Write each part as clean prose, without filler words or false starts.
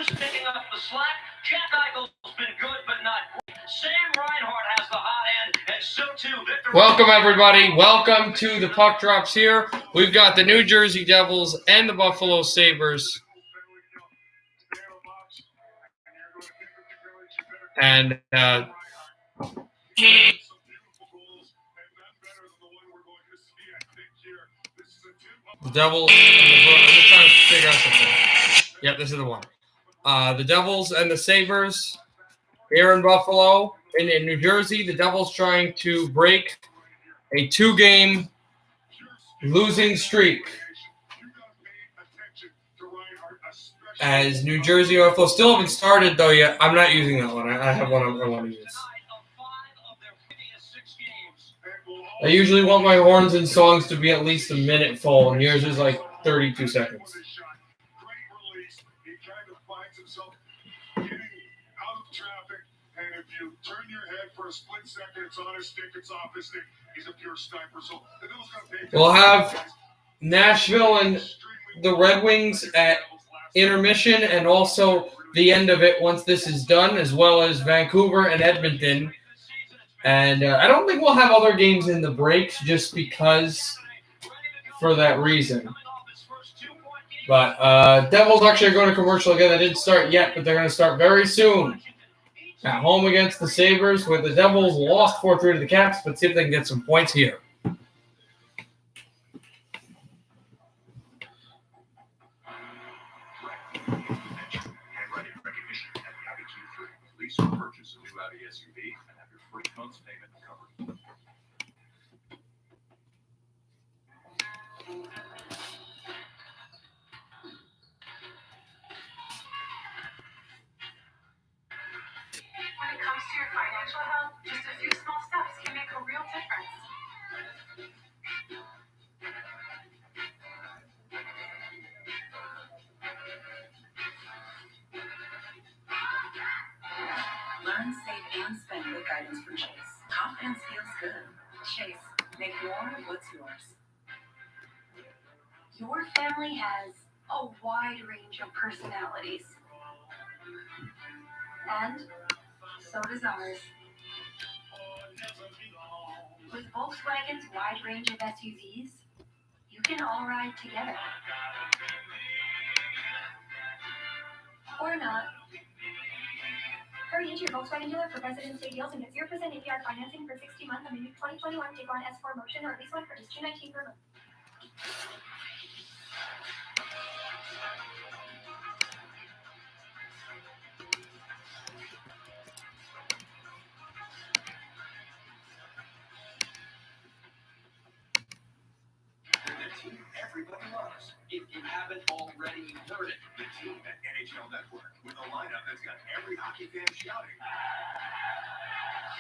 Who's picking up the slack? Jack Eichel's been good, but not great. Sam Reinhart has the hot end, and so too Victor. Welcome, everybody. Welcome to the Puck Drops here. We've got the New Jersey Devils and the Buffalo Sabres. And the Devils and I'm just trying to figure out something. Yep, this is the one. The Devils and the Sabres here in Buffalo. In New Jersey, the Devils trying to break a 2-game losing streak. As New Jersey and Buffalo still haven't started, though, yet. I'm not using that one. I have one I want to use. I usually want my horns and songs to be at least a minute full, and yours is like 32 seconds. Turn your head for a split second. It's on his stick. It's off his stick. He's a pure sniper. So the Devils gonna pay. We'll have Nashville and the Red Wings at intermission, and also the end of it once this is done, as well as Vancouver and Edmonton. And I don't think we'll have other games in the breaks, just because for that reason. But Devils actually are going to commercial again. They didn't start yet, but they're going to start very soon. At home against the Sabres, where the Devils lost 4-3 to the Caps, but see if they can get some points here. When it comes to your financial health, just a few small steps can make a real difference. Learn, save, and spend with guidance from Chase. Confidence feels good. Chase, make more what's yours. Your family has a wide range of personalities. And so does ours. With Volkswagen's wide range of SUVs, you can all ride together. Or not. Hurry into your Volkswagen dealer for President's Day deals and get 0% APR financing for 60 months on the new 2021 Tiguan S4 Motion or lease one for just $219 per month. Everybody loves. If you haven't already heard it, the team at NHL Network with a lineup that's got every hockey fan shouting.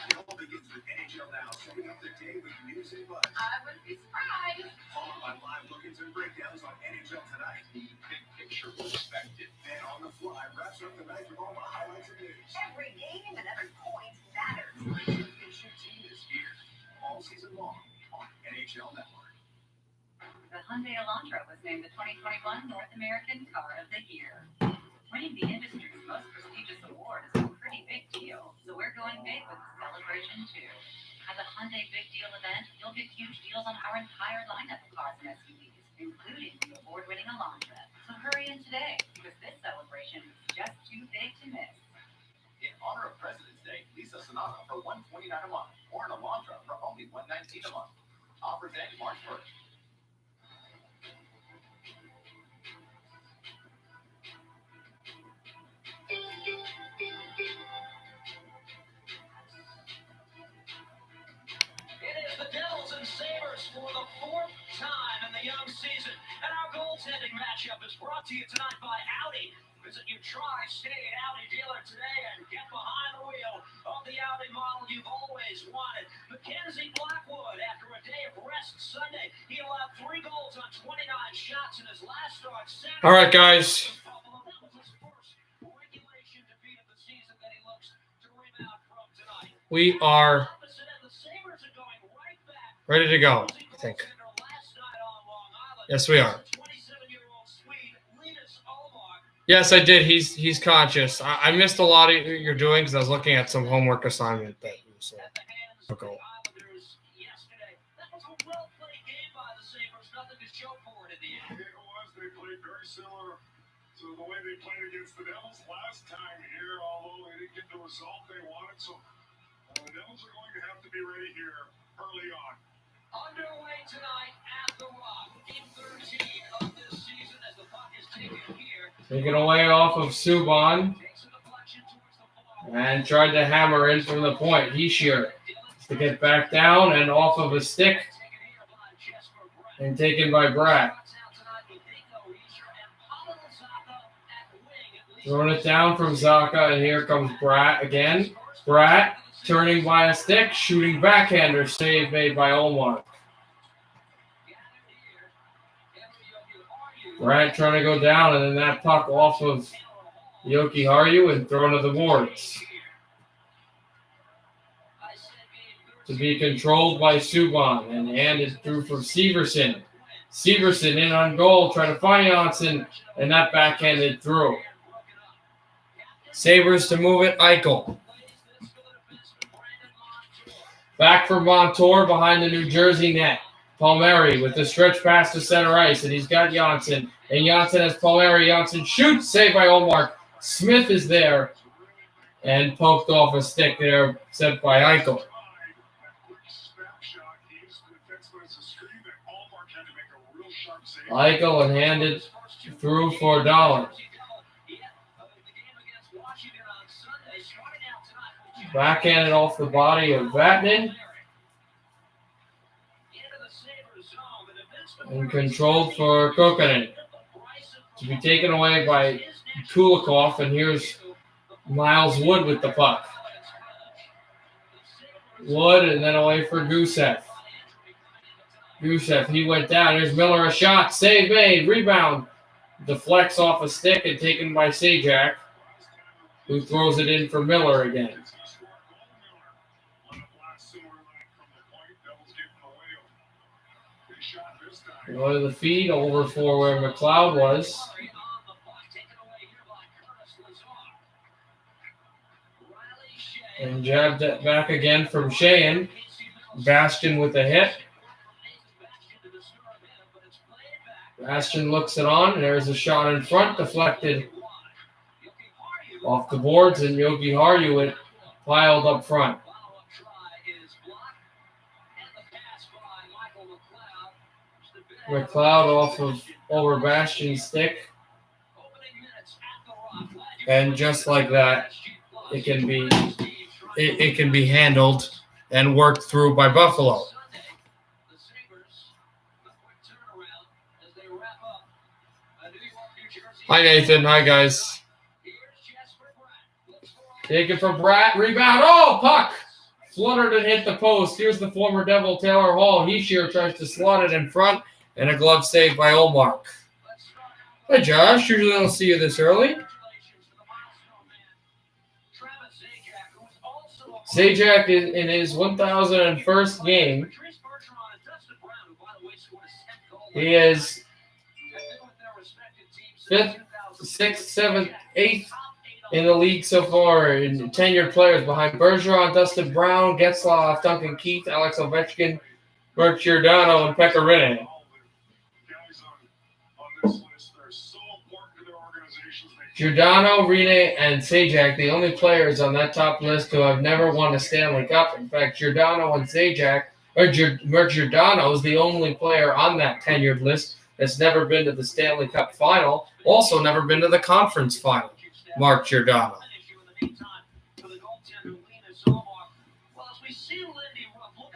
It all begins with NHL Now, setting up the day with news and buzz. I wouldn't be surprised. Followed by live look-ins and breakdowns on NHL Tonight. The big picture perspective. Then on the fly, wraps up the night with all the highlights and news. Every game and every point matters. The championship team is here all season long on NHL Network. The Hyundai Elantra was named the 2021 North American Car of the Year. Winning the industry's most prestigious award is a pretty big deal, so we're going big with the celebration too. At the Hyundai Big Deal event, you'll get huge deals on our entire lineup of cars and SUVs, including the award-winning Elantra. So hurry in today, because this celebration is just too big to miss. In honor of President's Day, lease a Sonata for $129 a month or an Elantra for only $119 a month. Offers end March 1st. It is the Devils and Sabres for the 4th time in the young season. And our goaltending matchup is brought to you tonight by Audi. Visit your tri-state Audi dealer today and get behind the wheel of the Audi model you've always wanted. Mackenzie Blackwood, after a day of rest Sunday, he allowed 3 goals on 29 shots in his last start Saturday. All right, guys. That was his first regulation defeat of the season that he looks to rebound from tonight. We are ready to go, I think. Yes, we are. Yes, I did. He's conscious. I missed a lot of you're doing because I was looking at some homework assignment that you said. Okay. That was a well-played game by the Sabres. Nothing to show for it in the end. It was. They played very similar to the way they played against the Devils last time here, although they didn't get the result they wanted. So the Devils are going to have to be ready here early on. Underway tonight at the Rock. Game 13 of this season as the puck is taken here. Taken away off of Subban Takes a deflection towards the far and tried to hammer in from the point. Heischier to get back down and off of a stick taken here by Jesper Bratt. and taken by Bratt. Throwing it down from Zaka, and here comes Bratt again. Bratt turning by a stick, shooting backhander, save made by Olmark. Bratt trying to go down, and then that puck off of Yoki Harju and thrown to the boards. To be controlled by Subban and handed through from Severson. Severson in on goal, trying to find Janssen, and that backhanded through. Sabres to move it, Eichel. Back for Montour behind the New Jersey net. Palmieri with the stretch pass to center ice, and he's got Janssen. And Janssen has Palmieri. Janssen shoots, saved by Olmark. Smith is there and poked off a stick there, set by Eichel. Eichel and handed through for Dahlin. Backhanded off the body of Vatanen. And controlled for Kokkonen. To be taken away by Kulikov. And here's Miles Wood with the puck. Wood and then away for Gusev. Gusev, he went down. Here's Miller, a shot. Save made. Rebound. Deflects off a stick and taken by Sajak, who throws it in for Miller again. Go to the feed, over for where McLeod was. And jabbed it back again from Sheehan. Bastian with a hit. Bastian looks it on, and there's a shot in front, deflected off the boards, and Yogi Harju it piled up front. McLeod off of over Bastian's stick. And just like that, it can be handled and worked through by Buffalo. Hi, Nathan. Hi, guys. Take it from Bratt. Rebound. Oh, puck! Fluttered and hit the post. Here's the former Devil, Taylor Hall. Heischier tries to slot it in front, and a glove save by Olmark. Hi, Josh. Usually I don't see you this early. Zajac is in his 1,001st game. He is 5th, 6th, 7th, 8th in the league so far in tenured players behind Bergeron, Dustin Brown, Getzlaf, Duncan Keith, Alex Ovechkin, Mark Giordano, and Pekka Rinne. Giordano, Rinne, and Zajac, the only players on that top list who have never won a Stanley Cup. In fact, Giordano and Zajac, Mark Giordano is the only player on that tenured list that's never been to the Stanley Cup final, also never been to the conference final. Mark Giordano.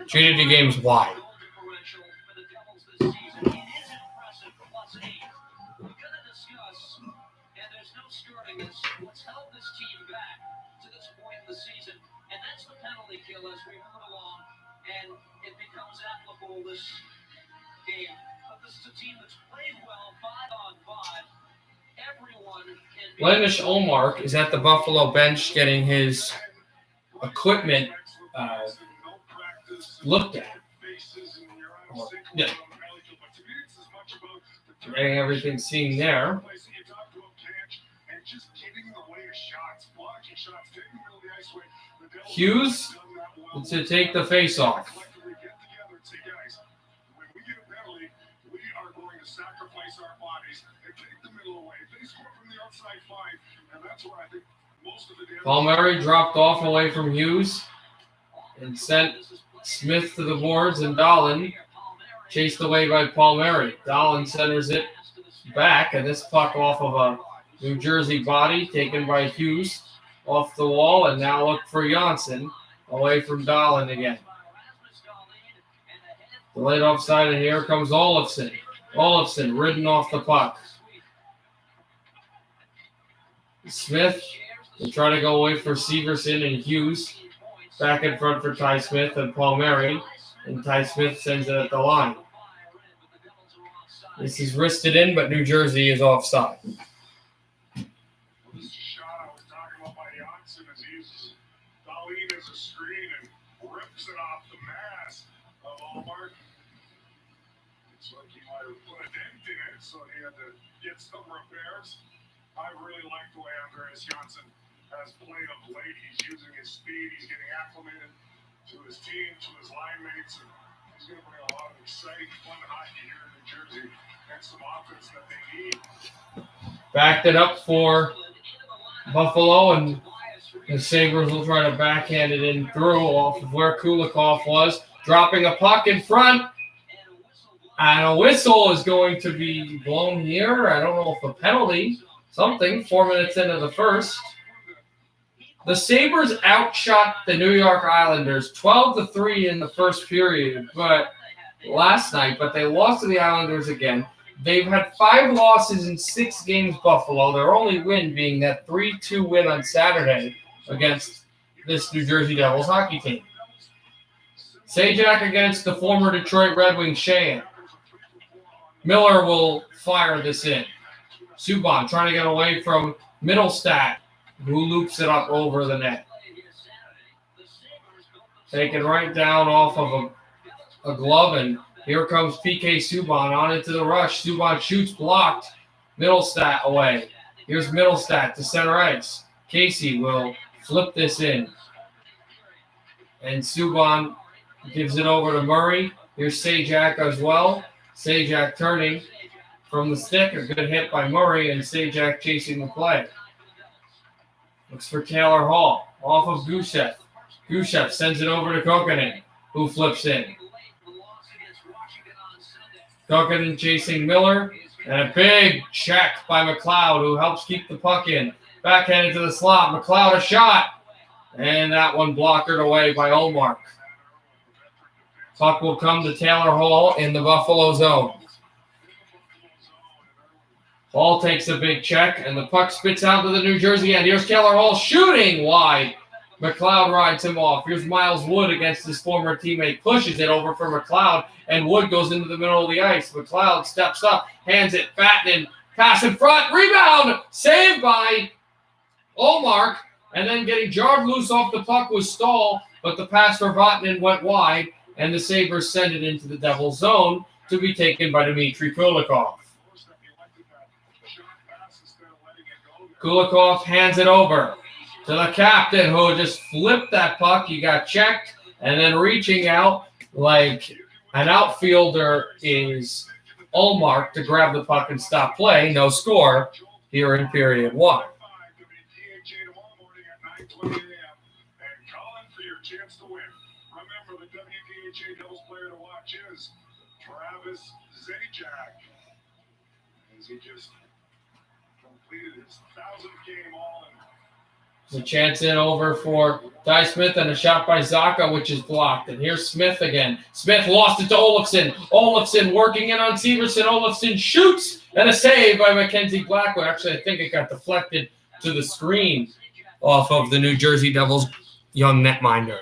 Trinity games wide. What's held this team back to this point in the season, and that's the penalty kill as we move along, and it becomes applicable this game. But this is a team that's played well 5-on-5. Everyone can be. Lennish Olmark is at the Buffalo bench getting his equipment looked at. Yeah. Getting everything seen there. taking away shots, blocking shots, taking the middle of the ice away. The Devils Hughes have done that well. to take the face-off. Collectively get together and say, guys, when we get a penalty, we are going to sacrifice our bodies and take the middle away. If they score from the outside, fine. And that's where I think most of the damage. Paul Murray dropped off away from Hughes and sent Smith to the boards, and Dahlin chased away by Paul Murray. Dahlin centers it back, and this puck off of a New Jersey body taken by Hughes off the wall, and now look for Janssen away from Dahlin again. Delayed offside, and here comes Olofsson. Olofsson ridden off the puck. Smith will try to go away for Severson and Hughes. Back in front for Ty Smith and Paul Murray. And Ty Smith sends it at the line. This is wristed in, but New Jersey is offside. This shot I was talking about by Janssen as he uses Dahlin as a screen and rips it off the mask of Allmark. It's like he might have put a dent in it, so he had to get some repairs. I really like the way Andreas Janssen has played of late. He's using his speed. He's getting acclimated to his team, to his line mates, and he's going to bring a lot of exciting, fun hockey here in New Jersey and some offense that they need. Backed it up for Buffalo, and the Sabres will try to backhand it in through off of where Kulikov was, dropping a puck in front. And a whistle is going to be blown here. I don't know if a penalty, something, 4 minutes into the first. The Sabres outshot the New York Islanders 12-3 in the first period, but last night, but they lost to the Islanders again. They've had 5 losses in 6 games, Buffalo. Their only win being that 3-2 win on Saturday against this New Jersey Devils hockey team. Sajak against the former Detroit Red Wings, Sheahan. Miller will fire this in. Subban trying to get away from Middlestat, who loops it up over the net. Taken right down off of a glove, and here comes PK Subban on into the rush. Subban shoots, blocked. Middlestat away. Here's Middlestat to center ice. Casey will flip this in. And Subban gives it over to Murray. Here's Sajak as well. Sajak turning from the stick. A good hit by Murray, and Sajak chasing the play. Looks for Taylor Hall. Off of Gusev. Gusev sends it over to Kokkonen, who flips in. Kokkonen chasing Miller. And a big check by McLeod, who helps keep the puck in. Backhanded to the slot. McLeod a shot. And that one blockered away by Olmark. Puck will come to Taylor Hall in the Buffalo zone. Hall takes a big check, and the puck spits out to the New Jersey end. Here's Taylor Hall shooting wide. McLeod rides him off. Here's Miles Wood against his former teammate. Pushes it over for McLeod, and Wood goes into the middle of the ice. McLeod steps up, hands it. Vatanen, pass in front. Rebound! Saved by Olmark, and then getting jarred loose off the puck was Stahl, but the pass for Vatanen went wide, and the Sabres send it into the Devils zone to be taken by Dmitry Kulikov. Kulikov hands it over to the captain, who just flipped that puck. He got checked, and then reaching out like an outfielder is Olmark to grab the puck and stop play. No score here in period 1. Remember, the WDHA Devils player to watch is Travis Zajac, as he just completed his 1,000th game all in. There's a chance in over for Ty Smith, and a shot by Zacha, which is blocked. And here's Smith again. Smith lost it to Olofsson. Olofsson working in on Severson. Olofsson shoots, and a save by Mackenzie Blackwood. Actually, I think it got deflected to the screen off of the New Jersey Devils' young netminder.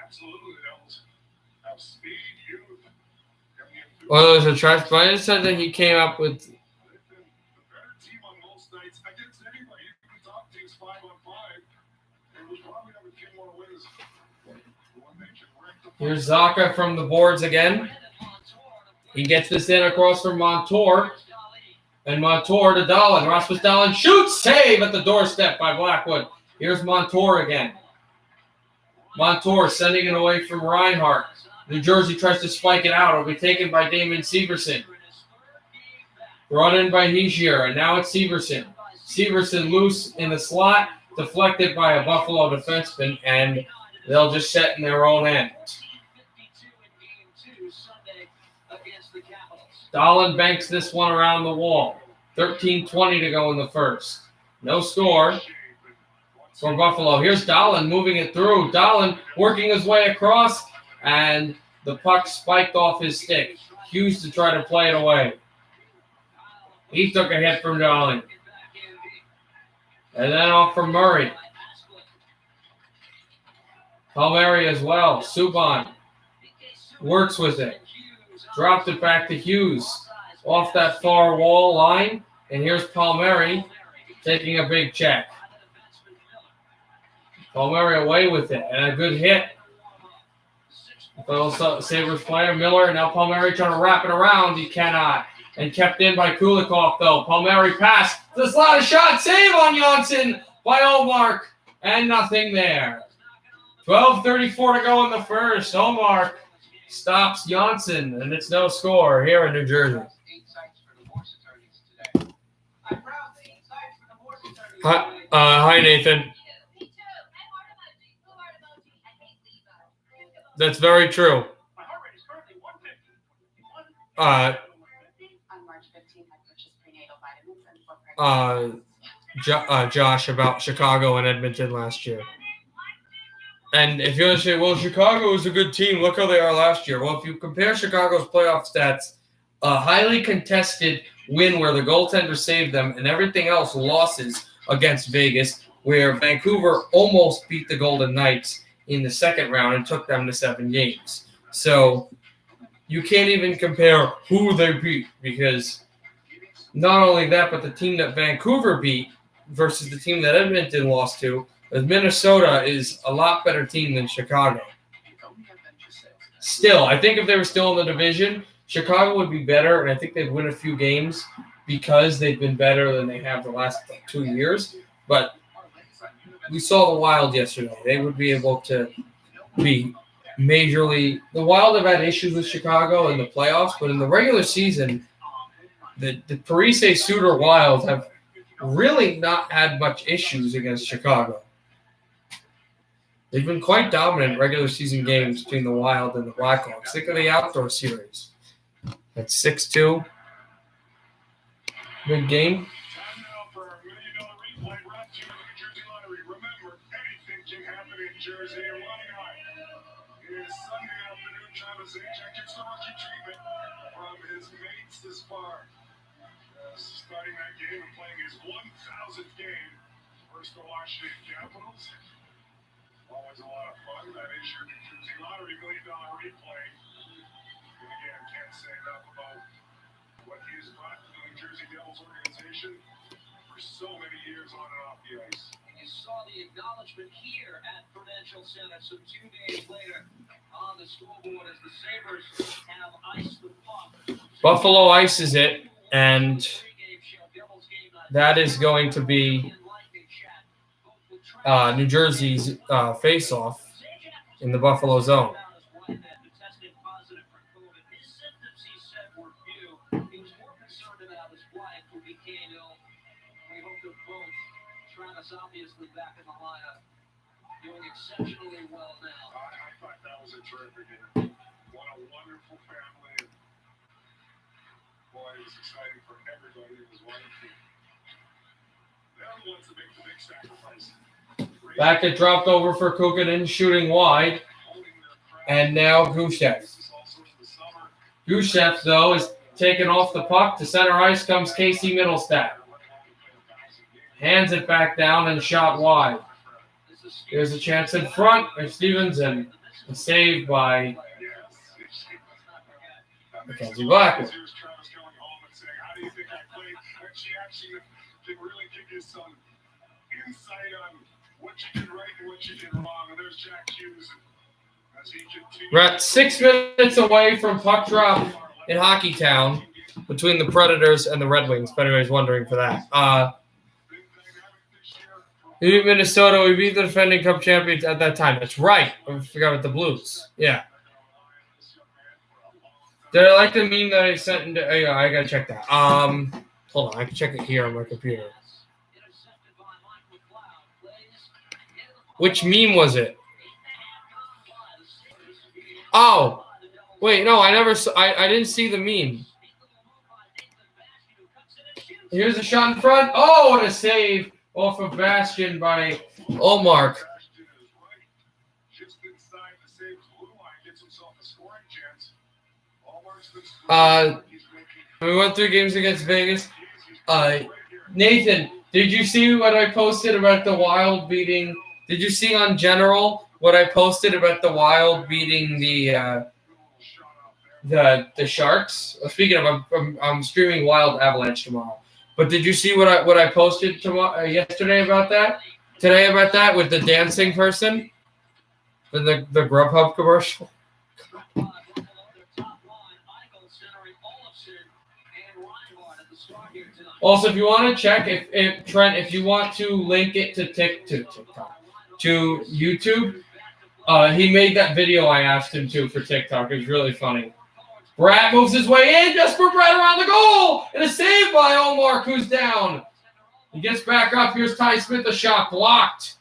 Absolutely, the Devils have speed, youth. Well, there's a trash, but I just said that he came up with. They've been the better team on most nights against anybody. Even the top teams 5-on-5. And we probably have a few more wins. When they can wreck the Here's Zacha from the boards again. He gets this in across from Montour. And Montour to Dahlin. Rasmus Dahlin shoots. Save at the doorstep by Blackwood. Here's Montour again. Montour sending it away from Reinhart. New Jersey tries to spike it out. It'll be taken by Damon Severson. Brought in by Hegier, and now it's Severson. Severson loose in the slot, deflected by a Buffalo defenseman, and they'll just set in their own end. Dahlin banks this one around the wall. 13:20 to go in the first. No score for Buffalo. Here's Dahlin moving it through. Dahlin working his way across, and the puck spiked off his stick. Hughes to try to play it away. He took a hit from Dahlin. And then off from Murray. Palmieri as well. Subban works with it. Dropped it back to Hughes. Off that far wall line. And here's Palmieri taking a big check. Palmieri away with it. And a good hit. Fellow Sabres player, Miller. Now Palmieri trying to wrap it around. He cannot. And kept in by Kulikov, though. Palmieri pass. The slot shot. Save on Janssen by Olmark. And nothing there. 12:34 to go in the first. Olmark stops Janssen, and it's no score here in New Jersey. Hi, Nathan. That's very true. Josh about Chicago and Edmonton last year. And if you're going to say, well, Chicago is a good team, look how they are last year. Well, if you compare Chicago's playoff stats, a highly contested win where the goaltender saved them and everything else losses against Vegas, where Vancouver almost beat the Golden Knights in the second round and took them to 7 games. So you can't even compare who they beat, because not only that, but the team that Vancouver beat versus the team that Edmonton lost to, Minnesota is a lot better team than Chicago. Still, I think if they were still in the division, Chicago would be better, and I think they'd win a few games because they've been better than they have the last 2 years. But we saw the Wild yesterday. They would be able to be majorly – the Wild have had issues with Chicago in the playoffs, but in the regular season, the Parise-Suter Wild have really not had much issues against Chicago. They've been quite dominant regular season games between the Wild and the Blackhawks. Think of the outdoor series. That's 6-2. Good game. Time now for our $1 million replay brought to you by the New Jersey Lottery. Remember, anything can happen in Jersey. And running high is Sunday afternoon. Travis Zajac gets the rookie treatment from his mates this far. Starting that game and playing his 1,000th game versus the Washington Capitals. Always a lot of fun. That is your New Jersey Lottery $1 million replay. And again, can't say enough about what he's brought to the New Jersey Devils organization for so many years on and off the ice. And you saw the acknowledgement here at Prudential Center. So 2 days later on the scoreboard as the Sabres have iced the puck. Buffalo ices it, and that is going to be New Jersey's face-off in the Buffalo zone. Obviously back in the lineup, doing exceptionally well now. I thought that was a terrific interview. What a wonderful family. Boy, it was exciting for everybody. It was wonderful. They're the ones that make the big sacrifice. Back it dropped over for Kukunin, shooting wide. And now Gushchev. Gushchev, though, is taken off the puck. To center ice comes Casey Middlestat. Hands it back down and shot wide. There's a chance in front of Stevenson. A save by Mackenzie Blackwood. We're at 6 minutes away from puck drop in Hockey Town between the Predators and the Red Wings, if anybody's wondering for that. We beat Minnesota. We beat the defending Cup champions at that time. That's right. I forgot about the Blues. Yeah. Did I like the meme that I sent? I gotta check that. Hold on. I can check it here on my computer. Which meme was it? Oh, wait, no, I never. I didn't see the meme. Here's a shot in front. Oh, what a save off of Bastion by Olmark. We won 3 games against Vegas. Nathan, did you see what I posted about the Wild beating? Did you see on General what I posted about the Wild beating the Sharks? Speaking of, I'm streaming Wild Avalanche tomorrow. But did you see what I posted yesterday about that? Today about that with the dancing person? The Grubhub commercial? Also, if you want to check, if Trent, if you want to link it to TikTok, to YouTube, he made that video I asked him to for TikTok. It was really funny. Brad moves his way in, just for Brad around the goal, and a save by Olmark, who's down. He gets back up. Here's Ty Smith, the shot blocked.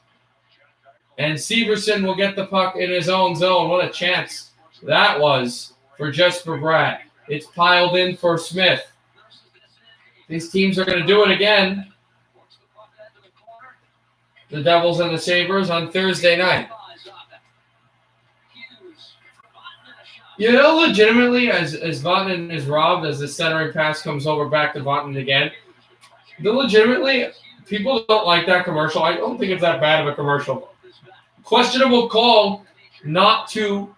And Severson will get the puck in his own zone. What a chance that was for Jesper Bratt. It's piled in for Smith. These teams are going to do it again. The Devils and the Sabres on Thursday night. You know, legitimately, as Vatanen is robbed, as the centering pass comes over back to Vatanen again, legitimately, people don't like that commercial. I don't think it's that bad of a commercial. Questionable call not to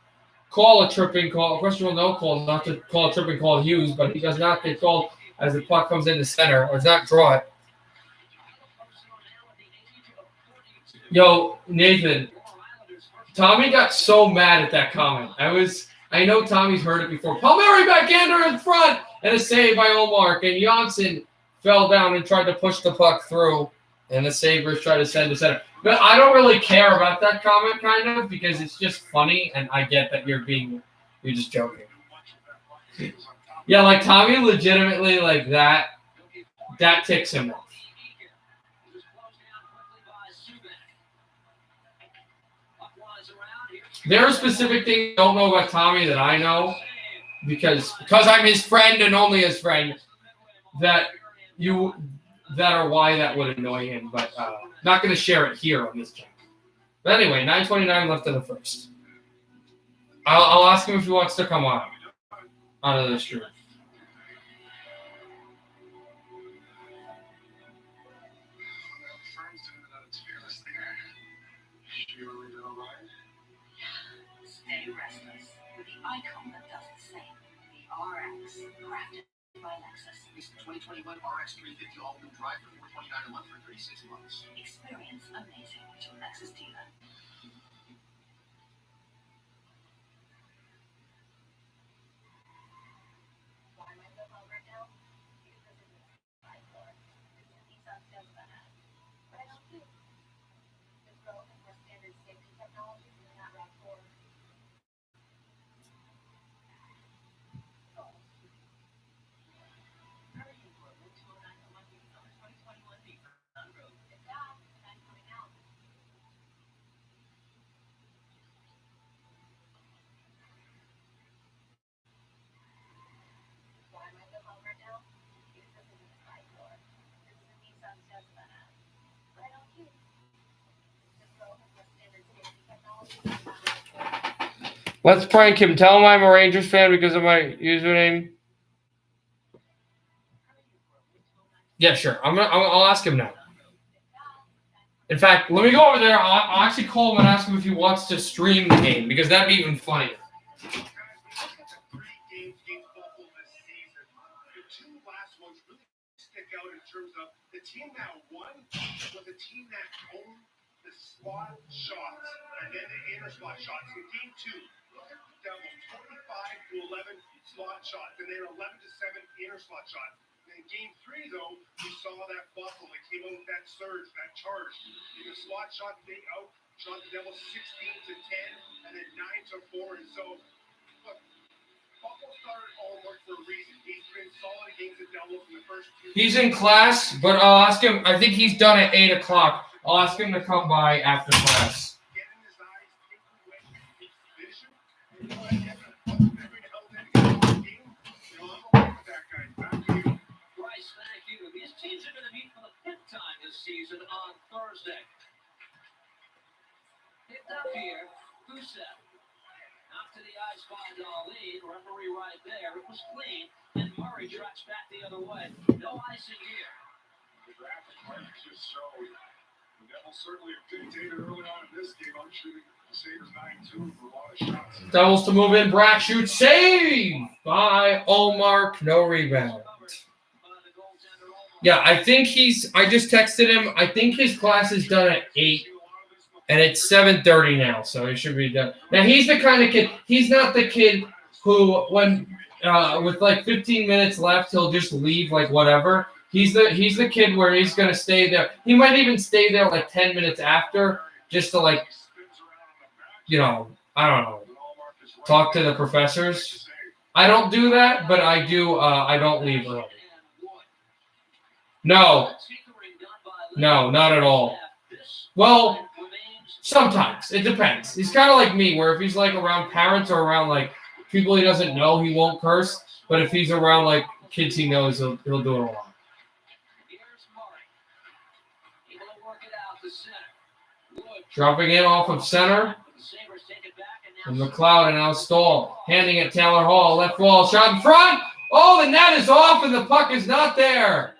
call a tripping call. Questionable no call not to call a tripping call Hughes, but he does not get called as the puck comes in the center, or does not draw it. Yo, Nathan, Tommy got so mad at that comment. I know Tommy's heard it before. Palmieri backhander in front, and a save by Olmark, and Janssen fell down and tried to push the puck through, and the Sabres tried to send to center. But I don't really care about that comment, kind of, because it's just funny, and I get that you're just joking. Yeah, like Tommy legitimately, like that ticks him off. There are specific things I don't know about Tommy that I know, because I'm his friend and only his friend, that are why that would annoy him, but not going to share it here on this channel. But anyway, 9:29 left in the first. I'll ask him if he wants to come on out of the stream. Stay restless with the icon that does the same. The RX, crafted by Lexus. It's the 2021 RX 350 all-wheel drive for $429 a month for 36 months. Experience amazing with your Lexus dealer. Why am I so home right now? Because this is a fight for it. This is Nissan does that. But I don't do. This growth and more standard safety technology is not right for. Let's prank him. Tell him I'm a Rangers fan because of my username. Yeah, sure. I'll ask him now. In fact, let me go over there. I'll actually call him and ask him if he wants to stream the game, because that'd be even funnier. The team that won was a team that owned the spot shots and then the inner spot shots. In game 2, Devils 25-11, slot shots, and they're 11-7 inner slot shot. In game 3, though, you saw that Buffalo. They came out with that surge, that charge. In the slot shot, they outshot the Devils 16-10, and then 9-4. And so, look, Buffalo started Allmark for a reason. He's been solid against the Devils in the first 2 He's in class, but I'll ask him. I think he's done at 8 o'clock. I'll ask him to come by after class. Get in his eyes, take away his vision, and every now and then he gets a game. I'm okay with that guy. Back to you. Bryce, thank you. These teams are going to meet for the 5th time this season on Thursday. Picked up here, Gusev. Out to the ice by Darlene. Referee right there. It was clean. And Murray tracks back the other way. No icing here. The graphic might just show the Devils certainly have dictated early on in this game. I'm shooting the Sabres 9-2 for a lot of shots. Devils to move in. Brack shoots. Save by Allmark. No rebound. Yeah, I think I just texted him. I think his class is done at 8. And it's 7:30 now, so it should be done. Now, he's the kind of kid. He's not the kid who, when with like 15 minutes left, he'll just leave like whatever. He's the kid where he's gonna stay there. He might even stay there like 10 minutes after, just to like, I don't know, talk to the professors. I don't do that, but I do. I don't leave early. No, not at all. Well. Sometimes. It depends. He's kind of like me, where if he's like around parents or around like people he doesn't know, he won't curse. But if he's around like kids he knows, he'll do it a lot. Dropping in off of center. And McLeod and now Stahl. Handing it Taylor Hall. Left wall. Shot in front. Oh, the net is off and the puck is not there.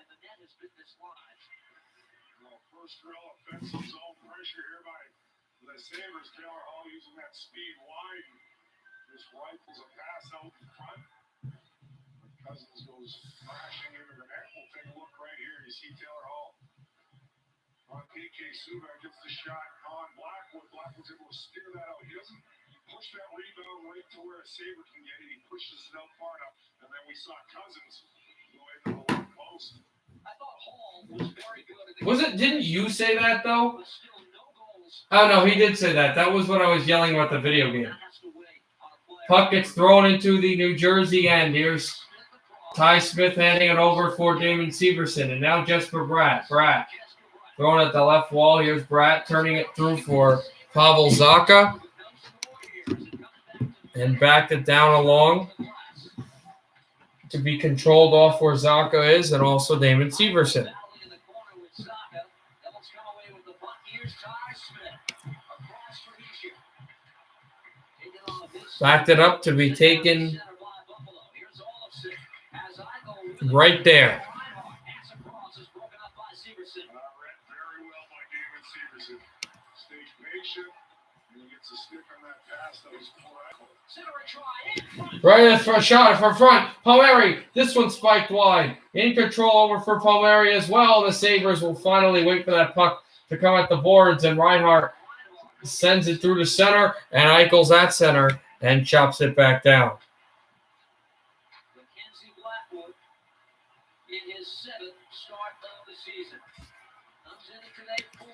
Sabres, Taylor Hall using that speed wide. Just rifles a pass out in front. Cousins goes flashing into the net. We'll take a look right here. You see Taylor Hall. On PK Subban gets the shot on Blackwood. Blackwood's able to steer that out. He doesn't push that rebound right to where a Sabre can get it. He pushes it out far enough. And then we saw Cousins go into the left post. I thought Hall was very good. Didn't you say that though? Oh, no, he did say that. That was when I was yelling about the video game. Puck gets thrown into the New Jersey end. Here's Ty Smith handing it over for Damon Severson. And now just for Bratt. Bratt throwing at the left wall. Here's Bratt turning it through for Pavel Zacha. And backed it down along to be controlled off where Zacha is, and also Damon Severson. Backed it up to be taken right there. Right in for a shot from front. Palmieri. This one spiked wide. In control over for Palmieri as well. The Sabres will finally wait for that puck to come at the boards, and Reinhart sends it through the center, and Eichel's at center and chops it back down. Mackenzie Blackwood in his 7th start of the season. Comes in it today 4-1-1.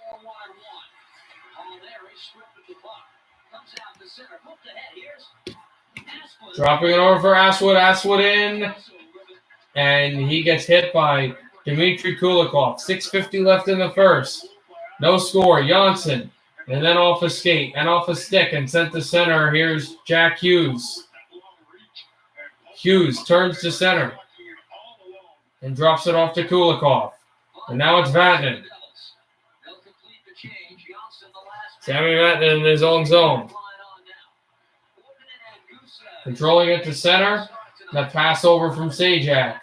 Palmieri stripped at the puck. Comes out the center. Hooked ahead. Here's Aswood. Dropping it over for Aswood. Aswood in. And he gets hit by Dmitry Kulikov. 6:50 left in the first. No score. Janssen. And then off a skate and off a stick and sent to center. Here's Jack Hughes. Hughes turns to center and drops it off to Kulikov. And now it's Vatanen. Sammy Vatanen in his own zone. Controlling it to center. The pass over from Sajak.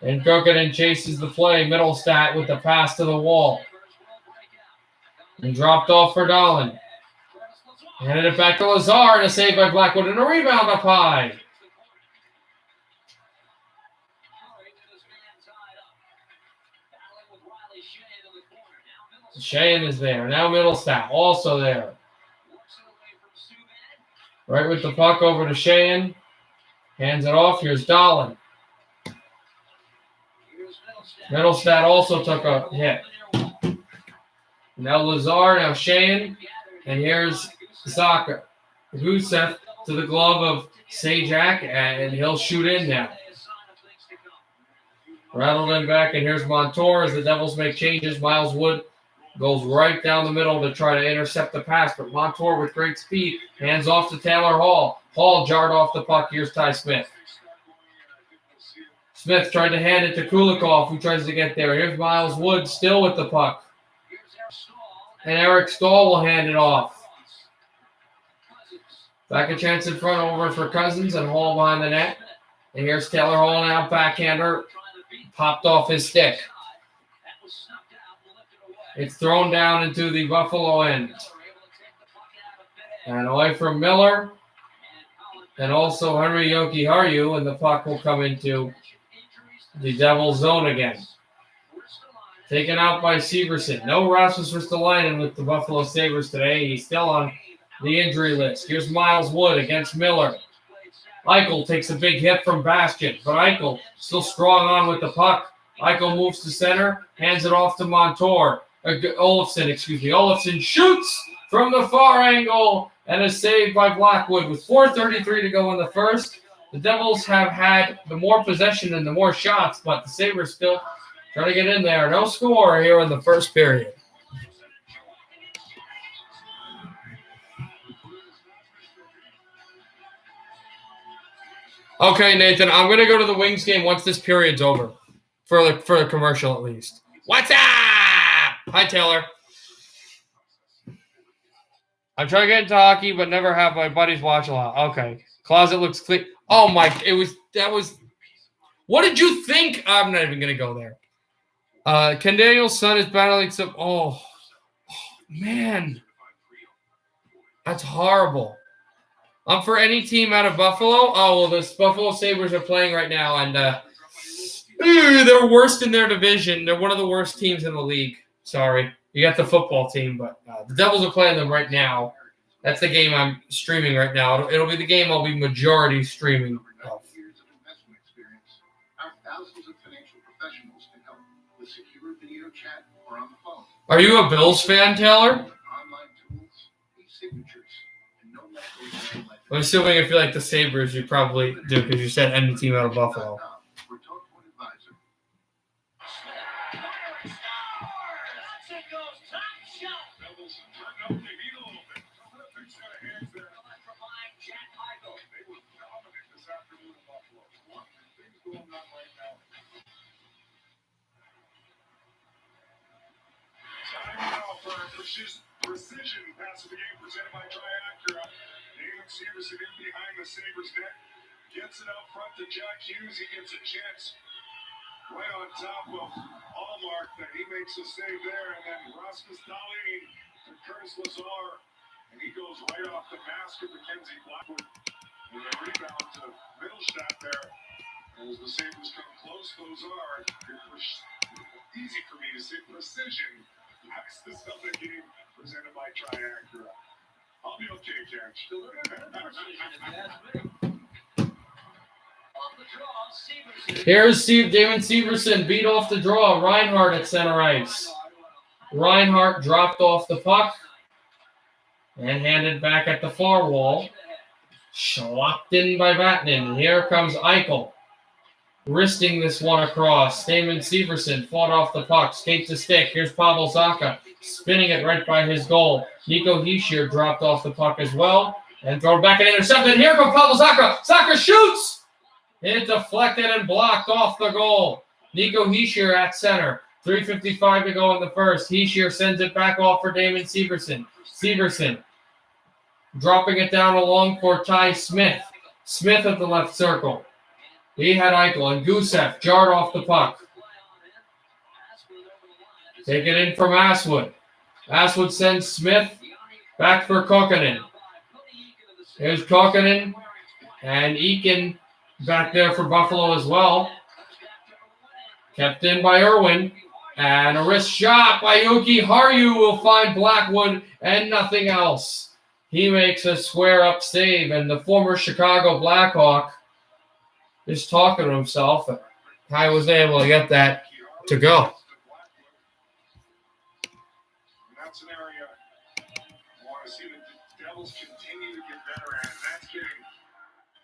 And Kokanen chases the play. Middlestat with the pass to the wall. And dropped off for Dahlin. Handed it back to Lazar, and a save by Blackwood, and a rebound up high. Sheahan is there. Now Middlestat also there. Right with the puck over to Sheahan. Hands it off. Here's Dahlin. Middlestat also took a hit. Now Lazar, now Shane, and here's Zaka. Gusev to the glove of Sajak, and he'll shoot in now. Rattled in back, and here's Montour as the Devils make changes. Miles Wood goes right down the middle to try to intercept the pass, but Montour with great speed hands off to Taylor Hall. Hall jarred off the puck. Here's Ty Smith. Smith tried to hand it to Kulikov, who tries to get there. Here's Miles Wood still with the puck. And Eric Stahl will hand it off. Back a chance in front over for Cousins and Hall behind the net. And here's Taylor Hall now, backhander. Popped off his stick. It's thrown down into the Buffalo end. And away from Miller. And also Henry Jokiharju, and the puck will come into the Devils zone again. Taken out by Severson. No Rasmus Ristolainen with the Buffalo Sabres today. He's still on the injury list. Here's Miles Wood against Miller. Eichel takes a big hit from Bastian, but Eichel still strong on with the puck. Eichel moves to center, hands it off to Olofsson. Olofsson shoots from the far angle and is saved by Blackwood with 4:33 to go in the first. The Devils have had the more possession and the more shots, but the Sabres still trying to get in there. No score here in the first period. Okay, Nathan, I'm going to go to the Wings game once this period's over. For the commercial, at least. What's up? Hi, Taylor. I'm trying to get into hockey, but never have my buddies watch a lot. Okay. Closet looks clean. Oh, my. That was. What did you think? I'm not even going to go there. Ken Daniels' son is battling some. Oh, man. That's horrible. For any team out of Buffalo. Oh, well, the Buffalo Sabres are playing right now, and they're worst in their division. They're one of the worst teams in the league. Sorry. You got the football team, but the Devils are playing them right now. That's the game I'm streaming right now. It'll be the game I'll be majority streaming of. Are you a Bills fan, Taylor? I'm assuming if you like the Sabres, you probably do because you said any team out of Buffalo. Precision pass of the game presented by Triacura. Damon Severson in behind the Sabres net. Gets it out front to Jack Hughes. He gets a chance right on top of Allmark that he makes a save there. And then Rasmus Dahlin to Curtis Lazar. And he goes right off the mask of Mackenzie Blackwood. With a rebound to Middlestat there. As the Sabres come close, Lazar. Easy for me to say precision. That's the stuff that game presented by Triacura. I'll be okay, Catch. Here's Damon Severson beat off the draw. Reinhardt at center ice. Reinhardt dropped off the puck and handed back at the far wall. Schlopped in by Vatanen. Here comes Eichel. Wristing this one across. Damon Severson fought off the puck. Skates the stick. Here's Pavel Zacha. Spinning it right by his goal. Nico Hischier dropped off the puck as well. And thrown back and intercepted. Here comes Pavel Zacha. Zacha shoots! It deflected and blocked off the goal. Nico Hischier at center. 3:55 to go in the first. Hischier sends it back off for Damon Severson. Severson dropping it down along for Ty Smith. Smith at the left circle. He had Eichel, and Gusev jarred off the puck. Take it in from Aswood. Aswood sends Smith back for Kokkonen. Here's Kokkonen, and Eakin back there for Buffalo as well. Kept in by Irwin, and a wrist shot by Jokiharju will find Blackwood and nothing else. He makes a square-up save, and the former Chicago Blackhawk just talking to himself. I was able to get that to go. That's an area I want to see the Devils continue to get better at. That's getting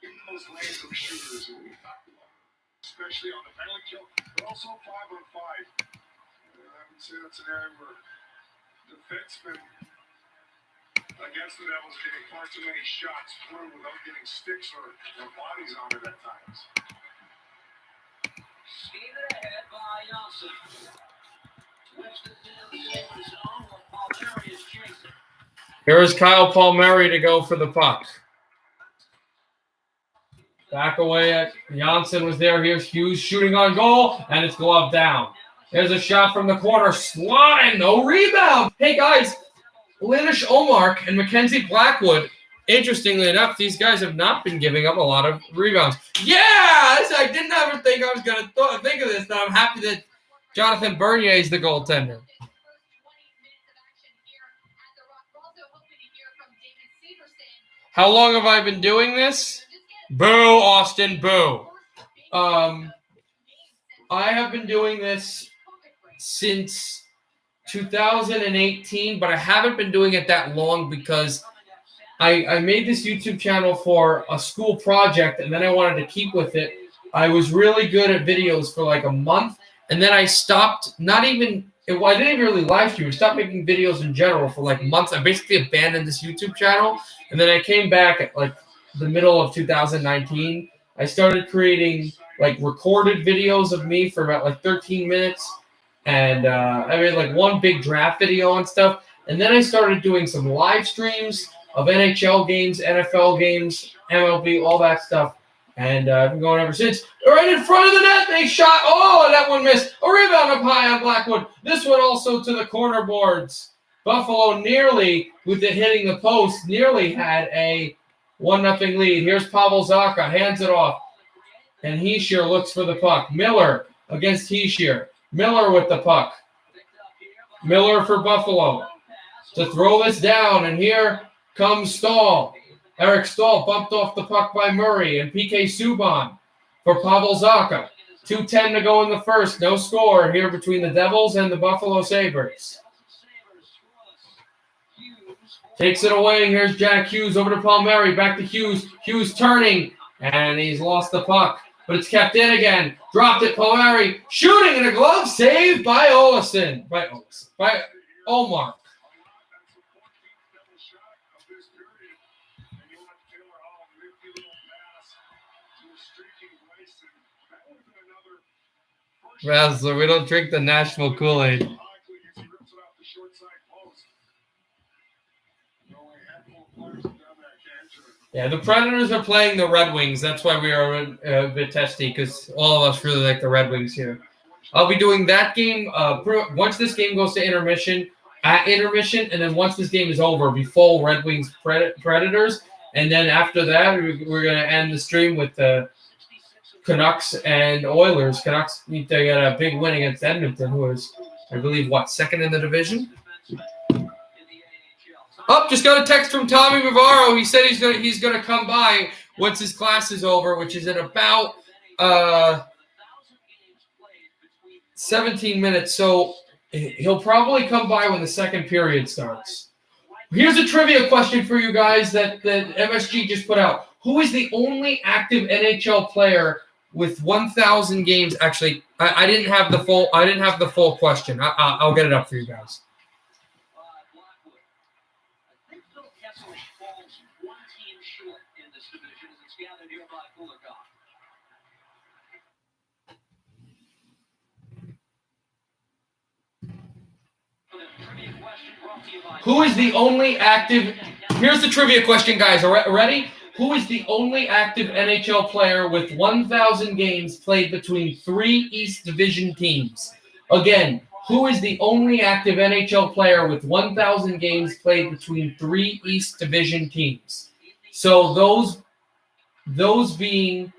in those lanes of shooters that we talked about, especially on the penalty kill, but also 5-on-5. I would say that's an area where defensemen against the Devils getting far too many shots through without getting sticks or bodies on it at times. Skated ahead by Johnson. Whips this into the Sabres zone where Palmieri is chasing. Here's Kyle Palmieri to go for the puck. Back away at Janssen was there. Here's Hughes shooting on goal, and it's glove down. There's a shot from the corner. Slotting, no rebound. Hey, guys, Lanish Omark and Mackenzie Blackwood, interestingly enough, these guys have not been giving up a lot of rebounds. Yes! I didn't ever think I was going to think of this, but I'm happy that Jonathan Bernier is the goaltender. How long have I been doing this? Boo, Austin, boo. I have been doing this since 2018, but I haven't been doing it that long because I made this YouTube channel for a school project, and then I wanted to keep with it. I was really good at videos for like a month, and then I stopped. I didn't even really live stream. I stopped making videos in general for like months. I basically abandoned this YouTube channel, and then I came back at like the middle of 2019. I started creating like recorded videos of me for about like 13 minutes. And I made like one big draft video and stuff. And then I started doing some live streams of NHL games, NFL games, MLB, all that stuff. And I've been going ever since. Right in front of the net, they shot. Oh, that one missed. A rebound up high on Blackwood. This one also to the corner boards. Buffalo nearly, with it hitting the post, nearly had a 1-0 lead. Here's Pavel Zacha, hands it off. And Hischier looks for the puck. Miller against Hischier. Miller with the puck. Miller for Buffalo to throw this down, and here comes Stahl. Eric Stahl bumped off the puck by Murray, and PK Subban for Pavel Zacha. 2:10 to go in the first. No score here between the Devils and the Buffalo Sabres. Takes it away. Here's Jack Hughes over to Palmieri. Back to Hughes. Hughes turning, and he's lost the puck. But it's kept in again. Dropped it, Palmieri. Shooting in a glove. Saved by Olsen. By Omar. Razzler, we don't drink the Nashville Kool-Aid. Yeah, the Predators are playing the Red Wings. That's why we are a bit testy, because all of us really like the Red Wings here. I'll be doing that game once this game goes to intermission, and then once this game is over, it'll be full Red Wings Predators. And then after that, we're going to end the stream with the Canucks and Oilers. Canucks need to get a big win against Edmonton, who is, I believe, second in the division? Oh, just got a text from Tommy Bavaro. He said he's gonna come by once his class is over, which is in about 17 minutes. So he'll probably come by when the second period starts. Here's a trivia question for you guys that MSG just put out. Who is the only active NHL player with 1,000 games? Actually, I didn't have the full question. I'll get it up for you guys. Who is the only active? Here's the trivia question, guys. Ready? Who is the only active NHL player with 1,000 games played between 3 East Division teams? Again, who is the only active NHL player with 1,000 games played between 3 East Division teams? So those being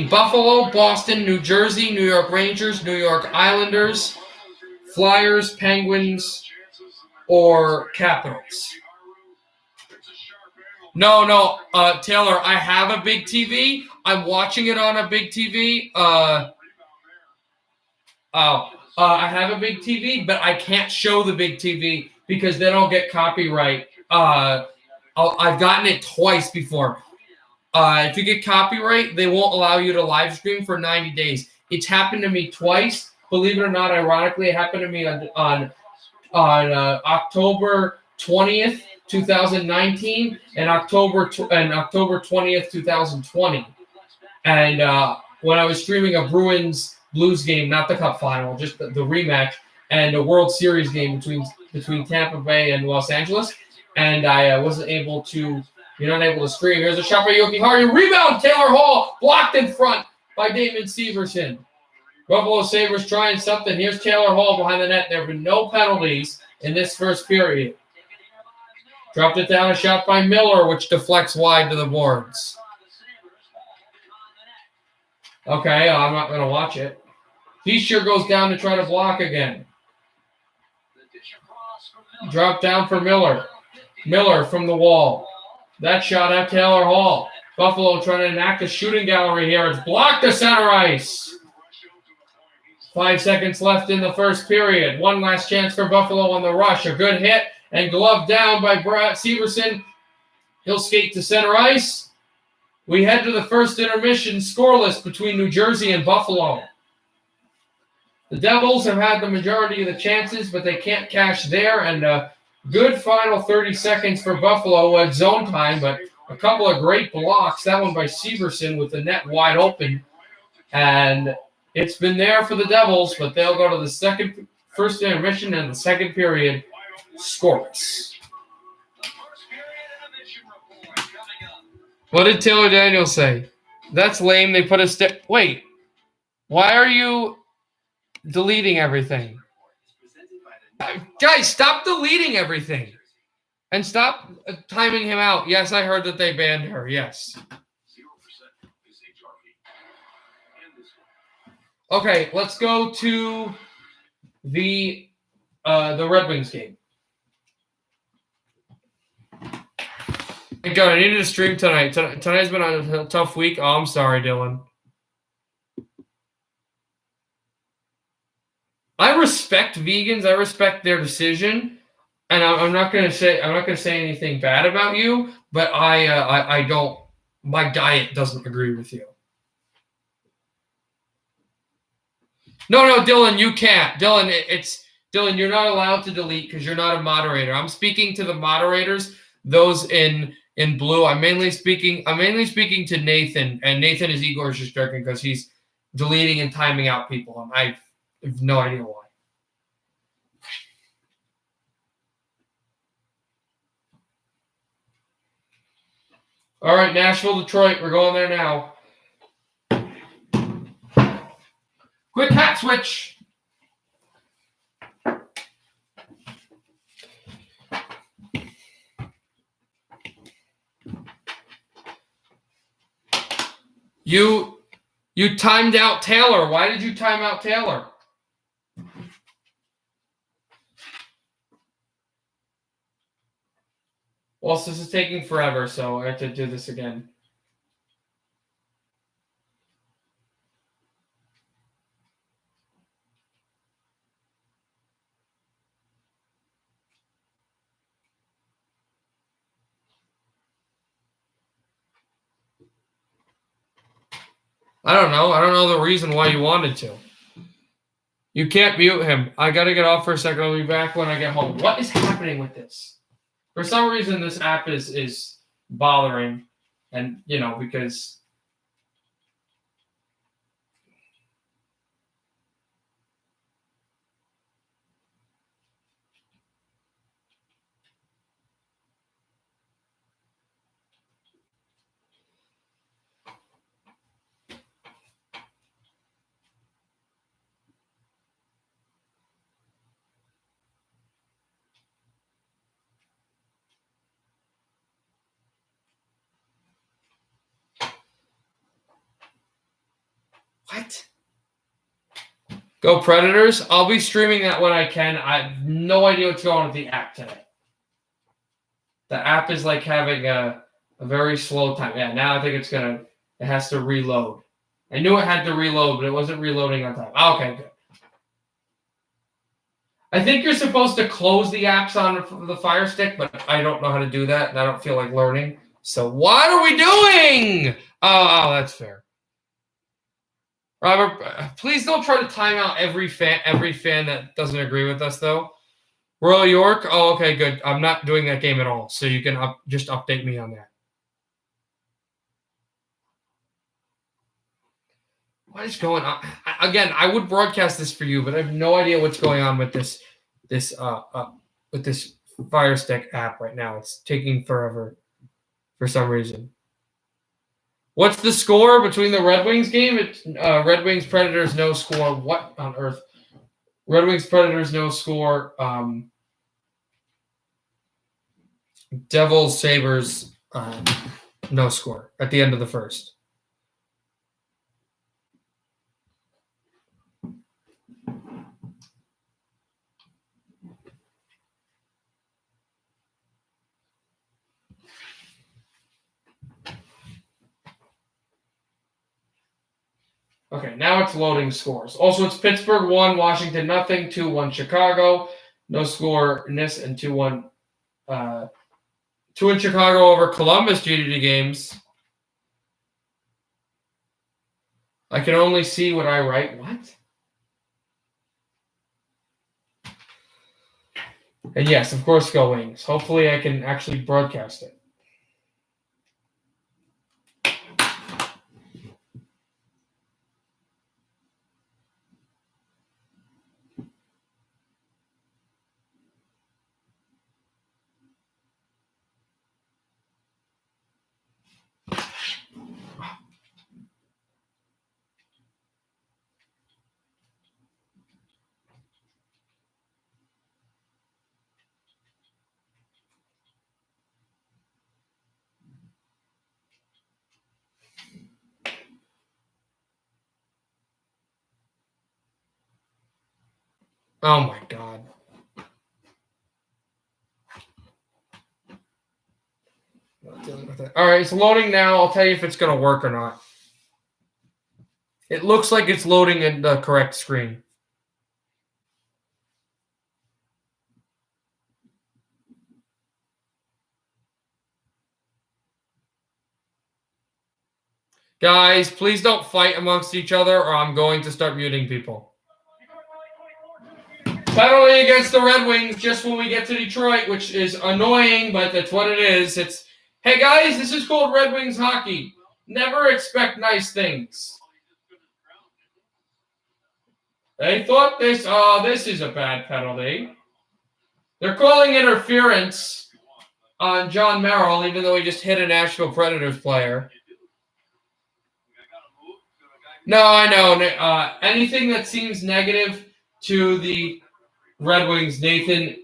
Buffalo, Boston, New Jersey, New York Rangers, New York Islanders, Flyers, Penguins, or Capitals. No, Taylor, I have a big TV. I'm watching it on a big TV. I have a big TV, but I can't show the big TV because they don't get copyright. I've gotten it twice before. If you get copyright, they won't allow you to live stream for 90 days. It's happened to me twice. Believe it or not, ironically, it happened to me on October 20th, 2019, and October 20th, 2020. And when I was streaming a Bruins Blues game, not the Cup final, just the rematch, and a World Series game between Tampa Bay and Los Angeles, and I wasn't able to. You're not able to stream. Here's a shot by Yoki Hardy. Rebound, Taylor Hall. Blocked in front by Damon Severson. Buffalo Sabres trying something. Here's Taylor Hall behind the net. There have been no penalties in this first period. Dropped it down, a shot by Miller, which deflects wide to the boards. Okay, I'm not going to watch it. Fischer goes down to try to block again. Drop down for Miller. Miller from the wall. That shot at Taylor Hall. Buffalo trying to enact a shooting gallery here. It's blocked to center ice. 5 seconds left in the first period. One last chance for Buffalo on the rush. A good hit and glove down by Brad Severson. He'll skate to center ice. We head to the first intermission scoreless between New Jersey and Buffalo. The Devils have had the majority of the chances, but they can't cash there. And good final 30 seconds for Buffalo at zone time, but a couple of great blocks. That one by Severson with the net wide open. And it's been there for the Devils, but they'll go to the first intermission and the second period scoreless. What did Taylor Daniels say? That's lame. They put a stick. Wait. Why are you deleting everything? Guys, stop deleting everything. And stop timing him out. Yes, I heard that they banned her. Yes. Okay, let's go to the Red Wings game. Thank God, I needed to stream tonight. Tonight's been a tough week. Oh, I'm sorry, Dylan. I respect vegans. I respect their decision, and I'm not going to say anything bad about you. But I don't. My diet doesn't agree with you. No, Dylan, you can't. Dylan, Dylan. You're not allowed to delete because you're not a moderator. I'm speaking to the moderators. Those in blue. I'm mainly speaking to Nathan, and Nathan is Igor's just joking because he's deleting and timing out people, and I have no idea why. All right, Nashville, Detroit. We're going there now. Quick hat switch. You timed out Taylor. Why did you time out Taylor? Well, this is taking forever, so I have to do this again. I don't know. I don't know the reason why you wanted to. You can't mute him. I got to get off for a second. I'll be back when I get home. What is happening with this? For some reason, this app is bothering. And, because... What? Go Predators. I'll be streaming that when I can. I have no idea what's going on with the app today. The app is like having a A very slow time. Yeah, now I think it has to reload. I knew it had to reload, but it wasn't reloading on time. Okay, good. I think you're supposed to close the apps on the Fire Stick, but I don't know how to do that, and I don't feel like learning. So what are we doing? Oh, that's fair. Robert, please don't try to time out every fan that doesn't agree with us, though. Royal York? Oh, okay, good. I'm not doing that game at all, so you can just update me on that. What is going on? Again, I would broadcast this for you, but I have no idea what's going on with this Fire Stick app right now. It's taking forever for some reason. What's the score between the Red Wings game? It's Red Wings Predators no score. What on earth? Red Wings Predators no score. Devils Sabres no score at the end of the first. Okay, now it's loading scores. Also, it's Pittsburgh 1, Washington nothing, 2-1 Chicago, no score in this, and 2-1 2 in Chicago over Columbus GDD games. I can only see what I write. What? And yes, of course, go Wings. Hopefully I can actually broadcast it. Oh my God. Not dealing with it. All right, it's loading now. I'll tell you if it's going to work or not. It looks like it's loading in the correct screen. Guys, please don't fight amongst each other or I'm going to start muting people. Penalty against the Red Wings just when we get to Detroit, which is annoying, but that's what it is. It's, hey guys, this is called Red Wings hockey. Never expect nice things. They thought this is a bad penalty. They're calling interference on John Merrill, even though he just hit a Nashville Predators player. No, I know. Anything that seems negative to the Red Wings, Nathan,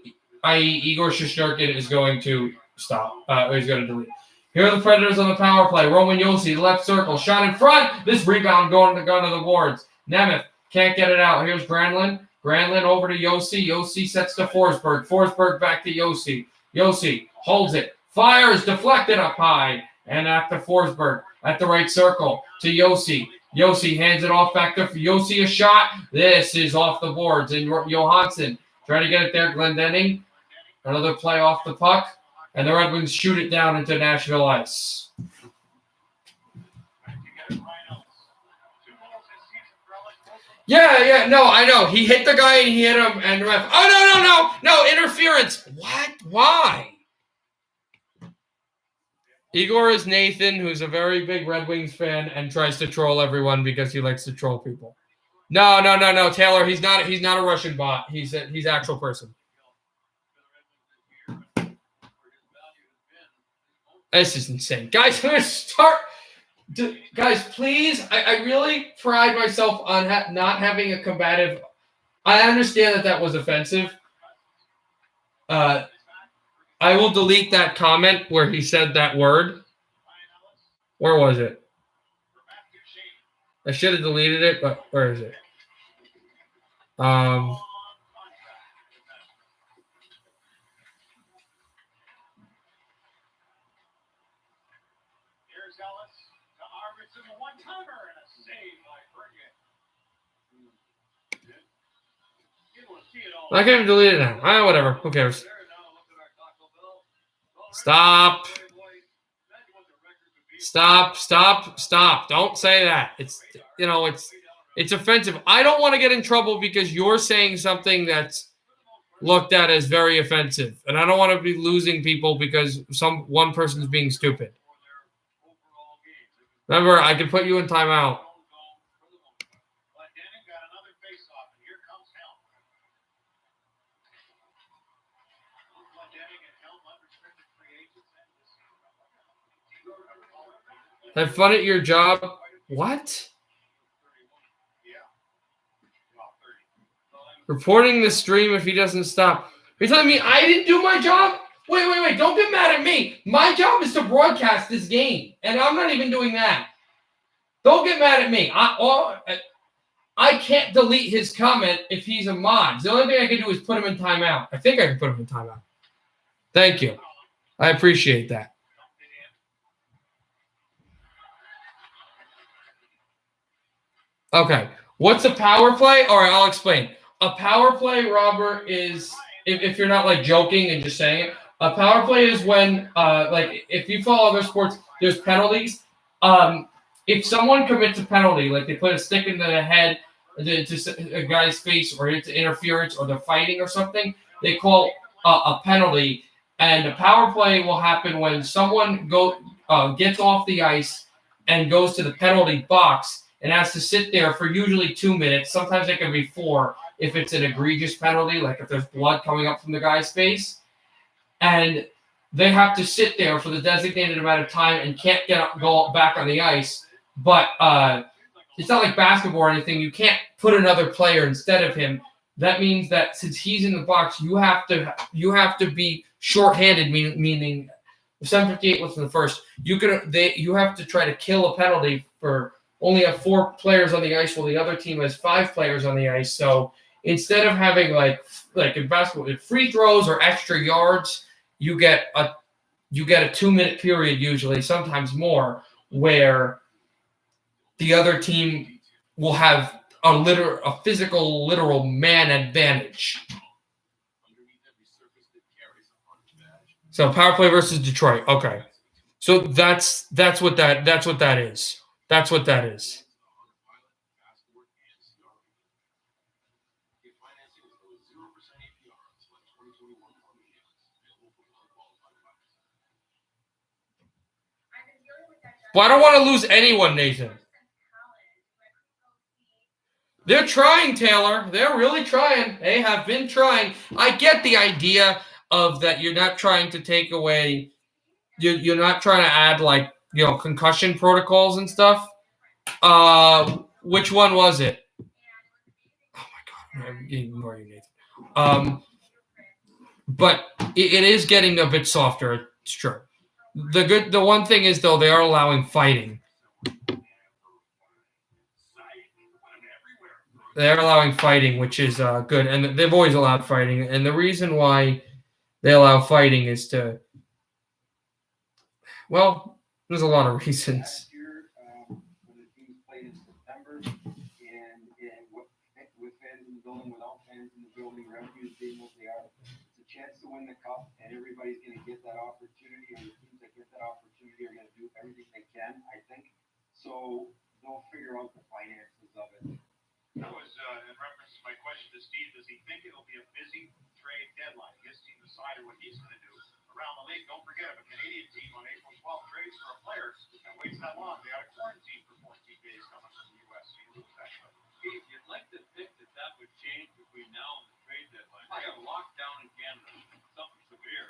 i.e. Igor Shesterkin, is going to stop. He's going to delete. Here are the Predators on the power play. Roman Josi, left circle, shot in front. This rebound going to the boards. Nemeth can't get it out. Here's Granlund. Granlund over to Josi. Josi sets to Forsberg. Forsberg back to Josi. Josi holds it. Fires, deflected up high. And after Forsberg at the right circle to Josi. Josi hands it off back to Josi, a shot. This is off the boards. And Johansson trying to get it there. Glendening. Another play off the puck. And the Red Wings shoot it down into Nashville ice. Yeah, no, I know. He hit the guy and he hit him. And the ref, no, interference. What? Why? Igor is Nathan, who's a very big Red Wings fan and tries to troll everyone because he likes to troll people. No, Taylor, he's not a Russian bot. He's actual person. This is insane. Guys, I'm going to start. Guys, please, I really pride myself on not having a combative. I understand that was offensive. I will delete that comment where he said that word. Where was it? I should have deleted it, but where is it? Ellis to Arvidsson, a one-timer and a save by Bergen. Able to see it all. I can't delete it now. Whatever. Who cares? Stop. Stop. Don't say that. It's offensive. I don't want to get in trouble because you're saying something that's looked at as very offensive. And I don't want to be losing people because one person's being stupid. Remember, I can put you in timeout. Have fun at your job. What? Reporting the stream if he doesn't stop. Are you telling me I didn't do my job? Wait. Don't get mad at me. My job is to broadcast this game, and I'm not even doing that. Don't get mad at me. I can't delete his comment if he's a mod. The only thing I can do is put him in timeout. I think I can put him in timeout. Thank you. I appreciate that. Okay. What's a power play? All right, I'll explain. A power play, Robert, is if you're not like joking and just saying it. A power play is when, like, if you follow other sports, there's penalties. If someone commits a penalty, like they put a stick into the head, to a guy's face, or it's interference, or they're fighting or something, they call a penalty. And a power play will happen when someone gets off the ice and goes to the penalty box and has to sit there for usually 2 minutes. Sometimes it can be 4 if it's an egregious penalty, like if there's blood coming up from the guy's face. And they have to sit there for the designated amount of time and can't go back on the ice. But it's not like basketball or anything. You can't put another player instead of him. That means that since he's in the box, you have to be shorthanded, meaning 7:58 was in the first. You have to try to kill a penalty for only have 4 players on the ice while the other team has 5 players on the ice. So instead of having like in basketball, free throws or extra yards, you get a 2-minute period usually, sometimes more, where the other team will have a physical, literal man advantage. So power play versus Detroit. Okay. So that's what that is. That's what that is. Well, I don't want to lose anyone, Nathan. They're trying, Taylor. They're really trying. They have been trying. I get the idea of that you're not trying to take away, you're not trying to add like, concussion protocols and stuff. Which one was it? Oh my God, I'm ignoring you, Nathan. But it is getting a bit softer. It's true. The one thing is though, they are allowing fighting. They're allowing fighting, which is good, and they've always allowed fighting. And the reason why they allow fighting is there's a lot of reasons. Last year, when the teams played in September, and with fans in the building, without fans in the building, revenues being what they are, it's a chance to win the cup, and everybody's going to get that opportunity, and the teams that get that opportunity are going to do everything they can, I think. So they'll figure out the finances of it. That was in reference to my question to Steve. Does he think it'll be a busy trade deadline? His team decided what he's going to do around the league. Don't forget, if a Canadian team on April 12th trades for a player and waits that long, they got a quarantine for 14 days coming from the U.S. So you lose that. You'd like to think that would change between now and the trade deadline. They have lockdown in Canada, something severe.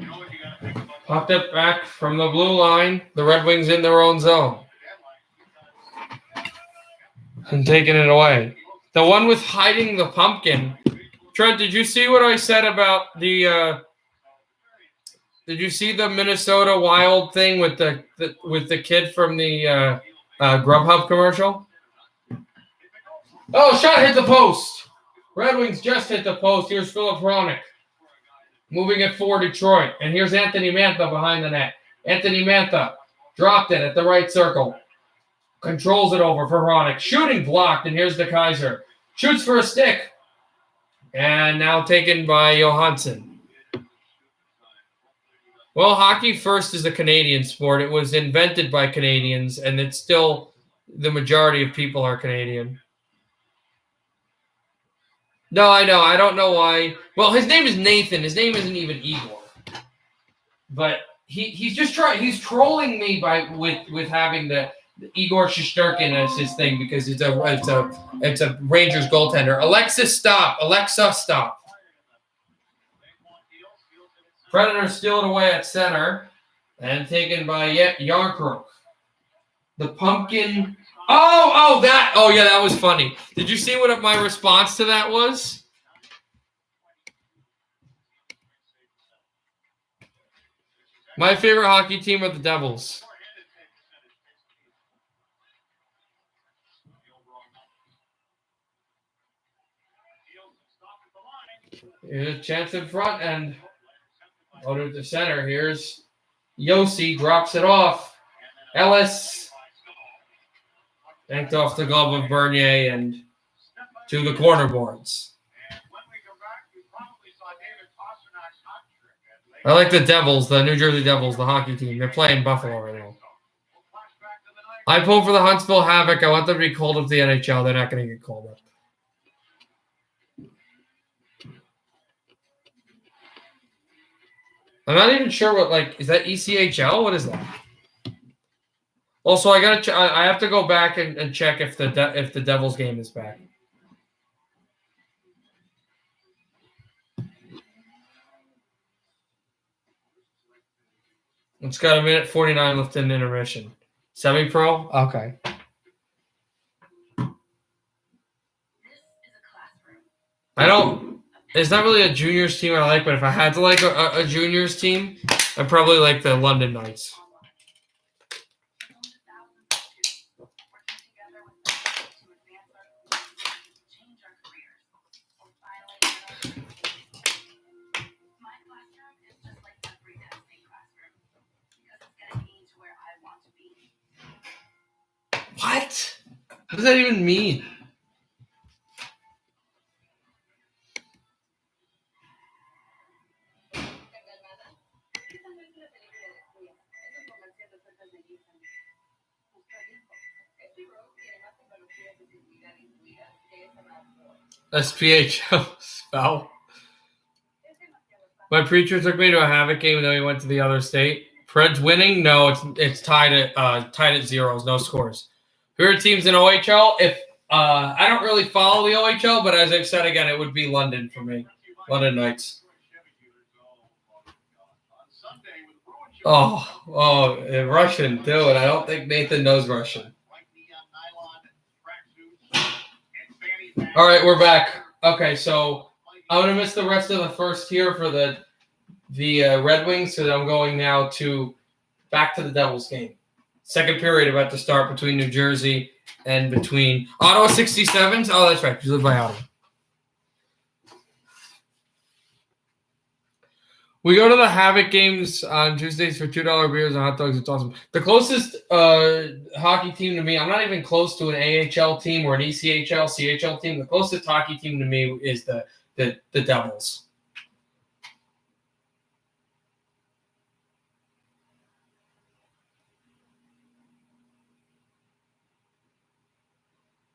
You know what you got to think about? Popped it back from the blue line. The Red Wings in their own zone. And taking it away. The one with hiding the pumpkin. Trent, did you see what I said about the did you see the Minnesota Wild thing with the kid from the Grubhub commercial? Oh, shot hit the post. Red Wings just hit the post. Here's Philip Hronik moving it for Detroit. And here's Anthony Mantha behind the net. Anthony Mantha dropped it at the right circle. Controls it over for Hronik. Shooting blocked, and here's the Kaiser. Shoots for a stick. And now taken by Johansson. Well, hockey first is a Canadian sport. It was invented by Canadians, and it's still the majority of people are Canadian. No, I know. I don't know why. Well, his name is Nathan. His name isn't even Igor. But he's just trying. He's trolling me with having the Igor Shesterkin as his thing because it's a Rangers goaltender. Alexa, stop. Predators steal it away at center and taken by Yarncrook. The pumpkin. Oh, yeah, that was funny. Did you see what my response to that was? My favorite hockey team are the Devils. Here's a chance in front and out of the center. Here's Yossi, drops it off. Ellis yanked off the glove of Bernier and to the corner boards. I like the Devils, the New Jersey Devils, the hockey team. They're playing Buffalo right now. I pull for the Huntsville Havoc. I want them to be called up to the NHL. They're not going to get called up. I'm not even sure what, is that ECHL? What is that? Also, I have to go back and check if the Devils game is back. It's got 1:49 left in intermission. Semi-pro? Okay. It's not really a juniors team I like, but if I had to like a juniors team, I'd probably like the London Knights. What? What does that even mean? SPHL spell. My preacher took me to a Havoc game, and then we went to the other state. Preds winning? No, it's tied at zeros, no scores. Favorite teams in OHL? If I don't really follow the OHL, but as I've said again, it would be London for me. London Knights. Russian, dude. I don't think Nathan knows Russian. All right, we're back. Okay, so I'm going to miss the rest of the first here for the Red Wings, so I'm going now back to the Devils game. Second period about to start between New Jersey and between Ottawa 67s. Oh, that's right. You live by Ottawa. We go to the Havoc games on Tuesdays for $2 beers and hot dogs. It's awesome. The closest hockey team to me, I'm not even close to an AHL team or an ECHL, CHL team. The closest hockey team to me is the Devils.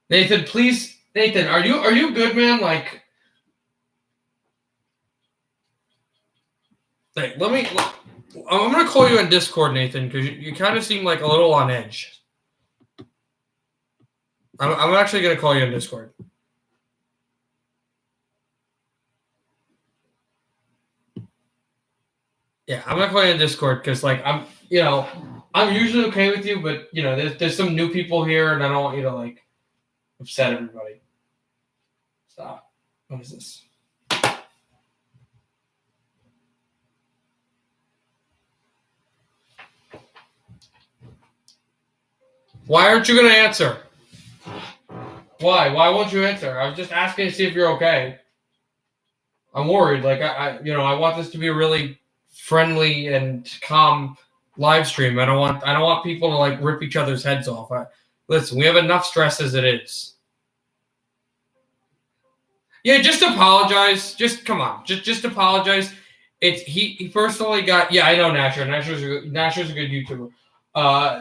Nathan, please. Nathan, are you good, man? I'm going to call you on Discord, Nathan, because you kind of seem like a little on edge. I'm actually going to call you on Discord. Yeah, I'm going to call you on Discord because, I'm usually okay with you, but, there's some new people here, and I don't want you to, upset everybody. Stop. What is this? Why aren't you going to answer? Why? Why won't you answer? I was just asking to see if you're okay. I'm worried. I want this to be a really friendly and calm live stream. I don't want people to like rip each other's heads off. Listen, we have enough stress as it is. Yeah, just apologize. Just come on. Just apologize. He personally got. Yeah, I know Nasher. Nasher's a good YouTuber.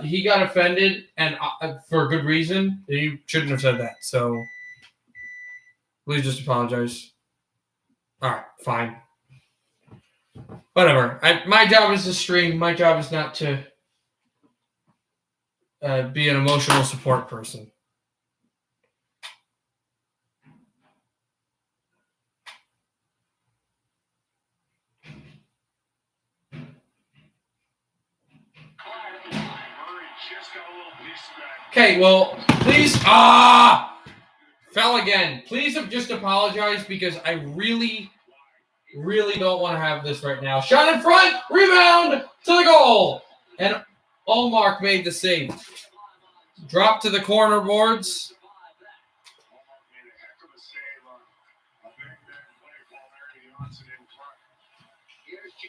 He got offended and for a good reason. He shouldn't have said that. So please just apologize. All right, fine. Whatever. My job is to stream. My job is not to be an emotional support person. Okay, well, please. Fell again. Please just apologize because I really don't want to have this right now. Shot in front, rebound to the goal, and Allmark made the save. Drop to the corner boards.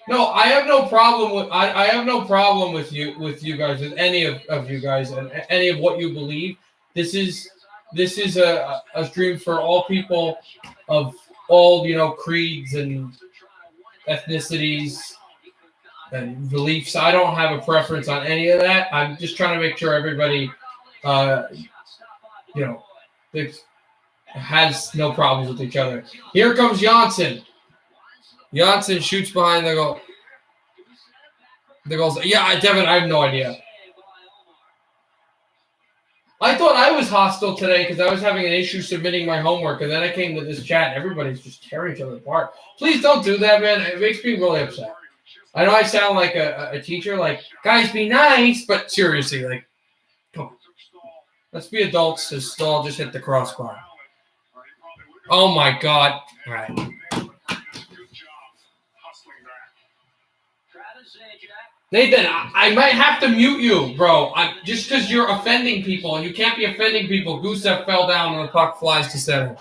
No, I have no problem with I have no problem with you guys, with any of you guys and any of what you believe. This is a stream for all people of all, creeds and ethnicities and beliefs. I don't have a preference on any of that. I'm just trying to make sure everybody has no problems with each other. Here comes Janssen. Janssen shoots behind the goal. The goals. Yeah, Devin, I have no idea. I thought I was hostile today because I was having an issue submitting my homework, and then I came to this chat, and everybody's just tearing each other apart. Please don't do that, man. It makes me really upset. I know I sound like a teacher, like, guys, be nice, but seriously, like, come on. Let's be adults. This Stahl just hit the crossbar. Oh, my God. All right. Nathan, I might have to mute you, bro. Just because you're offending people, and you can't be offending people. Gusev fell down and the puck flies to center.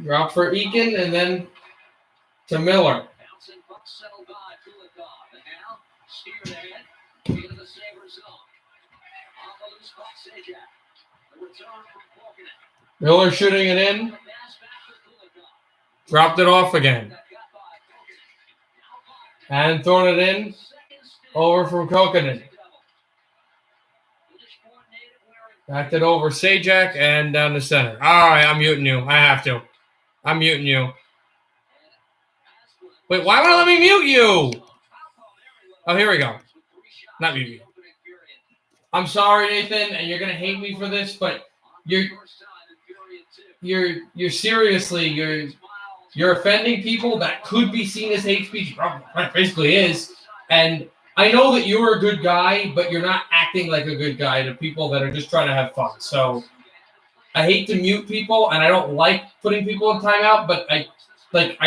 Drop for Eakin and then to Miller. Miller shooting it in. Dropped it off again. And throwing it in. Over from Kokkonen. Backed it over Sajak and down the center. All right, I'm muting you. I have to. I'm muting you. Wait, why would I let me mute you? Oh, here we go. Not mute you. I'm sorry, Nathan, and you're gonna hate me for this, but you're seriously you're offending people that could be seen as hate speech. Basically is, and I know that you're a good guy, but you're not acting like a good guy to people that are just trying to have fun. So I hate to mute people, and I don't like putting people in timeout, but I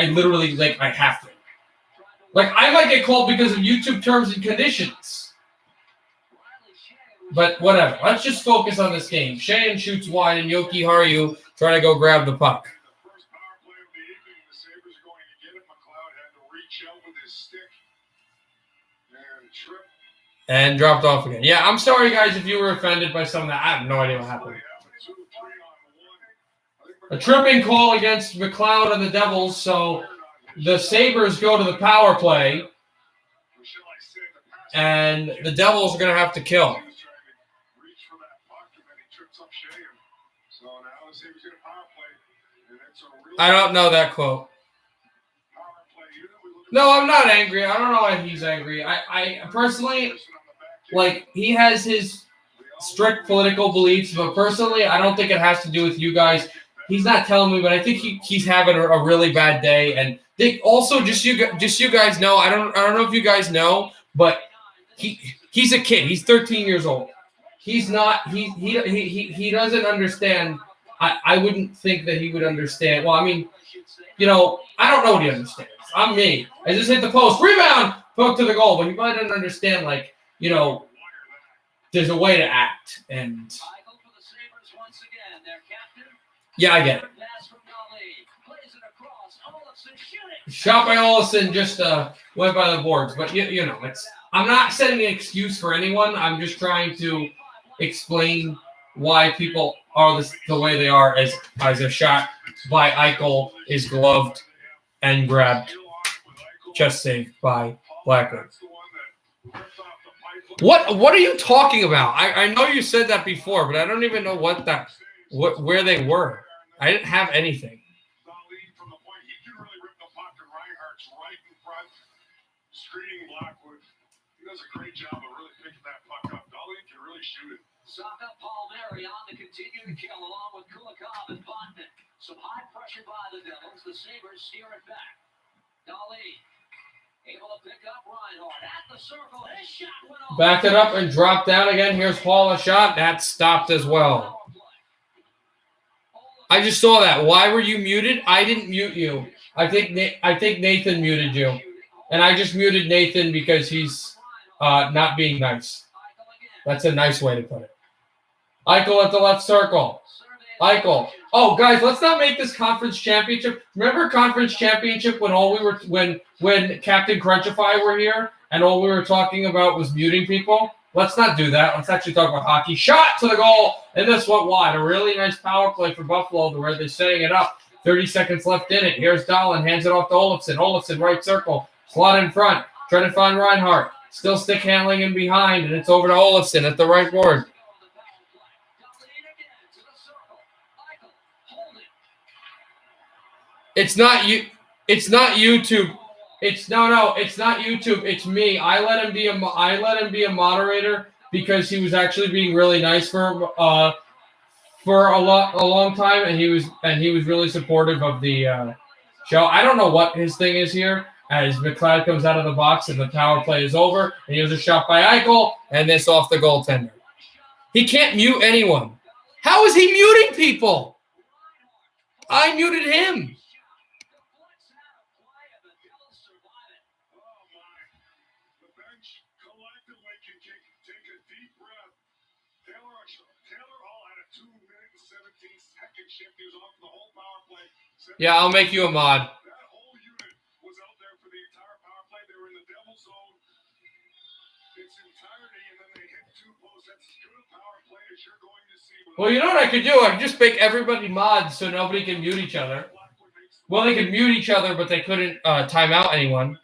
literally I have to. I might get called because of YouTube terms and conditions. But whatever. Let's just focus on this game. Shannon shoots wide, and Yoki Haru trying to go grab the puck. And dropped off again. Yeah, I'm sorry, guys, if you were offended by some of that. I have no idea what happened. A tripping call against McLeod and the Devils, so the Sabres go to the power play, and the Devils are going to have to kill. I don't know that quote. No, I'm not angry. I don't know why he's angry. I personally, he has his strict political beliefs, but personally, I don't think it has to do with you guys. He's not telling me, but I think he's having a really bad day. And they also, just you guys know, I don't know if you guys know, but he's a kid. He's 13 years old. He's not. He doesn't understand. I wouldn't think that he would understand. Well, I mean, I don't know what he understands. I'm me. I just hit the post. Rebound! Poke to the goal. But he probably doesn't understand, there's a way to act. And yeah, I get it. Shot by Olsen just went by the boards, but you know, I'm not setting an excuse for anyone. I'm just trying to explain why people are the way they are as a shot by Eichel is gloved and grabbed, just saved by Blackwood. What are you talking about? I know you said that before, but I don't even know where they were. I didn't have anything. Screening Blackwood. He does a great job of really picking that puck up. Darlene can really shoot it. Saka Palmieri on to continue to kill along with Kulikov and Botman. Some high pressure by the Devils. The Sabres steer it back. Darlene able to pick up Reinhardt at the circle. His shot went off. Backed it up and dropped down again. Here's Paul, a shot. That stopped as well. I just saw that. Why were you muted? I didn't mute you. I think Nathan muted you. And I just muted Nathan because he's not being nice. That's a nice way to put it. Eichel at the left circle. Eichel. Oh, guys, let's not make this conference championship. Remember conference championship when when Captain Crunchify were here and all we were talking about was muting people? Let's not do that. Let's actually talk about hockey. Shot to the goal, and this went wide. A really nice power play for Buffalo where they're setting it up. 30 seconds left in it. Here's Dahlin, hands it off to Olofsson. Olofsson, right circle. Slot in front, trying to find Reinhardt. Still stick handling in behind, and it's over to Olofsson at the right board. It's not you. It's not YouTube. It's no. It's not YouTube. It's me. I let him be a moderator because he was actually being really nice for a long time, and he was really supportive of the show. I don't know what his thing is here. As McLeod comes out of the box and the power play is over, and here's a shot by Eichel, and this off the goaltender. He can't mute anyone. How is he muting people? I muted him. Yeah, I'll make you a mod. Well, you know what I could do? I could just make everybody mods so nobody can mute each other. Well, they could mute each other, but they couldn't time out anyone.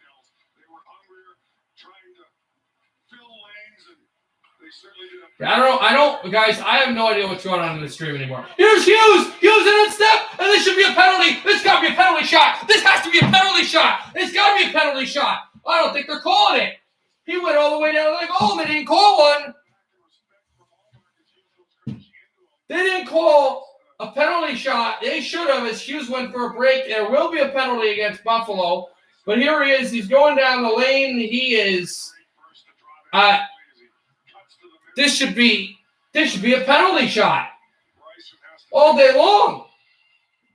I don't, guys, I have no idea what's going on in the stream anymore. Here's Hughes! Hughes in that step! And this should be a penalty! This got to be a penalty shot! This has to be a penalty shot! It's got to be a penalty shot! I don't think they're calling it! He went all the way down to the goal and they didn't call one! They didn't call a penalty shot. They should have, as Hughes went for a break. There will be a penalty against Buffalo. But here he is. He's going down the lane. He is... This should be a penalty shot all day long.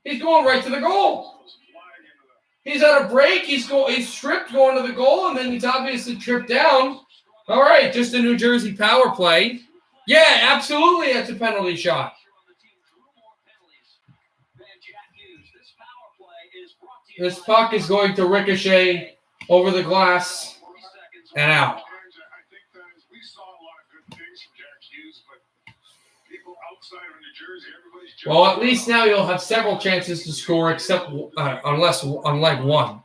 He's going right to the goal. He's at a break. He's stripped going to the goal, and then he's obviously tripped down. All right, just a New Jersey power play. Yeah, absolutely, that's a penalty shot. This puck is going to ricochet over the glass and out. Well, at least now you'll have several chances to score, except unlike one.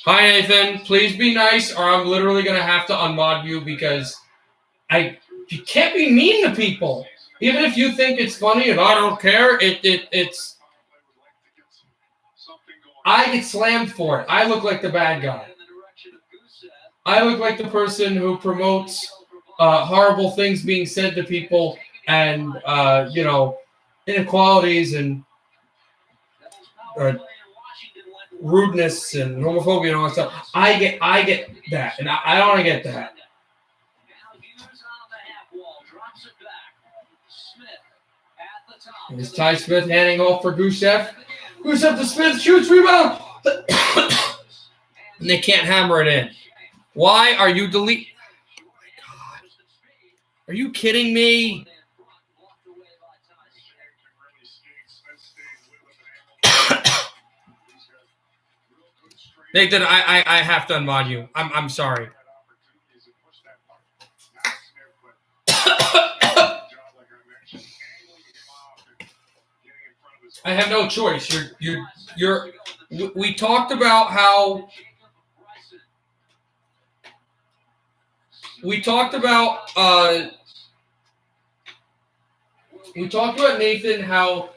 Hi, Nathan. Please be nice, or I'm literally going to have to unmod you because you can't be mean to people. Even if you think it's funny and I don't care, it's. I get slammed for it. I look like the bad guy. I look like the person who promotes horrible things being said to people and, inequalities and rudeness and homophobia and all that stuff. I get that, and I don't want to get that. It's Ty Smith handing off for Gusev. Gusev to Smith, shoots, rebound. And they can't hammer it in. Why are you deleting? Oh my God. Are you kidding me? Nathan, I have to unmod you. I'm sorry. I have no choice. We talked about how Nathan how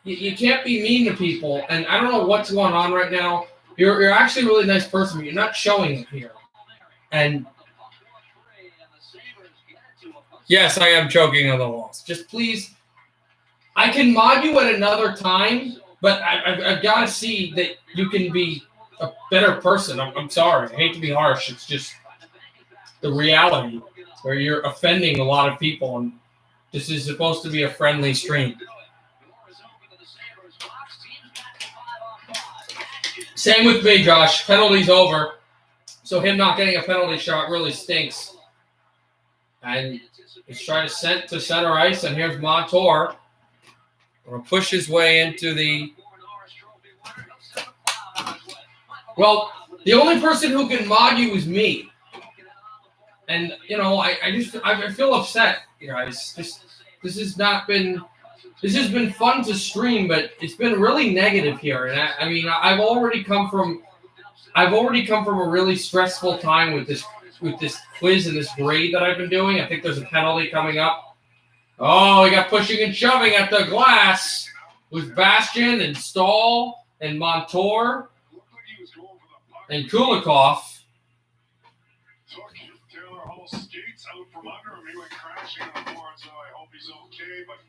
you can't be mean to people, and I don't know what's going on right now. You're actually a really nice person, but you're not showing it here. And yes, I am choking on the loss. Just please, I can mod you at another time, but I've got to see that you can be a better person. I'm sorry. I hate to be harsh. It's just the reality where you're offending a lot of people, and this is supposed to be a friendly stream. Same with me, Josh. Penalty's over. So him not getting a penalty shot really stinks. And he's trying to center ice, and here's Montour. Going to push his way into the... Well, the only person who can mod you is me. And, I feel upset, guys. This has not been... This has been fun to stream, but it's been really negative here. And I've already come from a really stressful time with this quiz and this grade that I've been doing. I think there's a penalty coming up. Oh, he got pushing and shoving at the glass with Bastian and Stahl and Montour and Kulikov. Taylor Hall skates out from under him. He went crashing on the board, so I hope he's okay. But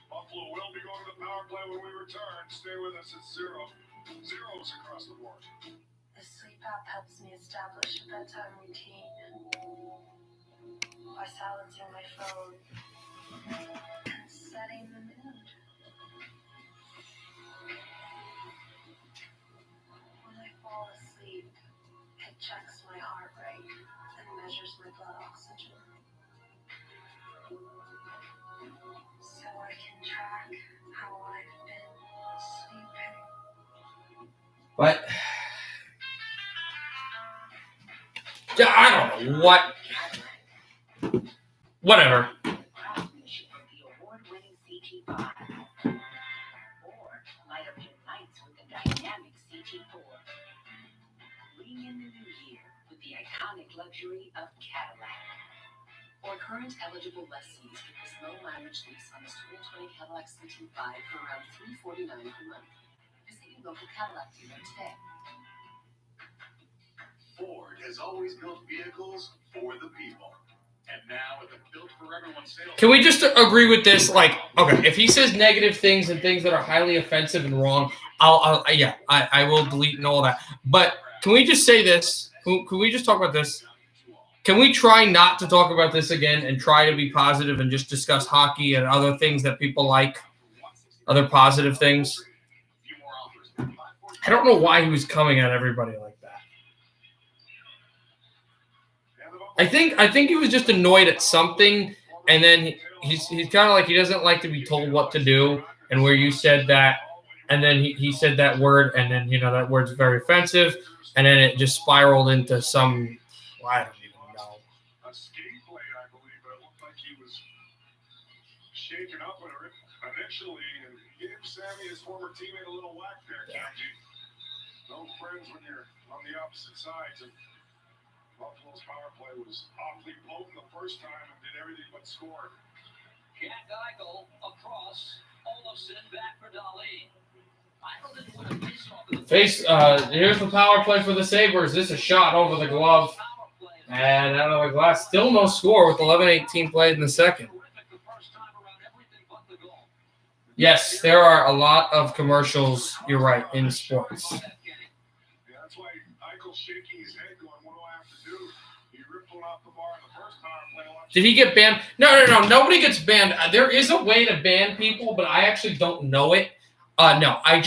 Buffalo will be going to the power play when we return. Stay with us at 0. Zeros across the board. The sleep app helps me establish a bedtime routine by silencing my phone and setting the mood. When I fall asleep, it checks my heart rate and measures my blood oxygen, so I can track how I've been sleeping. But I don't know what. Whatever. Bring in the new year with the iconic luxury of Cadillac. For current eligible lessees, get this low mileage lease on this 2020 Cadillac CT5 for around $349 per month. Visit your local Cadillac dealer today. Ford has always built vehicles for the people. And now with the Built for Everyone sales... Can we just agree with this? Like, okay, if he says negative things and things that are highly offensive and wrong, I will delete and all that. But can we just say this? Can we just talk about this? Can we try not to talk about this again and try to be positive and just discuss hockey and other things that people like, other positive things? I don't know why he was coming at everybody like that. I think he was just annoyed at something, and then he's kind of like he doesn't like to be told what to do, and where you said that, and then he said that word, and then that word's very offensive, and then it just spiraled into some, I don't even know. A skate blade, I believe, but it looked like he was shaken up initially and gave Sammy, his former teammate, a little whack there, Kenji. No friends when you're on the opposite sides. And Buffalo's power play was awfully potent the first time and did everything but score. Jack Eichel across. Olofsson back for Dali. Eichel didn't win a face-off. Here's the power play for the Sabres. This is a shot over the glove. And out of the glass. Still no score with 11:18 played in the second. Yes, there are a lot of commercials, you're right, in sports. Yeah, that's why Eichel's shaking his head going, what do I have to do? He ripped one off the bar in the first power play. Did he get banned? No. Nobody gets banned. There is a way to ban people, but I actually don't know it. No, I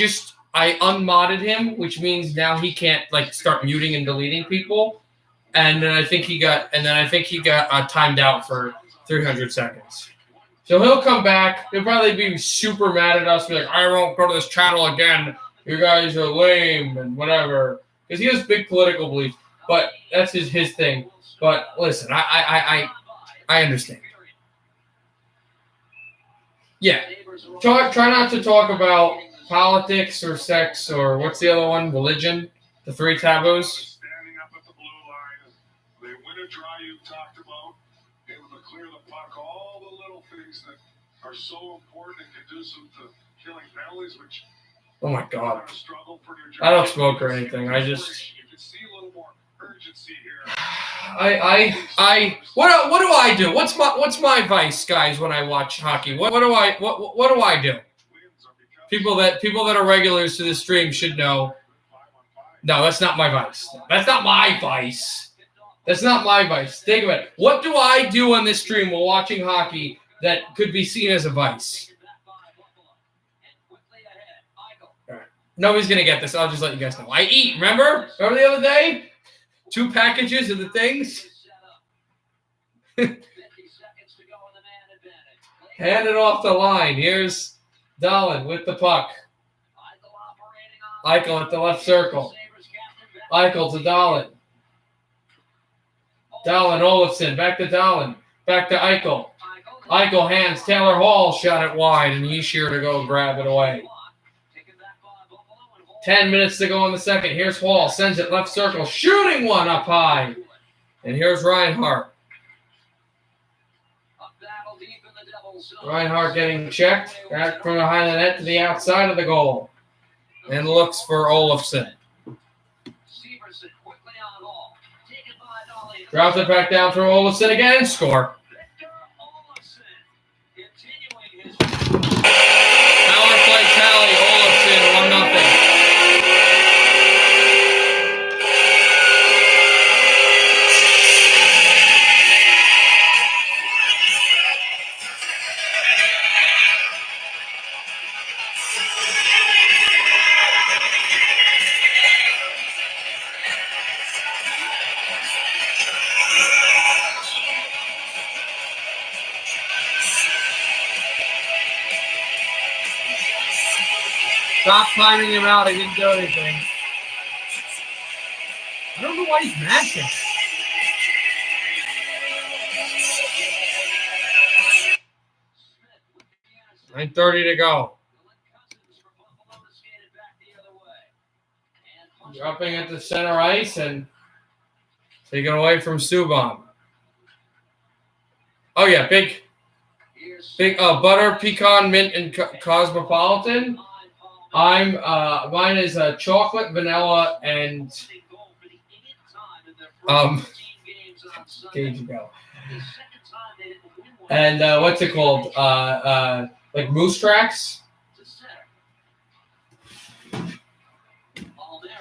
unmodded him, which means now he can't start muting and deleting people. And then I think he got timed out for 300 seconds. So he'll come back. He'll probably be super mad at us. Be like, I won't go to this channel again. You guys are lame and whatever. Because he has big political beliefs. But that's his thing. But listen, I understand. Yeah. Try not to talk about politics or sex or what's the other one? Religion. The 3 taboos. Standing up at the blue line. They win a draw you talked about. Able to clear the puck. All the little things that are so important and conducive to killing penalties, which Oh my God. are a struggle for New Jersey. I don't smoke or anything. I just. You can see a little more urgency here. What do I do? What's my vice, guys, when I watch hockey? What do I do? People that are regulars to the stream should know. No, that's not my vice. That's not my vice. That's not my vice. Think of it. What do I do on this stream while watching hockey that could be seen as a vice? Right. Nobody's gonna get this. I'll just let you guys know. I eat. Remember the other day? 2 packages of the things. Hand it off the line. Here's Dahlin with the puck. Eichel at the left circle. Eichel to Dahlin. Dahlin, Olofsson, back to Dahlin. Back to Eichel. Eichel hands Taylor Hall, shot it wide, and he's sure to go grab it away. 10 minutes to go in the second. Here's Hall, sends it left circle, shooting one up high. And here's Reinhart. Reinhart getting checked back from behind the net to the outside of the goal. And looks for Olofsson. Drops it back down for Olofsson again. Score. Power play tally. Olofsson 1-0. Stop timing him out. He didn't do anything. I don't know why he's mashing. $9:30 to go. Dropping at the center ice and taken away from Subban. Oh yeah, big butter, pecan, mint, and cosmopolitan. Mine is chocolate, vanilla, and Cage ago. And what's it called? Like moose tracks.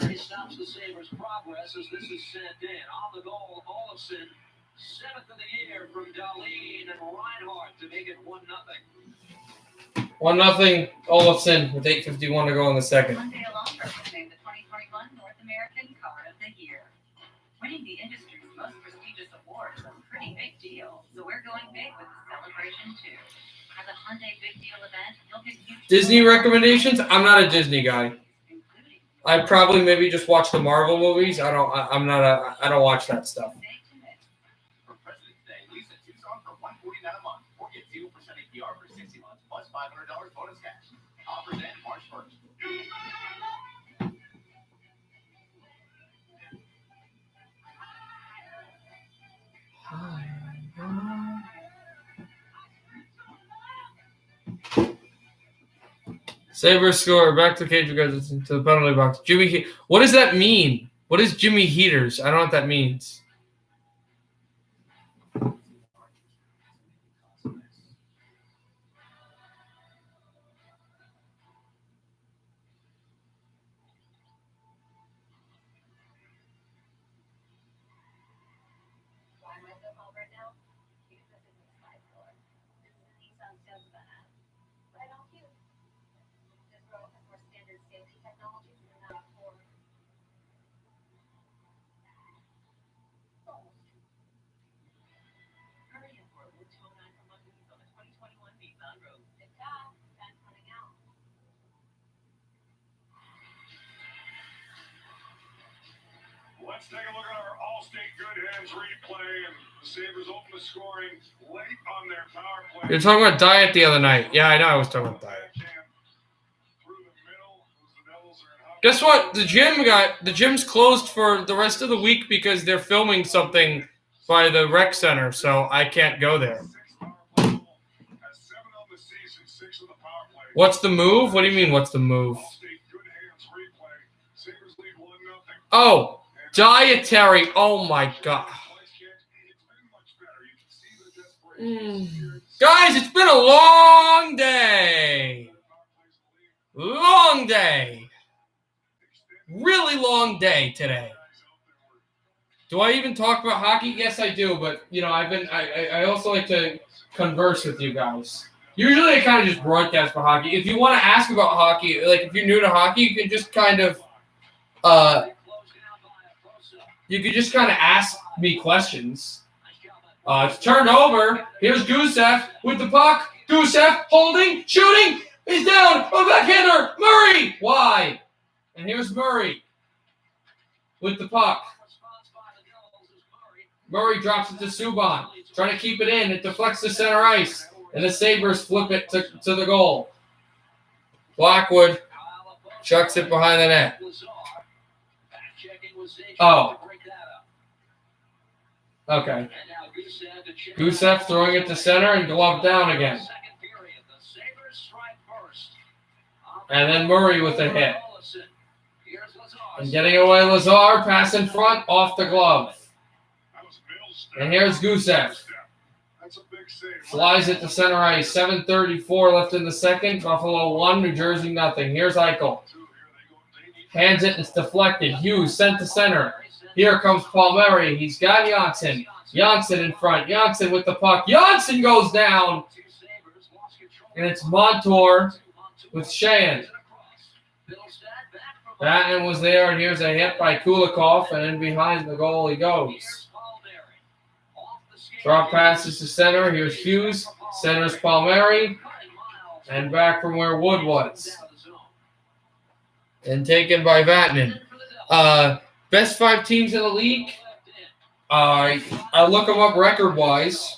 He stops the Sabres' progress as this is sent in. On the goal, Olofsson, 7th of the year from Dahlin and Reinhart to make it 1-0. 1-0 Olofsson with 8:51 to go in the second. Hyundai Elantra was named the 2021 North American Car of the Year. Winning the industry's most prestigious award is a pretty big deal, so we're going big with the celebration too. At the Hyundai Big Deal event, you'll get huge Disney recommendations? I'm not a Disney guy. I probably maybe just watch the Marvel movies. I don't watch that stuff. For President's Day, lease a Tucson for $149 a month or get 0% APR for 60 months plus $500 bonus cash. Offers end March 1st. Sabres score. Back to Cage goes to the penalty box. What does that mean? What is Jimmy Heaters? I don't know what that means. Let's take a look at our All-State Good Hands replay, and the Sabres open the scoring late on their power play. You're talking about diet the other night. Yeah, I know I was talking about diet. Through the middle, the Devils are in hot- Guess what? The gym's closed for the rest of the week because they're filming something by the rec center, so I can't go there. What's the move? What do you mean, what's the move? Oh, dietary. Oh, my God. Guys, it's been a long day. Long day. Really long day today. Do I even talk about hockey? Yes, I do. But, I also like to converse with you guys. Usually I kind of just broadcast for hockey. If you want to ask about hockey, like if you're new to hockey, you can just kind of ask me questions. It's turned over. Here's Gusev with the puck. Gusev holding, shooting. He's down. A backhander. Murray. Wide. And here's Murray with the puck. Murray drops it to Subban. Trying to keep it in. It deflects to center ice. And the Sabres flip it to the goal. Blackwood chucks it behind the net. Oh. Okay. Gusev throwing it to center and glove down again. And then Murray with a hit. And getting away Lazar, pass in front, off the glove. And here's Gusev. Flies it to center ice. 7:34 left in the second. Buffalo 1, New Jersey nothing. Here's Eichel. Hands it, it's deflected. Hughes sent to center. Here comes Palmieri. He's got Janssen. Janssen in front. Janssen with the puck. Janssen goes down. And it's Montour with Sheahan. Batman was there, and here's a hit by Kulikov, and then behind the goal he goes. Drop passes to center. Here's Hughes. Centers Palmieri. And back from where Wood was. And taken by Vatanen. Best 5 teams in the league. I look them up record-wise.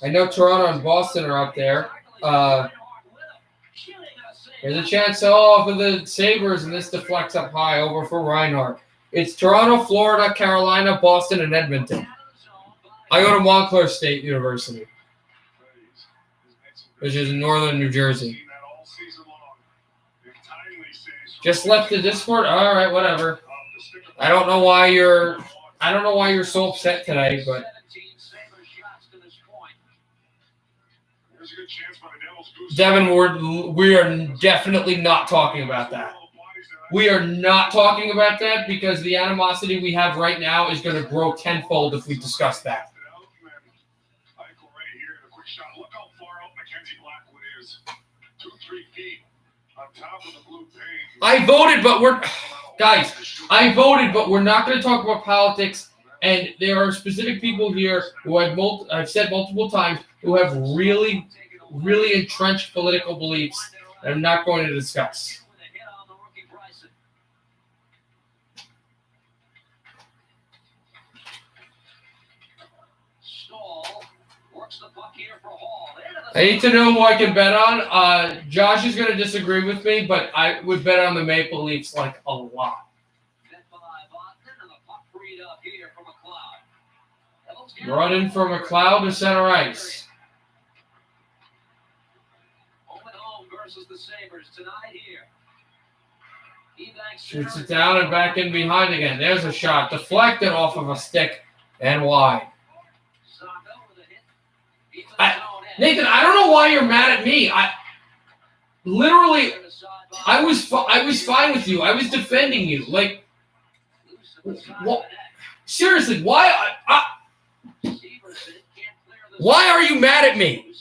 I know Toronto and Boston are up there. There's a chance for the Sabres, and this deflects up high over for Reinhart. It's Toronto, Florida, Carolina, Boston, and Edmonton. I go to Montclair State University, which is in northern New Jersey. Just left the Discord? All right, whatever. I don't know why you're so upset today, but Devin, we are definitely not talking about that. We are not talking about that because the animosity we have right now is going to grow tenfold if we discuss that. I voted, but we're not going to talk about politics. And there are specific people here who I've said multiple times who have really, really entrenched political beliefs that I'm not going to discuss. I need to know who I can bet on. Josh is going to disagree with me, but I would bet on the Maple Leafs like a lot. Running from McLeod to center ice. Shoots it down and back in behind again. There's a shot. Deflected off of a stick and wide. Nathan, I don't know why you're mad at me. I was fine with you. I was defending you. Like, what? Seriously, why are you mad at me?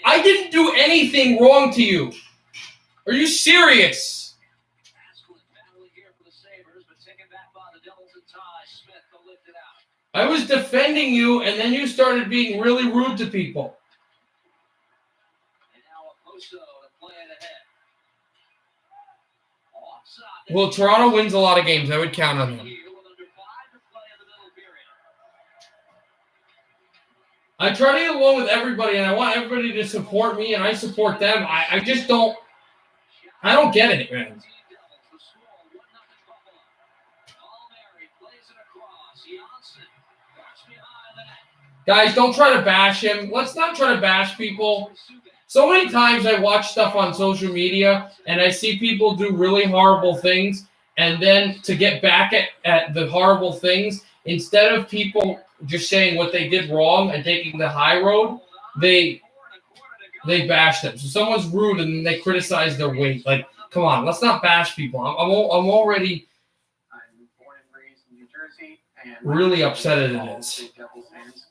I didn't do anything wrong to you. Are you serious? I was defending you, and then you started being really rude to people. Well, Toronto wins a lot of games. I would count on them. I try to get along with everybody, and I want everybody to support me, and I support them. I just don't. I don't get it, man. Guys, don't try to bash him. Let's not try to bash people. So many times I watch stuff on social media and I see people do really horrible things, and then to get back at the horrible things, instead of people just saying what they did wrong and taking the high road, they bash them. So someone's rude and they criticize their weight. Like, come on, let's not bash people. I'm already I'm born and raised in New Jersey, and really upset at it is. Big Devils fans.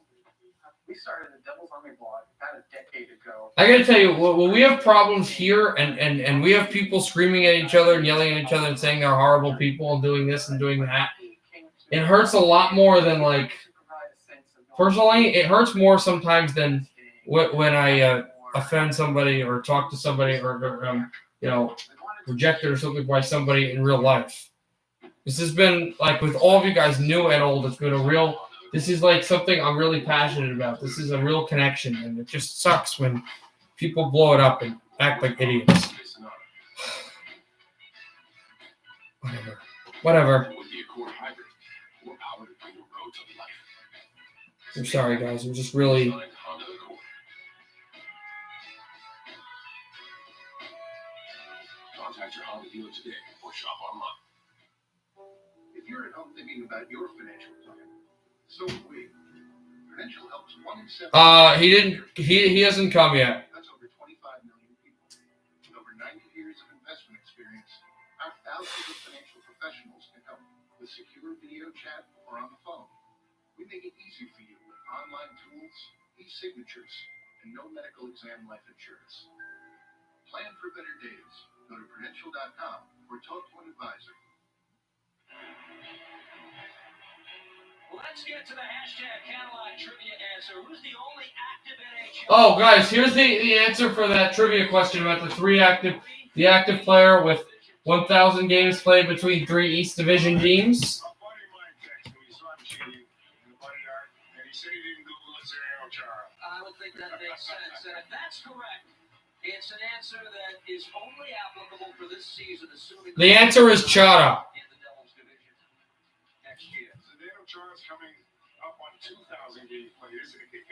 We started the Devils on the block about a decade ago. I gotta tell you, when we have problems here and we have people screaming at each other and yelling at each other and saying they're horrible people and doing this and doing that, it hurts a lot more than, like, personally, it hurts more sometimes than when I offend somebody or talk to somebody or rejected or something by somebody in real life. This has been, like, with all of you guys, new and old, it's been this is like something I'm really passionate about. This is a real connection, and it just sucks when people blow it up and act like idiots. Whatever. I'm sorry, guys. I'm just really... Contact your Honda dealer today or shop online. If you're at home thinking about your financial plan, so are we. Prudential helps 1 in 7. He hasn't come yet. That's over 25 million people. With over 90 years of investment experience, our thousands of financial professionals can help with secure video chat or on the phone. We make it easy for you with online tools, e-signatures, and no medical exam life insurance. Plan for better days. Go to Prudential.com or talk to an advisor. Let's get to the hashtag Cadillac trivia answer. Who's the only active NHL? Oh, guys, here's the answer for that trivia question about the active player with 1,000 games played between 3 East Division teams. A buddy of mine texted me, so I'm cheating in the buddy art, and he said he didn't Google it, Serial Chara. I would think that makes sense. And if that's correct, it's an answer that is only applicable for this season, assuming The answer is Chara. in the Devils division next year. Zdeno Chara's coming up on 2,000 games played, isn't he?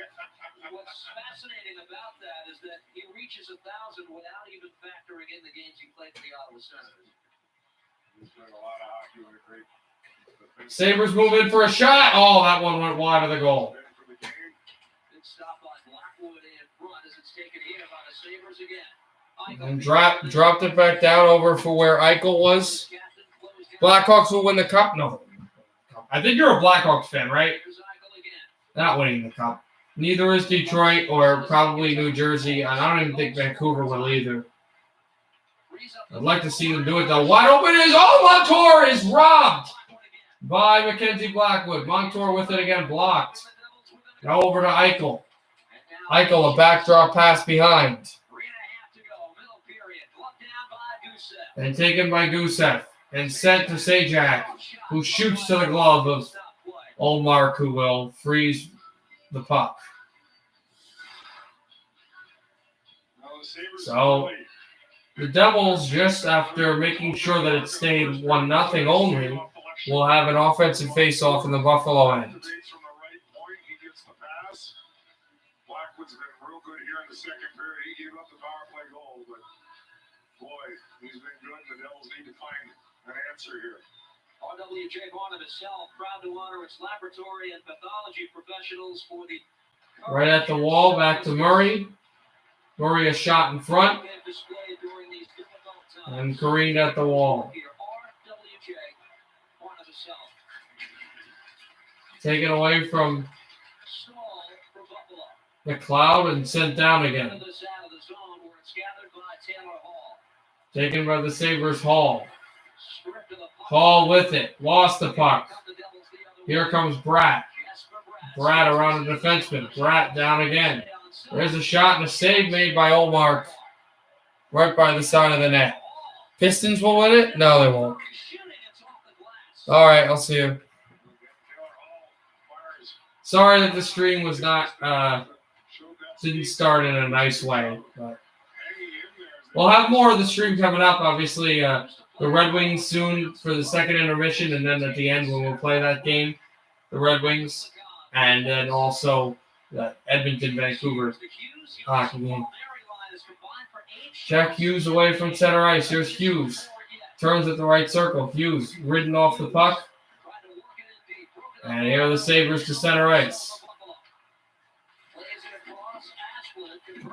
What's fascinating about that is that he reaches 1,000 without even factoring in the games he played for the Ottawa Senators. He's played a lot of hockey with a great... Sabres move in for a shot. Oh, that one went wide of the goal. Ready for the game. Good stop by Blackwood in front as it's taken here by the Sabres again. And dropped it back down over for where Eichel was. Blackhawks will win the cup? No. I think you're a Blackhawks fan, right? Not winning the cup. Neither is Detroit or probably New Jersey. And I don't even think Vancouver will either. I'd like to see them do it, though. Wide open is... Oh, Montour is robbed by Mackenzie Blackwood. Montour with it again, blocked. Now over to Eichel. Eichel, a backdraw pass behind. 3.5 to go, middle period. Gloved down by Gusev. And taken by Gusev. And sent to Sajak, who shoots to the glove of Olmark, who will freeze the puck. Well, the Sabres So, the Devils, just after making sure that it stayed 1-0 only, will have an offensive face-off in the Buffalo end. From the right point, he gets the pass. Blackwood's been real good here in the second period. He gave up the power play goal, but boy, he's been good. The Devils need to find an answer here. RWJ Barnum himself, proud to honor its laboratory and pathology professionals for the Right at the wall, back to Murray. Murray a shot in front displayed during these difficult times. and careened at the wall. Here, RWJ Barnum himself. Taken away from Stall for Buffalo. McLeod and sent down again. Out of the zone where it's gathered by Taylor Hall. Taken by the Sabres, Hall. Stripped to the puck. Hall with it. Lost the puck. Come the Devils the other Here way. comes Bratt. Jesper Bratt around the defenseman. Bratt down again. There's a shot and a save made by Olmark right by the side of the net. Pistons will win it? No, they won't. All right, I'll see you. Sorry that the stream was not didn't start in a nice way, but we'll have more of the stream coming up. Obviously, the Red Wings soon for the second intermission, and then at the end when we'll play that game, the Red Wings, and then also the Edmonton Vancouver hockey game. Jack Hughes away from center ice. Here's Hughes. Turns at the right circle. Hughes ridden off the puck. And here are the Sabres to center ice.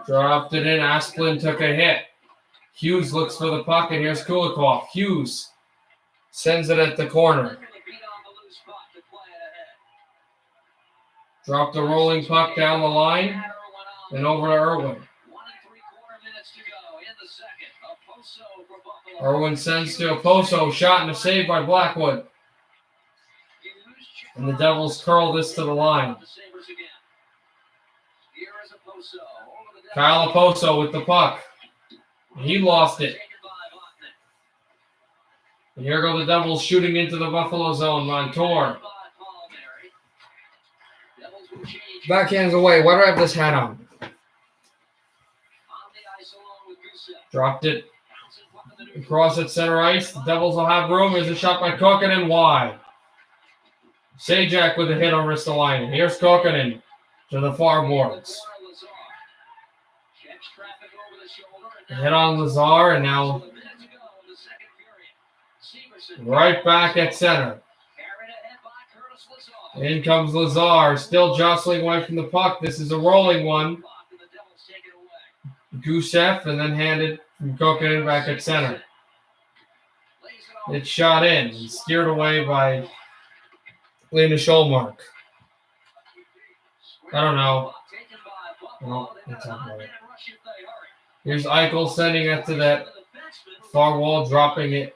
Dropped it in. Asplund took a hit. Hughes looks for the puck, and here's Kulikov. Hughes sends it at the corner. Dropped the rolling puck down the line and over to Irwin. Irwin sends to Oposo. Shot and a save by Blackwood. And the Devils curl this to the line. Kyle Oposo with the puck. He lost it. And here go the Devils shooting into the Buffalo zone. Montour. Backhands away. Why do I have this hat on? Dropped it across at center ice. The Devils will have room. There's a shot by Kokkonen wide. Sajak with a hit on Ristolainen. Here's Kokkonen to the far boards. Hit on Lazar, and now right back at center. In comes Lazar, still jostling away from the puck. This is a rolling one. Gusev, and then handed from Kokkonen back at center. It's shot in and steered away by Lena Schulmark. I don't know. Well, let's talk about it. Here's Eichel sending it to that far wall, dropping it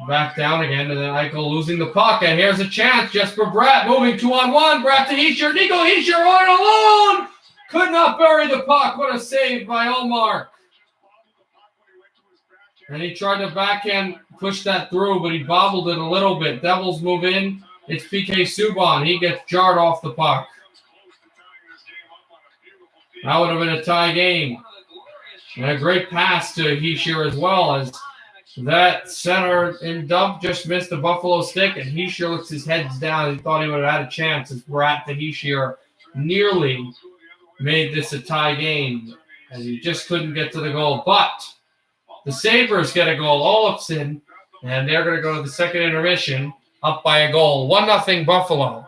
back down again, and then Eichel losing the puck. And here's a chance. Jesper Bratt moving 2-on-1. Bratt to Hischier. Nico Hischier on alone. Could not bury the puck. What a save by Omar. And he tried to backhand push that through, but he bobbled it a little bit. Devils move in. It's PK Subban. He gets jarred off the puck. That would have been a tie game. And a great pass to Hischier as well, as that center in dump just missed the Buffalo stick, and Hischier looks his heads down. He thought he would have had a chance as Bratt to Hischier nearly made this a tie game, and he just couldn't get to the goal. But the Sabres get a goal. Olofsson, and they're going to go to the second intermission up by a goal. 1-0 Buffalo.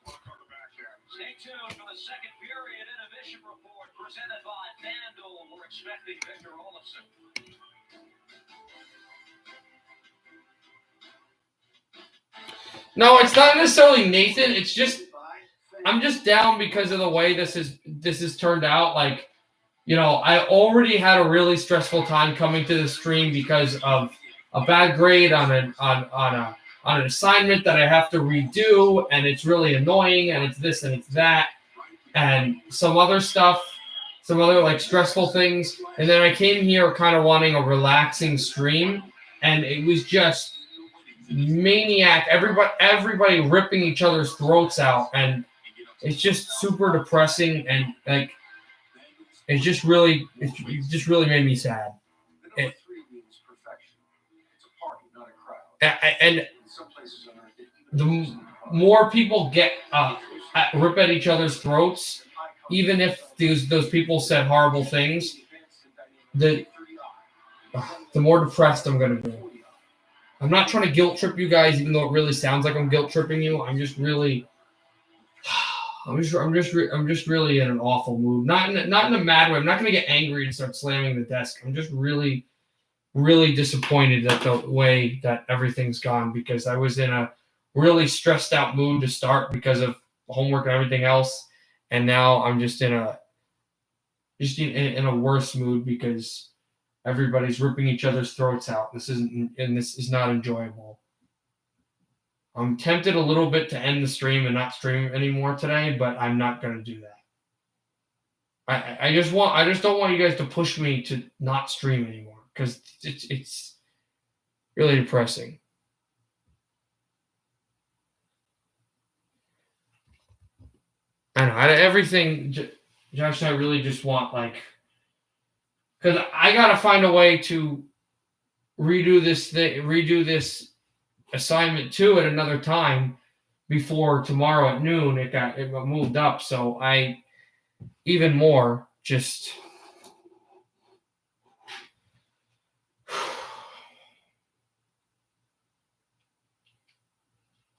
Stay tuned for the second period intermission report presented by FanDuel. We're expecting Victor Olofsson. No, it's not necessarily Nathan. It's just I'm just down because of the way this is turned out. Like, you know, I already had a really stressful time coming to the stream because of a bad grade on an assignment that I have to redo, and it's really annoying, and it's this and it's that, and some other stuff, some other like stressful things. And then I came here kind of wanting a relaxing stream, and it was just maniac. Everybody ripping each other's throats out, and it's just super depressing, and like it just really made me sad. And the more people get rip at each other's throats, even if those people said horrible things, the more depressed I'm going to be. I'm not trying to guilt trip you guys, even though it really sounds like I'm guilt tripping you. I'm just really in an awful mood. Not in a mad way. I'm not going to get angry and start slamming the desk. I'm just really, really disappointed at the way that everything's gone, because I was in a really stressed out mood to start because of homework and everything else, and now I'm just in a worse mood because everybody's ripping each other's throats out. This is not enjoyable. I'm tempted a little bit to end the stream and not stream anymore today, but I'm not going to do that. I just don't want you guys to push me to not stream anymore. because it's really depressing. I know. Everything, Josh and I really just want, like, because I got to find a way to redo this assignment too at another time before tomorrow at noon. It got moved up, so I even more just.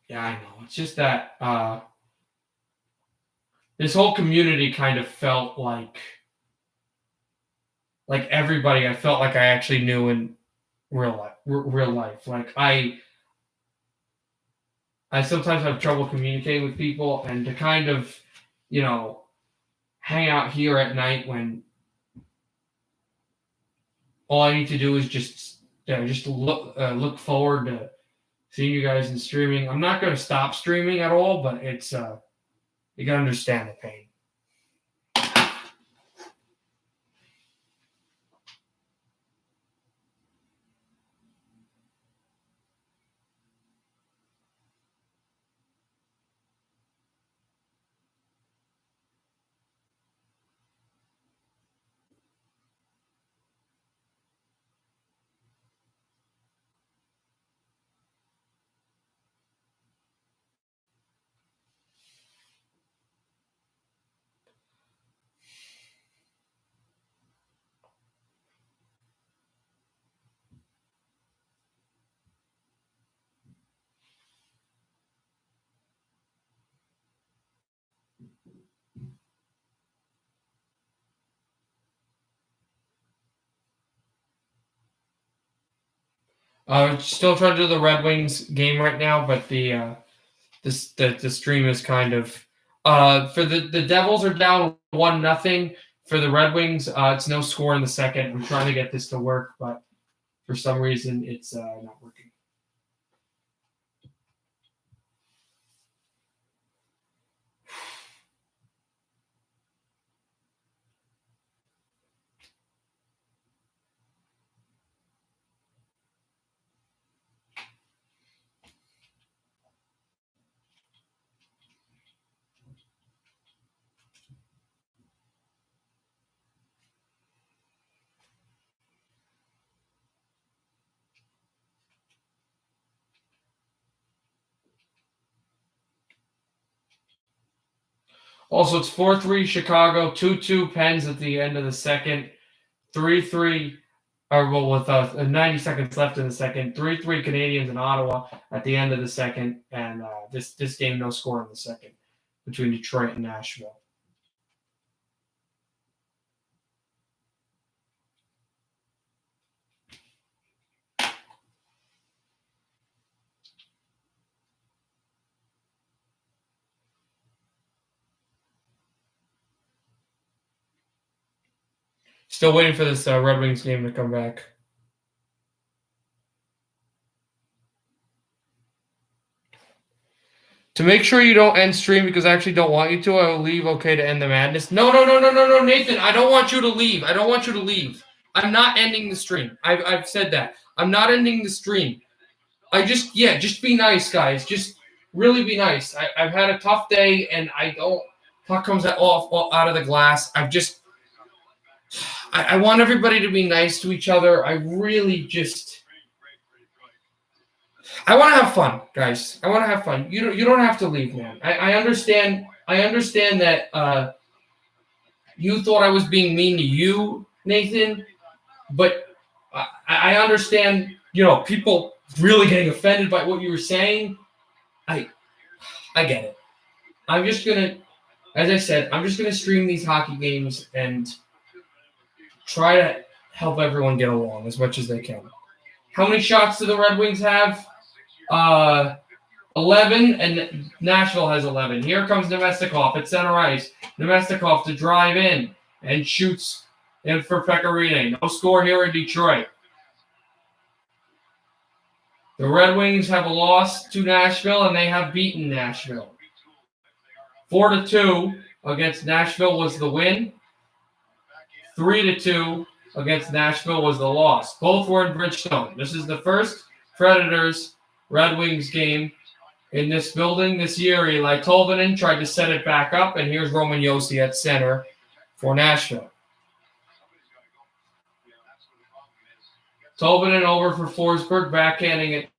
Yeah, I know. It's just that this whole community kind of felt like everybody I felt like I actually knew in real life. Like I sometimes have trouble communicating with people, and to kind of, hang out here at night when all I need to do is just look forward to seeing you guys in streaming. I'm not going to stop streaming at all, but it's you got to understand the pain. Still trying to do the Red Wings game right now, but the stream is kind of for the Devils are down 1-0. For the Red Wings, it's no score in the second. I'm trying to get this to work, but for some reason it's not working. Also, it's 4-3 Chicago, 2-2 Pens at the end of the second, 3-3, with 90 seconds left in the second, 3-3 Canadians in Ottawa at the end of the second, and this game no score in the second between Detroit and Nashville. Still waiting for this Red Wings game to come back. To make sure you don't end stream, because I actually don't want you to, I will leave okay to end the madness. No, Nathan, I don't want you to leave. I don't want you to leave. I'm not ending the stream. I've said that. I'm not ending the stream. Just be nice, guys. Just really be nice. I've had a tough day, and puck comes off out of the glass. I want everybody to be nice to each other. I really I want to have fun, guys. I want to have fun. You don't have to leave, man. I understand. I understand that you thought I was being mean to you, Nathan, but I understand. People really getting offended by what you were saying. I get it. I'm just gonna, as I said, I'm just gonna stream these hockey games and try to help everyone get along as much as they can. How many shots do the Red Wings have? 11, and Nashville has 11. Here comes Nemestikov at center ice. Nemestikov to drive in and shoots in for Pecorine. No score here in Detroit. The Red Wings have a loss to Nashville, and they have beaten Nashville. 4-2 against Nashville was the win. 3-2 against Nashville was the loss. Both were in Bridgestone. This is the first Predators-Red Wings game in this building this year. Eli Tolvanen tried to set it back up, and here's Roman Josi at center for Nashville. Tolvanen over for Forsberg, backhanding it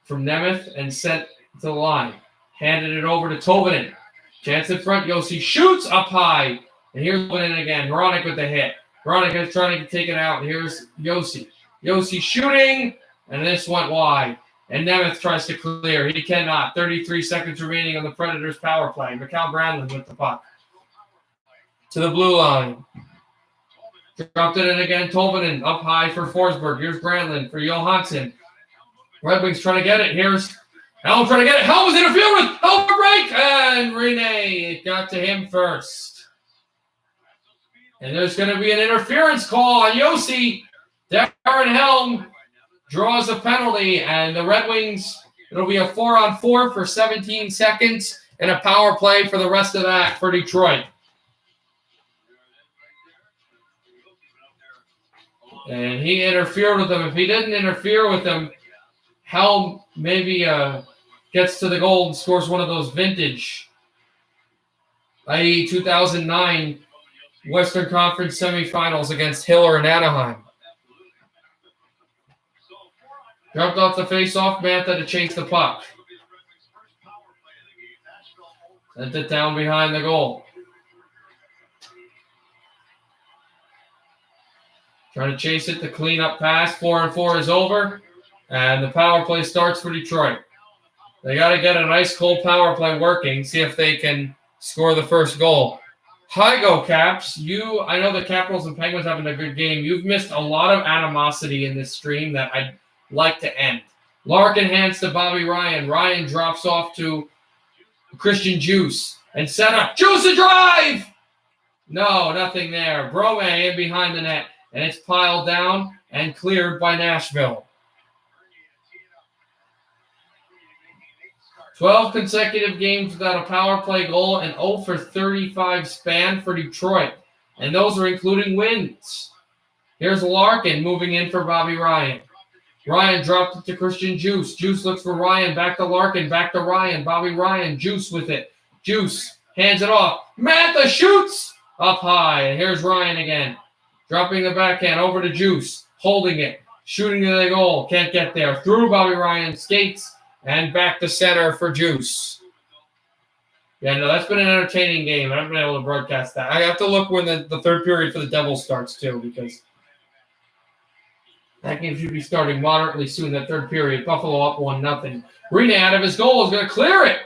from Nemeth and sent to the line. Handed it over to Tolvanen. Chance in front. Josi shoots up high. And here's Tolvanen again. Hronek with the hit. Hronek is trying to take it out. And here's Josi. Josi shooting. And this went wide. And Nemeth tries to clear. He cannot. 33 seconds remaining on the Predators' power play. Mikhail Granlund with the puck. To the blue line. Dropped it in again. Tolvanen up high for Forsberg. Here's Granlund for Johansson. Red Wings trying to get it. Here's Helm trying to get it. Helm was interfered with. Helm break. And Rene got to him first. And there's going to be an interference call on Josi. Darren Helm draws a penalty. And the Red Wings, it'll be a 4-on-4 for 17 seconds. And a power play for the rest of that for Detroit. And he interfered with him. If he didn't interfere with him, Helm maybe gets to the goal and scores one of those vintage, i.e. 2009 Western Conference semifinals against Hiller and Anaheim. Dropped off the face-off, Mantha to chase the puck. Sent it down behind the goal. Trying to chase it, the clean-up pass. 4-on-4 is over, and the power play starts for Detroit. They got to get an ice-cold power play working, see if they can score the first goal. Hi, go Caps. I know the Capitals and Penguins having a good game. You've missed a lot of animosity in this stream that I'd like to end. Larkin hands to Bobby Ryan. Ryan drops off to Christian Juice and set up. Juice a drive! No, nothing there. Brome in behind the net. And it's piled down and cleared by Nashville. 12 consecutive games without a power play goal and 0 for 35 span for Detroit. And those are including wins. Here's Larkin moving in for Bobby Ryan. Ryan dropped it to Christian Juice. Juice looks for Ryan. Back to Larkin. Back to Ryan. Bobby Ryan. Juice with it. Juice hands it off. Mantha shoots up high. And here's Ryan again. Dropping the backhand over to Juice. Holding it. Shooting to the goal. Can't get there. Through Bobby Ryan. Skates. And back to center for Juice. Yeah, no, that's been an entertaining game. I haven't been able to broadcast that. I have to look when the third period for the Devils starts, too, because that game should be starting moderately soon, that third period. Buffalo up 1-0. Rene out of his goal is going to clear it.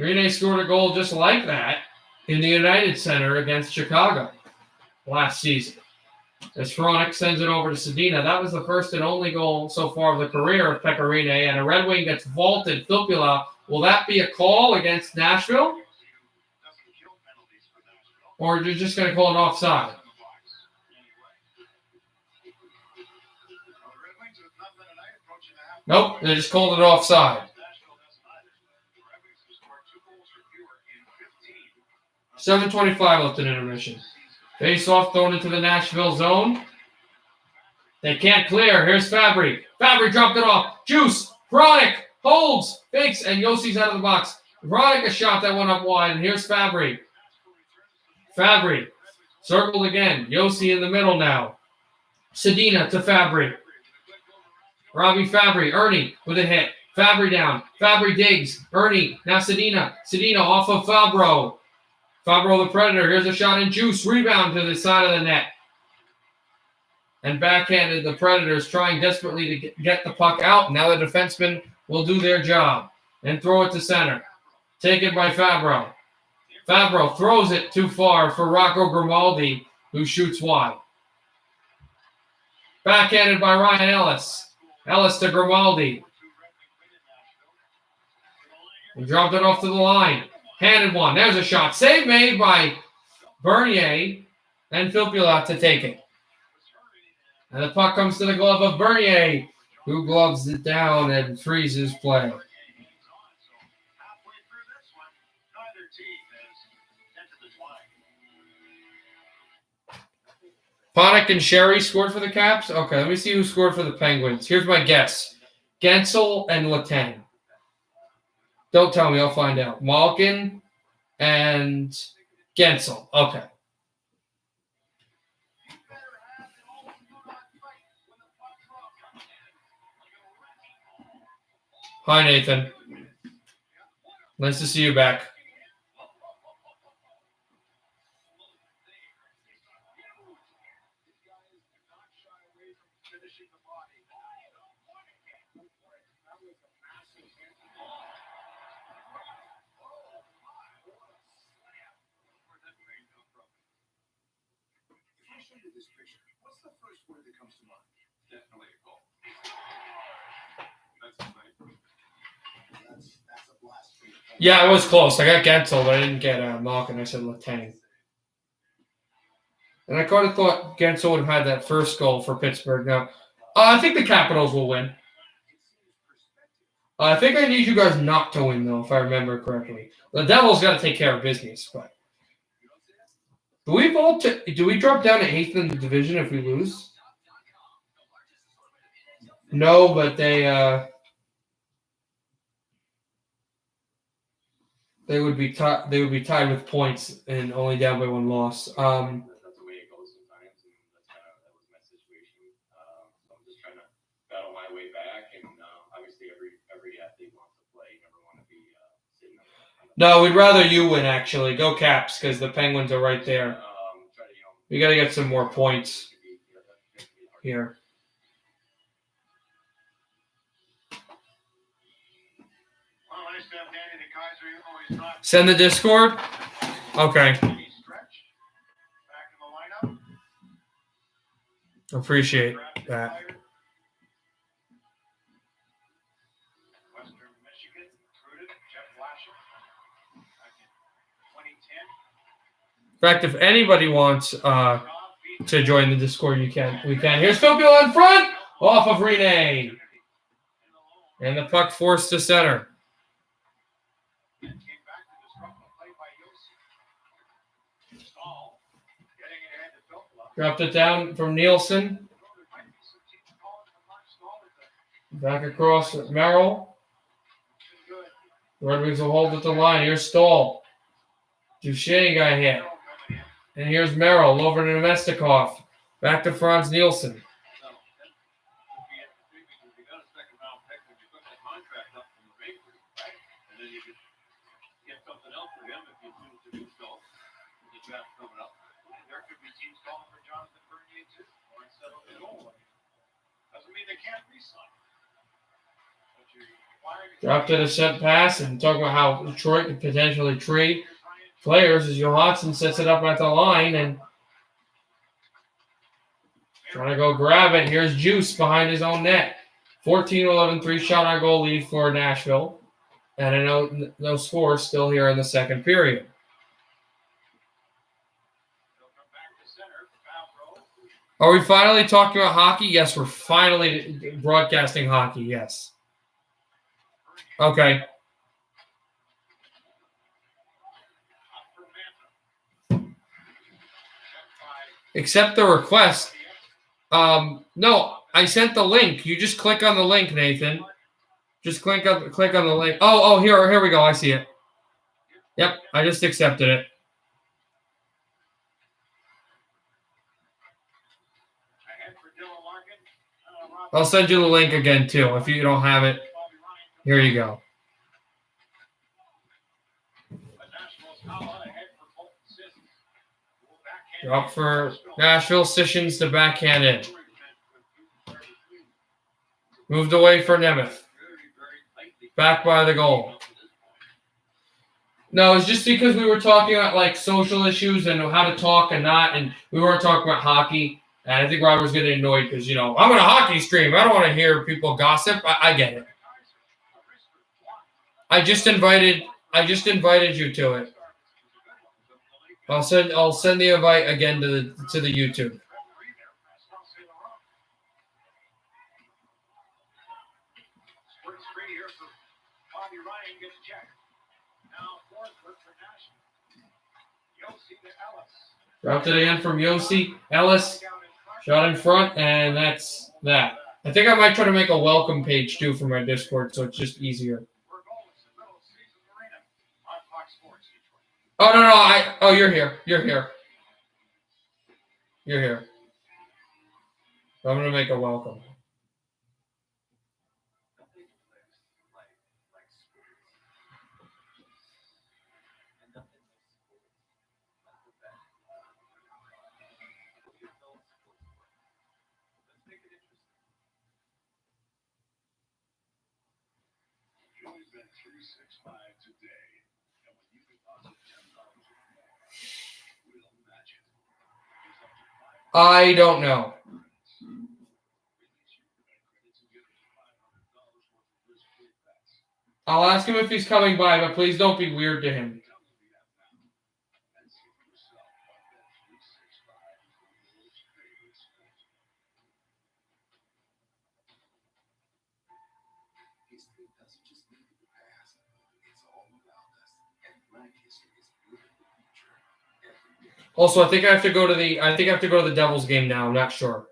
Rene scored a goal just like that in the United Center against Chicago last season. As Hronek sends it over to Sedina. That was the first and only goal so far of the career of Pekka Rene, and a Red Wing gets vaulted. Filppula, will that be a call against Nashville? Or you're just going to call an offside? Nope, they just called it offside. 7:25 left in intermission. Face off thrown into the Nashville zone. They can't clear. Here's Fabry. Fabry dropped it off. Juice. Hronek holds. Fakes. And Josi's out of the box. Hronek a shot that went up wide. And here's Fabry. Fabry. Circled again. Josi in the middle now. Sedina to Fabry. Robbie Fabry. Ernie with a hit. Fabry down. Fabry digs. Ernie. Now Sedina. Sedina off of Fabro. Fabro the Predator. Here's a shot in Juice. Rebound to the side of the net. And backhanded the Predators trying desperately to get the puck out. Now the defensemen will do their job and throw it to center. Taken by Fabro. Fabro throws it too far for Rocco Grimaldi, who shoots wide. Backhanded by Ryan Ellis. Ellis to Grimaldi. He dropped it off to the line. Handed one. There's a shot. Save made by Bernier and Filppula to take it. And the puck comes to the glove of Bernier, who gloves it down and freezes play. Panik and Sherry scored for the Caps? Okay, let me see who scored for the Penguins. Here's my guess. Gensel and Letang. Don't tell me, I'll find out. Malkin and Gensel. Okay. Hi, Nathan. Nice to see you back. This picture. What's the first word that comes to mind? Definitely a goal. That's nice. That's a blast. Yeah, I was close. I got Gensel, but I didn't get Malkin. I said Letang. And I kind of thought Gensel would have had that first goal for Pittsburgh. Now, I think the Capitals will win. I think I need you guys not to win, though, if I remember correctly. The Devils got to take care of business, but do we drop down to 8th in the division if we lose? No, but they would be tied with points and only down by one loss. That's the way it goes sometimes, and that was my situation. So I'm just trying to battle my way back, and obviously every athlete wants to play. You never want to be sitting on No, we'd rather you win, actually. Go Caps, because the Penguins are right there. We got to get some more points here. Send the Discord? Okay. Appreciate that. Western Michigan recruited Jeff Lasher back in 2010. In fact, if anybody wants to join the Discord, we can. Here's Phil in front, off of Rene. And the puck forced to center. Dropped it down from Nielsen. Back across Merrill. Red Wings will hold at the line. Here's Stahl. Duchesne got hit. And here's Merrill over to Nemestikov. Back to Franz Nielsen. Dropped it a set pass and talk about how Detroit could potentially trade players as Johansson sets it up at the line and trying to go grab it. Here's Juice behind his own net. 14-11, 3-shot on goal lead for Nashville. And I know no score still here in the second period. Are we finally talking about hockey? Yes, we're finally broadcasting hockey. Yes. Okay. Accept the request. No, I sent the link. You just click on the link, Nathan. Just click on the link. Oh, here we go. I see it. Yep, I just accepted it. I'll send you the link again, too, if you don't have it. Here you go. Up for Nashville. Sessions to backhand in. Moved away for Nemeth. Back by the goal. No, it's just because we were talking about like social issues and how to talk and not, and we weren't talking about hockey. And I think Robert was getting annoyed because, I'm on a hockey stream. I don't want to hear people gossip. I get it. I just invited you to it. I'll send the invite again to the YouTube. Dropped it in from Yossi Ellis. Shot in front, and that's that. I think I might try to make a welcome page, too, for my Discord, so it's just easier. Oh, no, you're here. You're here. You're here. So I'm going to make a welcome. I don't know. I'll ask him if he's coming by, but please don't be weird to him. Also, I think I have to go to the Devils game now. I'm not sure.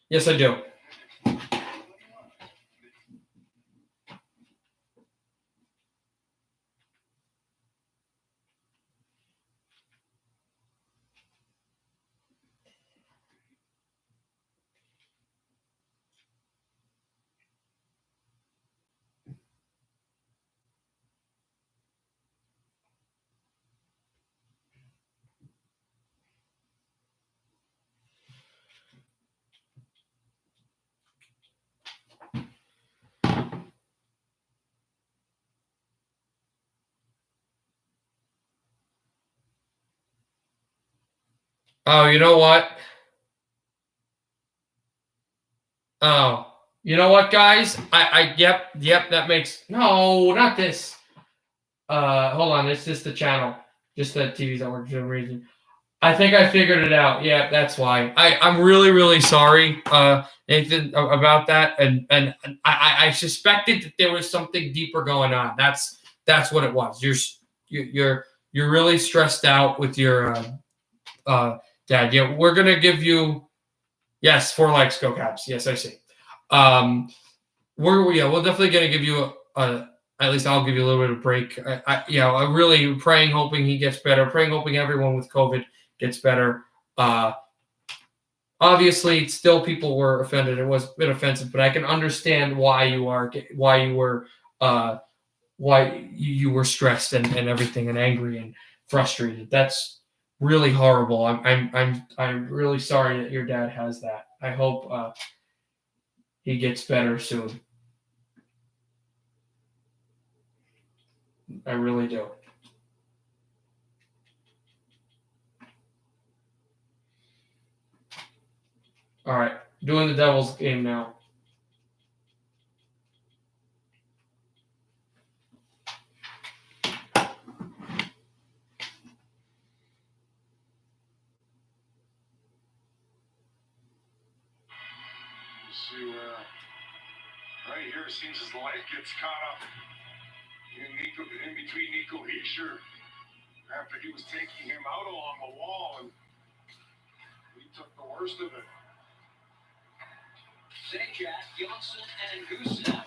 Yes, I do. Oh, you know what? Oh, you know what, guys? Yep, that makes... No, not this. Hold on, it's just the channel. Just the TV's not working for some reason. I think I figured it out. Yeah, that's why. I'm really, really sorry, Nathan, about that. And I suspected that there was something deeper going on. That's what it was. You're really stressed out with your dad. Yeah, we're gonna give you 4 likes, go Caps. Yes, I see. We're definitely gonna give you at least I'll give you a little bit of break. I'm really praying, hoping he gets better. Praying, hoping everyone with COVID gets better. Obviously, still people were offended. It was a bit offensive, but I can understand why you were stressed and everything and angry and frustrated. That's really horrible. I'm really sorry that your dad has that. I hope he gets better soon. I really do. All right, doing the Devils game now. See where right here it seems his leg gets caught up in between Nico Hischier after he was taking him out along the wall, and he took the worst of it. Zajac, Johnson, and Gusev.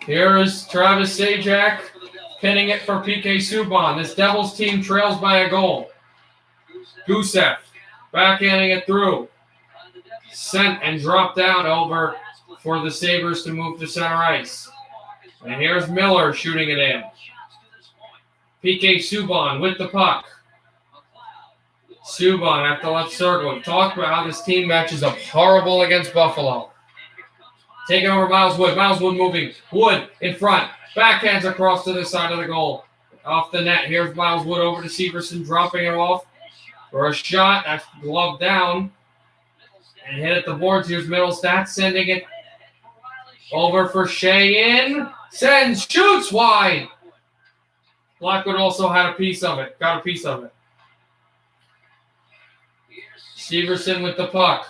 Here is Travis Zajac pinning it for PK Subban. This Devils team trails by a goal. Gusev backhanding it through. Sent and dropped down over for the Sabres to move to center ice. And here's Miller shooting it in. PK Subban with the puck. Subban at the left circle. We've talked about how this team matches up horrible against Buffalo. Taking over Miles Wood. Miles Wood moving. Wood in front. Backhands across to the side of the goal. Off the net. Here's Miles Wood over to Severson, dropping it off for a shot. That's gloved down. And hit at the boards. Here's Middlestat sending it over for Shea in. Sends. Shoots wide. Blackwood also had a piece of it. Got a piece of it. Severson with the puck.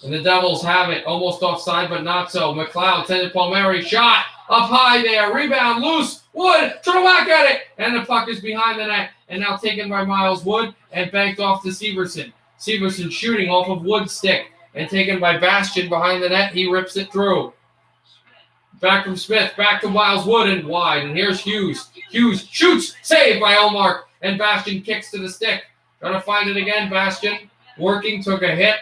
And the Devils have it. Almost offside, but not so. McLeod sends it Palmieri. Shot up high there. Rebound loose. Wood trying to whack at it. And the puck is behind the net. And now taken by Miles Wood and banked off to Severson. Severson shooting off of Wood's stick and taken by Bastian behind the net. He rips it through. Back from Smith, back to Miles Wood and wide. And here's Hughes. Hughes shoots, saved by Olmark. And Bastian kicks to the stick. Trying to find it again. Bastian working, took a hit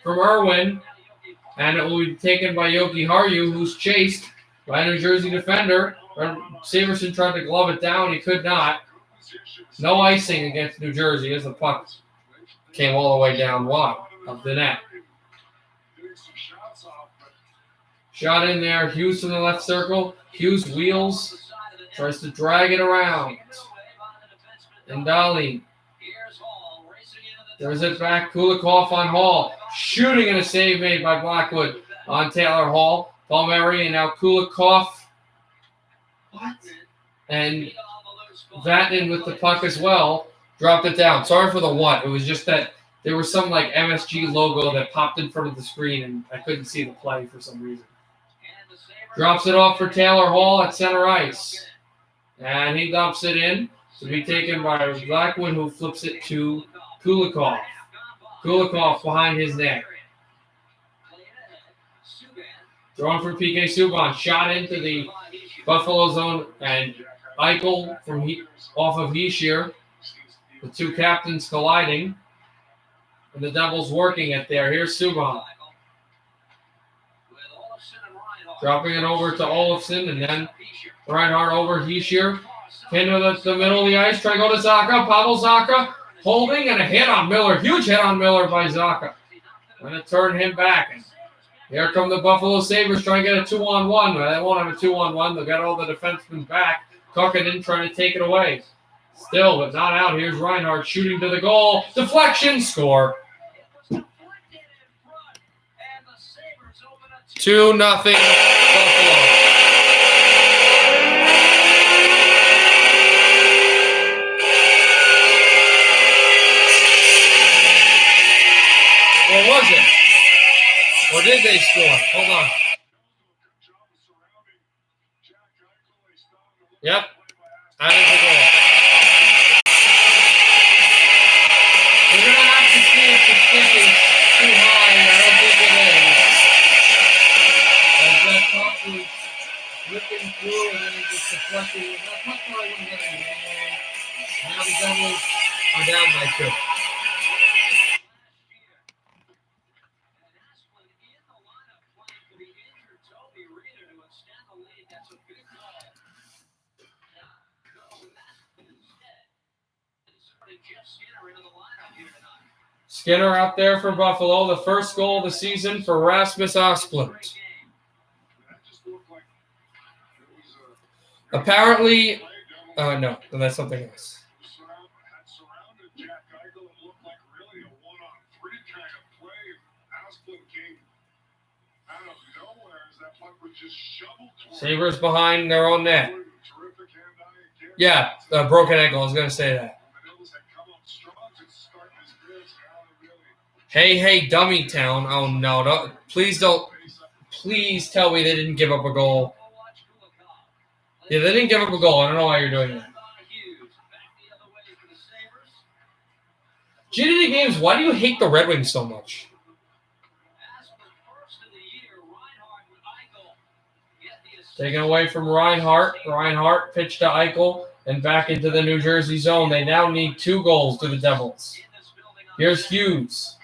from Irwin. And it will be taken by Yoki Haru, who's chased by a New Jersey defender. Severson tried to glove it down. He could not. No icing against New Jersey as the puck came all the way down wide of the net. Shot in there. Hughes from the left circle. Hughes wheels. Tries to drag it around. And Dali. There's it back. Kulikov on Hall. Shooting and a save made by Blackwood on Taylor Hall. Palmieri and now Kulikov. What? And Vatanen with the puck as well. Dropped it down. Sorry for the what. It was just that there was some like MSG logo that popped in front of the screen and I couldn't see the play for some reason. Drops it off for Taylor Hall at center ice. And he dumps it in to be taken by Blackwood, who flips it to Kulikov. Kulikov behind his net. Throwing for PK Subban. Shot into the Buffalo zone. And Eichel from off of Heishier. The two captains colliding. And the Devils working it there. Here's Subban. Dropping it over to Olofsson. And then Reinhardt over Heishier. Into the middle of the ice. Try to go to Zacha. Pavel Zacha. Holding and a hit on Miller. Huge hit on Miller by Zacha. Going to turn him back. And here come the Buffalo Sabres trying to get a 2-on-1. They won't have a 2-on-1. They'll get all the defensemen back. Kukkinen trying to take it away. Still, but not out. Here's Reinhardt shooting to the goal. Deflection. Score. 2-0 Buffalo. Or was it? Or did they score? Hold on. Yep. That is a goal. We're going to have to see if the stick is too high. I don't think it is. As that puck was whipping through and then it just deflected. That puck probably wouldn't get anything. Now the Devils are down by 2. Skinner out there for Buffalo. The first goal of the season for Rasmus Asplund. Apparently, no, that's something else. Sabres behind their own net. Yeah, broken ankle. I was going to say that. Hey, Dummy Town. Oh, no. Please tell me they didn't give up a goal. Yeah, they didn't give up a goal. I don't know why you're doing that. GDD Games, why do you hate the Red Wings so much? Taken away from Reinhardt. Reinhardt pitched to Eichel and back into the New Jersey zone. They now need 2 goals to the Devils. Here's Hughes.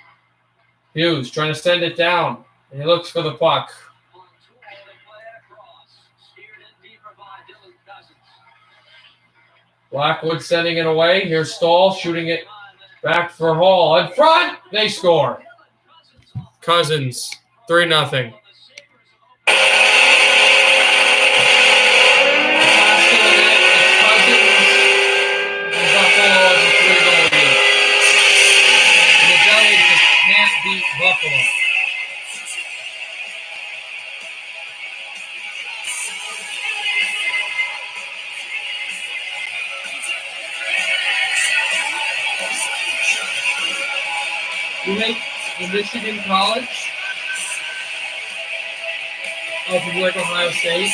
Hughes trying to send it down. And he looks for the puck. Blackwood sending it away. Here's Stahl shooting it back for Hall. In front, they score. Cousins, 3-0. Buffalo. You make the Michigan College of like Ohio State.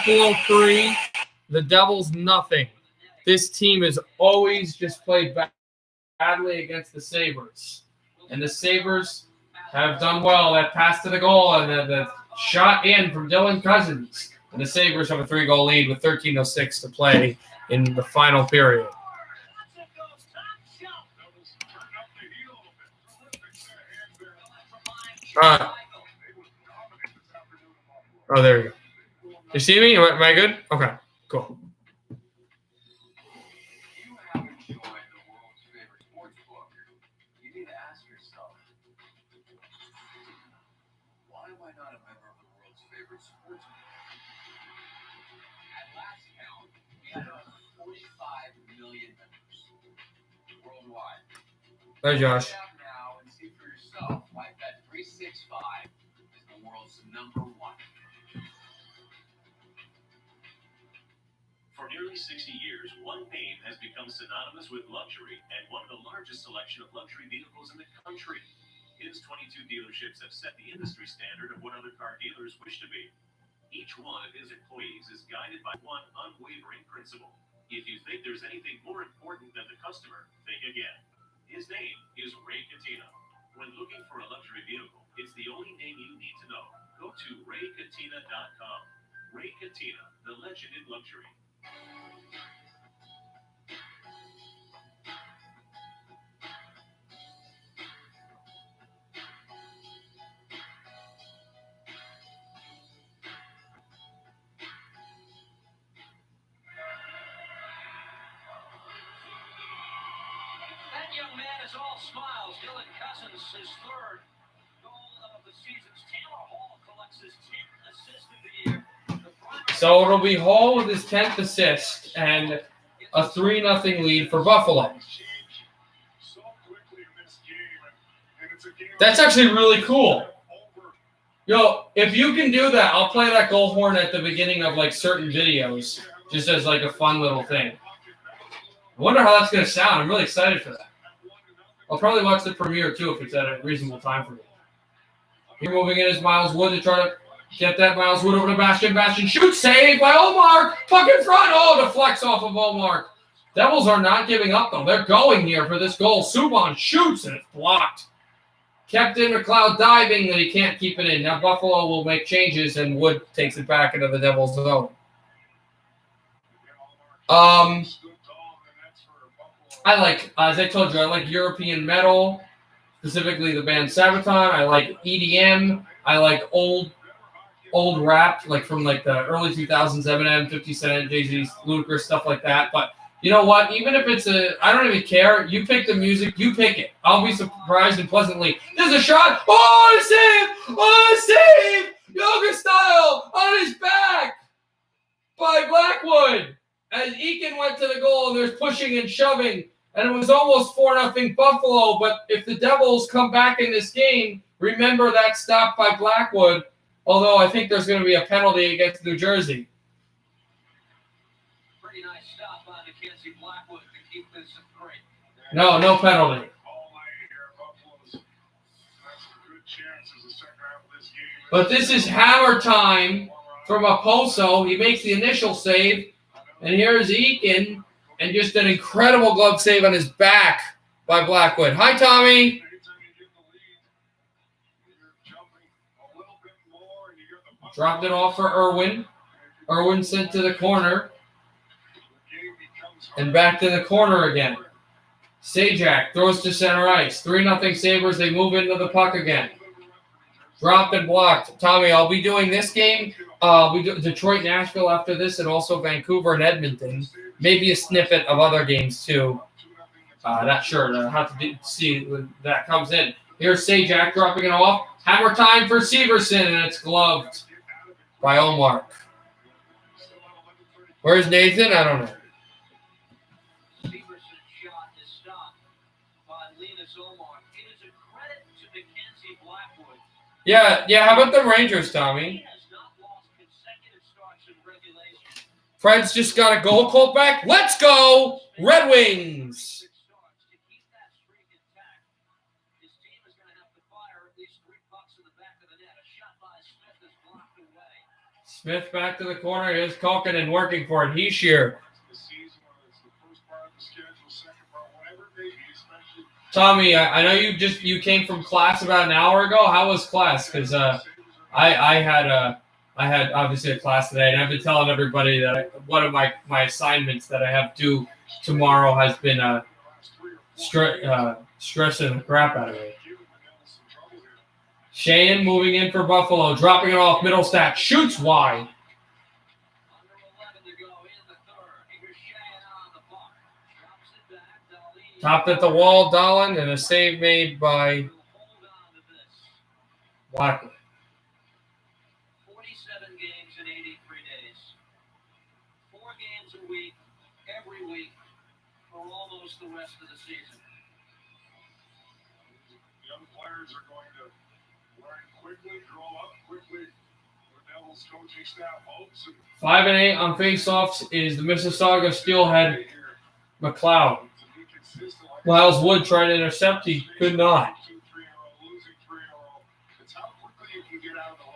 Buffalo 3, the Devils nothing. This team has always just played badly against the Sabres. And the Sabres have done well. That pass to the goal and the shot in from Dylan Cousins. And the Sabres have a 3-goal lead with 13:06 to play in the final period. Oh, there you go. You see me? Am I good? Okay, cool. You haven't joined the world's favorite sports book. You need to ask yourself, why am I not a member of the world's favorite sports book? At last count, we had over 45 million members worldwide. Hi, Josh. Check it out now and see for yourself why Bet365 is the world's number one. For nearly 60 years, one name has become synonymous with luxury and one of the largest selection of luxury vehicles in the country. His 22 dealerships have set the industry standard of what other car dealers wish to be. Each one of his employees is guided by one unwavering principle. If you think there's anything more important than the customer, think again. His name is Ray Catena. When looking for a luxury vehicle, it's the only name you need to know. Go to raycatina.com. Ray Catena, the legend in luxury. That young man is all smiles. Dylan Cousins, his third goal of the season. Taylor Hall collects his 10th assist of the year. So it'll be Hall with his 10th assist and a 3-0 lead for Buffalo. That's actually really cool. Yo, if you can do that, I'll play that goal horn at the beginning of like certain videos, just as like a fun little thing. I wonder how that's going to sound. I'm really excited for that. I'll probably watch the premiere too if it's at a reasonable time for me. Here moving in is Miles Wood to try to get that. Miles Wood over to Bastian. Bastian shoots, save by Omar. Puck in front. Oh, deflects off of Omar. Devils are not giving up though. They're going here for this goal. Subban shoots and it's blocked. Kept in McLeod diving that he can't keep it in. Now Buffalo will make changes and Wood takes it back into the Devils' zone. I like, as I told you, I like European metal, specifically the band Sabaton. I like EDM. I like old rap, like from like the early 2000s, Eminem, 50 Cent, Jay-Z, Ludacris, stuff like that. But you know what? Even if it's I don't even care. You pick the music. You pick it. I'll be surprised and pleasantly. There's a shot. Oh, a save! Oh, a save! Yoga style on his back by Blackwood. As Eakin went to the goal and there's pushing and shoving. And it was almost 4-0 Buffalo. But if the Devils come back in this game, remember that stop by Blackwood. Although I think there's going to be a penalty against New Jersey. Pretty nice stop by Mackenzie Blackwood to keep this great. No penalty. But this is hammer time from Oposo. He makes the initial save. And here's Eakin. And just an incredible glove save on his back by Blackwood. Hi, Tommy. Dropped it off for Irwin. Irwin sent to the corner. And back to the corner again. Sajak throws to center ice. 3-0 Sabres. They move into the puck again. Dropped and blocked. Tommy, I'll be doing this game. We do Detroit, Nashville after this, and also Vancouver and Edmonton. Maybe a snippet of other games too. Not sure. I'll have to see when that comes in. Here's Sajak dropping it off. Hammer time for Severson, and it's gloved by Omar. Where's Nathan? I don't know. Severson's shot is stopped by Linus Omar. It is a credit to Mackenzie Blackwood. Yeah. How about the Rangers, Tommy? He has not lost consecutive starts in regulation. Fred's just got a goal called back. Let's go, Red Wings. To keep that streak intact, his team is going to have to fire at least 3 pucks in the back of the net. A shot by Smith is blocked away. Smith back to the corner. Here's Kokanen working for it. Heishier. The season, whether it's the first part of the schedule, second part, whatever it may be, especially Tommy, I know you came from class about an hour ago. How was class? Because I had obviously a class today, and I've been telling everybody that one of my assignments that I have due tomorrow has been stressing the crap out of me. Sheahan moving in for Buffalo, dropping it off middle stack, shoots wide. Under 11 to go in the third. Here's Sheahan on the puck. Drops it back. Topped at the wall, Dolan, and a save made by Hold on to this. Walker. 47 games in 83 days. 4 games a week, every week, for almost the rest of the season. young players are going to learn quickly, grow up quickly. The Devils coaching staff hopes. 5 and 8 on faceoffs is the Mississauga Steelhead McLeod. Miles Wood tried to intercept. He could not.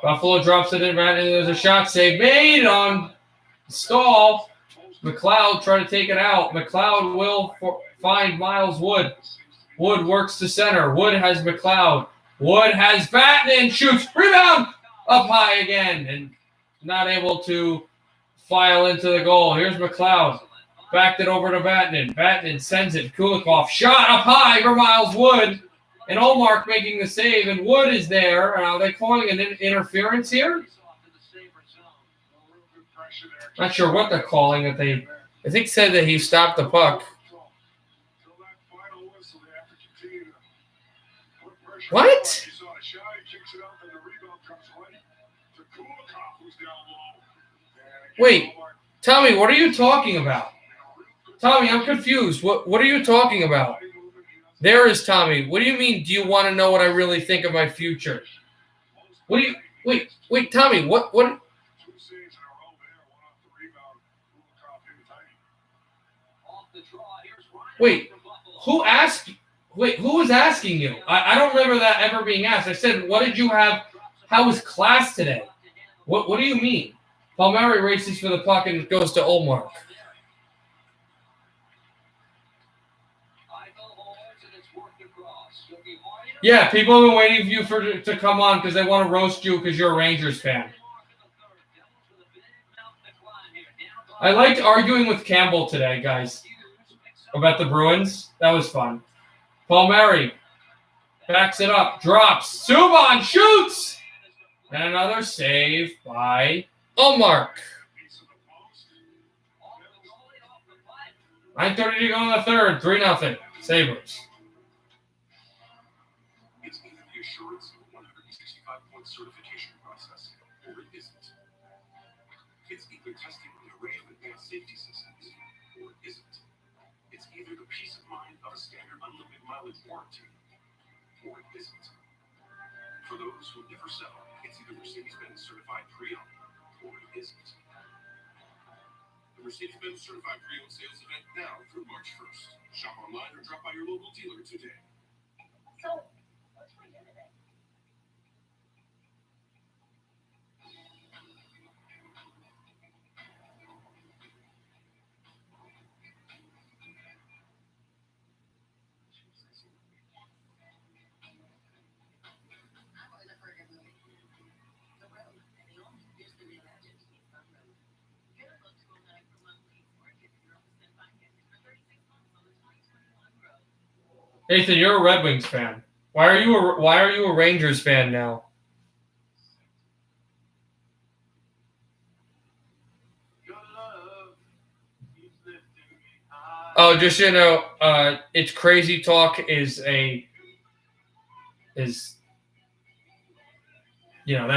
Buffalo drops it in right, and there's a shot save made on Stahl. McLeod tried to take it out. McLeod will find Miles Wood. Wood works to center. Wood has McLeod. Wood has Vatanen, shoots, rebound, up high again, and not able to file into the goal. Here's McLeod. Backed it over to Vatanen. Vatanen sends it. Kulikov shot up high for Miles Wood. And Olmark making the save, and Wood is there. Are they calling an interference here? Not sure what they're calling. I think said that he stopped the puck. What? Wait, Tommy, what are you talking about? Tommy, I'm confused. What are you talking about? There is Tommy. What do you mean? Do you want to know what I really think of my future? What do you wait, Tommy, what Wait, who was asking you? I don't remember that ever being asked. I said, what did you have? How was class today? What do you mean? Palmieri races for the puck and it goes to Olmark. Yeah, people have been waiting for you to come on because they want to roast you because you're a Rangers fan. I liked arguing with Campbell today, guys, about the Bruins. That was fun. Palmieri backs it up, drops. Subban shoots! And another save by Olmark. 9:30 to go in the third. 3-0. Sabres. It's either the assurance of a 165-point certification process, or it isn't. It's either testing an array of advanced safety systems, or it isn't. It's either the peace of mind of a standard unlimited mileage warranty, or it isn't. For those who never settle, it's either Mercedes-Benz certified pre-owned, or it isn't. The Mercedes-Benz certified pre-owned sales event now through March 1st. Shop online or drop by your local dealer today. So, what's for dinner today? I'm always up for a good movie. The Road, and the only digitally reimagined Keystone Road. Get a book $12.99 per month lease or a 50% financing for 36 months on the 2021 Road. Nathan, you're a Red Wings fan. Why are you a Rangers fan now? Oh, just so you know, it's crazy talk is that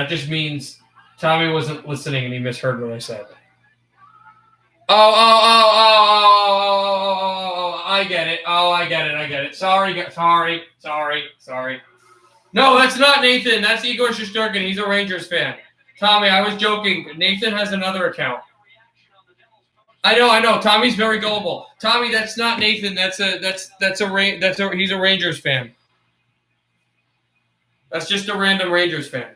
just means Tommy wasn't listening and he misheard what I said. Oh, I get it. I get it. Sorry. No, that's not Nathan. That's Igor Shesterkin. He's a Rangers fan. Tommy, I was joking. Nathan has another account. I know. Tommy's very gullible. Tommy, that's not Nathan. He's a Rangers fan. That's just a random Rangers fan.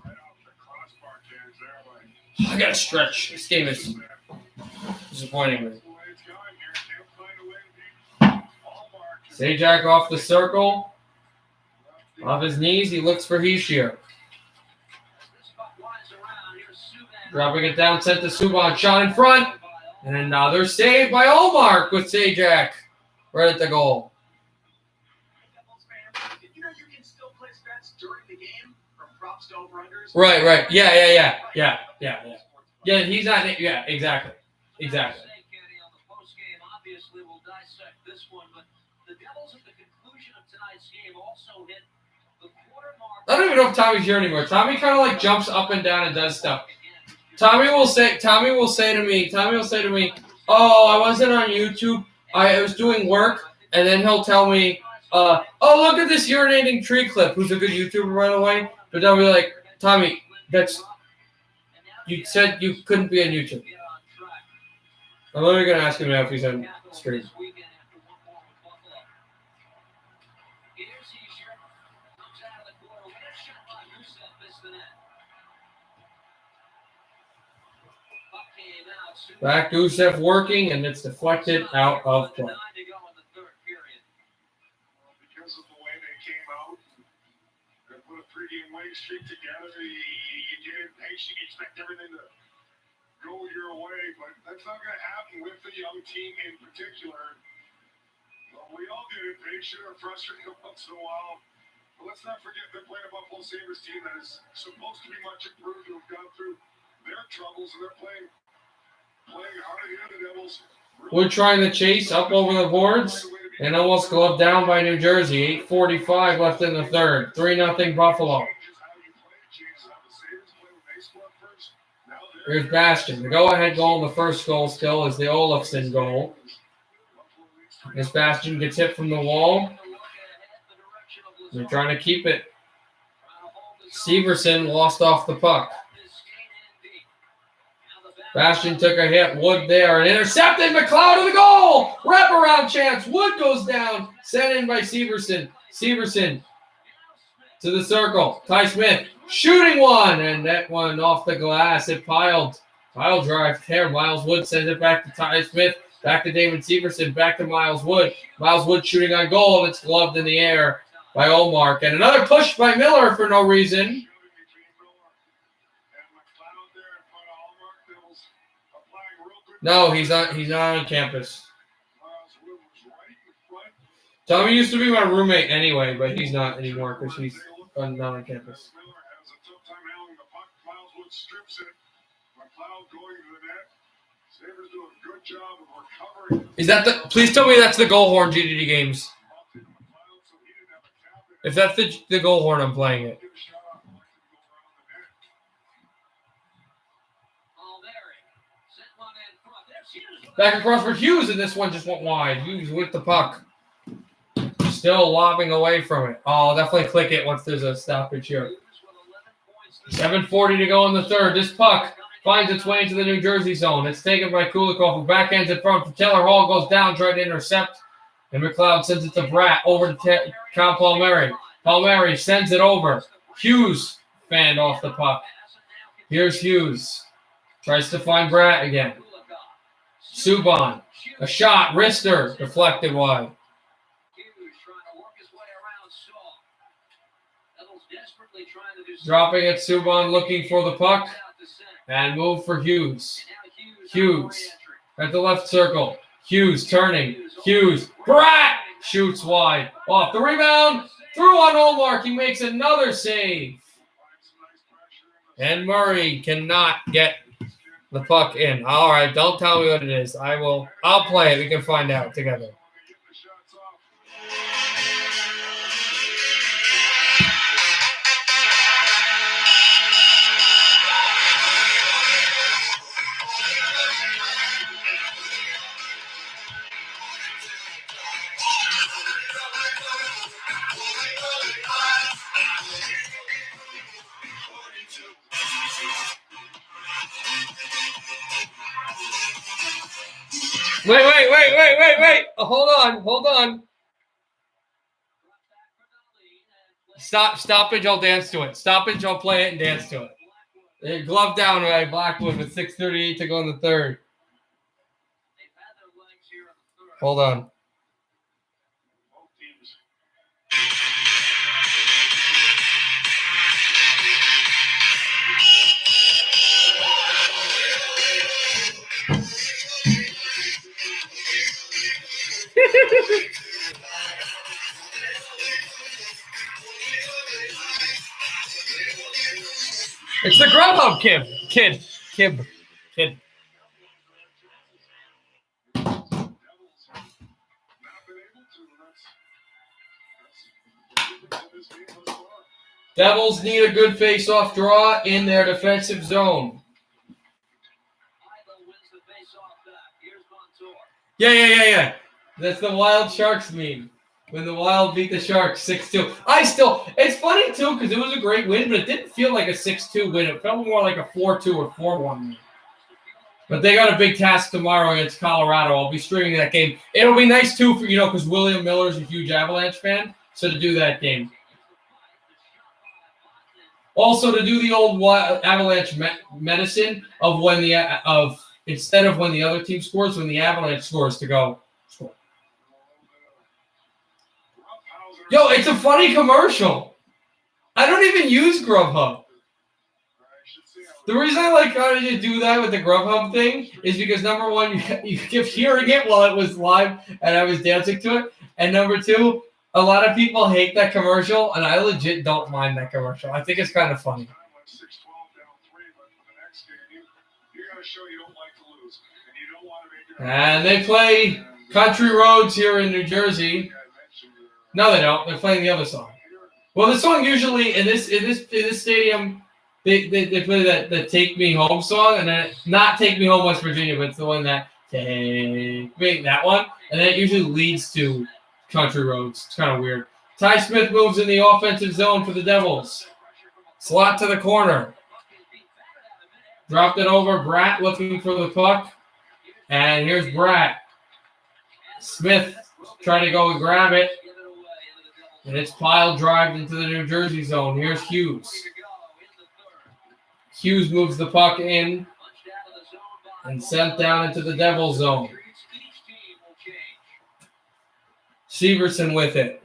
Right off the crossbar cans there. I gotta stretch. This game is disappointing me. Sajak off the circle. Off his knees, he looks for Heishier. Dropping it down, sent to Subban. Shot in front. And another save by Olmark with Sajak. Right at the goal. You know you can still place bets during the game from props to over-unders. Right. Yeah. Yeah, he's not. Yeah, exactly. Exactly. Obviously, we'll dissect this one, but the Devils at the conclusion of tonight's game also hit the quarter mark. I don't even know if Tommy's here anymore. Tommy kind of like jumps up and down and does stuff. Tommy will say to me, "Oh, I wasn't on YouTube. I was doing work," and then he'll tell me, "Oh, look at this urinating tree clip." Who's a good YouTuber, by the way? But they'll be like, "Tommy, you said you couldn't be on YouTube." I'm literally gonna ask him now if he's on stream. Back Gusev working, and it's deflected out of play. Because of the way they came out, they put a pregame winning streak together. You get impatient, you expect everything to go your way, but that's not going to happen with the young team in particular. Well, we all get impatient or frustrated once in a while, but let's not forget they're playing a Buffalo Sabres team that is supposed to be much improved, who've gone through their troubles, and they're playing hard here. The Devils. We're trying to chase up over the boards and almost gloved down by New Jersey. 8:45 left in the third. 3-0 Buffalo. Here's Bastion. The go-ahead goal in the first goal still is the Olofsson goal. As Bastion gets hit from the wall. They're trying to keep it. Severson lost off the puck. Bastion took a hit. Wood there and intercepted. McLeod to the goal. Wraparound chance. Wood goes down. Sent in by Severson. Severson to the circle. Ty Smith shooting one. And that one off the glass. It piled. Pile drive there. Miles Wood sends it back to Ty Smith. Back to David Severson. Back to Miles Wood. Miles Wood shooting on goal. And it's gloved in the air by Olmark. And another push by Miller for no reason. No, he's not on campus. Tommy used to be my roommate anyway, but he's not anymore because he's not on campus. Is that the? Please tell me that's the goal horn, GDD Games. If that's the goal horn, I'm playing it. Back across for Hughes, and this one just went wide. Hughes with the puck. Still lobbing away from it. Oh, I'll definitely click it once there's a stoppage here. 7:40 to go in the third. This puck finds its way into the New Jersey zone. It's taken by Kulikov, who backhands in front. Taylor Hall goes down, trying to intercept. And McLeod sends it to Bratt over to Cal Palmieri. Palmieri sends it over. Hughes fanned off the puck. Here's Hughes. Tries to find Bratt again. Subban. A shot. Wrister. Deflected wide. Dropping it. Subban looking for the puck. And move for Hughes. Hughes. At the left circle. Hughes turning. Hughes. Bratt shoots wide. Off the rebound. Through on Olmark. He makes another save. And Murray cannot get the puck in. All right, don't tell me what it is. I'll play it. We can find out together. Wait. Hold on. Stoppage, I'll dance to it. Stoppage, I'll play it and dance to it. Glove down by Blackwood with 6:38 to go in the third. They've had their legs here in the third. Hold on. Both teams. It's the Grubhub kid. Devils have not been able to. That's this game thus far. Devils need a good face-off draw in their defensive zone. Ivo wins the face-off back. Here's Montour. Yeah. That's the Wild Sharks meme. When the Wild beat the Sharks 6-2. It's funny too because it was a great win, but it didn't feel like a 6-2 win. It felt more like a 4-2 or 4-1 win. But they got a big task tomorrow against Colorado. I'll be streaming that game. It'll be nice too for because William Miller's a huge Avalanche fan, so to do that game. Also to do the old Avalanche medicine of instead of when the other team scores, when the Avalanche scores to go score. Yo, it's a funny commercial. I don't even use Grubhub. The reason I like how you do that with the Grubhub thing is because number one, you kept hearing it while it was live and I was dancing to it. And number two, a lot of people hate that commercial and I legit don't mind that commercial. I think it's kind of funny. 6-12 down 3, but for the next game, you got to show you don't like to lose. And you don't want to make it. And they play Country Roads here in New Jersey. No, they don't. They're playing the other song. Well, the song usually in this stadium, they play the "Take Me Home" song, and then not "Take Me Home, West Virginia," but it's the one that "Take Me," that one, and then it usually leads to Country Roads. It's kind of weird. Ty Smith moves in the offensive zone for the Devils. Slot to the corner. Dropped it over. Bratt looking for the puck, and here's Bratt. Smith trying to go and grab it. And it's pile drive into the New Jersey zone. Here's Hughes. Hughes moves the puck in and sent down into the Devil zone. Severson with it.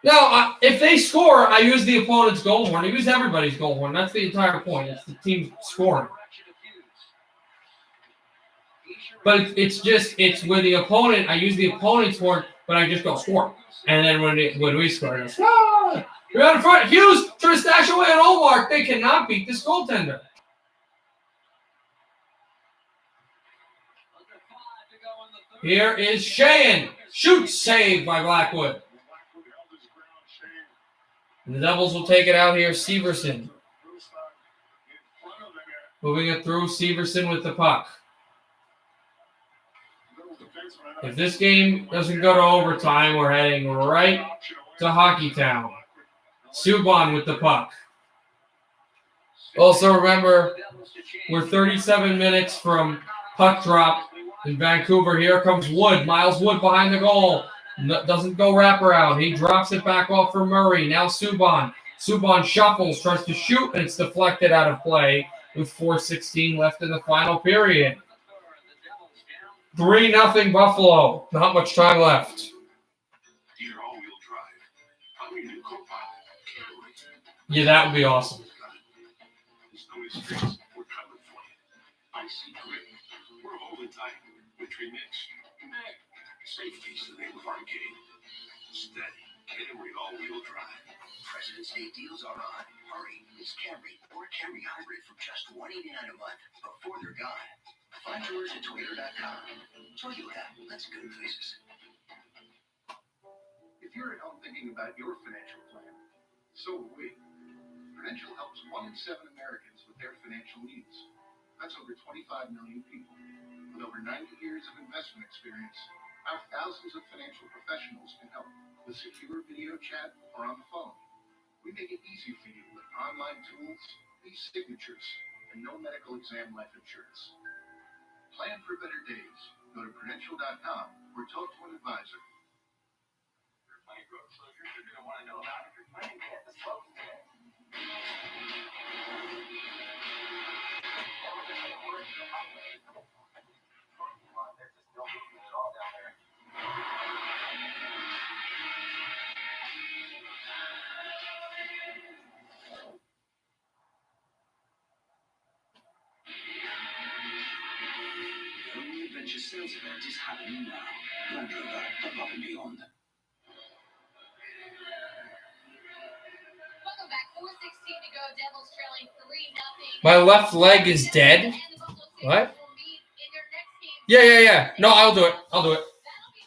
Now, if they score, I use the opponent's goal horn. I use everybody's goal horn. That's the entire point. It's the team scoring. But it's with the opponent. I use the opponent's horn, but I just go score. And then when we score, I go, you're out in front. Hughes trying to stash away an Olmark. They cannot beat this goaltender. Here is Sheehan. Shoot, saved by Blackwood. And the Devils will take it out here. Severson. Moving it through. Severson with the puck. If this game doesn't go to overtime, we're heading right to Hockey Town. Subban with the puck. Also remember, we're 37 minutes from puck drop in Vancouver. Here comes Wood. Miles Wood behind the goal. Doesn't go wraparound. He drops it back off for Murray. Now Subban. Subban shuffles, tries to shoot, and it's deflected out of play with 4:16 left in the final period. 3-0 Buffalo. Not much time left. Yeah, that would be awesome. Safety's the name of our game. Steady, Camry all-wheel drive. President's Day deals are on. Hurry, it's Camry or Camry Hybrid from just $189 a month before they're gone. Find yours at Twitter.com. Toyota, let's go places. If you're at home thinking about your financial plan, so are we. Prudential helps 1 in 7 Americans with their financial needs. That's over 25 million people. With over 90 years of investment experience, our thousands of financial professionals can help with secure video chat or on the phone. We make it easy for you with online tools, e-signatures, and no medical exam life insurance. Plan for better days. Go to Prudential.com or talk to an advisor. The only adventure sales event is happening now. Land Rover, above and beyond. Welcome back. 4:16 to go. Devils trailing 3-0. My left leg is dead. What? Yeah. No, I'll do it. That'll be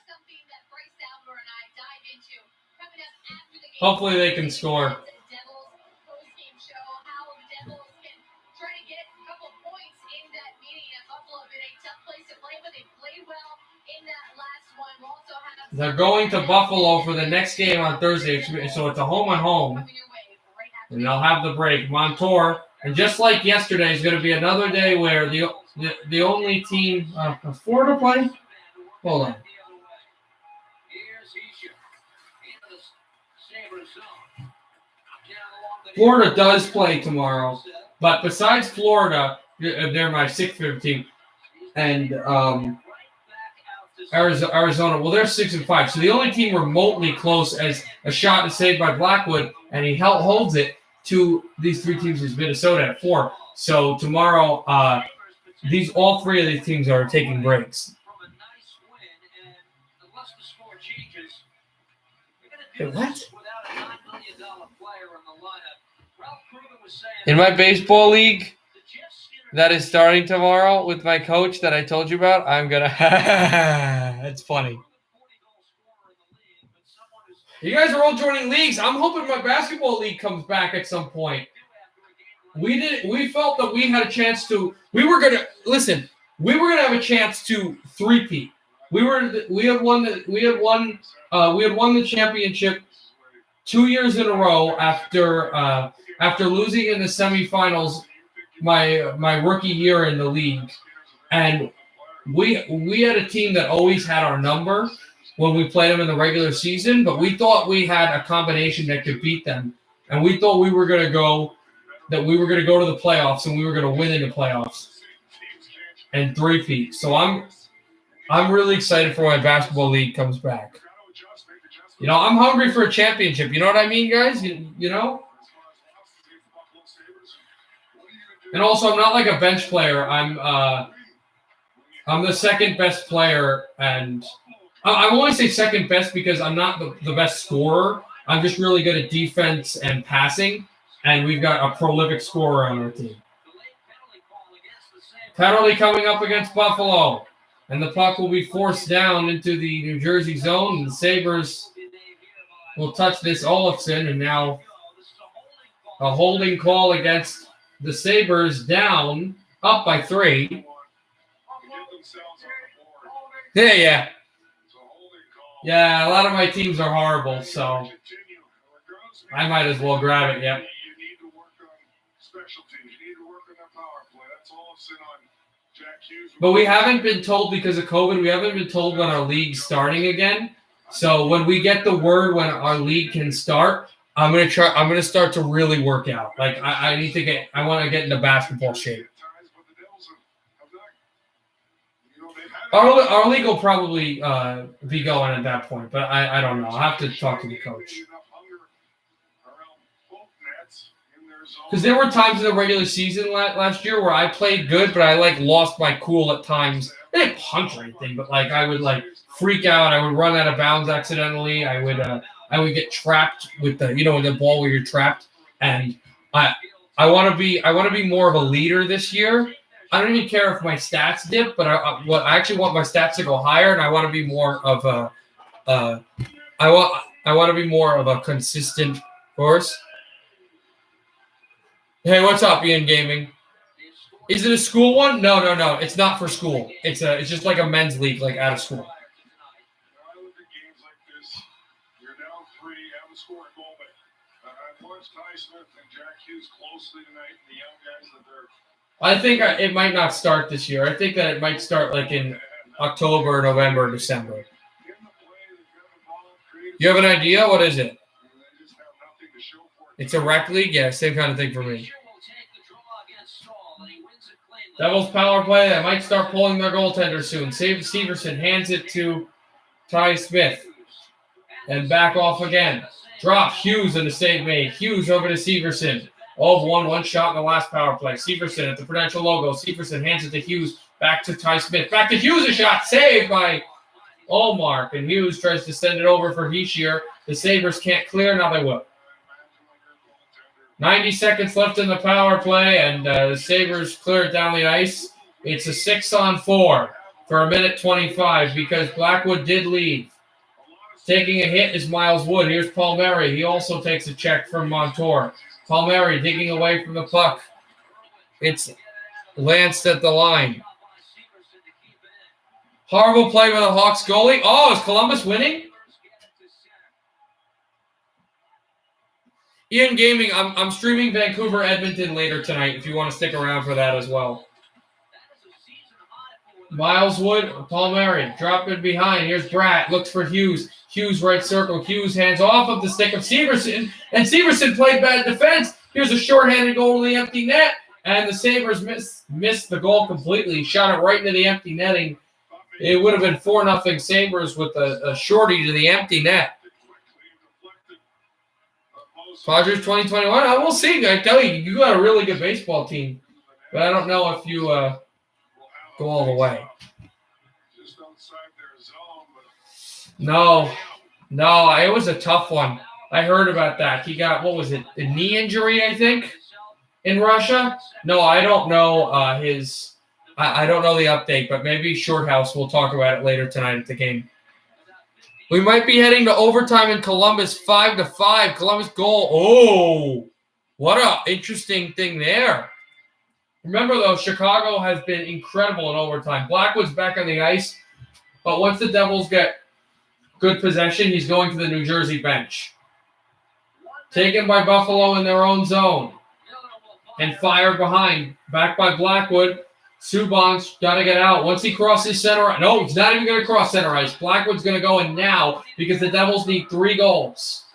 something that Bryce Salvador and I dive into coming up after the game. Hopefully they can score. Devils post-game show, how the Devils can try to get a couple points in that meeting at Buffalo. Been a tough place to play, but they played well in that last one. We'll also have They're going to Buffalo for the next game on Thursday, so it's a home and home. And they'll have the break. Montour, and just like yesterday, is going to be another day where the only team Florida play. Hold on. Florida does play tomorrow, but besides Florida, they're my sixth favorite team, and Arizona. Well, they're 6-5, so the only team remotely close as a shot is saved by Blackwood, and he holds it to these three teams is Minnesota at 4. So tomorrow, all three of these teams are taking breaks. Wait, what? In my baseball league that is starting tomorrow with my coach that I told you about, I'm gonna. That's funny. You guys are all joining leagues. I'm hoping my basketball league comes back at some point. We felt that we had a chance to. We were gonna have a chance to three-peat. We had won the championship 2 years in a row after losing in the semifinals my rookie year in the league, and we had a team that always had our number when we played them in the regular season, but we thought we had a combination that could beat them, and we thought we were going to go to the playoffs and we were going to win in the playoffs and three-peat. So I'm really excited for when my basketball league comes back. You know, I'm hungry for a championship. You know what I mean, guys? You know? And also, I'm not like a bench player. I'm the second best player, and I only say second best because I'm not the best scorer. I'm just really good at defense and passing, and we've got a prolific scorer on our team. Penalty coming up against Buffalo, and the puck will be forced down into the New Jersey zone, and the Sabres will touch this Olofsson, and now a holding call against the Sabres down, up by 3. Yeah. Yeah, a lot of my teams are horrible, so I might as well grab it, yep. But we haven't been told because of COVID, we haven't been told when our league's starting again. So when we get the word when our league can start, I'm gonna start to really work out. Like I want to get into basketball shape. Our league will probably be going at that point, but I don't know. I'll have to talk to the coach. Because there were times in the regular season last year where I played good, but I lost my cool at times. I didn't punch or anything, but I would freak out. I would run out of bounds accidentally. I would get trapped with the ball where you're trapped. And I want to be more of a leader this year. I don't even care if my stats dip, but I actually want my stats to go higher, and I want to be more of a consistent force. Hey, what's up, Ian Gaming? Is it a school one? No. It's not for school. It's just like a men's league, out of school. I think it might not start this year. I think that it might start in October, November, December. You have an idea? What is it? They just have nothing to show for it. It's a rec league? Yeah, same kind of thing for me. Fisher will take the draw against Stahl, and he wins it cleanly. Devils power play. They might start pulling their goaltender soon. Severson hands it to Ty Smith. And back off again. Drop Hughes and a save made. Hughes over to Severson. All of one shot in the last power play. Severson at the Prudential logo. Severson hands it to Hughes. Back to Ty Smith. Back to Hughes. A shot saved by Allmark. And Hughes tries to send it over for Heishier. The Sabres can't clear. Now they will. 90 seconds left in the power play. And the Sabres clear it down the ice. It's a 6-on-4 for a minute 25 because Blackwood did leave. Taking a hit is Miles Wood. Here's Palmieri. He also takes a check from Montour. Palmieri digging away from the puck. It's lanced at the line. Horrible play by the Hawks goalie. Oh, is Columbus winning? Ian Gaming, I'm streaming Vancouver Edmonton later tonight if you want to stick around for that as well. Miles Wood, Palmieri, dropping behind. Here's Bratt, looks for Hughes. Hughes right circle. Hughes hands off of the stick of Severson, and Severson played bad defense. Here's a shorthanded goal to the empty net, and the Sabres missed the goal completely. Shot it right into the empty netting. It would have been 4-0 Sabres with a shorty to the empty net. Padres 2021. We'll see. I tell you, you got a really good baseball team, but I don't know if you go all the way. No, it was a tough one. I heard about that. He got, what was it, a knee injury, I think, in Russia? No, I don't know I don't know the update, but maybe Shorthouse will talk about it later tonight at the game. We might be heading to overtime in Columbus, 5-5. Columbus goal. Oh, what an interesting thing there. Remember, though, Chicago has been incredible in overtime. Blackwood's back on the ice, but once the Devils get good possession, he's going to the New Jersey bench. Taken by Buffalo in their own zone. And fired behind. Back by Blackwood. Subban's got to get out. Once he crosses center, no, he's not even going to cross center ice. Blackwood's going to go in now because the Devils need 3 goals.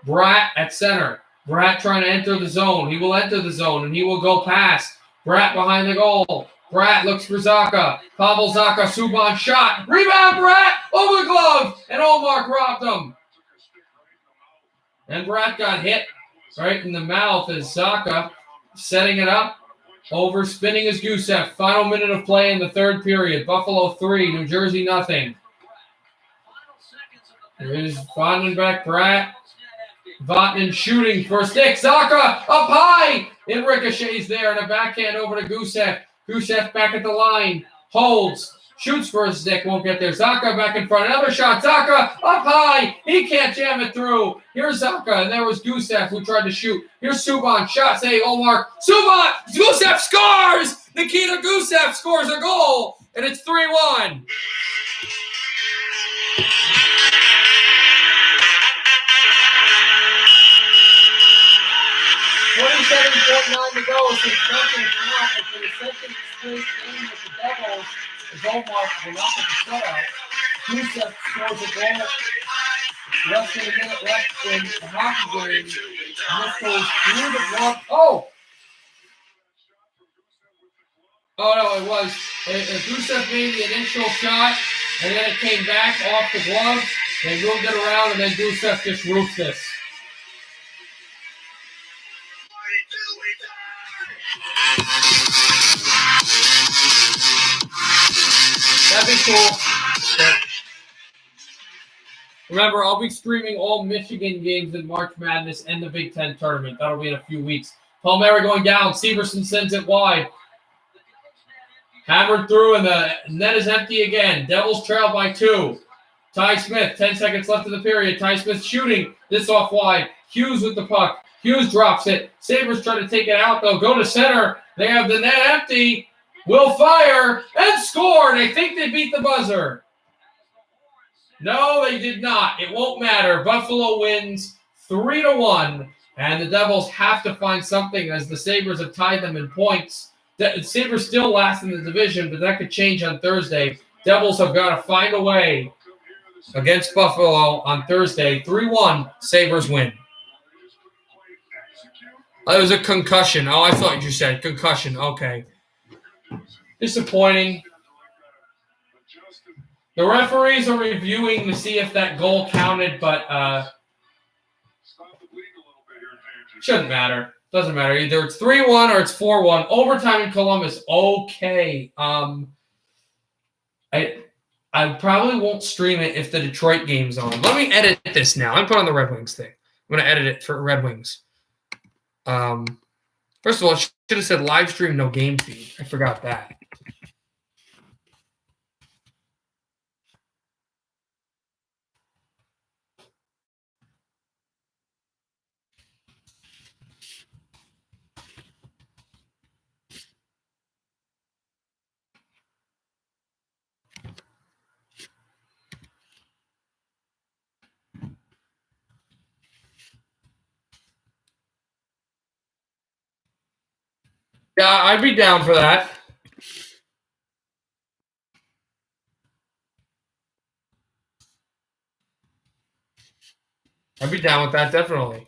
Bratt at center. Bratt trying to enter the zone. He will enter the zone, and he will go past. Bratt behind the goal. Bratt looks for Zacha. Pavel Zacha, Subban shot. Rebound, Bratt over the glove. And Allmark robbed him. And Bratt got hit right in the mouth as Zacha setting it up. Over spinning is Gusev. Final minute of play in the third period. Buffalo 3, New Jersey nothing. Here's Vandenbeck, Bratt. Vatanen shooting for stick. Zacha up high. It ricochets there and a backhand over to Gusev. Gusev back at the line. Holds. Shoots for a stick. Won't get there. Zacha back in front. Another shot. Zacha up high. He can't jam it through. Here's Zacha. And there was Gusev who tried to shoot. Here's Subban. Shot. Say, Allmark. Subban. Gusev scores. Nikita Gusev scores a goal. And it's 3-1. .9 to go. It's nothing for the second straight game with the Devils. As Allmark will not get the shutout. Gusev scores a goal. Less than a minute left in the hockey game. And this goes through the block. Oh, no, it was. Gusev made the initial shot, and then it came back off the glove. They moved it around, and then Gusev just roofed this. That'd be cool. Remember, I'll be streaming all Michigan games in March Madness and the Big Ten tournament. That'll be in a few weeks. Palmieri going down. Severson sends it wide. Hammered through, and the net is empty again. Devils trail by 2. Ty Smith, 10 seconds left in the period. Ty Smith shooting. This off wide. Hughes with the puck. Hughes drops it. Sabres try to take it out. They'll go to center. They have the net empty. Will fire and score. They think they beat the buzzer. No, they did not. It won't matter. Buffalo wins 3-1, and the Devils have to find something as the Sabres have tied them in points. The Sabres still last in the division, but that could change on Thursday. Devils have got to find a way against Buffalo on Thursday. 3-1, Sabres win. It was a concussion. Oh, I thought you said concussion. Okay. Disappointing. The referees are reviewing to see if that goal counted, but shouldn't matter. Doesn't matter. Either it's 3-1 or it's 4-1. Overtime in Columbus. Okay. I probably won't stream it if the Detroit game's on. Let me edit this now. I'm put on the Red Wings thing. I'm going to edit it for Red Wings. First of all, I should have said live stream, no game feed. I forgot that. Yeah, I'd be down for that. I'd be down with that, definitely.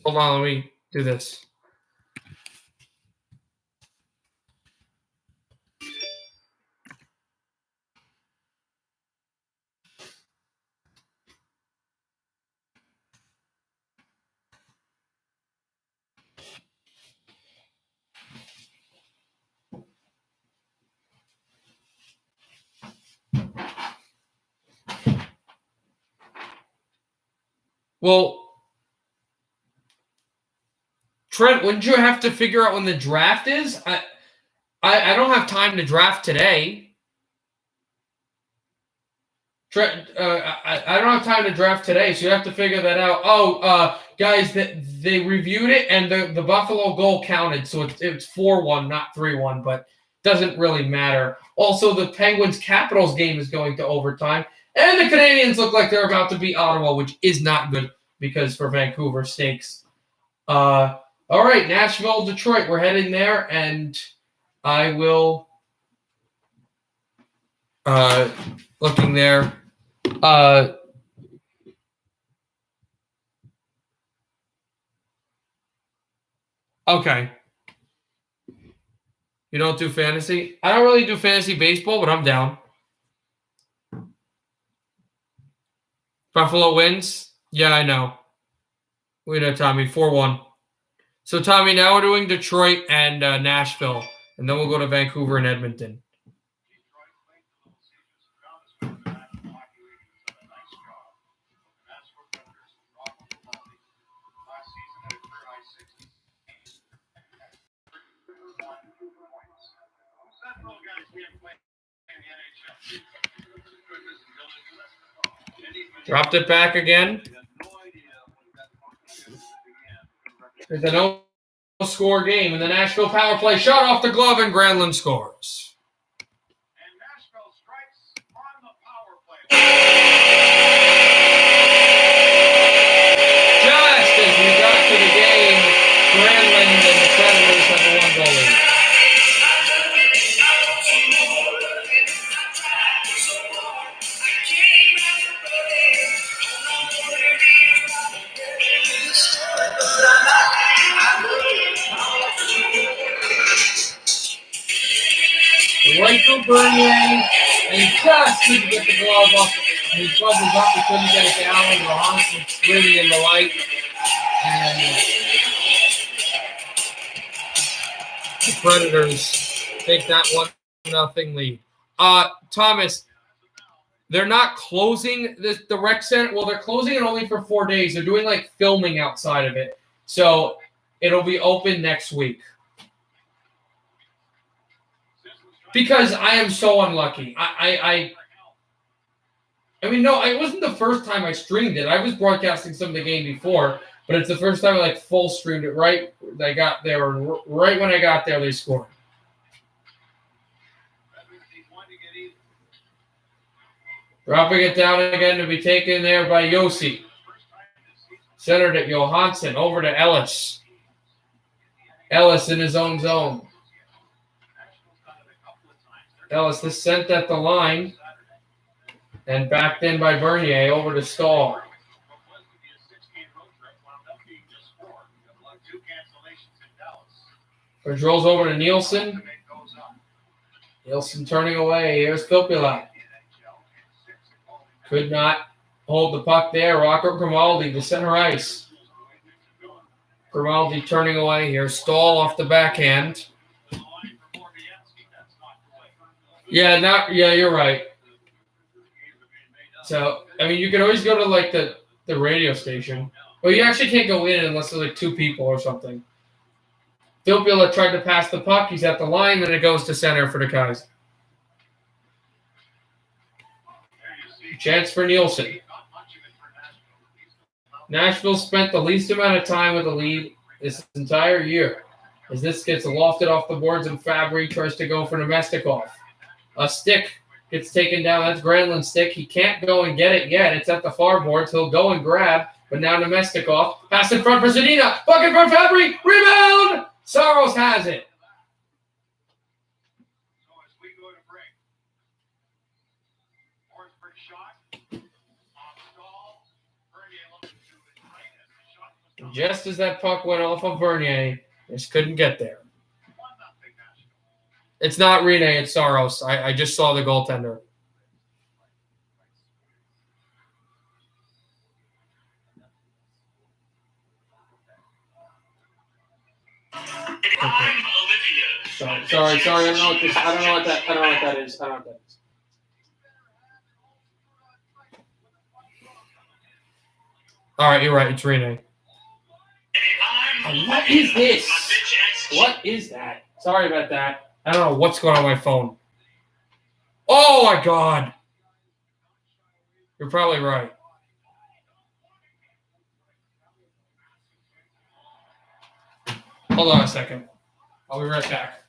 Hold on, let me do this. Well, Trent, wouldn't you have to figure out when the draft is? I don't have time to draft today. Trent, I don't have time to draft today, so you have to figure that out. Oh, guys, they reviewed it, and the Buffalo goal counted, so it's 4-1, not 3-1, but doesn't really matter. Also, the Penguins-Capitals game is going to overtime, and the Canadians look like they're about to beat Ottawa, which is not good because for Vancouver stakes. All right, Nashville, Detroit, we're heading there, and I will looking there. Okay. You don't do fantasy? I don't really do fantasy baseball, but I'm down. Buffalo wins? Yeah, I know. We know, Tommy. 4-1. So, Tommy, now we're doing Detroit and Nashville, and then we'll go to Vancouver and Edmonton. Dropped it back again. There's a no-score game in the Nashville power play. Shot off the glove, and Granlund scores. And Nashville strikes on the power play. Just as we got to the game, Granlund and the Predators have a 1-goal lead. Right through Bernier, and he just couldn't get the glove up. And his glove was up, he couldn't get it down. And Johansson screaming in the light. And the Predators take that 1-0 lead. Thomas, they're not closing the rec center. Well, they're closing it only for 4 days. They're doing like filming outside of it. So it'll be open next week. Because I am so unlucky. I mean, no, it wasn't the first time I streamed it. I was broadcasting some of the game before, but it's the first time I full streamed it right. They got there right when I got there. They scored. Dropping it down again to be taken there by Yossi. Centered at Johansson over to Ellis. Ellis in his own zone. Ellis, this sent at the line. And backed in by Bernier over to Stahl. What was to be a 6-game road trip wound up being just 4. Like 2 cancellations in Dallas. Which rolls over to Nielsen. To make those up. Nielsen turning away. Here's Filppula. Could not hold the puck there. Rocco Grimaldi to center ice. Grimaldi turning away here. Stahl off the backhand. Yeah, you're right. So, I mean, you can always go to, like, the radio station. Well, you actually can't go in unless there's, like, 2 people or something. Filppula tried to pass the puck. He's at the line, and it goes to center for the Kaiser. Chance for Nielsen. Nashville spent the least amount of time with the lead this entire year. As this gets lofted off the boards and Fabry tries to go for Nemestikov. A stick gets taken down. That's Granlund's stick. He can't go and get it yet. It's at the far boards. He'll go and grab, but now Nemestikov. Pass in front for Zadina. Puck in front for Fabry. Rebound! Saros has it. So as we go to break, Forsberg shot off Stahl. Bernier looking to his right as the shot was Just as that puck went off of Bernier, just couldn't get there. 1-0 Nashville. It's not Rene, it's Saros. I just saw the goaltender. Okay. Sorry. I don't know what that is. All right, you're right. It's Rene. What is this? What is that? Sorry about that. I don't know what's going on my phone. Oh my God. You're probably right. Hold on a second. I'll be right back.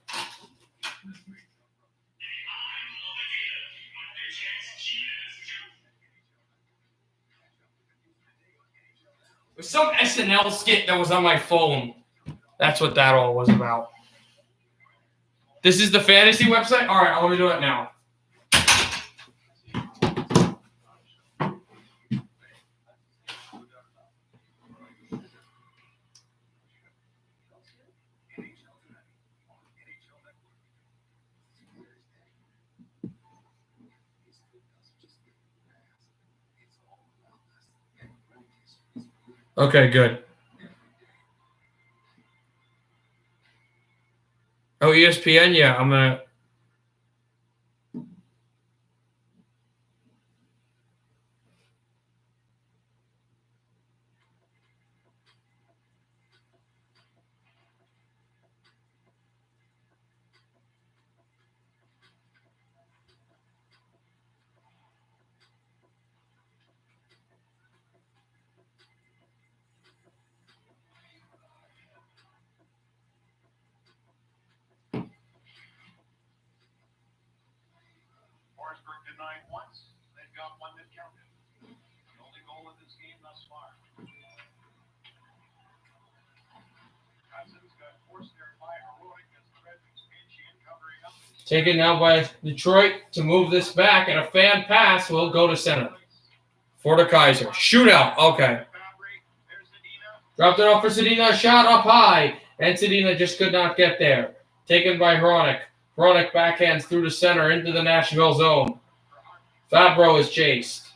There's some SNL skit that was on my phone. That's what that all was about. This is the fantasy website? All right, let me do it now. Okay, good. Oh, ESPN? Yeah, I'm going to. Forsberg denied once. They've got one that counted. The only goal in this game thus far. Cousins got forced there by Heroic as the Red Wings pinch in, covering up. Taken now by Detroit to move this back, and a fan pass will go to center. For the Kaiser. Shootout. Okay. Dropped it off for Zadina. Shot up high. And Zadina just could not get there. Taken by Hronik. Hronik backhands through the center into the Nashville zone. Fabro is chased.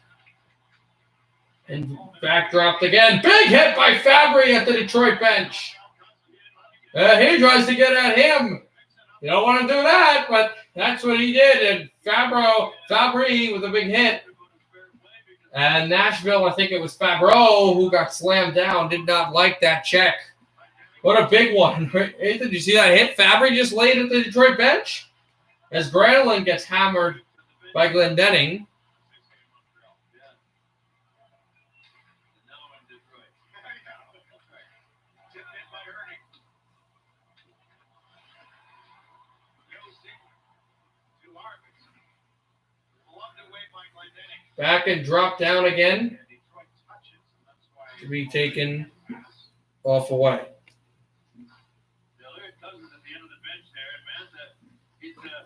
And back dropped again. Big hit by Fabry at the Detroit bench. He tries to get at him. You don't want to do that, but that's what he did. And Fabry with a big hit. And Nashville, I think it was Fabro who got slammed down, did not like that check. What a big one. Ethan, did you see that hit Fabry just laid at the Detroit bench? As Granlund gets hammered by Glendening. Back and drop down again. To be taken off away. Cousins at the end of the bench there, and Manta,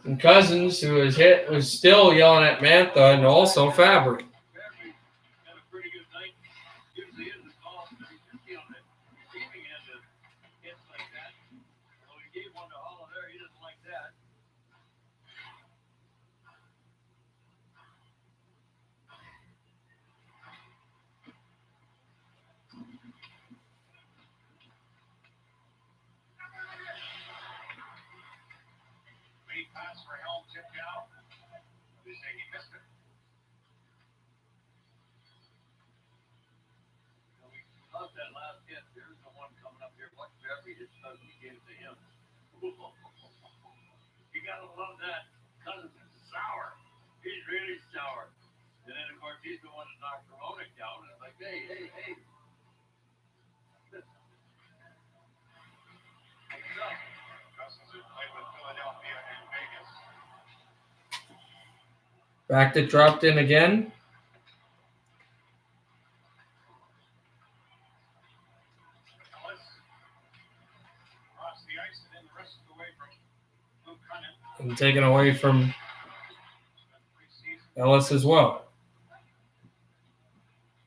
And Cousins, who was hit, was still yelling at Mantha and also Fabry. Fabry had a pretty good night. Usually in the ball, but he just on the receiving end of hits like that. So he gave one to Hall there. He doesn't like that. Big pass for Helm, tipped out. They say he missed it. We lost that last hit. There's the one coming up here. What Fabry just suddenly gave it to him. You gotta love that. Cousins is sour. He's really sour. And then, of course, he's the one that knocked Coronic down. And it's like, hey. Cousins has played with Philadelphia and Vegas. Back to dropped in again. Ellis across the ice and then the rest of the way from Luke Cunningham. And taken away from Preseason. Ellis as well.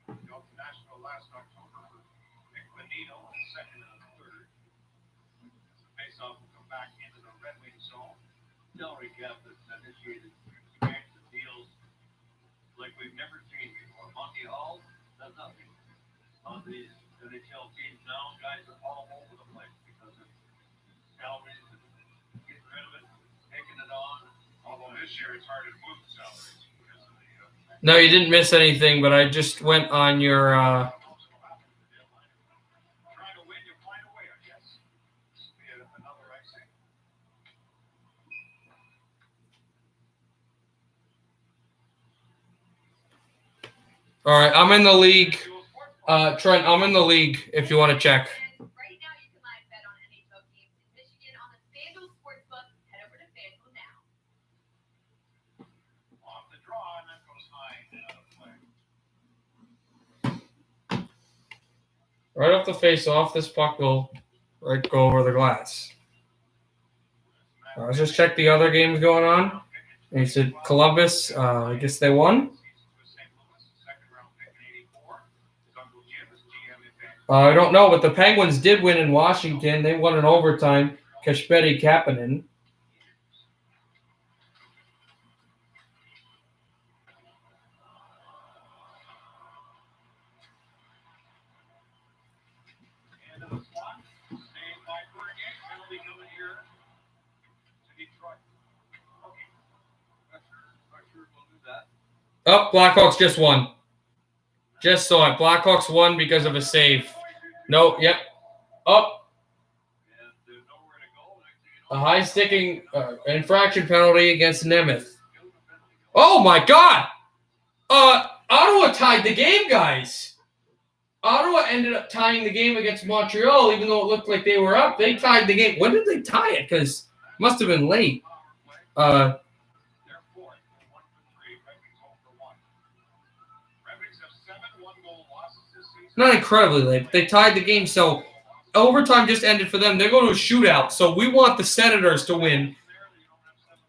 Go to Nashville last October for Nick Bonino in the second and the third. As the faceoff will come back into the Red Wing zone. Salary cap that's initiated expansion deals like we've never seen before. Monty Hall does nothing. On these NHL teams now, guys are all over the place because of salaries and getting rid of it, taking it on. Although this year it's hard to move the salaries because of the No, you didn't miss anything, but I just went on your trying to win, you find a way, I guess. This will be another icing. all right, I'm in the league. Trent, I'm in the league if you want to check. And right now, you can live bet on NHL games in Michigan on the FanDuel Sportsbook. Head over to FanDuel now. Off the draw, and that goes high and out of play. Right off the face-off, this puck will go over the glass. Let's just check the other games going on. And you said Columbus, I guess they won. I don't know, but the Penguins did win in Washington. They won in overtime. Kashperi Kapanen. Oh, Blackhawks just won. Just saw it. Blackhawks won because of a save. No, yep. Oh. A high-sticking infraction penalty against Nemeth. Oh, my God. Ottawa tied the game, guys. Ottawa ended up tying the game against Montreal, even though it looked like they were up. They tied the game. When did they tie it? Because it must have been late. Not incredibly late, but they tied the game. So overtime just ended for them. They're going to a shootout. So we want the Senators to win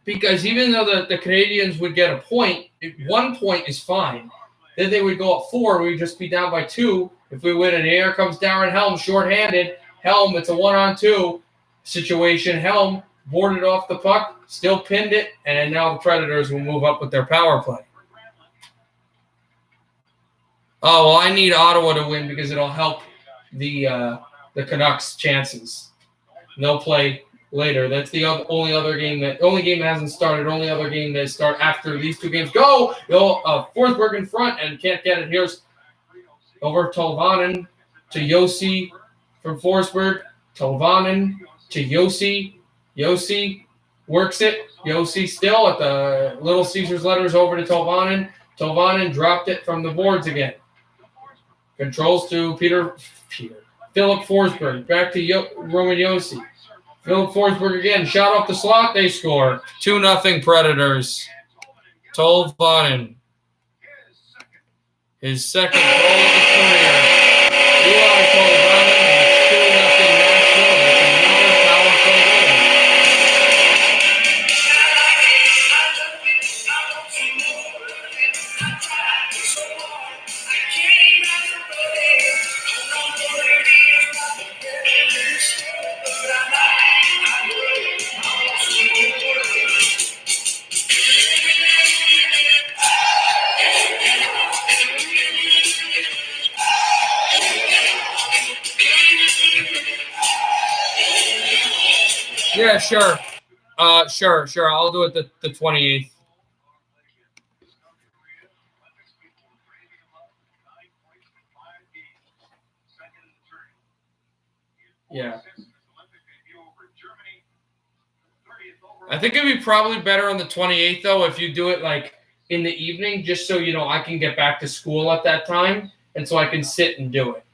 because even though the Canadians would get a point, 1 point is fine. Then they would go up 4. We'd just be down by 2. If we win, and here comes Darren Helm, shorthanded. Helm, it's a 1-on-2 situation. Helm boarded off the puck, still pinned it, and now the Predators will move up with their power play. Oh, well, I need Ottawa to win because it'll help the Canucks' chances. They'll play later. That's the only game that hasn't started. Only other game that start after these two games. Go! Forsberg in front and can't get it. Here's over Tolvanen to Yossi from Forsberg. Tolvanen to Yossi. Yossi works it. Yossi still at the Little Caesars letters over to Tolvanen. Tolvanen dropped it from the boards again. Controls to Philip Forsberg. Back to Roman Yossi. Philip Forsberg again. Shot off the slot. They score. 2-0 Predators. Tolvanen. His second goal of his career. Eli Tolvanen. It's 2-0 Nashville. It's another power play goal. Yeah, sure. Sure. I'll do it the 28th. Yeah. I think it'd be probably better on the 28th, though, if you do it, like, in the evening, just so, I can get back to school at that time, and so I can sit and do it.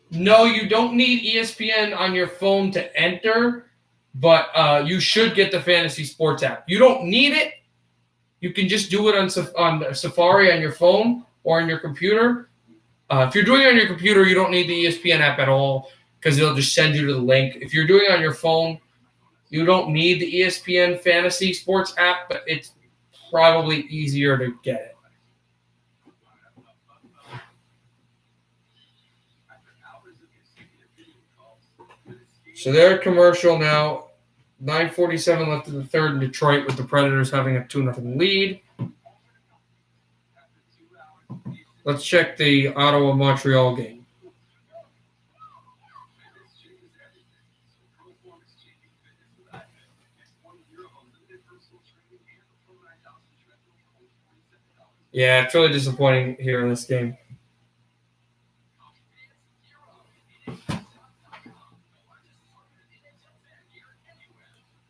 No, you don't need ESPN on your phone to enter, but you should get the Fantasy Sports app. You don't need it. You can just do it on Safari on your phone or on your computer. If you're doing it on your computer, you don't need the ESPN app at all because they'll just send you to the link. If you're doing it on your phone, you don't need the ESPN Fantasy Sports app, but it's probably easier to get it. So they're commercial now. 9:47 left in the third in Detroit with the Predators having a 2-0 lead. Let's check the Ottawa-Montreal game. Yeah, it's really disappointing here in this game.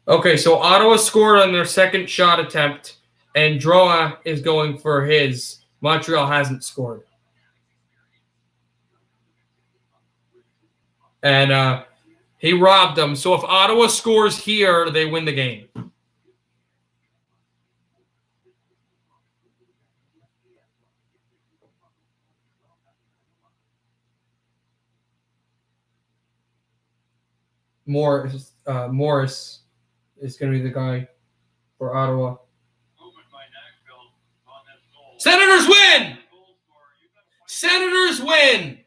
Okay, so Ottawa scored on their second shot attempt, and Droa is going for his. Montreal hasn't scored. And he robbed them. So if Ottawa scores here, they win the game. Morris is going to be the guy for Ottawa. Senators win! Senators win!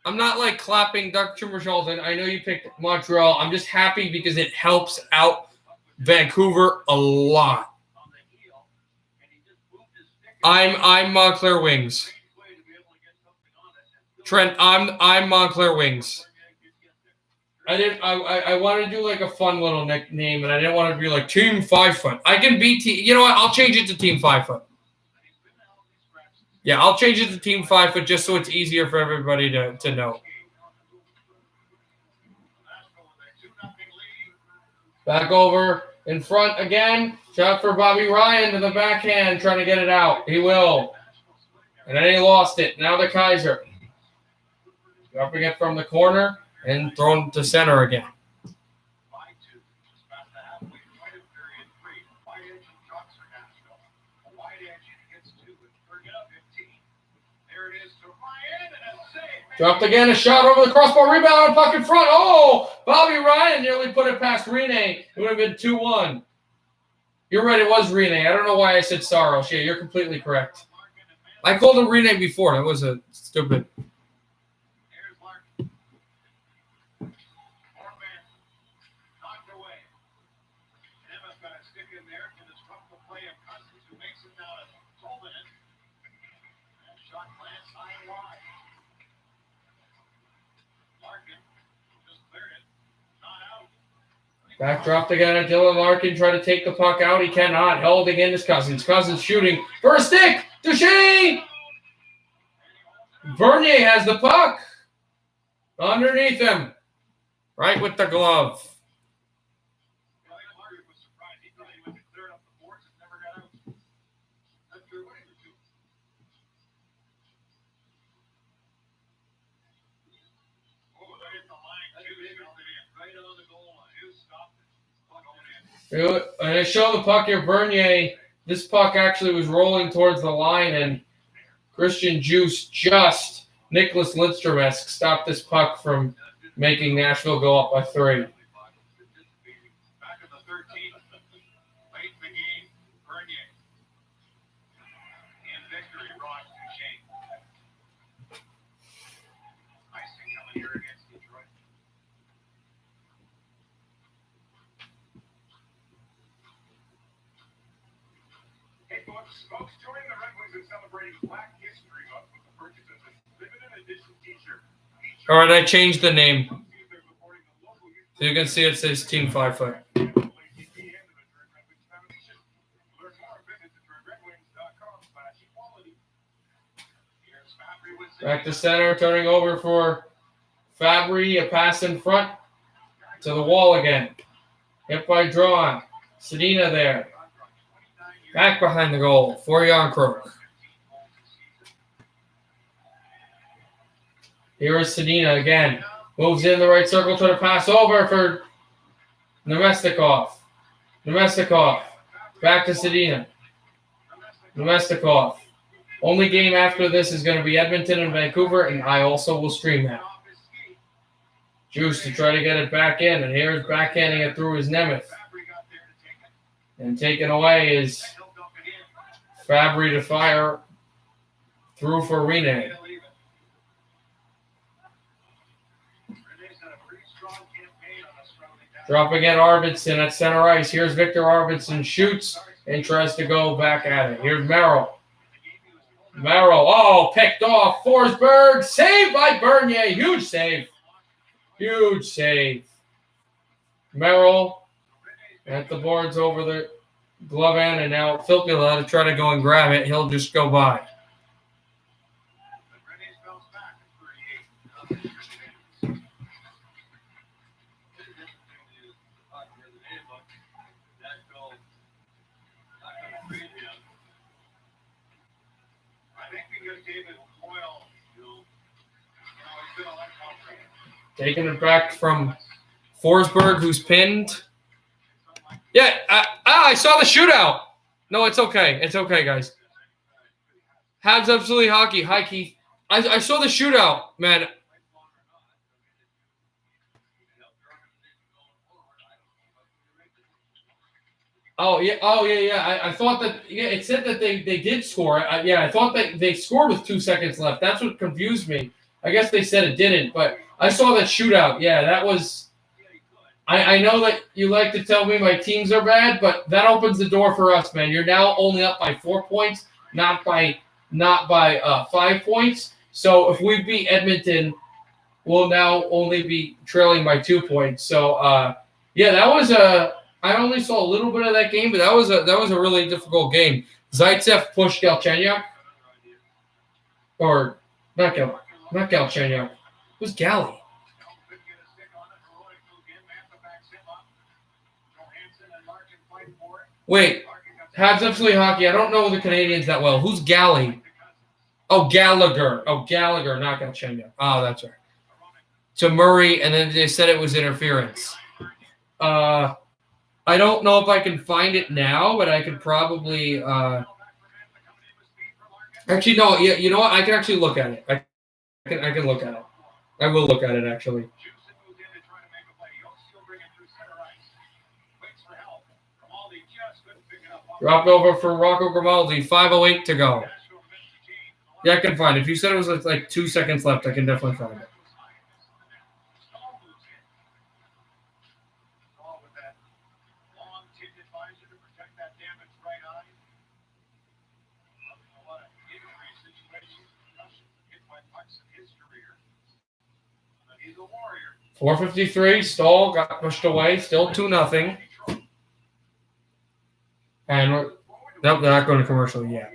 I'm not like clapping Dr. Charlton. I know you picked Montreal. I'm just happy because it helps out Vancouver a lot. I'm Montclair Wings. Trent, I'm Montclair Wings. I want to do like a fun little nickname, and I didn't want to be like Team 5 Foot. I can be you know what? I'll change it to Team 5 Foot. Yeah, I'll change it to Team 5 Foot just so it's easier for everybody to know. Back over in front again. Shot for Bobby Ryan to the backhand, trying to get it out. He will. And then he lost it. Now the Kaiser. Dropping it from the corner and thrown to center again. Dropped again, a shot over the crossbar, rebound, puck in front. Oh, Bobby Ryan nearly put it past Rene. It would have been 2-1. You're right, it was Rene. I don't know why I said Saros. Yeah, you're completely correct. I called him Rene before. That was a stupid. Back dropped again at Dylan Larkin. Trying to take the puck out. He cannot. Held again is Cousins. Cousins shooting for a stick. Duchesne! Bernier has the puck. Underneath him. Right with the glove. And I show the puck here, Bernier. This puck actually was rolling towards the line, and Christian Juice Nicholas Lindstrom-esque, stopped this puck from making Nashville go up by 3. Folks, joining the Red All right, I changed the name. So you can see it says Team 5 Foot. Back to center, turning over for Fabry, a pass in front to the wall again. Hit by Drawn. Sedina there. Back behind the goal for Yarncrook. Here is Sedina again. Moves in the right circle, trying to pass over for Nemestikov. Nemestikov. Back to Sedina. Nemestikov. Only game after this is going to be Edmonton and Vancouver, and I also will stream that. Juice to try to get it back in, and here's backhanding it through his Nemeth. And taken away is Fabry to fire through for Rene. Dropping at Arvidsson at center ice. Here's Victor Arvidsson, shoots and tries to go back at it. Here's Merrill. Merrill, picked off. Forsberg, saved by Bernier. Huge save. Huge save. Merrill at the boards over the glove end, and now Filppula to try to go and grab it. He'll just go by. Taking it back from Forsberg, who's pinned. Yeah, I saw the shootout. No, it's okay. It's okay, guys. Habs Absolutely Hockey. Hi, Keith. I saw the shootout, man. Oh, yeah. I thought that, it said that they did score. I thought that they scored with 2 seconds left. That's what confused me. I guess they said it didn't, but I saw that shootout. Yeah, that was... I know that you like to tell me my teams are bad, but that opens the door for us, man. You're now only up by 4 points, not by 5 points. So if we beat Edmonton, we'll now only be trailing by 2 points. So that was I only saw a little bit of that game, but that was a really difficult game. Zaitsev pushed Galchenyuk, or not Galchenyuk. It was Galley. Wait, Habs Absolutely Hockey. I don't know the Canadians that well. Who's Galley? Oh, Gallagher. Not Galchenyuk. Oh, that's right. To Murray, and then they said it was interference. I don't know if I can find it now, but I could probably. Actually, no. Yeah, you know what? I can actually look at it. I can look at it. I will look at it actually. Dropped over for Rocco Grimaldi. 5:08 to go. Yeah, I can find it. If you said it was like 2 seconds left, I can definitely find it. .453. Stahl got pushed away. Still 2-0. And nope, they're not going to commercial yet.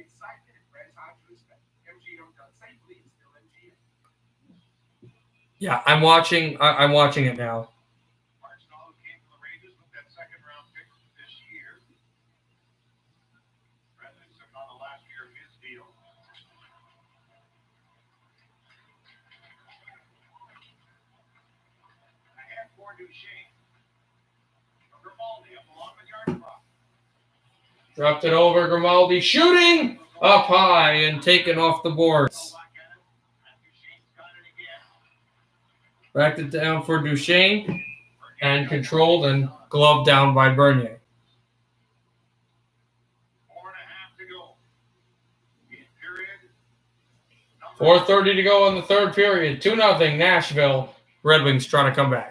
Yeah, I'm watching it now. Dropped it over. Grimaldi shooting up high and taken off the boards. Backed it down for Duchesne and controlled and gloved down by Bernier. 4:30 to go in the third period. 2-0 Nashville. Red Wings trying to come back.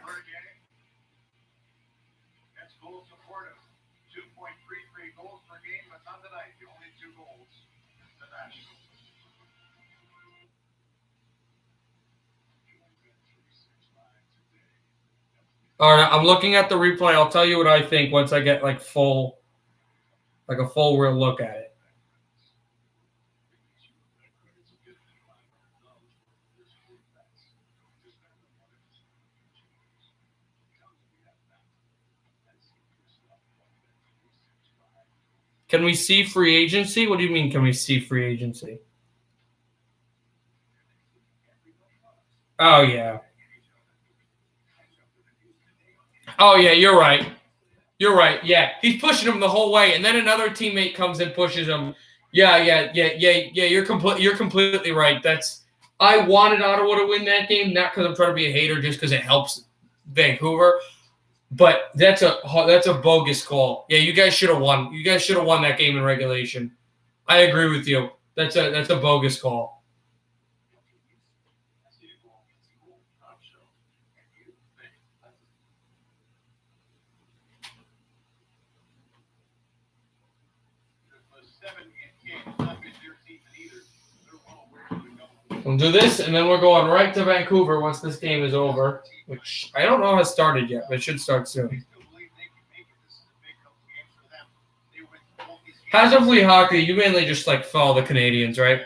All right, I'm looking at the replay. I'll tell you what I think once I get like a full real look at it. Can we see free agency? What do you mean, can we see free agency? Oh, yeah. Oh, yeah, you're right. You're right. Yeah, he's pushing him the whole way, and then another teammate comes and pushes him. Yeah. You're completely right. I wanted Ottawa to win that game, not because I'm trying to be a hater, just because it helps Vancouver. But that's a bogus call. Yeah, you guys should have won. You guys should have won that game in regulation. I agree with you. That's a bogus call. We'll do this, and then we're going right to Vancouver once this game is over, which I don't know has started yet, but it should start soon. Hazardly hockey, you mainly just like follow the Canadians, right?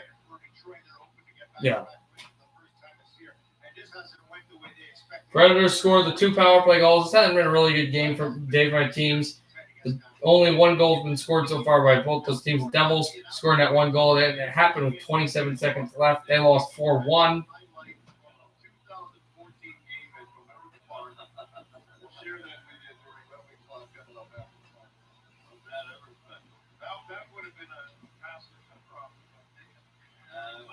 Yeah. Predators scored the 2 power play goals. This hasn't been a really good game for my teams. Only 1 goal has been scored so far by both those teams. The Devils scoring that 1 goal. It happened with 27 seconds left. They lost 4-1.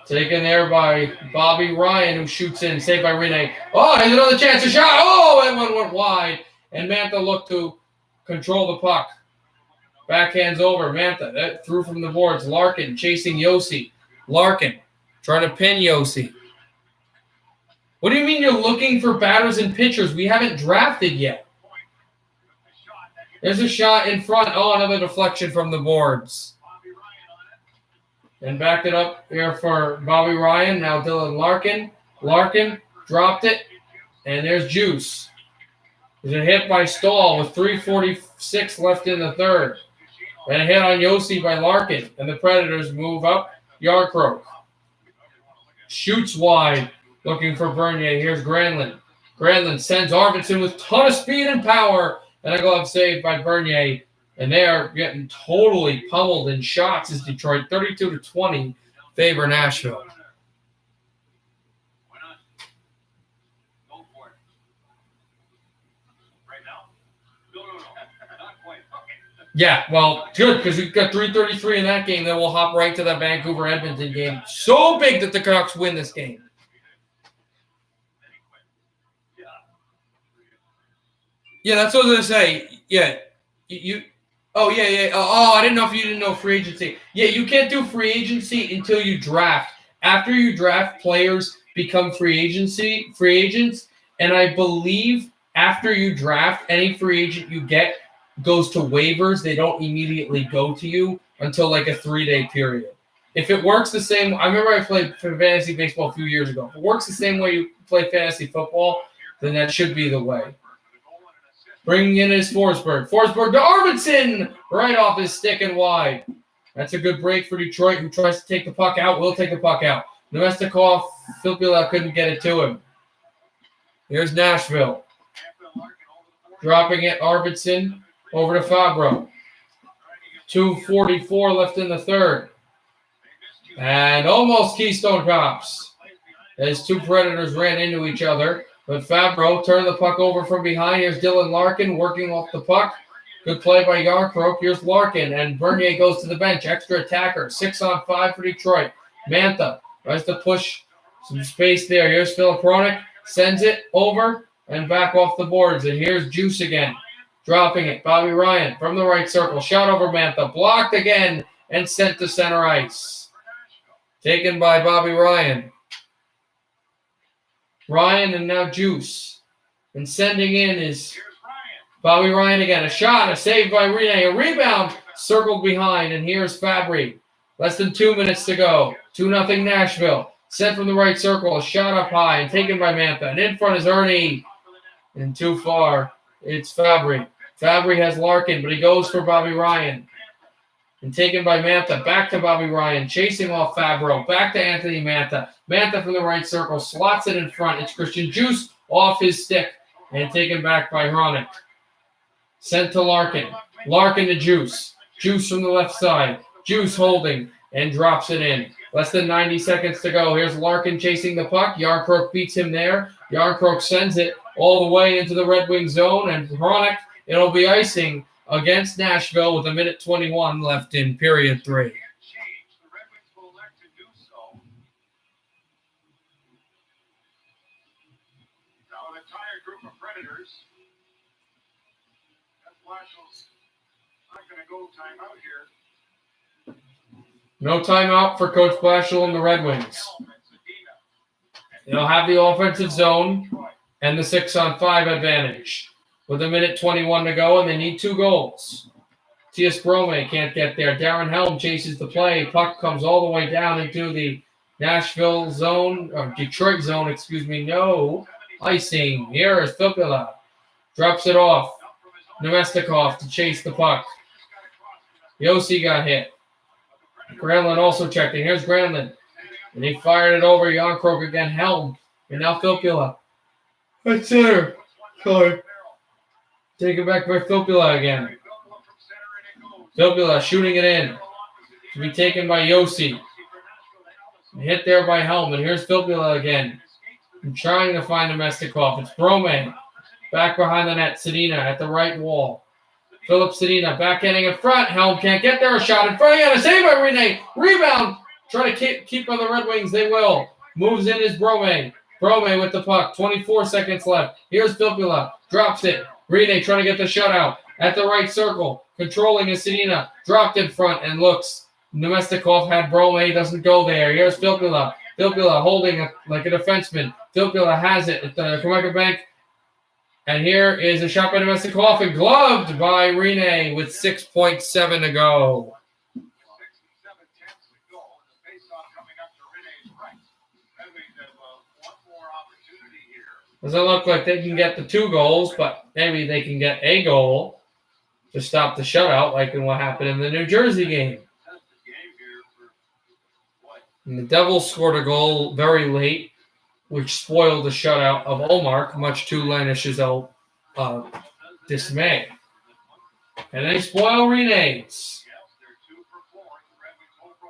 Taken there by Bobby Ryan, who shoots in, saved by Rene. Oh, here's another chance, a shot. Oh, that one went wide. And Mantha looked to control the puck. Backhands over. Mantha that threw from the boards. Larkin chasing Yossi. Larkin trying to pin Yossi. What do you mean you're looking for batters and pitchers? We haven't drafted yet. There's a shot in front. Oh, another deflection from the boards. And backed it up here for Bobby Ryan. Now Dylan Larkin. Larkin dropped it. And there's Juice. There's a hit by Stahl with 3:46 left in the third. And a hit on Yossi by Larkin. And the Predators move up. Yarcroak shoots wide, looking for Bernier. Here's Granlund. Granlund sends Arvidsson with a ton of speed and power. And a glove saved by Bernier. And they are getting totally pummeled in shots as Detroit 32-20 favor Nashville. Yeah, well, good, because we've got 3:33 in that game. Then we'll hop right to the Vancouver-Edmonton game. So big that the Canucks win this game. Yeah, that's what I was going to say. Yeah, Oh, yeah. Oh, I didn't know if you didn't know free agency. Yeah, you can't do free agency until you draft. After you draft, players become free agents. And I believe after you draft, any free agent you get goes to waivers. They don't immediately go to you until like a 3-day period. If it works the same, I remember I played for fantasy baseball a few years ago. If it works the same way you play fantasy football, then that should be the way. Bringing in is Forsberg. Forsberg to Arvidsson! Right off his stick and wide. That's a good break for Detroit, who tries to take the puck out. Will take the puck out. Nemestikov, Filppula couldn't get it to him. Here's Nashville. Dropping it, Arvidsson over to Fabro. 2:44 left in the third. And almost Keystone Cops. As 2 Predators ran into each other. But Fabro turned the puck over from behind. Here's Dylan Larkin working off the puck. Good play by Yarcroak. Here's Larkin. And Bernier goes to the bench. Extra attacker. 6-on-5 for Detroit. Mantha tries to push some space there. Here's Filiponic. Sends it over and back off the boards. And here's Juice again. Dropping it. Bobby Ryan from the right circle. Shot over Mantha. Blocked again and sent to center ice. Taken by Bobby Ryan. Ryan and now Juice. And sending in is Bobby Ryan again. A shot, a save by Rene. A rebound circled behind. And here's Fabry. Less than 2 minutes to go. 2-0 Nashville. Sent from the right circle. A shot up high and taken by Mantha. And in front is Ernie. And too far. It's Fabry. Fabry has Larkin, but he goes for Bobby Ryan. And taken by Mantha. Back to Bobby Ryan. Chasing off Fabro. Back to Anthony Mantha. Mantha from the right circle. Slots it in front. It's Christian Juice off his stick. And taken back by Hronek. Sent to Larkin. Larkin to Juice. Juice from the left side. Juice holding. And drops it in. Less than 90 seconds to go. Here's Larkin chasing the puck. Yarncroke beats him there. Yarncroke sends it all the way into the Red Wing zone. And Hronek, it'll be icing against Nashville with 1:21 left in period 3. The Red Wings will elect to do so. Now an entire group of Predators. That Blashill's not going to go timeout here. No timeout for Coach Blashill and the Red Wings. They'll have the offensive zone and the 6-on-5 advantage. With 1:21 to go, and they need 2 goals. T.S. Brome can't get there. Darren Helm chases the play. Puck comes all the way down into the Nashville zone, or Detroit zone, excuse me. No icing. Here is Filppula. Drops it off. Nemestikov to chase the puck. Yossi got hit. Granlund also checked in. Here's Granlund. And he fired it over Yarncroke again. Helm. And now Filppula. Right center. Sorry. Taken back by Filppula again. Filppula shooting it in. To be taken by Yossi. Hit there by Helm. And here's Filppula again. I'm trying to find Nemestikov. It's Brome. Back behind the net. Sedina at the right wall. Philip Sedina backhanding in front. Helm can't get there. A shot in front. He got a save by Rene. Rebound. Try to keep on the Red Wings. They will. Moves in is Brome. Brome with the puck. 24 seconds left. Here's Filppula. Drops it. Rene trying to get the shutout. At the right circle. Controlling is Sedina. Dropped in front and looks. Nemestikov had Brome. Doesn't go there. Here's Filppula. Filppula holding like a defenseman. Filppula has it at the Comerica Bank. And here is a shot by Nemestikov and gloved by Rene with 6.7 to go. 6 and 7 tenths to go. The face-off coming up to Rene's right. Red Wings have one more opportunity here. Doesn't look like they can get the 2 goals, but maybe they can get a goal to stop the shutout, like in what happened in the New Jersey game. And the Devils scored a goal very late, which spoiled the shutout of Ullmark, much to Lanish's dismay. And they spoil Rene's.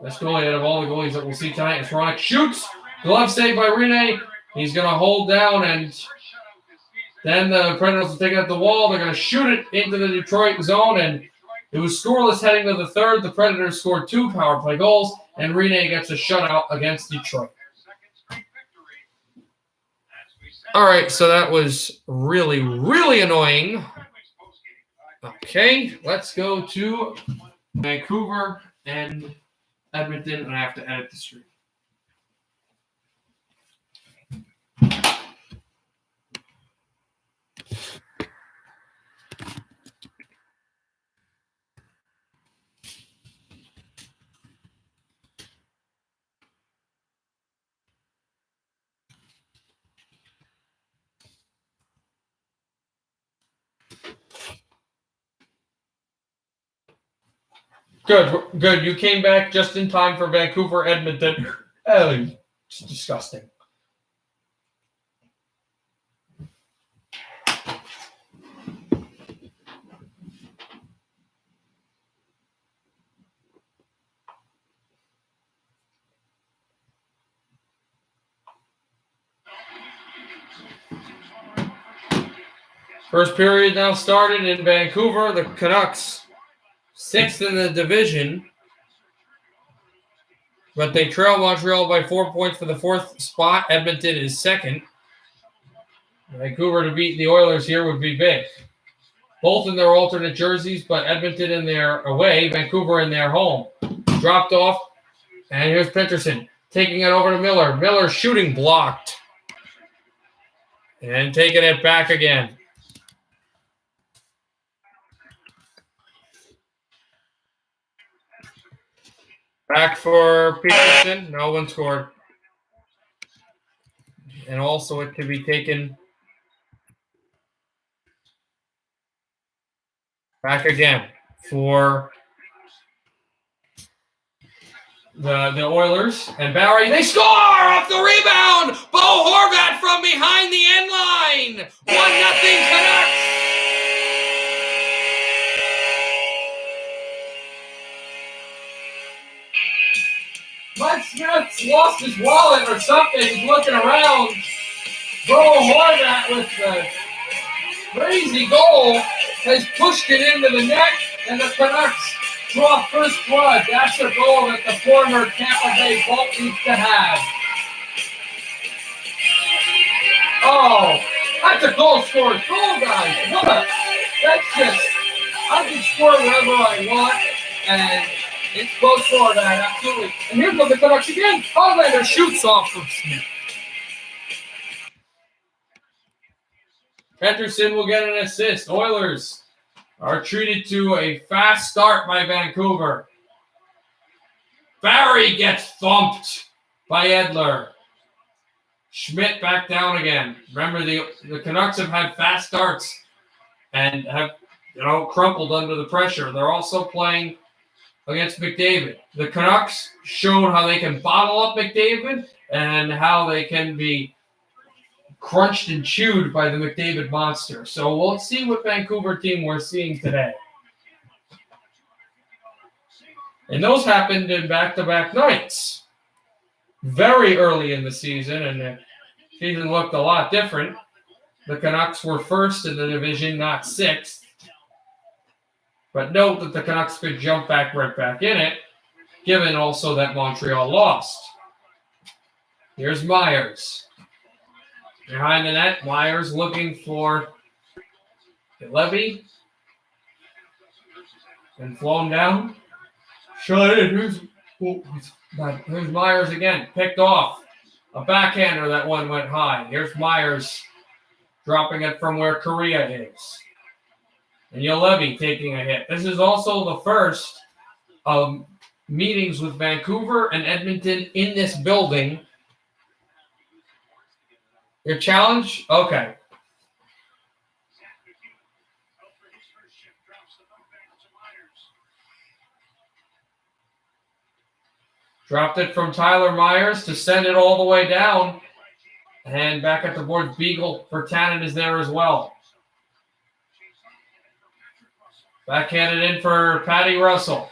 Best goalie out of all the goalies that we'll see tonight is Hronek. Shoots. Glove save by Rene. He's going to hold down, and then the Predators will take it at the wall. They're going to shoot it into the Detroit zone, and it was scoreless heading to the third. The Predators scored 2 power play goals, and Rene gets a shutout against Detroit. All right, so that was really, really annoying. Okay, let's go to Vancouver and Edmonton, and I have to edit the stream. Good. You came back just in time for Vancouver, Edmonton. Oh, it's disgusting. First period now started in Vancouver. The Canucks 6th in the division, but they trail Montreal by 4 points for the 4th spot. Edmonton is 2nd. Vancouver to beat the Oilers here would be big. Both in their alternate jerseys, but Edmonton in their away, Vancouver in their home. Dropped off, and here's Peterson taking it over to Miller. Miller shooting blocked. And taking it back again. Back for Peterson. No one scored. And also it can be taken Back again for the Oilers. And Barry, they score off the rebound! Bo Horvat from behind the end line! 1-0 Canucks! Mike Smith's lost his wallet or something. He's looking around. Bo Horvat with the crazy goal has pushed it into the net, and the Canucks draw first blood. That's a goal that the former Tampa Bay Bolt needs to have. Oh, that's a goal scored goal, guys. Look, that's just, I can score wherever I want, and it's close for that, absolutely. And here's what the Canucks again. Hollander shoots off from Smith. Henderson will get an assist. Oilers are treated to a fast start by Vancouver. Barry gets thumped by Edler. Schmidt back down again. Remember, the Canucks have had fast starts and have, crumpled under the pressure. They're also playing against McDavid. The Canucks showed how they can bottle up McDavid and how they can be crunched and chewed by the McDavid monster. So we'll see what Vancouver team we're seeing today. And those happened in back-to-back nights. Very early in the season, and the season looked a lot different. The Canucks were first in the division, not sixth. But note that the Canucks could jump right back in it, given also that Montreal lost. Here's Myers. Behind the net, Myers looking for Levy. And flown down. Shot in. Here's Myers again. Picked off. A backhander, that one went high. Here's Myers dropping it from where Korea is. And Levy taking a hit. This is also the first of meetings with Vancouver and Edmonton in this building. Your challenge? Okay. Dropped it from Tyler Myers to send it all the way down. And back at the board, Beagle for Tannen is there as well. Backhanded in for Patty Russell.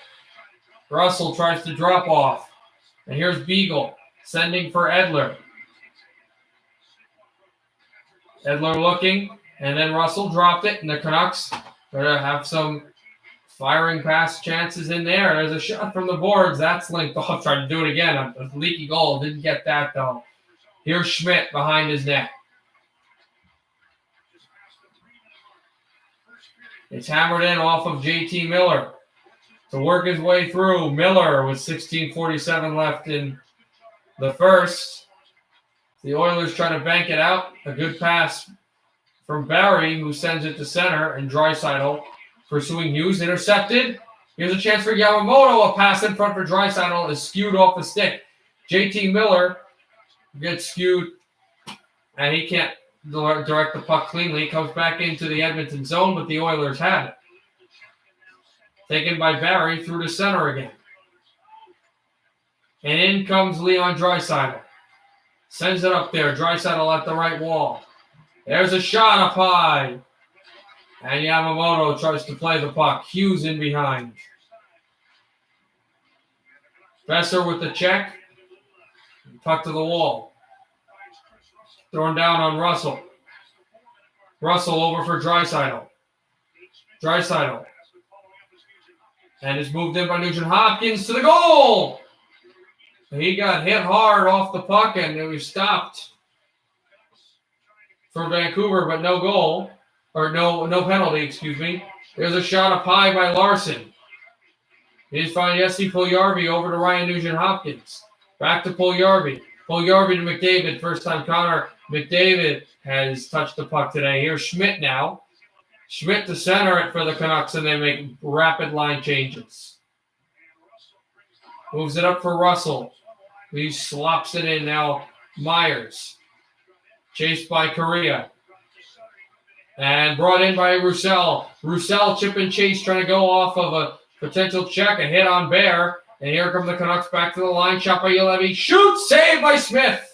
Russell tries to drop off. And here's Beagle sending for Edler. Edler looking, and then Russell dropped it, and the Canucks are going to have some firing pass chances in there. There's a shot from the boards. That's linked off. Tried to do it again. A leaky goal. Didn't get that, though. Here's Schmidt behind his net. It's hammered in off of JT Miller to work his way through. Miller with 16:47 left in the first. The Oilers try to bank it out. A good pass from Barry, who sends it to center, and Draisaitl pursuing Hughes. Intercepted. Here's a chance for Yamamoto. A pass in front for Draisaitl is skewed off the stick. JT Miller gets skewed, and he can't direct the puck cleanly. Comes back into the Edmonton zone, but the Oilers had it. Taken by Barry through to center again. And in comes Leon Draisaitl. Sends it up there. Draisaitl at the right wall. There's a shot up high. And Yamamoto tries to play the puck. Hughes in behind. Besser with the check. Puck to the wall. Thrown down on Russell. Russell over for Draisaitl. Draisaitl. And it's moved in by Nugent Hopkins to the goal. He got hit hard off the puck, and it was stopped for Vancouver, but no goal. Or no penalty, excuse me. There's a shot up high by Larson. He's finding Jesse Puljujarvi over to Ryan Nugent-Hopkins. Back to Puljujarvi. Puljujarvi to McDavid. First time Connor McDavid has touched the puck today. Here's Schmidt now. Schmidt to center it for the Canucks, and they make rapid line changes. Moves it up for Russell. He slops it in now. Myers. Chased by Korea. And brought in by Roussel. Roussel chip and chase trying to go off of a potential check. A hit on Bear. And here come the Canucks back to the line. Shot by Ulevi. Shoot! Save by Smith.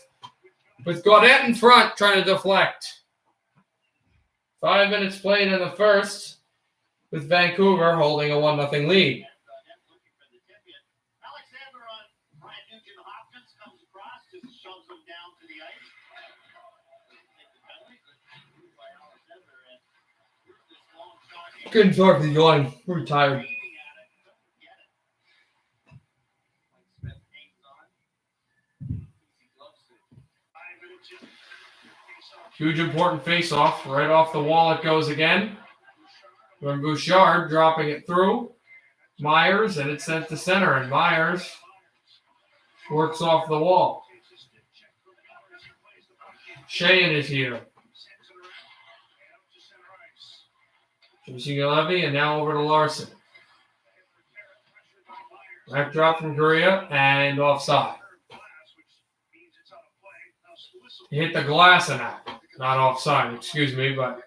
With Gaudette in front trying to deflect. 5 minutes played in the first. With Vancouver holding a 1-0 lead. Alexander on Brian Nugent Hopkins comes across, just shoves him down to the ice. Couldn't talk to the line. We're tired. Huge important face-off. Right off the wall it goes again. From Bouchard dropping it through. Myers, and it's sent to center. And Myers works off the wall. Sheehan is here. Chasing Levy, and now over to Larson. Back drop from Gurria, and offside. He hit the glass in that. Not offside, excuse me, but...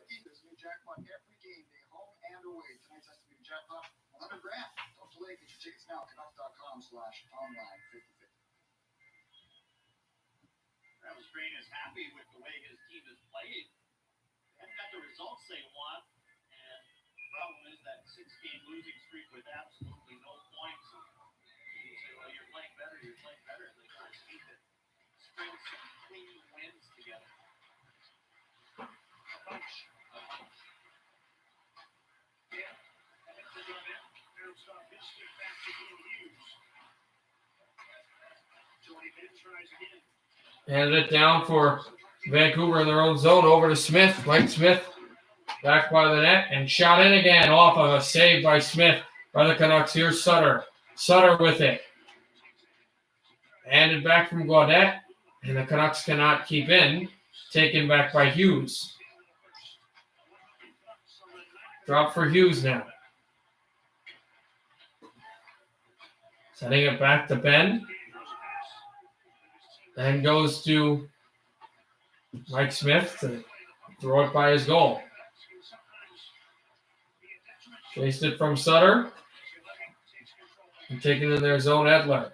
Travis Green is happy with the way his team has played. They haven't got the results they want, and the problem is that 6-game losing streak with absolutely no points. You say, well, you're playing better. They just need to string some clean wins together. Yeah. And it's a done it. Bounce off his stick back to Hughes. Johnny Ben tries again. Handed it down for Vancouver in their own zone. Over to Smith. Mike Smith back by the net and shot in again off of a save by Smith by the Canucks. Here's Sutter. Sutter with it. Handed back from Gaudette. And the Canucks cannot keep in. Taken back by Hughes. Drop for Hughes now. Setting it back to Ben. Then goes to Mike Smith to throw it by his goal. Chased it from Sutter. And taken in their zone, Edler.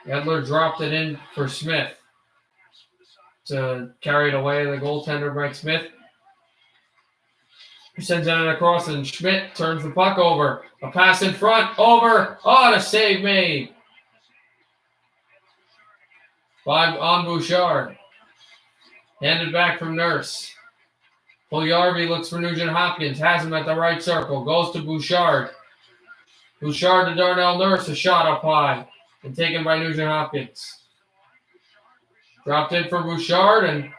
Edler dropped it in for Smith to carry it away. The goaltender, Mike Smith, sends it across, and Schmidt turns the puck over. A pass in front, over. Oh, a save made on Bouchard. Handed back from Nurse. Puljujarvi looks for Nugent Hopkins. Has him at the right circle. Goes to Bouchard. Bouchard to Darnell Nurse. A shot up high. And taken by Nugent Hopkins. Dropped in for Bouchard, and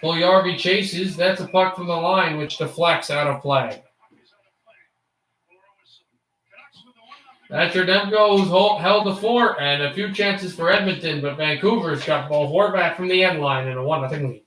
Puljujarvi chases. That's a puck from the line, which deflects out of play. Yurchenko, who's held the fort, and a few chances for Edmonton, but Vancouver's got ball Horvat from the end line in a 1-0 lead.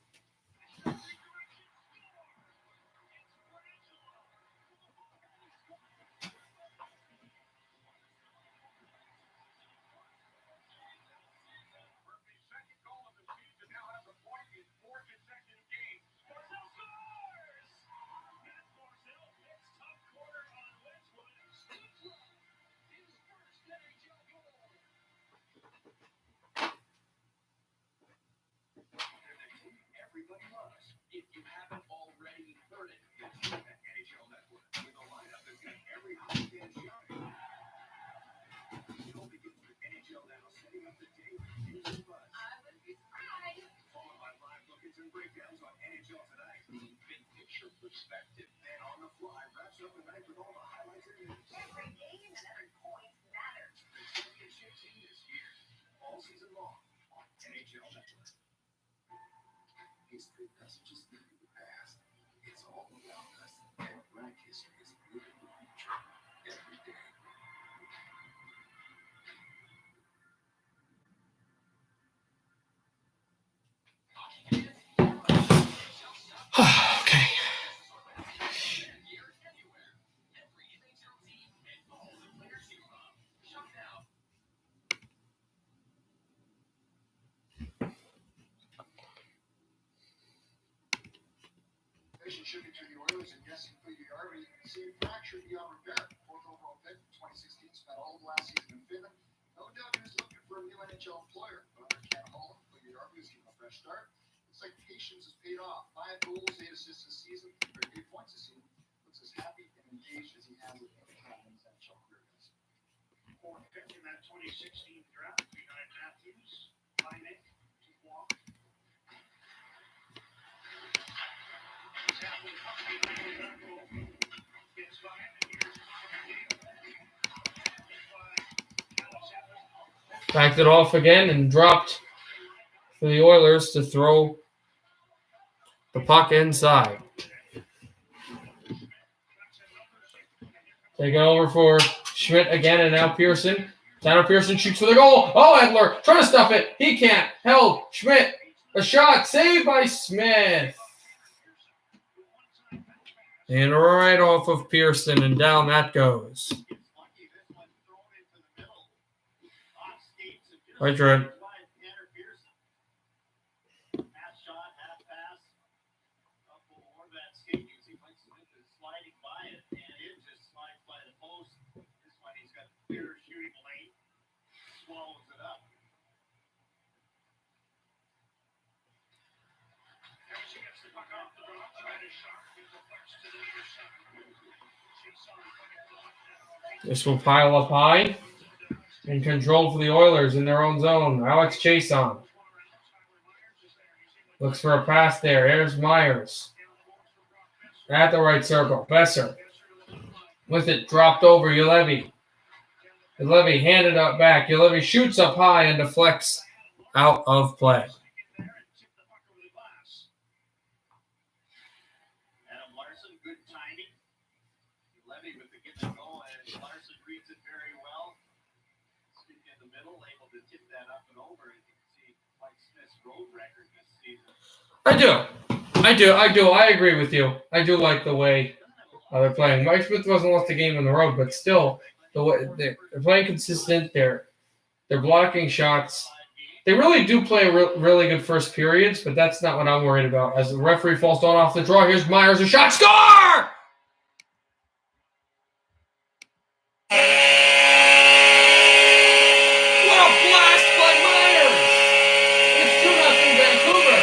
Everybody loves. If you haven't already heard it, it's the NHL Network with a lineup that's got every hoop and shine. It all begins with NHL Now setting up the day with news and buzz. I would be surprised. Followed by live look-ins and breakdowns on NHL Tonight. The big picture perspective. Then on the fly, wraps up the night with all the highlights and news. Every game and every point matters. The championship team is here. All season long on NHL Network. History doesn't just live in the past. It's all around us. And Black history is living the future every day. Okay. Shipping to the Oilers and Jesse Pugliarvi, same fracture beyond repair. Fourth overall pick, 2016, spent all of last season in Finland. No doubt he was looking for a new NHL employer, but under Ken Holland, Pugliarvi was given a fresh start. It's like patience has paid off. 5 goals, 8 assists this season, or 8 points this season. Looks as happy and engaged as he has with any time in his NHL career. Fourth pick in that 2016 draft behind Matthews, Laine, Dubois. Backed it off again and dropped for the Oilers to throw the puck inside. Take it over for Schmidt again, and now Pearson. Tanner Pearson shoots for the goal. Oh, Edler trying to stuff it. He can't. Held. Schmidt. A shot. Saved by Smith. And right off of Pearson, and down that goes. Right, Dread. This will pile up high and control for the Oilers in their own zone. Alex Chason looks for a pass there. Here's Myers at the right circle. Besser with it, dropped over Ulevi. Ulevi handed up back. Ulevi shoots up high and deflects out of play. I do. I agree with you. I do like the way they're playing. Mike Smith wasn't lost a game on the road, but still, the way they're playing consistent. They're blocking shots. They really do play really good first periods, but that's not what I'm worried about. As the referee falls down off the draw, here's Myers, a shot, score! What a blast by Myers! It's 2-0 Vancouver.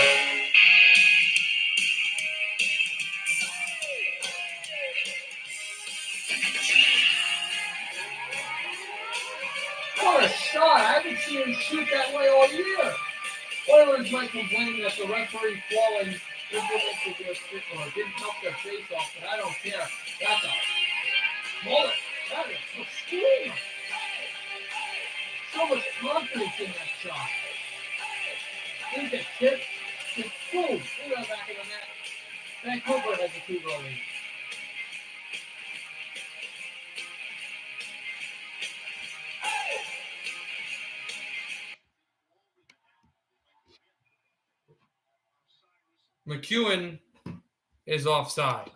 What a shot! I haven't seen him shoot that way all year. Oilers might complain that the referee falling implemented their stick or didn't help their face off, but I don't care. That's a bullet. That is a screamer. So much confidence in that shot. Didn't get tipped. Just boom. Look at that back of the net. Vancouver has a 2-goal lead. McEwen is offside.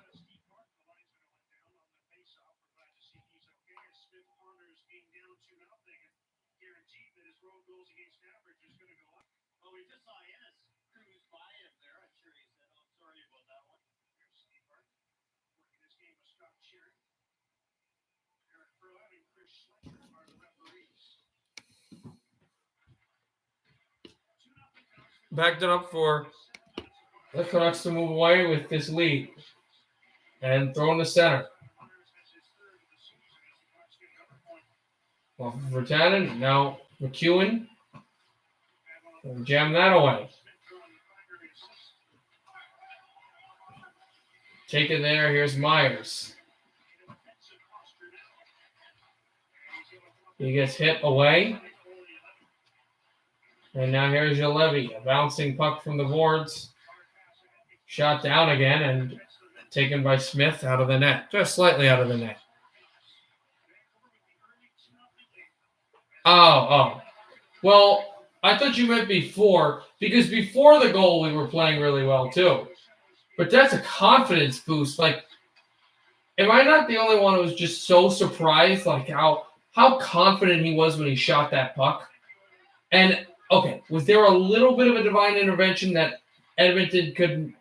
Backed it up for the Canucks to move away with this lead and throw in the center. Off of Virtanen. Now McEwen. Jam that away. Take it there. Here's Myers. He gets hit away. And now here's Ulevi. A bouncing puck from the boards. Shot down again and taken by Smith out of the net. Just slightly out of the net. Oh. Well, I thought you meant before, because before the goal we were playing really well too. But that's a confidence boost. Like, am I not the only one who was just so surprised, like how confident he was when he shot that puck? And, okay, was there a little bit of a divine intervention that Edmonton couldn't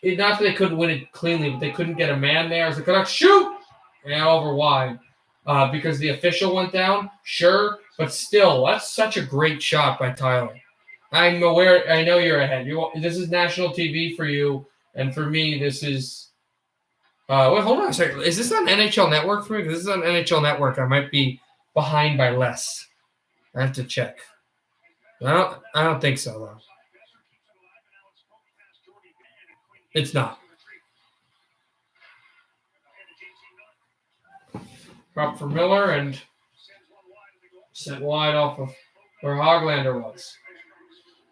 not that they couldn't win it cleanly, but they couldn't get a man there. As the Canucks shoot and over wide because the official went down. Sure, but still, that's such a great shot by Tyler. I'm aware. I know you're ahead. This is national TV for you, and for me, this is. Wait, hold on a second. Is this on NHL Network for me? Because this is on NHL Network. I might be behind by less. I have to check. I don't think so though. It's not. Drop for Miller and sent wide off of where Hoglander was.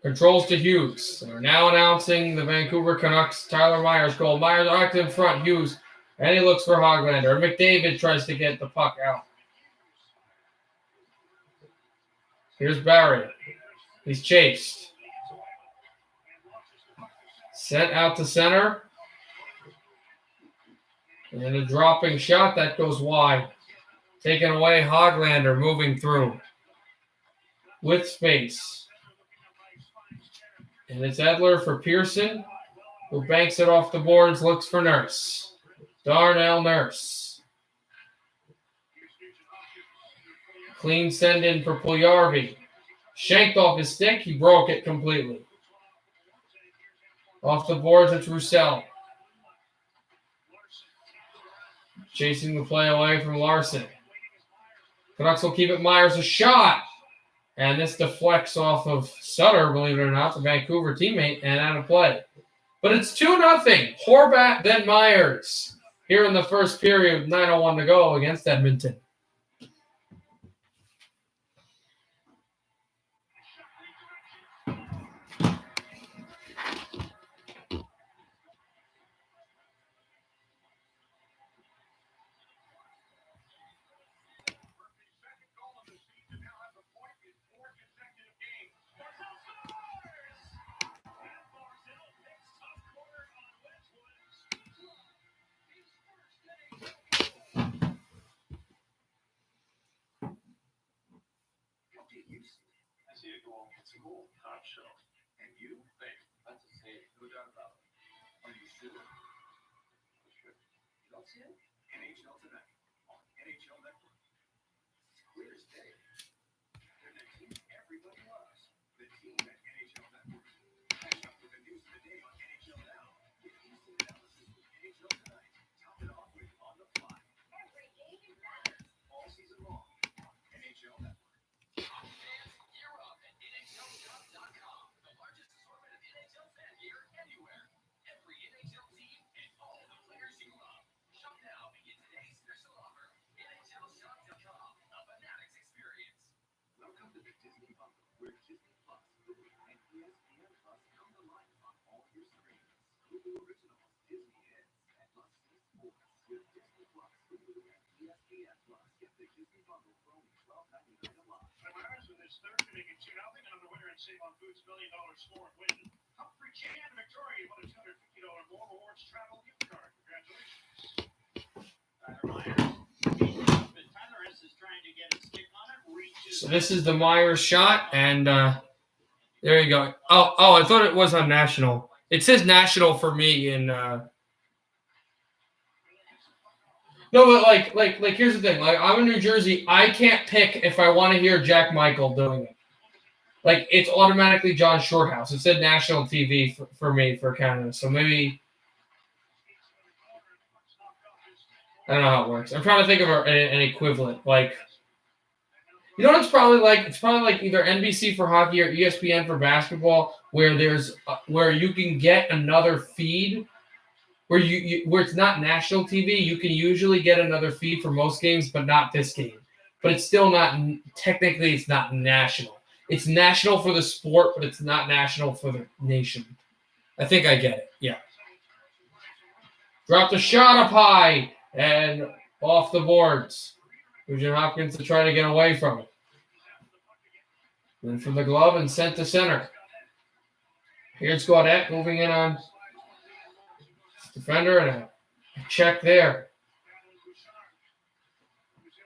Controls to Hughes. They're now announcing the Vancouver Canucks Tyler Myers goal. Myers back in front. Hughes. And he looks for Hoglander. McDavid tries to get the puck out. Here's Barry. He's chased. Sent out to center. And a dropping shot that goes wide. Taken away, Hoglander moving through. With space. And it's Edler for Pearson, who banks it off the boards, looks for Nurse. Darnell Nurse. Clean send in for Puljujarvi. Shanked off his stick, he broke it completely. Off the boards, it's Roussel. Chasing the play away from Larson. Canucks will keep it. Myers a shot. And this deflects off of Sutter, believe it or not, the Vancouver teammate, and out of play. But it's 2-0. Horvat, then Myers. Here in the first period, 9:01 to go against Edmonton. I see a goal. It's a goal. Top shelf. And you think that's a save. No doubt about it. Are you sure? Sure. You don't see it? NHL Tonight on NHL Network. It's clear as day. They're the team everybody loves. The team at NHL Network. Catch up with the news of the day on NHL Now. With instant analysis with NHL Tonight. Top it off with On the Fly. Every game matters. All season long on NHL Network. Gear up at NHLShop.com. The largest assortment of NHL fan gear anywhere. Every NHL team and all the players you love. Shop now and get today's special offer. NHLShop.com. A Fanatics experience. Welcome to the Disney Bundle, where Disney Plus, Hulu, and ESPN Plus come to life on all your screens. Hulu Originals, Disney Hits, and must-see sports with Disney Plus, Hulu, and ESPN Plus. Get the Disney Bundle for only $12.99 a month. Myers with his third to make it 2-0 on the winner and Save on Foods $1 million score and win. Humphrey Chan Victoria won a $250 more rewards travel gift card. Congratulations. Tyler Myers. But Tyler is trying to get a stick on it. Reaches. So this is the Myers shot, and there you go. Oh, I thought it was on national. It says national for me in. No, but like here's the thing. Like I'm in New Jersey, I can't pick if I want to hear Jack Michael doing it. Like it's automatically John Shorthouse. It said national TV for me for Canada, so maybe I don't know how it works. I'm trying to think of an equivalent. Like, you know what it's probably like? It's probably like either NBC for hockey or ESPN for basketball, where there's where you can get another feed. Where where it's not national TV, you can usually get another feed for most games, but not this game. But it's still not technically. It's not national. It's national for the sport, but it's not national for the nation. I think I get it. Yeah. Dropped a shot up high and off the boards. Nugent Hopkins to try to get away from it. Then from the glove and sent to center. Here's Gaudette moving in on defender and a check there.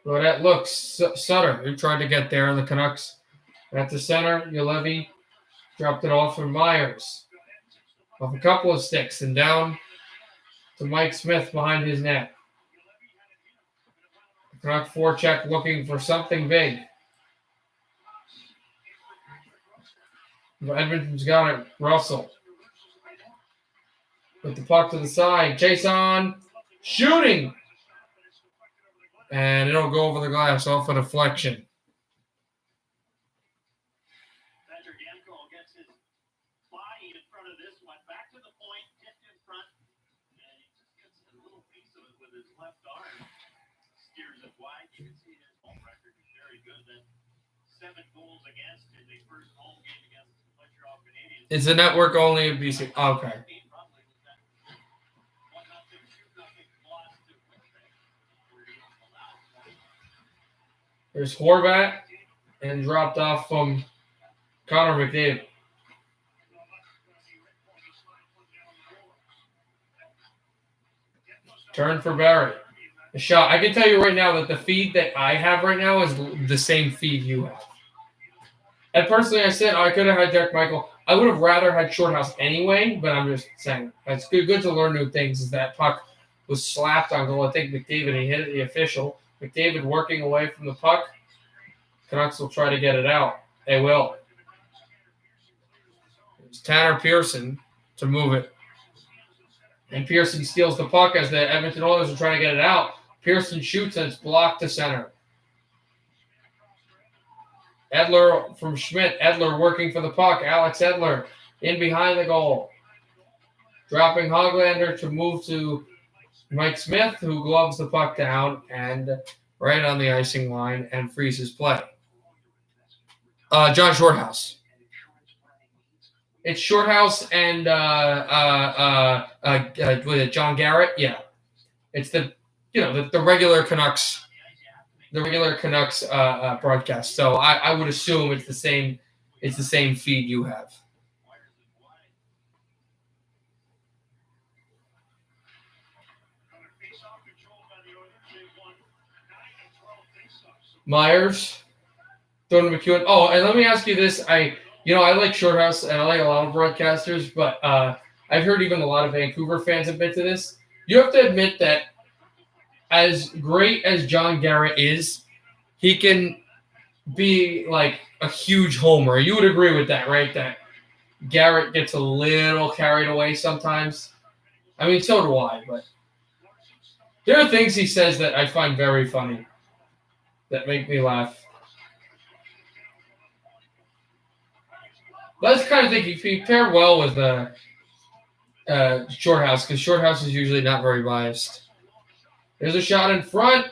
Gaudette looks. Sutter, who tried to get there in the Canucks. At the center, Ulevi dropped it off from Myers. off a couple of sticks and down to Mike Smith behind his net. Canuck forecheck looking for something big. Edmonton's got it. Russell with the puck to the side. Chase on. Shooting. And it'll go over the glass off a deflection. Patrick Yanko gets his body in front of this one. Back to the point, tipped in front. And he just gets a little piece of it with his left arm. Steers it wide. You can see his home record is very good. Then 7 goals against in the first home game against the Montreal Canadiens. Is the network only a BC? Okay. There's Horvat and dropped off from Connor McDavid. Turn for Barry. A shot. I can tell you right now that the feed that I have right now is the same feed you have. And personally, I said I could have had Jack Michael. I would have rather had Shorthouse anyway, but I'm just saying. It's good to learn new things. Is that puck was slapped on goal. I think McDavid, he hit it, the official. McDavid working away from the puck. Canucks will try to get it out. They will. It's Tanner Pearson to move it. And Pearson steals the puck as the Edmonton Oilers are trying to get it out. Pearson shoots and it's blocked to center. Edler from Schmidt. Edler working for the puck. Alex Edler in behind the goal. Dropping Hoglander to move to Mike Smith, who gloves the puck down and right on the icing line and freezes play. John Shorthouse. It's Shorthouse and John Garrett. Yeah, it's the regular Canucks. The regular Canucks broadcast. So I would assume it's the same. It's the same feed you have. Myers, Thornton McEwen. Oh, and let me ask you this. I like Shorthouse and I like a lot of broadcasters, but I've heard even a lot of Vancouver fans admit to this. You have to admit that as great as John Garrett is, he can be like a huge homer. You would agree with that, right? That Garrett gets a little carried away sometimes. I mean, so do I, but there are things he says that I find very funny that make me laugh. Let's kind of think he paired well with Shorthouse, because Shorthouse is usually not very biased. There's a shot in front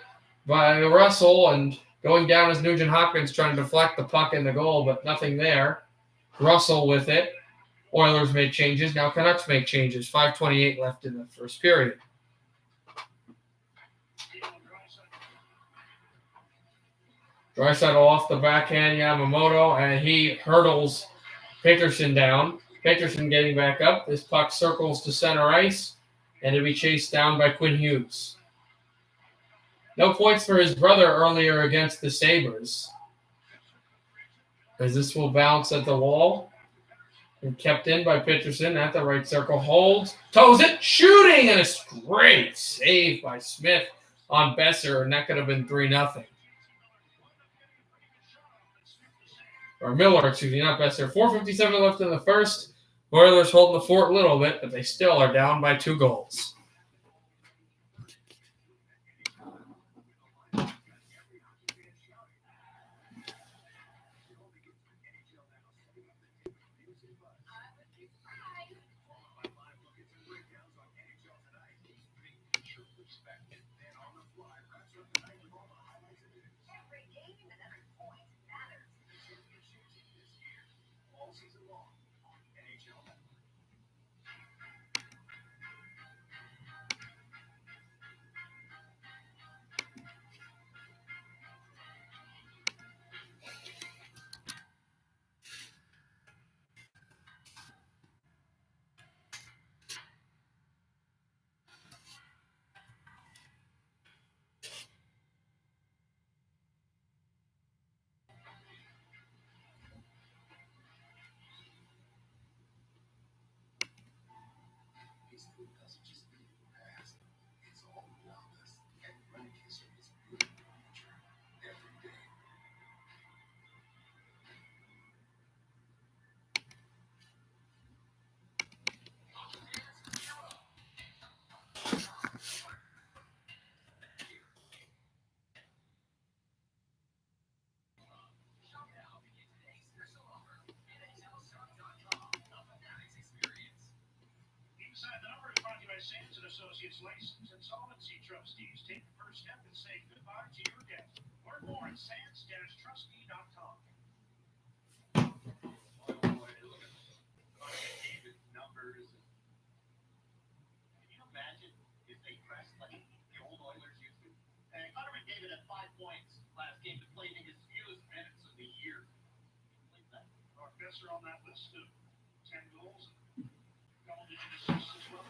by Russell, and going down is Nugent Hopkins trying to deflect the puck in the goal, but nothing there. Russell with it. Oilers make changes. Now Canucks make changes. 5:28 left in the first period. Draisaitl off the backhand Yamamoto, and he hurdles Peterson down. Peterson getting back up. This puck circles to center ice, and it'll be chased down by Quinn Hughes. No points for his brother earlier against the Sabres, as this will bounce at the wall. And kept in by Peterson at the right circle. Holds, toes it, shooting, and a great save by Smith on Besser, and that could have been 3-0. Or Miller, excuse me, not Besser. 4:57 left in the first. Oilers holding the fort a little bit, but they still are down by 2 goals. doesn't just live in the past. It's all around us. And running history is building the future every day. Inside the Number is brought to you by Sands and Associates License and Solvency Trustees. Take the first step and say goodbye to your debt. Learn more at sands-trustee.com. David numbers. Can you imagine if they pressed like the old Oilers used to? And Connor McDavid had 5 points last game to play in his fewest minutes of the year. Like that. Mark Besser on that list of 10 goals and double-digit assists as well.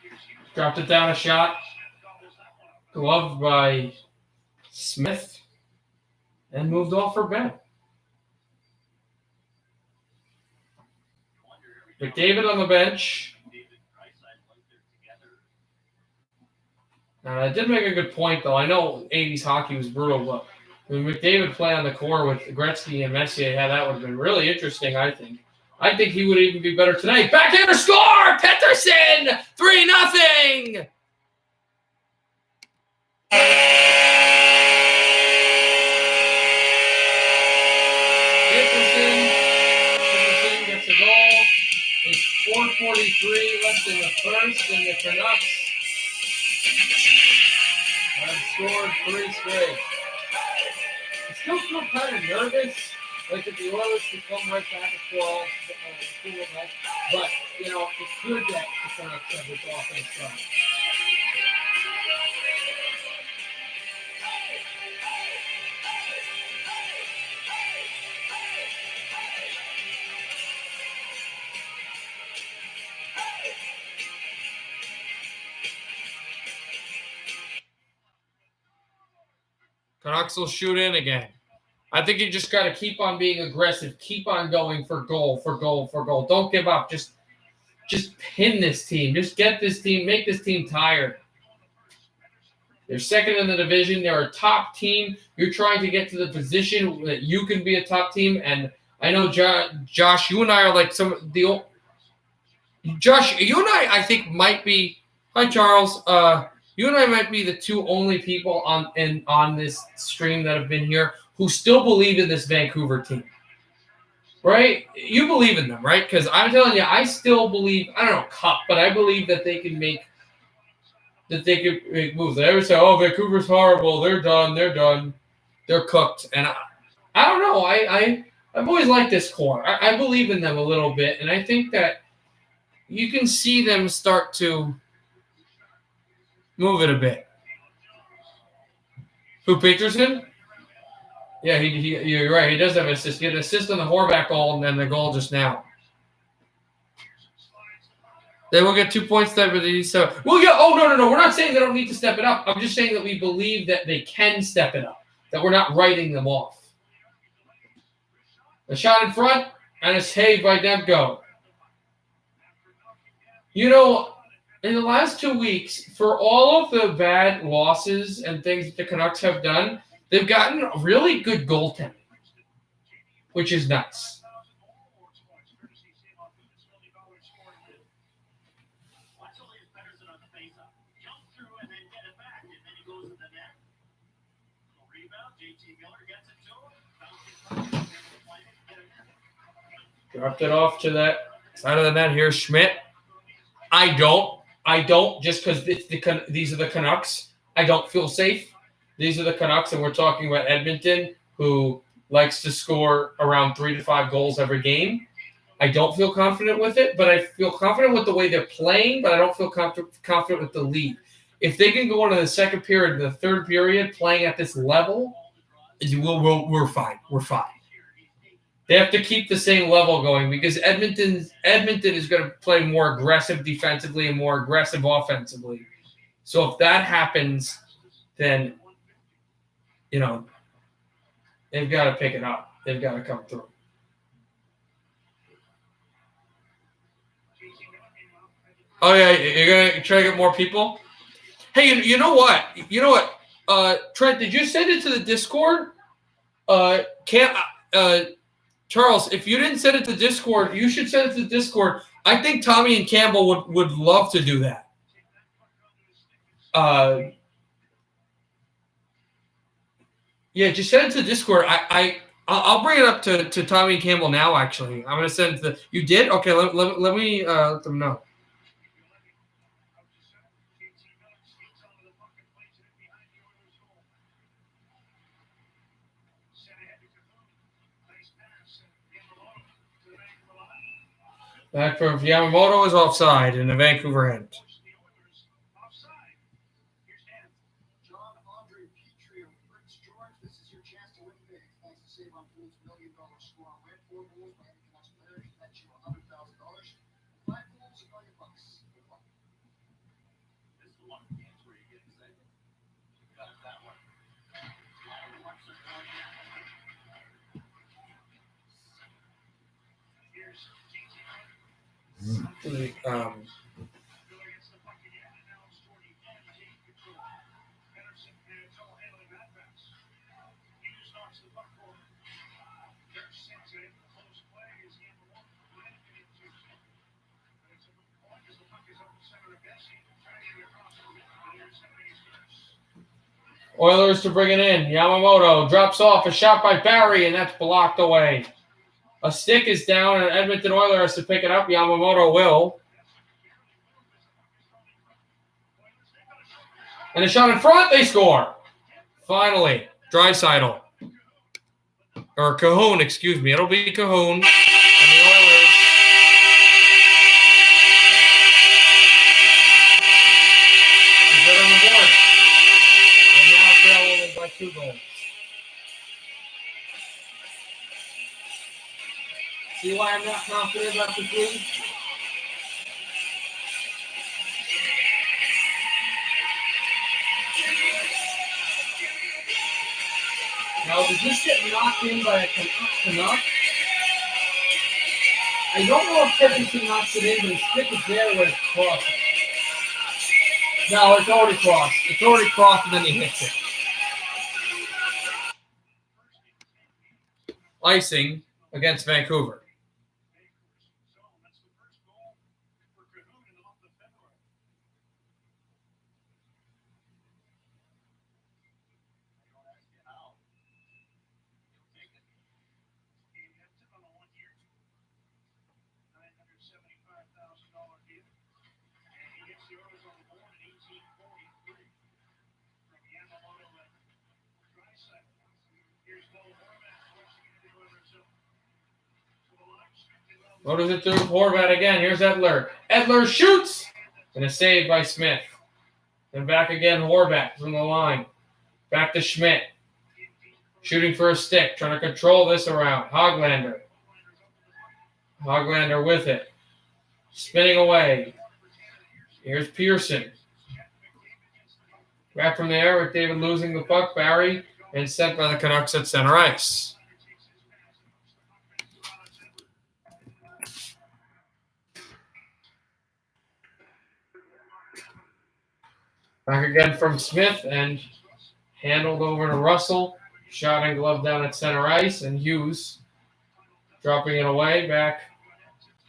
Here's Hughes. Dropped it down a shot. Smith gobbles that one up. Gloved by Smith. And moved off for Ben. McDavid on the bench. I did make a good point, though. I know 80s hockey was brutal, but when McDavid play on the core with Gretzky and Messier, that would have been really interesting, I think. I think he would even be better tonight. Backhander score! Pettersson! 3-0! Pettersson gets a goal. It's 4:43 left in the first, and the Canucks have scored 3 straight. I still feel kind of nervous, like if the Oilers could come right back and score all cool enough. But, you know, it's good that the Canucks have this offense done. Canucks will shoot in again. I think you just got to keep on being aggressive. Keep on going for goal. Don't give up. Just pin this team. Just get this team. Make this team tired. They're second in the division. They're a top team. You're trying to get to the position that you can be a top team. And I know, Josh, you and I are like some of the old. Josh, you and I think, might be. Hi, Charles. You and I might be the two only people on this stream that have been here who still believe in this Vancouver team. Right? You believe in them, right? Because I'm telling you, I still believe, I don't know, cup, but I believe that they can make moves. They always say, oh, Vancouver's horrible. They're done. They're cooked. And I don't know. I've always liked this core. I believe in them a little bit. And I think that you can see them start to move it a bit. Who, Peterson? Yeah, you're right. He does have an assist. He had an assist on the Horvath goal and then the goal just now. They will get 2 points there, but so we'll get. Oh no! We're not saying they don't need to step it up. I'm just saying that we believe that they can step it up. That we're not writing them off. A shot in front and a save by Demko. You know, in the last 2 weeks, for all of the bad losses and things that the Canucks have done, they've gotten really good goaltending, which is nice. Dropped it off to that side of the net here, Schmidt. I don't, just because these are the Canucks. I don't feel safe. These are the Canucks, and we're talking about Edmonton, who likes to score around 3 to 5 goals every game. I don't feel confident with it, but I feel confident with the way they're playing, but I don't feel confident with the lead. If they can go into the second period and the third period playing at this level, we're fine. We're fine. They have to keep the same level going because Edmonton is going to play more aggressive defensively and more aggressive offensively. So if that happens, then, you know, they've got to pick it up. They've got to come through. Oh yeah, you're gonna try to get more people. Hey, you know what? Trent, did you send it to the Discord? Charles, if you didn't send it to Discord, you should send it to Discord. I think Tommy and Campbell would love to do that. Yeah, just send it to Discord. I'll bring it up to Tommy and Campbell now. Actually, I'm gonna send it to. You did? Okay, let me let them know. Back from Yamamoto is offside in the Vancouver end. Oilers to bring it in. Yamamoto drops off a shot by Barry, and that's blocked away. A stick is down, and Edmonton Oilers has to pick it up. Yamamoto will. And a shot in front, they score. Finally, Draisaitl. Or Cahoon, excuse me. It'll be Cahoon. And the Oilers. Is on the board. And now trailing by 2 goals. See why I'm not confident about this league? Now, did this get knocked in by a Canuck? I don't know if technically knocks it in, but his stick is there where it's crossing. No, it's already crossed. It's already crossed, and then he hits it. Icing against Vancouver. What does it do? Horvat again. Here's Edler. Edler shoots! And a save by Smith. And back again, Horvat from the line. Back to Schmidt. Shooting for a stick. Trying to control this around. Hoglander. Hoglander with it. Spinning away. Here's Pearson. Back from there with David losing the puck. Barry and sent by the Canucks at center ice. Back again from Smith and handled over to Russell. Shot and glove down at center ice, and Hughes dropping it away. Back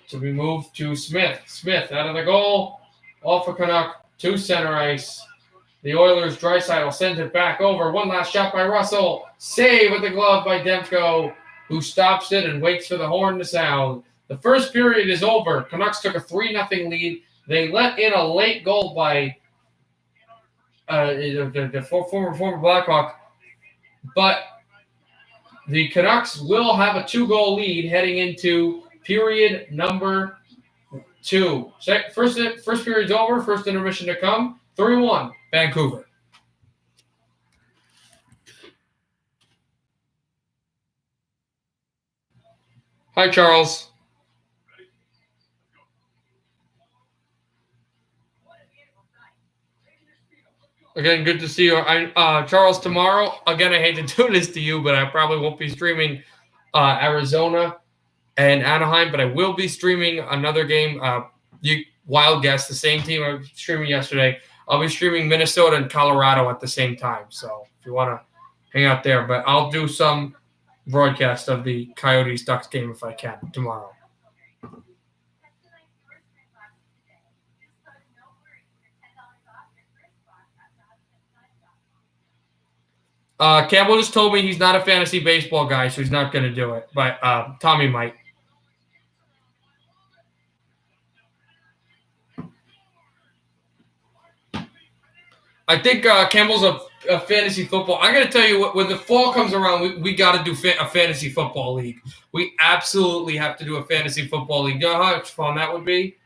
to be moved to Smith. Smith out of the goal. Off a Canuck to center ice. The Oilers, Draisaitl sends it back over. One last shot by Russell. Save with the glove by Demko, who stops it and waits for the horn to sound. The first period is over. Canucks took a 3-0 lead. They let in a late goal by the former Blackhawk. But the Canucks will have a 2-goal lead heading into period number 2. First period's over. First intermission to come. 3-1, Vancouver. Hi, Charles. Again, good to see you. Charles, tomorrow, again, I hate to do this to you, but I probably won't be streaming Arizona and Anaheim, but I will be streaming another game. wild guess, the same team I was streaming yesterday. I'll be streaming Minnesota and Colorado at the same time. So if you want to hang out there, but I'll do some broadcast of the Coyotes Ducks game if I can tomorrow. Campbell just told me he's not a fantasy baseball guy, so he's not going to do it. But Tommy might. I think Campbell's a fantasy football. I got to tell you, when the fall comes around, we got to do a fantasy football league. We absolutely have to do a fantasy football league. You know how much fun that would be?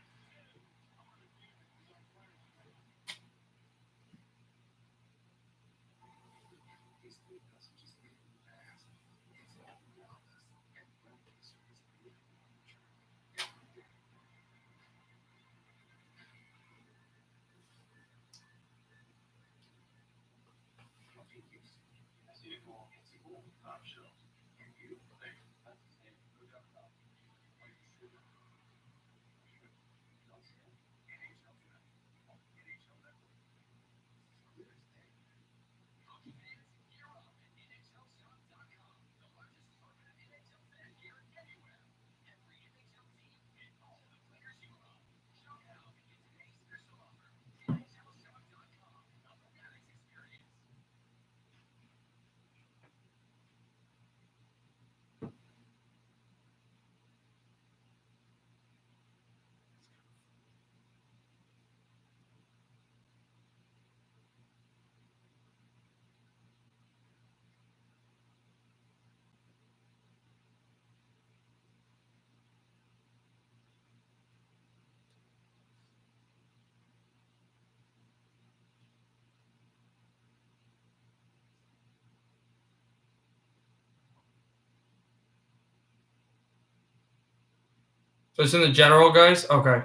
So it's in the general, guys? Okay.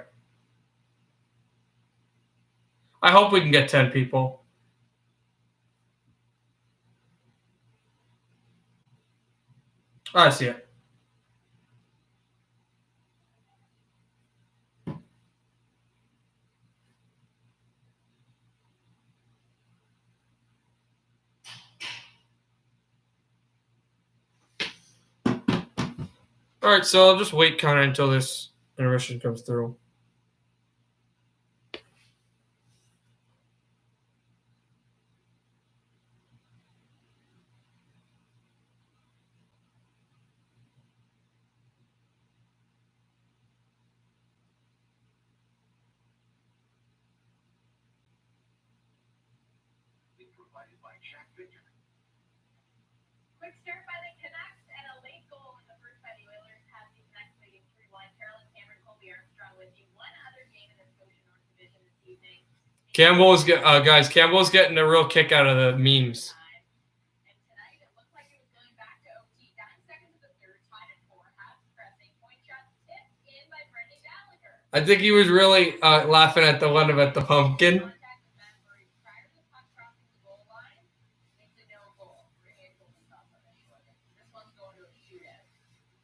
I hope we can get 10 people. Oh, I see it. All right, so I'll just wait kind of until this intermission comes through. Quick start by the Canucks and a late goal in the first by the Oilers have the Canucks leading 3-1. Carolyn Cameron, Colby Armstrong with you. One other game in the Scotia North Division this evening. Campbell's getting a real kick out of the memes. And tonight it looked like it was going back to OT. 9 seconds of the third, tied at 4. Habs pressing. Point shot tipped in by Brendan Gallagher. I think he was really laughing at the one about the pumpkin. Contact with Matt Murray prior to the puck crossing the goal line. It's a no goal. This one's going to a shootout.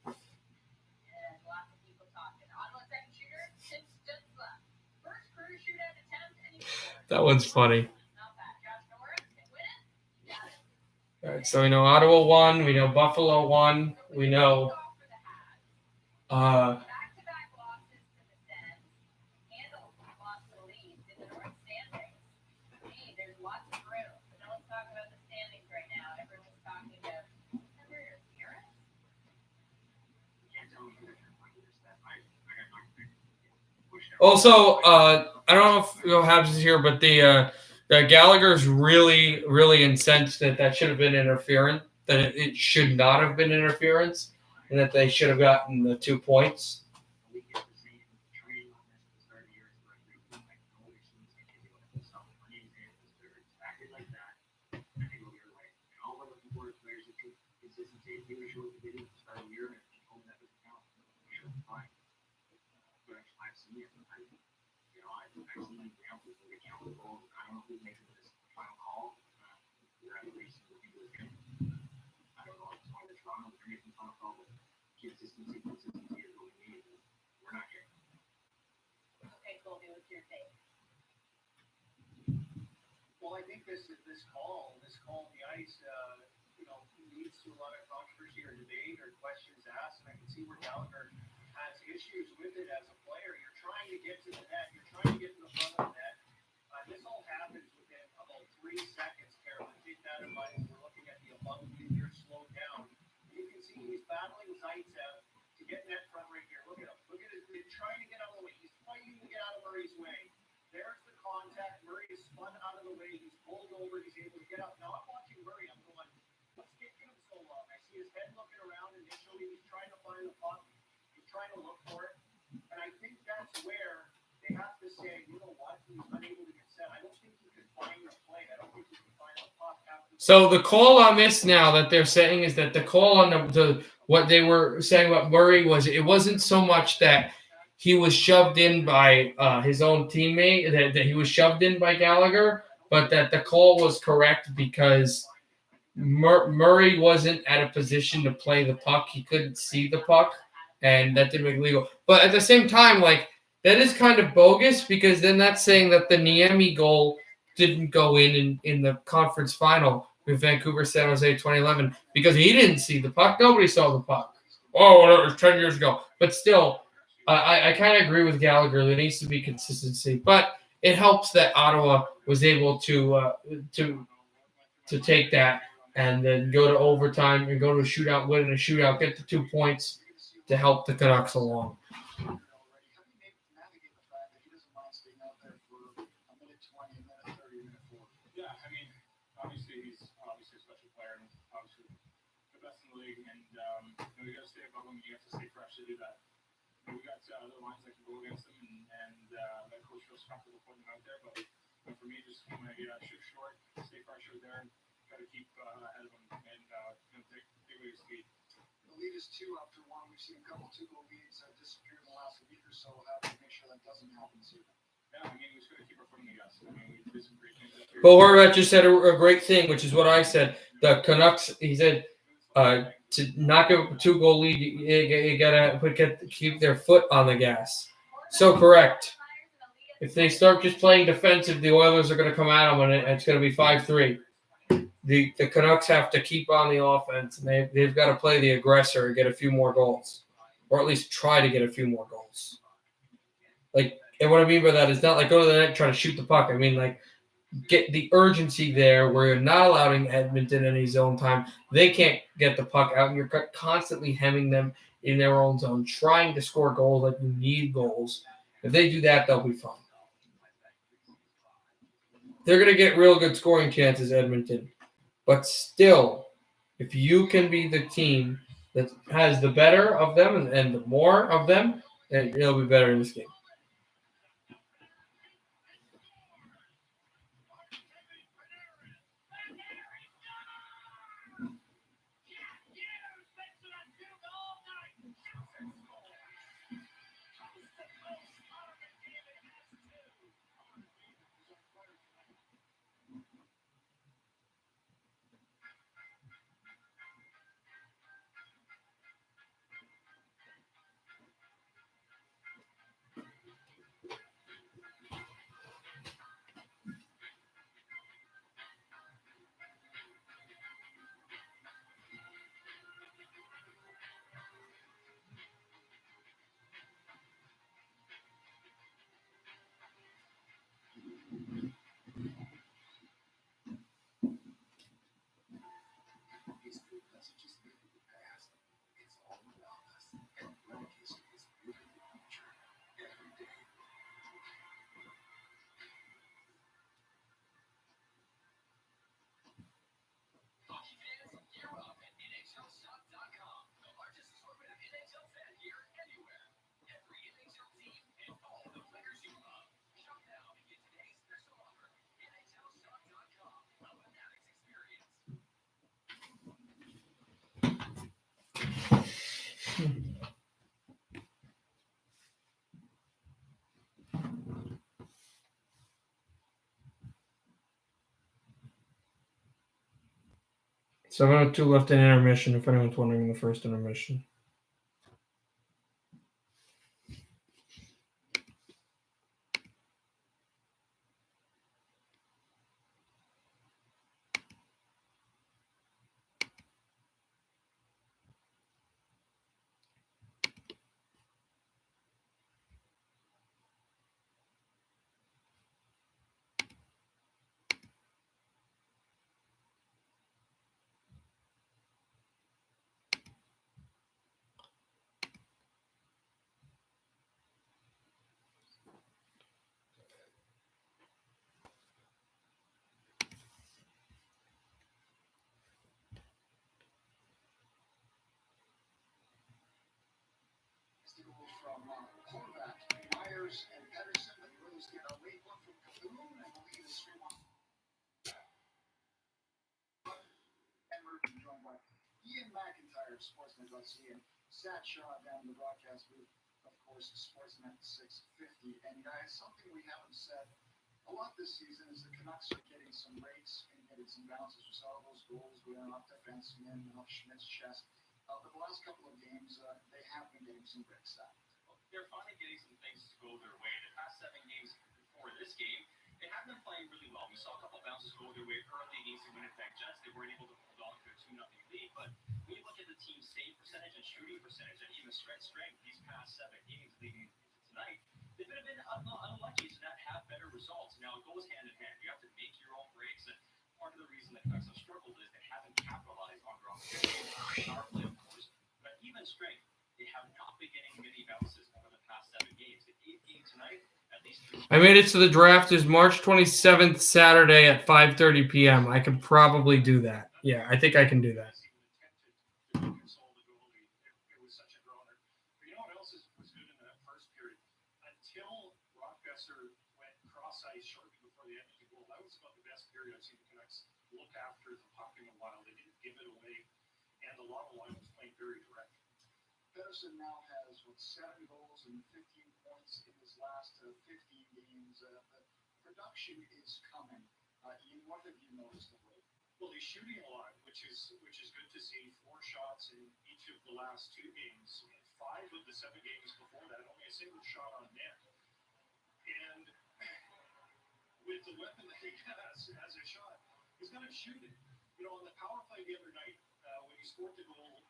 And lots of people talking. Ottawa second shooter, just left. First career shootout attempt, and he scored. That one's funny. Not bad. Josh Norris can win it. Got it. All right, so we know Ottawa won. We know Buffalo won. We know Back-to-back losses to the Sens and a loss to the Leafs in the North standings. Hey, there's lots of room. But no one's talking about the standings right now. Everyone's talking about interference. also, I don't know if Habs is here, but the Gallagher's really, really incensed that should have been interference, that it should not have been interference, and that they should have gotten the 2 points. Okay, Colby, I think this call on the ice, leads to a lot of controversy or debate or questions asked, and I can see where Gallagher has issues with it as a player. You're trying to get to the net. You're trying to get to the front of the net. This all happens within about 3 seconds, Carolyn. Take that in mind. We're looking at the above here slowed down. You can see he's battling Zaitsev to get net front right here. Look at him. Look at his. He's trying to get out of the way. He's fighting to get out of Murray's way. There's the contact. Murray is spun out of the way. He's pulled over. He's able to get out. Now I'm watching Murray. I'm going, what's taking him so long? I see his head looking around initially. He's trying to find the puck. He's trying to look for it. And I think that's where they have to say, you know what? He's unable to get set. I don't think he can find the play. I don't think he can find the puck after. So the call on this now that they're saying is that the call on the what they were saying about Murray was it wasn't so much that he was shoved in by his own teammate, that he was shoved in by Gallagher, but that the call was correct because Murray wasn't at a position to play the puck. He couldn't see the puck, and that didn't make it legal. But at the same time, like, that is kind of bogus because then that's saying that the Niemi goal didn't go in the conference final with Vancouver San Jose 2011 because he didn't see the puck. Nobody saw the puck. Oh, it was 10 years ago. But still, I kind of agree with Gallagher. There needs to be consistency. But it helps that Ottawa was able to take that and then go to overtime and go to a shootout, win in a shootout, get the 2 points to help the Canucks along. Yeah, I mean, obviously he's a special player and obviously the best in the league, and you got to stay above him. You have to stay fresh to do that. We got other lines that can go against him, and that coach feels comfortable putting him out there. But for me, just want to shoot short, stay fresh out there, and got to keep ahead of him and take away his speed. The lead is 2 after 1. We've seen a couple 2-goal leads disappear in the last week or so. We'll have to make sure that doesn't happen soon. Yeah, I mean, we just got to keep our foot on the gas. I mean, we did some great things. But Horvat just said a great thing, which is what I said. The Canucks, he said, to knock a 2-goal lead, you gotta keep their foot on the gas. So correct. If they start just playing defensive, the Oilers are going to come at them, and it's going to be 5-3. The Canucks have to keep on the offense, and they've got to play the aggressor and get a few more goals, or at least try to get a few more goals. And what I mean by that is not like go to the net and try to shoot the puck. I mean, like, get the urgency there where you're not allowing Edmonton any zone time. They can't get the puck out, and you're constantly hemming them in their own zone, trying to score goals like you need goals. If they do that, they'll be fine. They're going to get real good scoring chances, Edmonton. But still, if you can be the team that has the better of them and the more of them, then it'll be better in this game. So 7:02 left in intermission, if anyone's wondering the first intermission. from Horvat, Myers, and Pedersen. But the Oilers get a late one from Caboon, and the lead is 3-1. And we're joined by Ian McIntyre of Sportsnet.ca and Sat Shaw down in the broadcast booth, of course, Sportsnet 650. And guys, something we haven't said a lot this season is the Canucks are getting some breaks and getting some bounces. We saw those goals going off defensemen, off Schmidt's chest. But the last couple of games, they have been getting some breaks. They're finally getting some things to go their way. The past 7 games before this game, they have been playing really well. We saw a couple bounces go their way early against the Winnipeg Jets. They weren't able to hold on to a 2-0 lead. But when you look at the team's save percentage and shooting percentage and even strength these past 7 games leading into tonight, they've been a bit unlucky to not have better results. Now, it goes hand in hand. You have to make your own breaks. And part of the reason the Canucks have struggled is they haven't capitalized on their opportunities. Power play, of course. But even strength, they have not been getting many bounces over the past 7 games. The 8th game tonight, at least 3. I made it to the draft is March 27th, Saturday at 5:30 p.m. I could probably do that. Yeah, I think I can do that. Shortly before the Edmonton goal, that was about the best period I've seen the Canucks look after the puck in a while. They didn't give it away, and the Lotto line was playing very direct. Pedersen now has 7 goals and 15 points in his last 15 games. The production is coming. Ian, what have you noticed of late? Well, he's shooting a lot, which is good to see. 4 shots in each of the last 2 games. 5 of the 7 games before that, only a single shot on net. And with the weapon that he has as a shot, he's going to shoot it. You know, on the power play the other night, when he scored the goal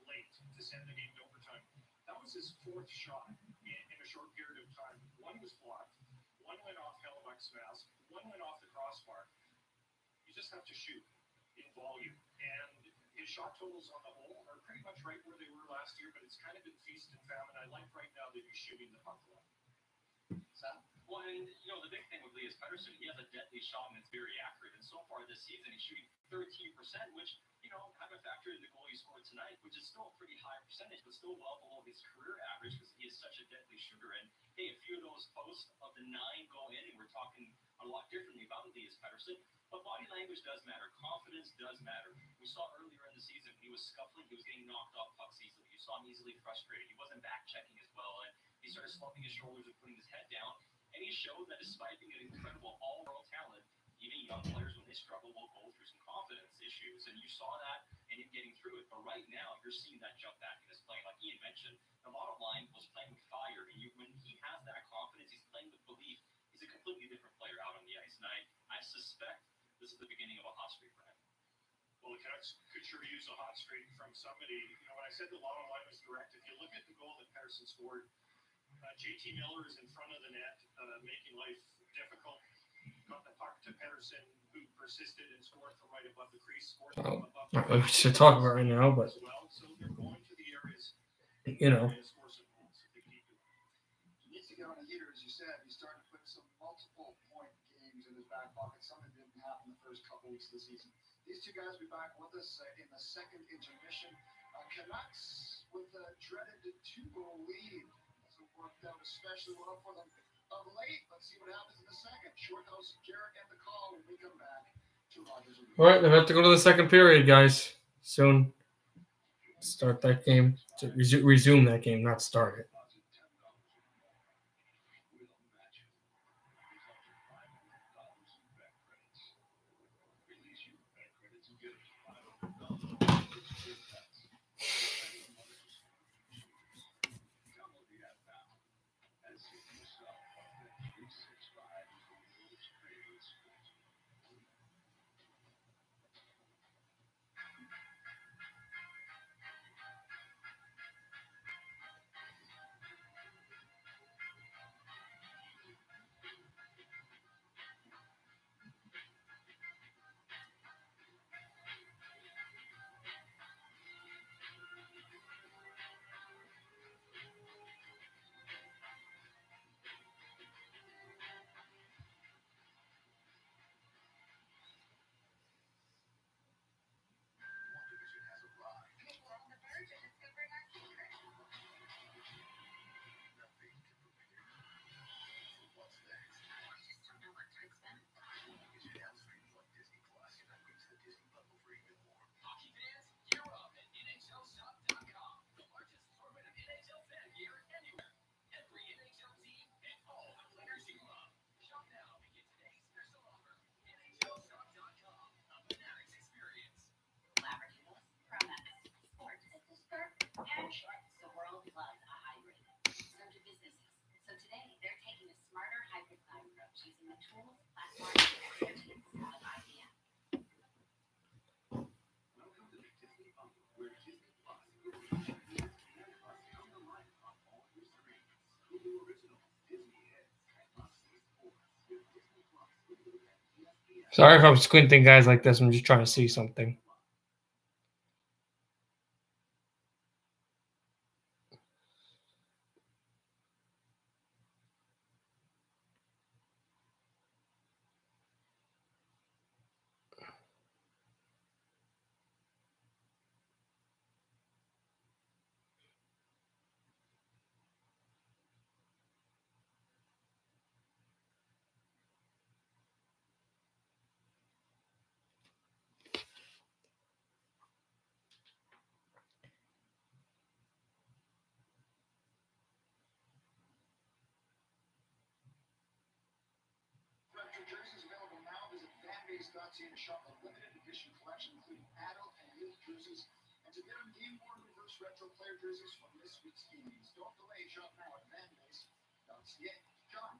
late to send the game to overtime, that was his 4th shot in a short period of time. 1 was blocked, 1 went off Hellebuck's mask, 1 went off the crossbar. You just have to shoot in volume. And his shot totals on the whole are pretty much right where they were last year, but it's kind of been feast and famine. I like right now that he's shooting the puck well. Well, and, you know, the big thing with Elias Pettersson, he has a deadly shot and it's very accurate. And so far this season, he's shooting 13%, which, you know, haven't factored in the goal he scored tonight, which is still a pretty high percentage, but still well below his career average because he is such a deadly shooter. And, hey, a few of those posts of the 9 go in, and we're talking a lot differently about Elias Pettersson. But body language does matter. Confidence does matter. We saw earlier in the season when he was scuffling, he was getting knocked off pucks easily. You saw him easily frustrated. He wasn't back-checking as well, and he started slumping his shoulders and putting his head down. And he showed that despite being an incredible all-world talent, even young players, when they struggle, will go through some confidence issues. And you saw that and him getting through it. But right now, you're seeing that jump back in his play. Like Ian mentioned, the bottom line was playing with fire. And when he has that confidence, he's playing with belief. He's a completely different player out on the ice. And I suspect this is the beginning of a hot streak for him. Well, the Canucks could sure use a hot streak from somebody. You know, when I said the bottom line was direct, if you look at the goal that Pettersson scored, JT Miller is in front of the net, making life difficult. Got the puck to Pettersson, who persisted and scored from right above the crease. We should talk about right now, but So they're going to the areas, you know. score some goals if they keep it. He needs to get on a heater, as you said. He's starting to put some multiple point games in his back pocket. Something that didn't happen the first couple weeks of the season. These 2 guys will be back with us in the second intermission. Canucks with a dreaded 2-goal lead. Worked out especially well for them of late. Let's see what happens in the second. Shorthouse, Garrett, and the call when we come back to Rogers. All right, they're about to go to the second period, guys. Soon. Start that game. To resume that game, not start it. Sorry if I'm squinting, guys, like this. I'm just trying to see something. Retro jerseys available now. Visit fanbase.ca to shop a limited edition collection, including adult and youth jerseys, and to get them game-worn reverse retro player jerseys from this week's games. Don't delay. Shop now at fanbase.ca. John.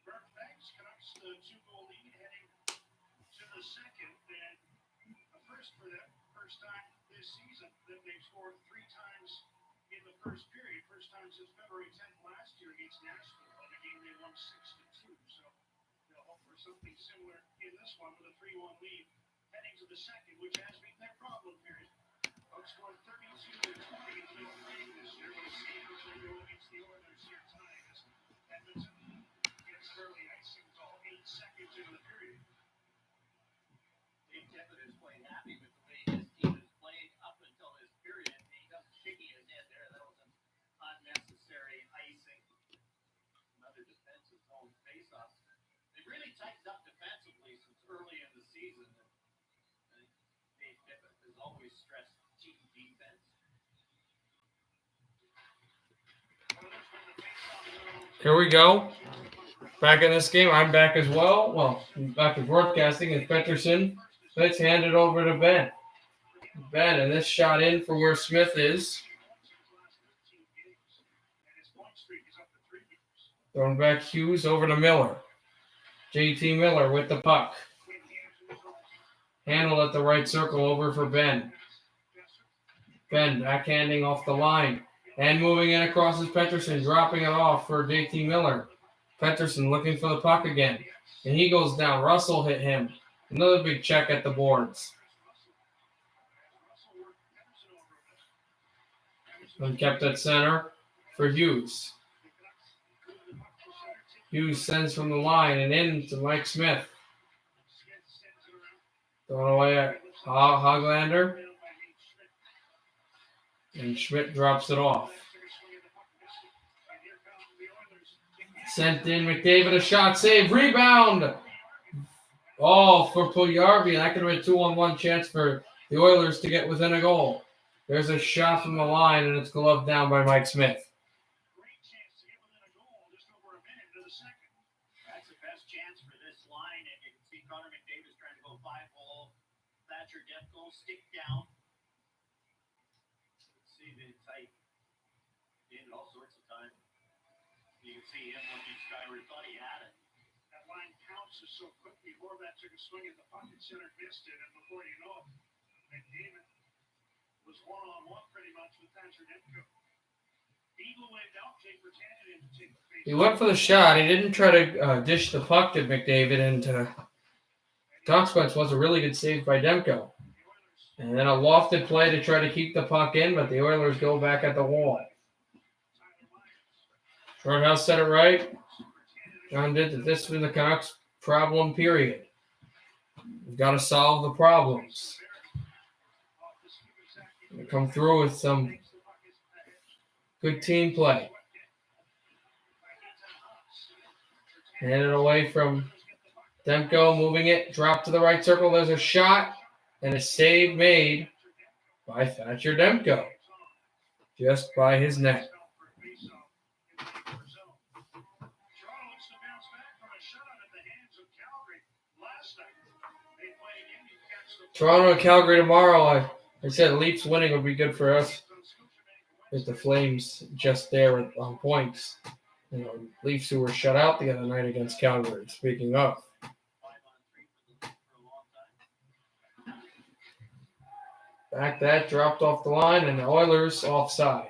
Burke Banks, Canucks, the 2-goal lead heading to the second, and a first for them, first time this season that they've scored 3 times in the first period, first time since February 10th last year against Nashville, in a game they won 6-2. So they'll hope for something similar in this one with a 3-1 lead heading to the second, which has been their problem period. Bucks scored 32-20 in the opening this year, with a Sabres will go against the Oilers here tonight as Edmonton gets early icing call 8 seconds into the period. Dave Tippett is quite happy with the way his team has played up until this period. He got shaking his head there. That was an unnecessary icing. Another defensive zone faceoff. They really tightened up defensively since early in the season. And Dave Tippett has always stressed team defense. Here we go. Back in this game. I'm back as well. Well, back to broadcasting. It's Pettersson. Let's hand it over to Ben. Ben, and this shot in for where Smith is. Throwing back Hughes over to Miller. JT Miller with the puck. Handle at the right circle over for Ben. Ben backhanding off the line. And moving in across is Pettersson, dropping it off for JT Miller. Pettersson looking for the puck again. And he goes down. Russell hit him. Another big check at the boards. And kept at center for Hughes. Hughes sends from the line and in to Mike Smith. Thrown away at Hoglander. And Schmidt drops it off. Sent in McDavid, a shot save. Rebound! Oh, for Puljujarvi. That could have been a 2-on-1 chance for the Oilers to get within a goal. There's a shot from the line, and it's gloved down by Mike Smith. Great chance to get within a goal just over a minute into the second. That's the best chance for this line, and you can see Connor McDavid's trying to go 5-hole. Thatcher Demko stick down. See the tight. Did all sorts of time. You can see him looking skyward. Thought he had it. That line pounces so quickly. Horvat took a swing at the puck and center missed it, and before you know it, McDavid was one-on-one pretty much with Thatcher Demko. Eagle went out, Jake pretended him to take the face. He went for the shot. He didn't try to dish the puck to McDavid, and consequence was a really good save by Demko. And then a lofted play to try to keep the puck in, but the Oilers go back at the wall. Shorthouse said it right. John did that. This has been the Canucks' problem period. We've got to solve the problems. We come through with some good team play. Hand it away from Demko, moving it, drop to the right circle. There's a shot and a save made by Thatcher Demko. Just by his neck. Toronto and Calgary tomorrow. I said Leafs winning would be good for us. With the Flames just there on points. Leafs who were shut out the other night against Calgary. Speaking of. Back that, dropped off the line, and the Oilers offside.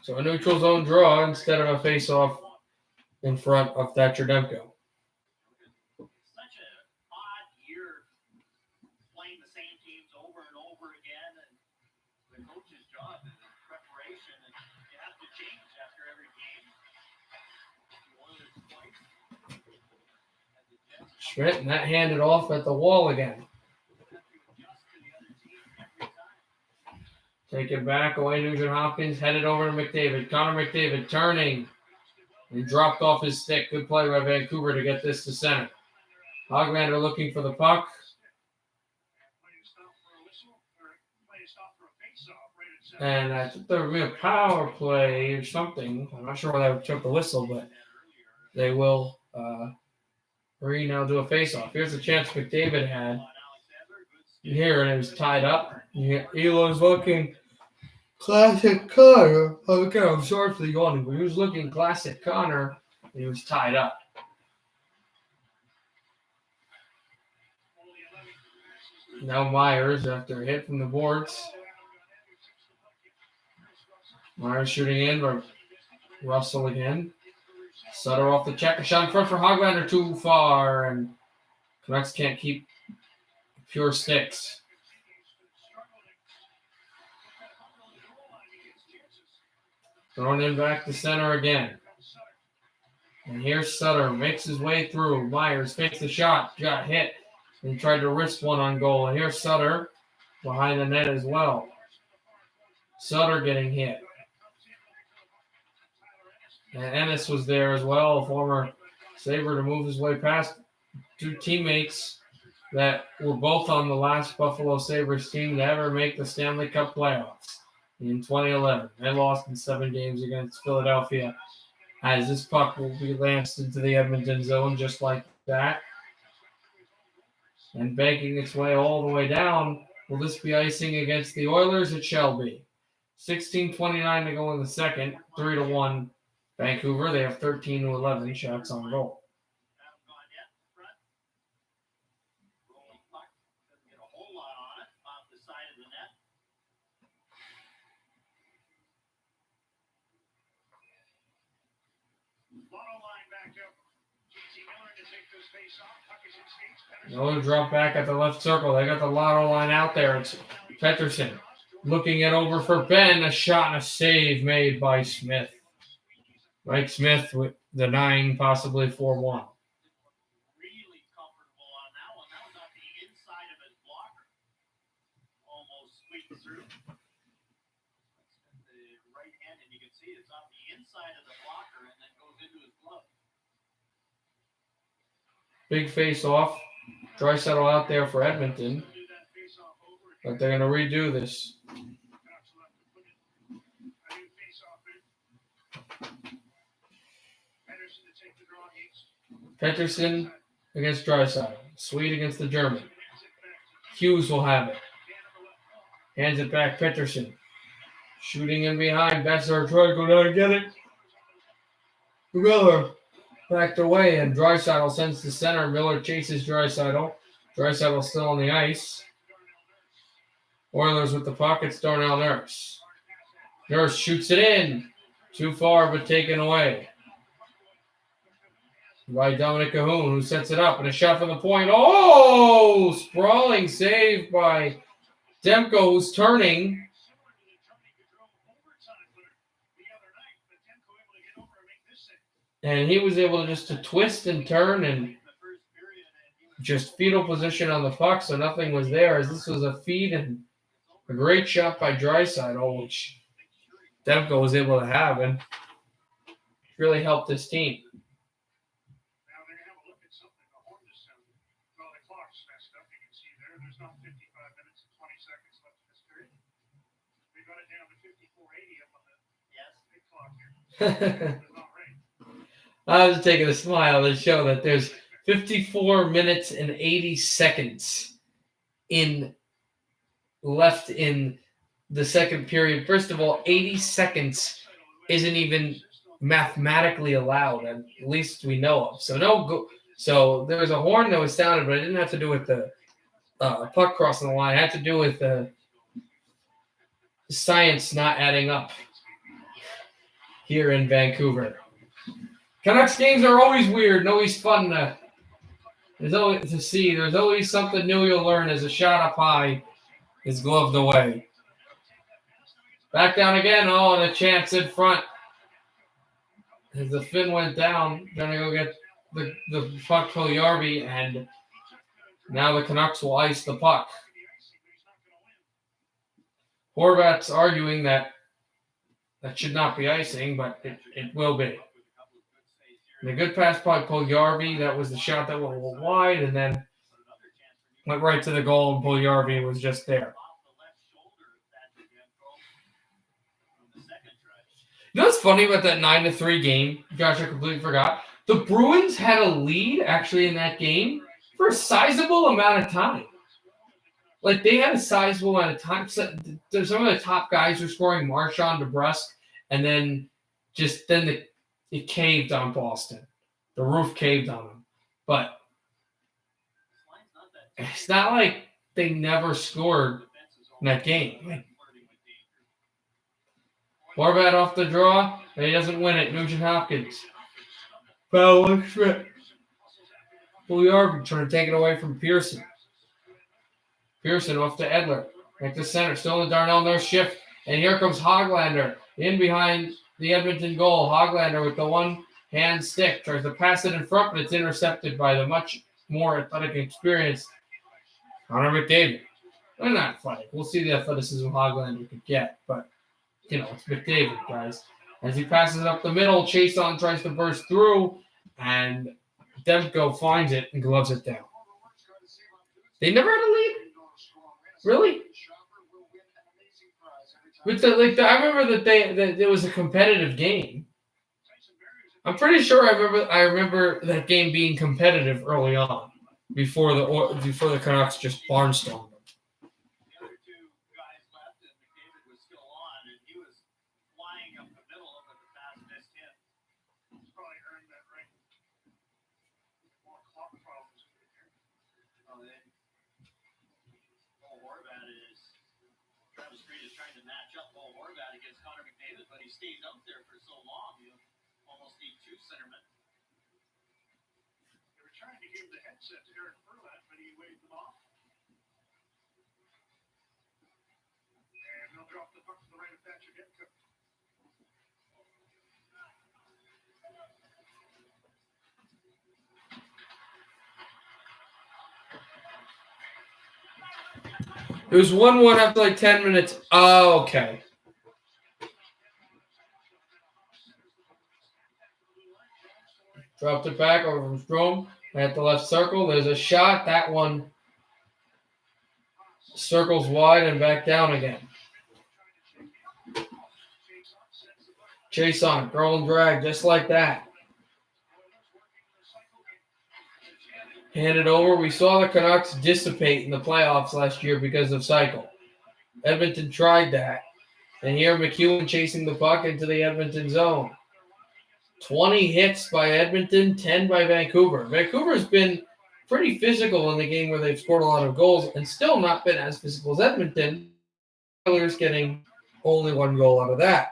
So a neutral zone draw instead of a face-off in front of Thatcher Demko. Schmidt, and that handed off at the wall again. Take it back away. Nugent Hopkins headed over to McDavid. Connor McDavid turning. He dropped off his stick. Good play by Vancouver to get this to center. Hoglander looking for the puck. And I think there will be a power play or something. I'm not sure why they took the whistle, but they will now do a face-off. Here's the chance McDavid had. Here, and it was tied up. Elo's looking classic Connor. Okay, I'm sorry for the yawning, but he was looking classic Connor, and he was tied up. Now Myers, after a hit from the boards. Myers shooting in, but Russell again. Sutter off the check. A shot in front for Hoglander, too far, and Canucks can't keep pure sticks. Thrown in back to center again. And here's Sutter. Makes his way through. Myers fakes the shot. Got hit. And tried to risk one on goal. And here's Sutter behind the net as well. Sutter getting hit. And Ennis was there as well, a former Sabre, to move his way past two teammates that were both on the last Buffalo Sabres team to ever make the Stanley Cup playoffs in 2011. They lost in 7 games against Philadelphia, as this puck will be lanced into the Edmonton zone just like that. And banking its way all the way down. Will this be icing against the Oilers? It shall be. 16:29 to go in the second, 3-1 Vancouver. They have 13-11 shots on goal. Another drop back at the left circle. They got the Lotto line out there. It's Pettersson looking it over for Ben. A shot and a save made by Smith. Mike Smith with the 9, possibly 4-1. Really comfortable on that one. That was on the inside of his blocker. Almost squeaked through. The right hand, and you can see it's on the inside of the blocker and then goes into his glove. Big face-off. Draisaitl out there for Edmonton. But they're going to redo this. Pettersson against Draisaitl. Swede against the German. Hughes will have it. Hands it back, Pettersson. Shooting in behind. Besser trying to go down and get it. Miller backed away, and Draisaitl sends to center. Miller chases Draisaitl. Draisaitl still on the ice. Oilers with the puck. It's Darnell Nurse. Nurse shoots it in. Too far, but taken away by Dominic Cahoon, who sets it up, and a shot from the point. Oh! Sprawling save by Demko, who's turning. And he was able to twist and turn and just fetal position on the puck, so nothing was there, as this was a feed and a great shot by Draisaitl, which Demko was able to have and really helped his team. Now they're going to have a look at something. The horn just sounded. Well, the clock's messed up. You can see there. There's not 55 minutes and 20 seconds left in this period. We got it down to 54:80 up on the big clock here. It's not right. I was taking a smile to show that there's 54 minutes and 80 seconds left in the second period. First of all, 80 seconds isn't even mathematically allowed, at least we know of. So there was a horn that was sounded, but it didn't have to do with the puck crossing the line. It had to do with the science not adding up here in Vancouver. Canucks games are always weird and always fun to see. There's always something new you'll learn as a shot up high is gloved away. Back down again. Oh, and a chance in front. As the fin went down, trying to go get the puck to Yarby, and now the Canucks will ice the puck. Horvat's arguing that should not be icing, but it will be. And a good pass by Puljujarvi. That was the shot that went wide, and then went right to the goal, and Puljujarvi was just there. You know what's funny about that 9-3 game? Josh, I completely forgot. The Bruins had a lead, actually, in that game for a sizable amount of time. Like, they had a sizable amount of time. So, some of the top guys were scoring, Marchand, DeBrusque, and then it caved on Boston. The roof caved on them. But it's not like they never scored in that game. Like, Horvat off the draw, and he doesn't win it. Nugent Hopkins. Foul on Schmidt. Puljujarvi trying to take it away from Pearson. Pearson off to Edler. Back to center. Still in Darnell Nurse shift. And here comes Hoglander. In behind the Edmonton goal. Hoglander with the one-hand stick. Tries to pass it in front, but it's intercepted by the much more athletic and experienced Connor McDavid. They're not athletic. We'll see the athleticism Hoglander could get. But, it's McDavid, guys. As he passes it up the middle, Chason tries to burst through, and Demko finds it and gloves it down. They never had a lead? Really? With I remember that it was a competitive game. I'm pretty sure I remember that game being competitive early on, before the Canucks just barnstormed them. The other two guys left, and McDavid was still on, and he was flying up the middle, but the pass missed him. He's probably earned that right. More clock problems. Horvat Travis Street is trying to match up Paul Horvat against Connor McDavid, but he stayed up there for so long, you almost need two centermen. They were trying to give the headset to Eric Furlat, but he waved them off. And they'll drop the puck to the right of Thatcher Demko. It was 1-1 after like 10 minutes. Oh, okay. Dropped it back over from Strome at the left circle. There's a shot. That one circles wide and back down again. Chase on. Girl and drag just like that. Handed over. We saw the Canucks dissipate in the playoffs last year because of cycle. Edmonton tried that. And here McEwen chasing the puck into the Edmonton zone. 20 hits by Edmonton, 10 by Vancouver. Vancouver's been pretty physical in the game where they've scored a lot of goals and still not been as physical as Edmonton. Oilers getting only one goal out of that.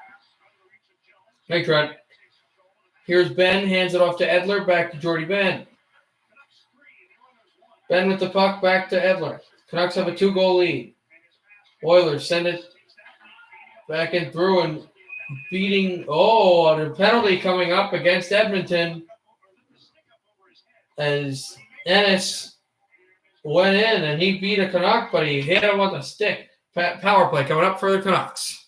Hey, Trent. Here's Ben, hands it off to Edler, back to Jordy Ben. Ben with the puck, back to Edler. Canucks have a 2-goal lead. Oilers send it back and through and beating. Oh, a penalty coming up against Edmonton as Ennis went in and he beat a Canuck, but he hit him with a stick. Power play coming up for the Canucks.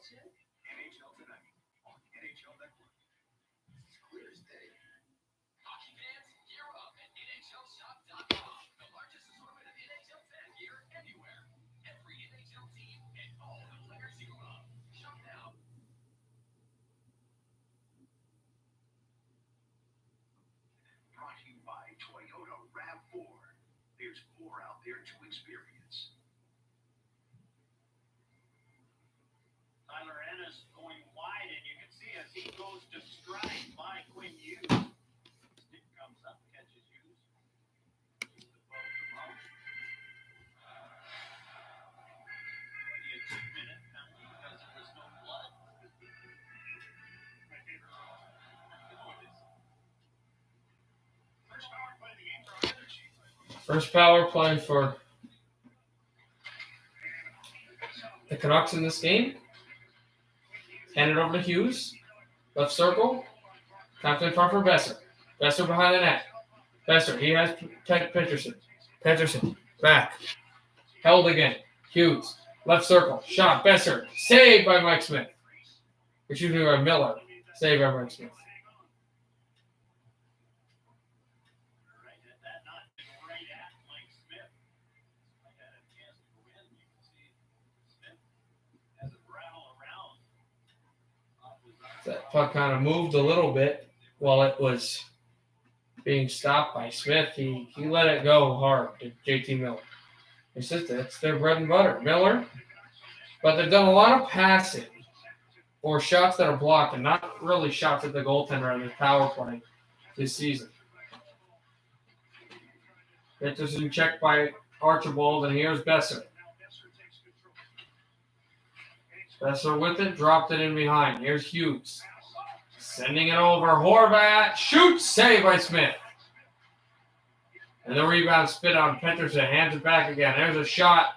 Chat, NHL Tonight on NHL Network. It's clear as day. Hockey fans, gear up at NHLShop.com. The largest assortment of NHL fan gear anywhere. Every NHL team and all the players you love. Shop now. Brought to you by Toyota RAV4. There's more out there to experience. Tyler Ennis going wide, and you can see as he goes to stride by Quinn Hughes. Stick comes up, catches Hughes. Just above the mouth. Maybe a 2-minute penalty because there was no blood. My favorite call. First power play of the game for either team. First power play for the Canucks in this game. Hand it over to Hughes. Left circle. Tapped in front for Besser. Besser behind the net. Besser, he has Pettersson. Pettersson, back. Held again. Hughes, left circle. Shot, Besser. Saved by Mike Smith. Excuse me, by Miller. Saved by Mike Smith. Right at that, not right at Mike Smith. I had a chance to go in. You can see Smith has it rattle around. That puck kind of moved a little bit while it was being stopped by Smith. He let it go hard to JT Miller. It's just that's their bread and butter. Miller, but they've done a lot of passing or shots that are blocked and not really shots at the goaltender on the power play this season. Pettersson checked by Archibald, and here's Besser. Besser with it, dropped it in behind. Here's Hughes. Sending it over. Horvat shoots, save by Smith. And the rebound spit on Pettersson. Hands it back again. There's a shot.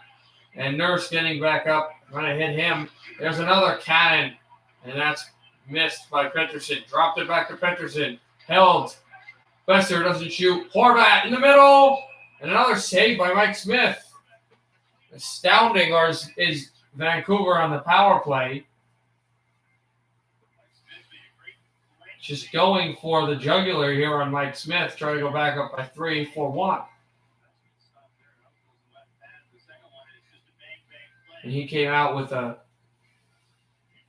And Nurse getting back up. Going to hit him. There's another cannon. And that's missed by Pettersson. Dropped it back to Pettersson. Held. Besser doesn't shoot. Horvat in the middle. And another save by Mike Smith. Astounding is Vancouver on the power play. Just going for the jugular here on Mike Smith, trying to go back up by 3-4-1. And he came out with a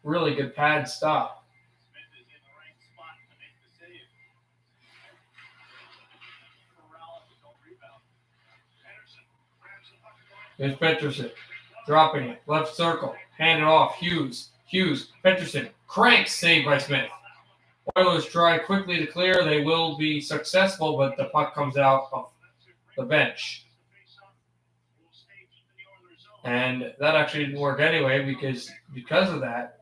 really good pad stop. Here's Pettersson. Dropping it. Left circle. Hand it off. Hughes. Pettersson. Cranks. Saved by Smith. Oilers try quickly to clear. They will be successful, but the puck comes out of the bench. And that actually didn't work anyway because of that.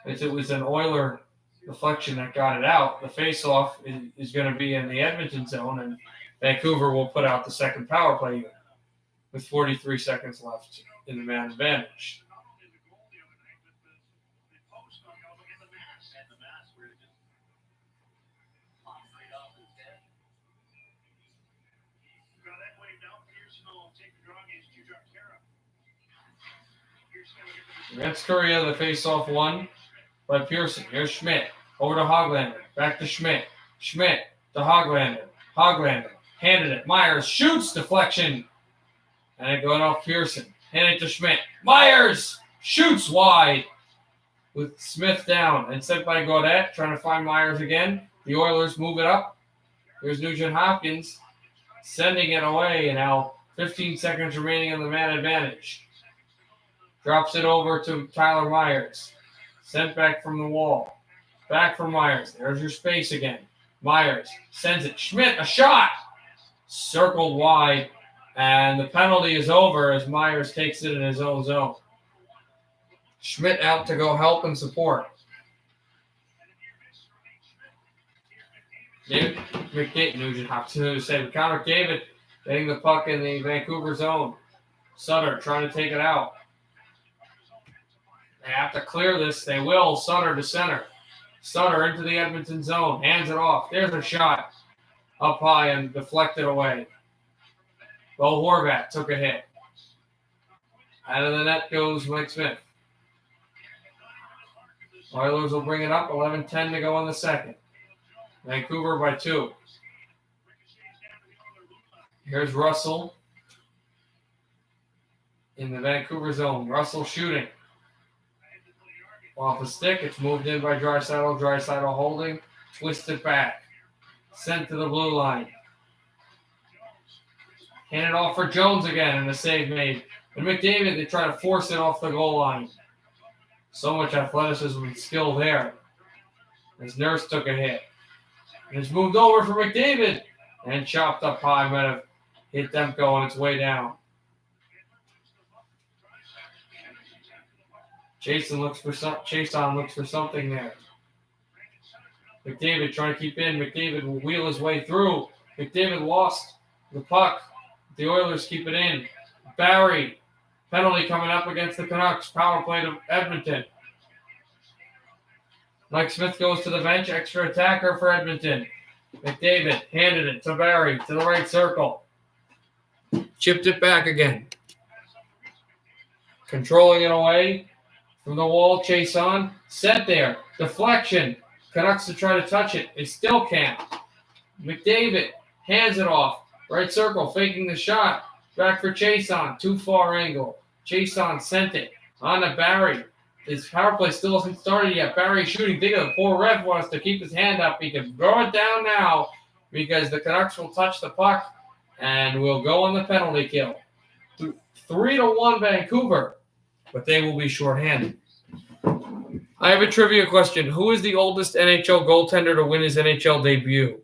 It was an Oiler deflection that got it out. The face-off is going to be in the Edmonton zone, and Vancouver will put out the second power play unit with 43 seconds left in the man advantage. Against Korea, the face-off won by Pearson. Here's Schmidt. Over to Hoglander. Back to Schmidt. Schmidt to Hoglander. Hoglander handed it. Myers shoots. Deflection. And it going off Pearson. Hand it to Schmidt. Myers shoots wide with Smith down. And sent by Gaudette. Trying to find Myers again. The Oilers move it up. Here's Nugent Hopkins sending it away. And now 15 seconds remaining on the man advantage. Drops it over to Tyler Myers. Sent back from the wall. Back from Myers. There's your space again. Myers sends it. Schmidt, a shot. Circled wide. And the penalty is over as Myers takes it in his own zone. Schmidt out to go help and support. Nugent Hopkins to save. Connor David getting the puck in the Vancouver zone. Sutter trying to take it out. They have to clear this. They will. Sutter to center. Sutter into the Edmonton zone. Hands it off. There's a shot. Up high and deflected away. Bo Horvat took a hit. Out of the net goes Mike Smith. Oilers will bring it up. 11:10 to go in the second. Vancouver by 2. Here's Russell in the Vancouver zone. Russell shooting. Off the stick. It's moved in by Draisaitl. Draisaitl holding. Twisted back. Sent to the blue line. Hand it off for Jones again, and a save made. And McDavid, they try to force it off the goal line. So much athleticism and skill there. As Nurse took a hit. And it's moved over for McDavid. And chopped up high. Might have hit Demko on its way down. Chason looks for something there. McDavid trying to keep in. McDavid will wheel his way through. McDavid lost the puck. The Oilers keep it in. Barry, penalty coming up against the Canucks. Power play to Edmonton. Mike Smith goes to the bench. Extra attacker for Edmonton. McDavid handed it to Barry to the right circle. Chipped it back again. Controlling it away from the wall. Chase on. Set there. Deflection. Canucks to try to touch it. They still can't. McDavid hands it off. Right circle. Faking the shot. Back for Chason. Too far angle. Chason sent it. On to Barry. His power play still hasn't started yet. Barry shooting. Think of the poor ref wants to keep his hand up. He can throw it down now because the Canucks will touch the puck and will go on the penalty kill. 3-1 Vancouver, but they will be shorthanded. I have a trivia question. Who is the oldest NHL goaltender to win his NHL debut?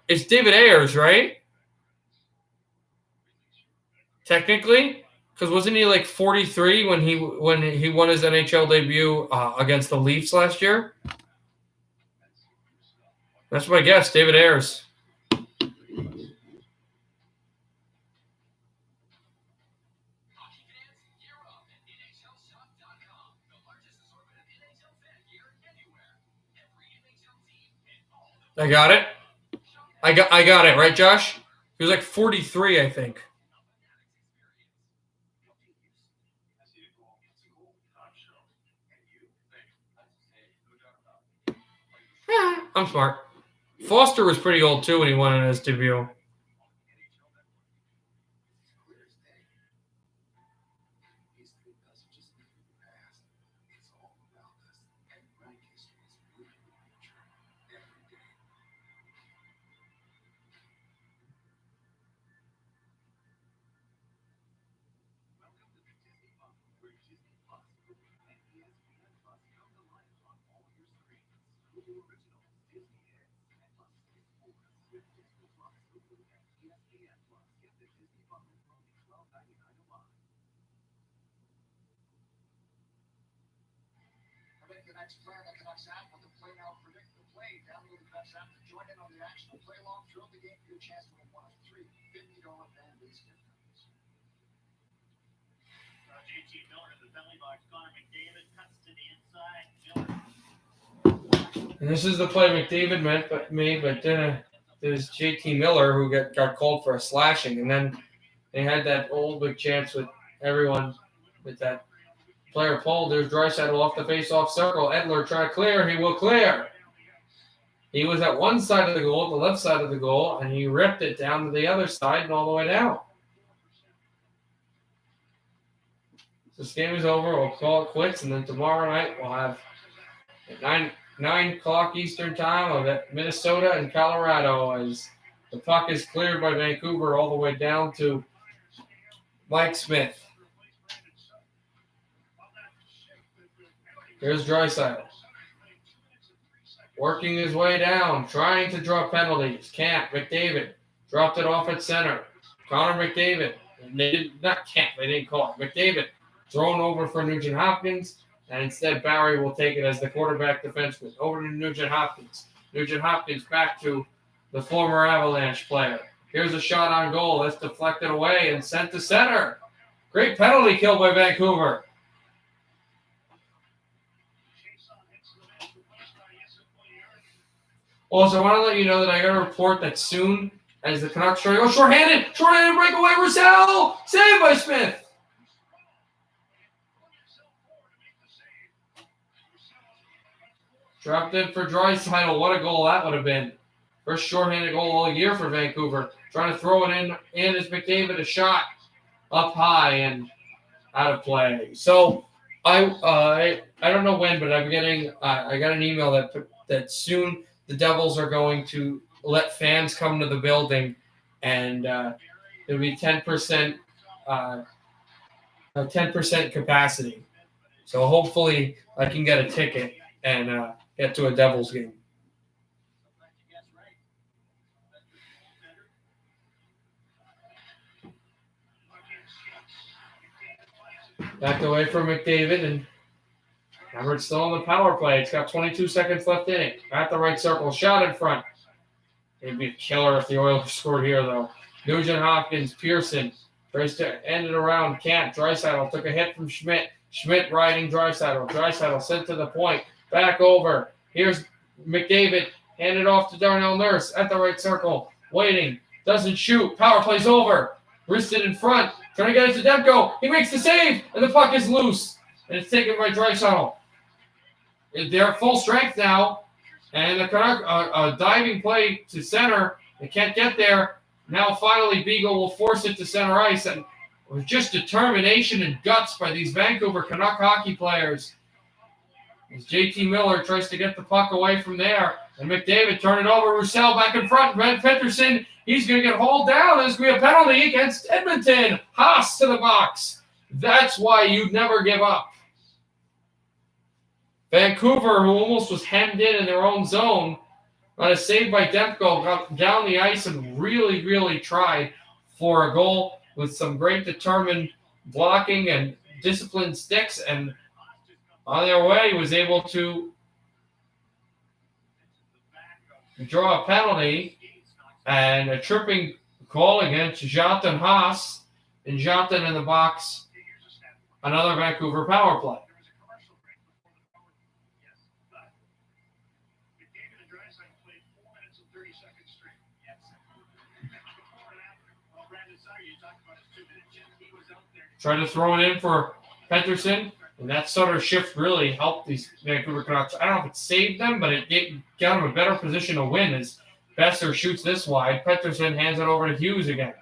It's David Ayers, right? Technically? Because wasn't he like 43 when he won his NHL debut against the Leafs last year? That's my guess, David Ayers. I got it. I got it, right, Josh? He was like 43, I think. I'm smart. Foster was pretty old, too, when he won in his debut. The next plan the Canucks app with the play now, predict the play. Download the Canucks app to join in on the action of play along throughout the game for your chance to win one of 3 $50 fan base gift cards. JT Miller in the penalty box. Connor McDavid cuts to the inside. Miller. And this is the play McDavid made, but there's JT Miller who got called for a slashing, and then they had that old big chance with everyone with that player pulled. There's Draisaitl off the face-off circle. Edler trying to clear. He will clear. He was at one side of the goal, the left side of the goal, and he ripped it down to the other side and all the way down. This game is over. We'll call it quits, and then tomorrow night we'll have at 9 o'clock Eastern time of Minnesota and Colorado as the puck is cleared by Vancouver all the way down to Mike Smith. Here's Draisaitl. Working his way down, trying to draw penalties. Can't. McDavid dropped it off at center. Connor McDavid. They didn't call it. McDavid thrown over for Nugent Hopkins, and instead Barry will take it as the quarterback defenseman. Over to Nugent Hopkins. Nugent Hopkins back to the former Avalanche player. Here's a shot on goal. That's deflected away and sent to center. Great penalty kill by Vancouver. Also, I want to let you know that I got a report that soon, as the Canucks try to go shorthanded breakaway, Roussel, saved by Smith. Dropped in for Draisaitl. What a goal that would have been. First shorthanded goal all year for Vancouver. Trying to throw it in is McDavid. A shot up high and out of play. So I don't know when, but I'm getting I got an email that soon the Devils are going to let fans come to the building, and it'll be 10% 10% capacity. So hopefully I can get a ticket and get to a Devils game. Back away from McDavid, and Everett's still on the power play. It's got 22 seconds left in it. At the right circle, shot in front. It'd be a killer if the Oilers scored here, though. Nugent Hopkins, Pearson tries to end it around. Can't. Draisaitl took a hit from Schmidt. Schmidt riding Draisaitl. Draisaitl sent to the point. Back over. Here's McDavid. Handed off to Darnell Nurse at the right circle. Waiting. Doesn't shoot. Power play's over. Wristed in front. Trying to get it to Demko. He makes the save, and the puck is loose. And it's taken by Draisaitl. They're at full strength now. And the Canucks, a diving play to center. They can't get there. Now finally Beagle will force it to center ice. And with just determination and guts by these Vancouver Canuck hockey players. As JT Miller tries to get the puck away from there. And McDavid turn it over. Roussel back in front. Brent Peterson, he's going to get hauled down. There's going to be a penalty against Edmonton. Haas to the box. That's why you never give up. Vancouver, who almost was hemmed in their own zone, on a save by Demko, got down the ice and really, really tried for a goal with some great determined blocking and disciplined sticks. And on their way, was able to draw a penalty and a tripping call against Jonathan Haas. And Jonathan in the box, another Vancouver power play. Try to throw it in for Peterson, and that sort of shift really helped these Vancouver Canucks. I don't know if it saved them, but it got them a better position to win as Besser shoots this wide. Peterson hands it over to Hughes again.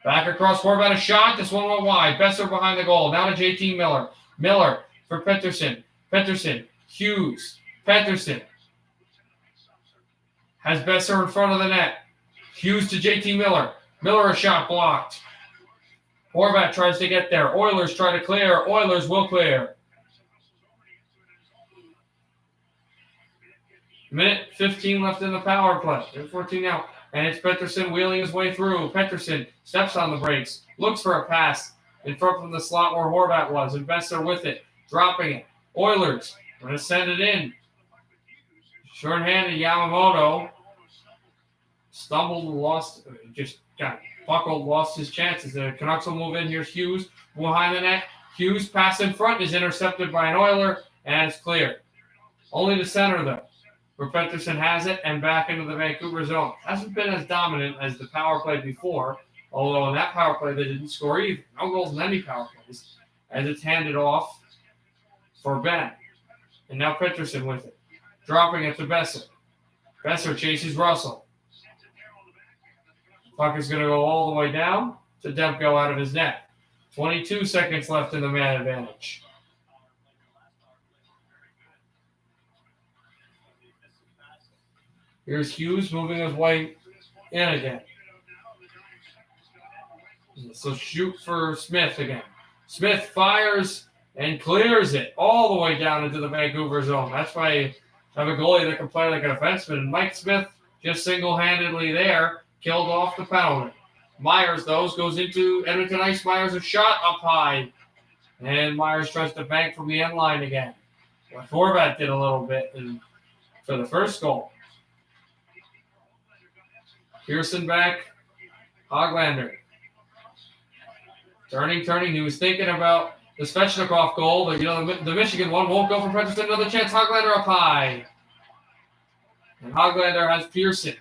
Back across Horvat, a shot. This one went wide. Besser behind the goal. Now to JT Miller. Miller for Peterson. Peterson. Hughes. Peterson. Has Besser in front of the net. Hughes to JT Miller. Miller a shot blocked. Horvat tries to get there. Oilers try to clear. Oilers will clear. Minute 15 left in the power play. 14 now. And it's Peterson wheeling his way through. Peterson steps on the brakes. Looks for a pass in front from the slot where Horvat was. And Besser with it. Dropping it. Oilers going to send it in. Short-handed Yamamoto. Stumbled and lost. Just got buckled, lost his chances. The Canucks will move in. Here's Hughes behind the net. Hughes pass in front is intercepted by an Oiler, and it's cleared. Only the center, though, where Peterson has it and back into the Vancouver zone. Hasn't been as dominant as the power play before, although in that power play they didn't score either. No goals in any power plays, as it's handed off for Ben. And now Peterson with it. Dropping it to Besser. Besser chases Russell. Puck is going to go all the way down to Demko out of his net. 22 seconds left in the man advantage. Here's Hughes moving his way in again. So shoot for Smith again. Smith fires and clears it all the way down into the Vancouver zone. That's why you have a goalie that can play like a defenseman. And Mike Smith just single-handedly there. Killed off the penalty. Myers, though, goes into Edmonton ice. Myers a shot up high. And Myers tries to bank from the end line again. Like Horvat did a little bit for the first goal. Pearson back. Hoglander. Turning. He was thinking about the Svechnikov goal, but the Michigan one won't go for Peterson. Another chance. Hoglander up high. And Hoglander has Pearson.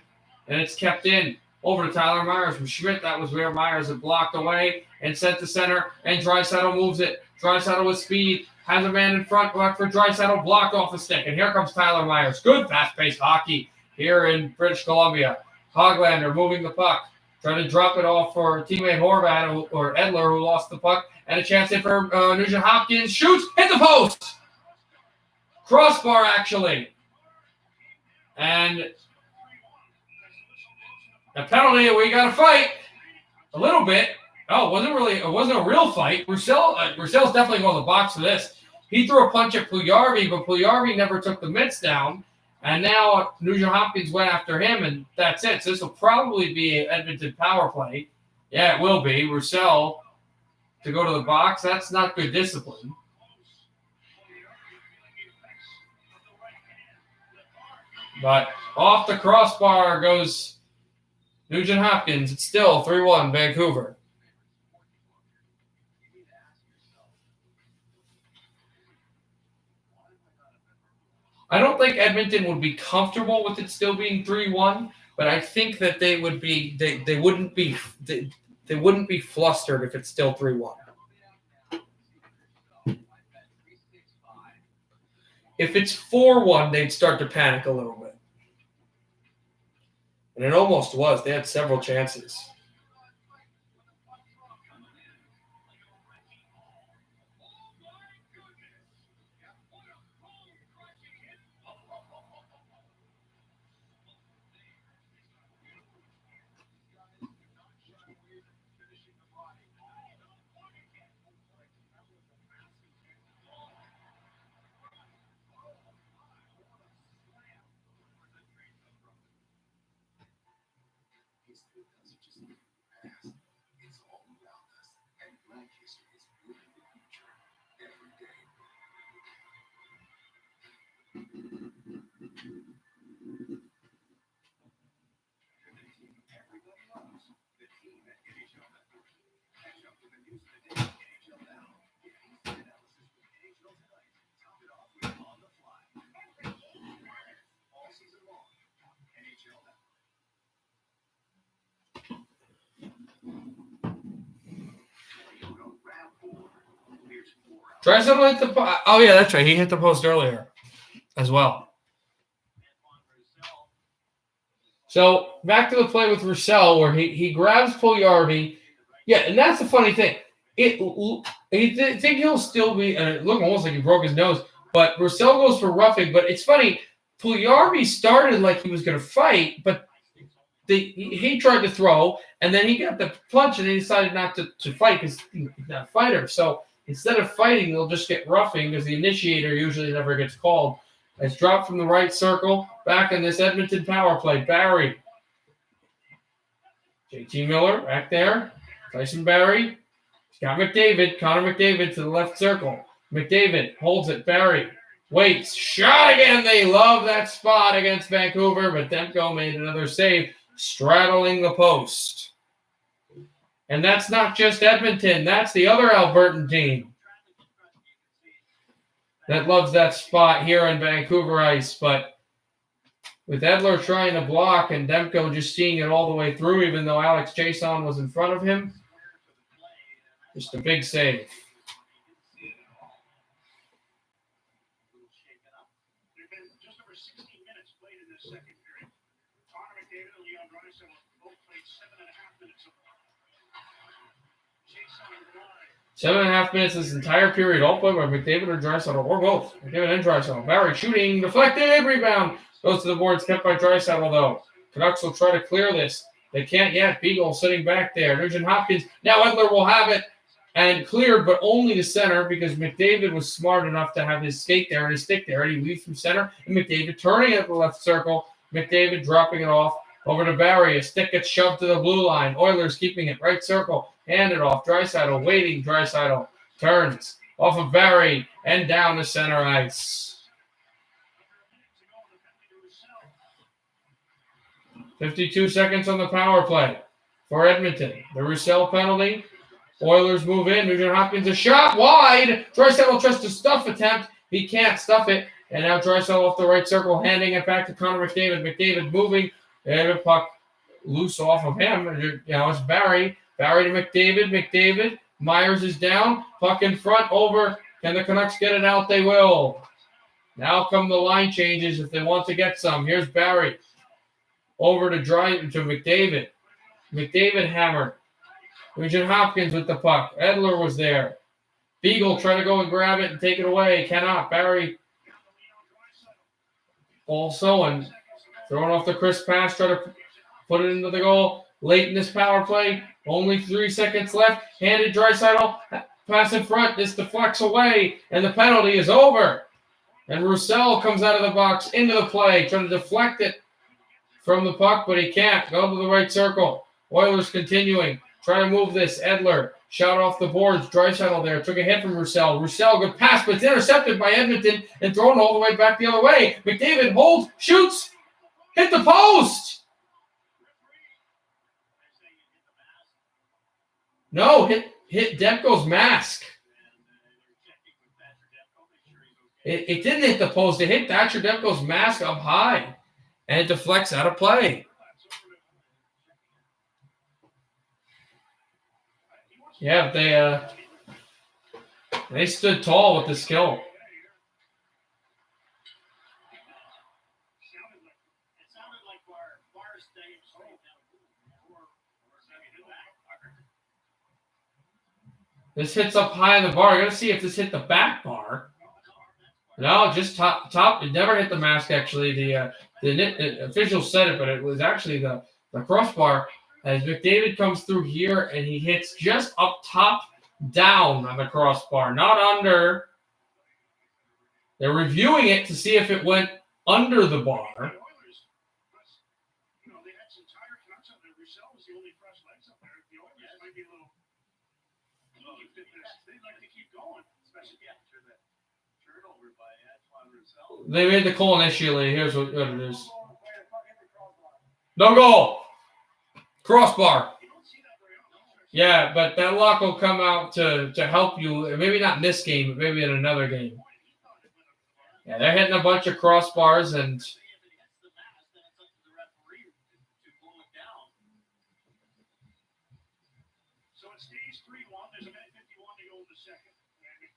And it's kept in. Over to Tyler Myers from Schmidt. That was where Myers had blocked away and sent to center. And Draisaitl moves it. Draisaitl with speed. has a man in front, back for Draisaitl, blocked off the stick. And here comes Tyler Myers. Good fast-paced hockey here in British Columbia. Hoglander moving the puck. Trying to drop it off for teammate Horvat or Edler, who lost the puck. And a chance in for Nugent Hopkins. Shoots, hit the post. Crossbar, actually. And a penalty, we got to fight a little bit. Oh, it wasn't a real fight. Roussel's definitely going to the box for this. He threw a punch at Puljujarvi, but Puljujarvi never took the mitts down. And now Nugent Hopkins went after him, and that's it. So this will probably be an Edmonton power play. Yeah, it will be. Roussel to go to the box. That's not good discipline. But off the crossbar goes Nugent Hopkins. It's still 3-1 Vancouver. I don't think Edmonton would be comfortable with it still being 3-1, but I think that they would be they wouldn't be flustered if it's still 3-1. If it's 4-1, they'd start to panic a little bit. And it almost was. They had several chances. Draisaitl hit the post. Oh, yeah, that's right. He hit the post earlier as well. So back to the play with Roussel where he grabs Puljujarvi. Yeah, and that's the funny thing. I think he'll still be it looked almost like he broke his nose, but Roussel goes for roughing. But it's funny. Puljujarvi started like he was going to fight, but he tried to throw, and then he got the punch, and he decided not to fight because he's not a fighter. So instead of fighting, they'll just get roughing because the initiator usually never gets called. It's dropped from the right circle. Back in this Edmonton power play. Barrie. JT Miller back there. Tyson Barrie. He's got McDavid. Connor McDavid to the left circle. McDavid holds it. Barrie waits. Shot again. They love that spot against Vancouver, but Demko made another save, straddling the post. And that's not just Edmonton. That's the other Albertan team that loves that spot here on Vancouver ice. But with Edler trying to block and Demko just seeing it all the way through, even though Alex Jason was in front of him, just a big save. Just over 60 minutes played in this second period. Connor McDavid and Leon Draisaitl both played 7.5 minutes of 7.5 minutes this entire period, all played by McDavid or Draisaitl, or both. McDavid and Draisaitl. Barrie shooting, deflected, rebound. Goes to the boards, kept by Draisaitl, though. Canucks will try to clear this. They can't yet. Beagle sitting back there. Nugent Hopkins. Now Edler will have it and cleared, but only to center because McDavid was smart enough to have his skate there and his stick there. And he leaves from center, and McDavid turning at the left circle. McDavid dropping it off over to Barrie. A stick gets shoved to the blue line. Oilers keeping it right circle. Hand it off. Draisaitl waiting. Draisaitl turns off of Barrie and down the center ice. 52 seconds on the power play for Edmonton. The Roussel penalty. Oilers move in. Nugent Hopkins a shot wide. Draisaitl tries to stuff attempt. He can't stuff it. And now Draisaitl off the right circle, handing it back to Connor McDavid. McDavid moving. And a puck loose off of him. Now it's Barrie. Barrie to McDavid. McDavid. Myers is down. Puck in front over Can the Canucks get it out? They will. Now come the line changes if they want to get some. Here's Barry. Over to McDavid. McDavid hammered. Nugent Hopkins with the puck. Edler was there. Beagle trying to go and grab it and take it away. Cannot. Barry also and throwing off the crisp pass. Try to put it into the goal. Late in this power play. Only 3 seconds left. Handed Draisaitl. Pass in front. This deflects away. And the penalty is over. And Roussel comes out of the box into the play. Trying to deflect it from the puck, but he can't. Go to the right circle. Oilers continuing. Try to move this. Edler. Shot off the boards. Draisaitl there. Took a hit from Roussel. Roussel, good pass, but it's intercepted by Edmonton and thrown all the way back the other way. McDavid holds, shoots, hit the post. No, hit Demko's mask. It didn't hit the post. It hit Thatcher Demko's mask up high, and it deflects out of play. Yeah, they stood tall with the skill. It sounded like Bar's staying straight down. This hits up high in the bar. I gotta see if this hit the back bar. No, just top. It never hit the mask. Actually, the officials said it, but it was actually the crossbar. As McDavid comes through here and he hits just up top, down on the crossbar, not under. They're reviewing it to see if it went under the bar. They had some tired Canucks out there. Roussel was the only fresh legs up there. The Oilers might be a little. They'd like to keep going, especially after the turnover by Antoine Roussel. They made the call initially. Here's what it is. No goal. Crossbar. Yeah, but that lock will come out to help you. Maybe not in this game, but maybe in another game. Yeah, they're hitting a bunch of crossbars and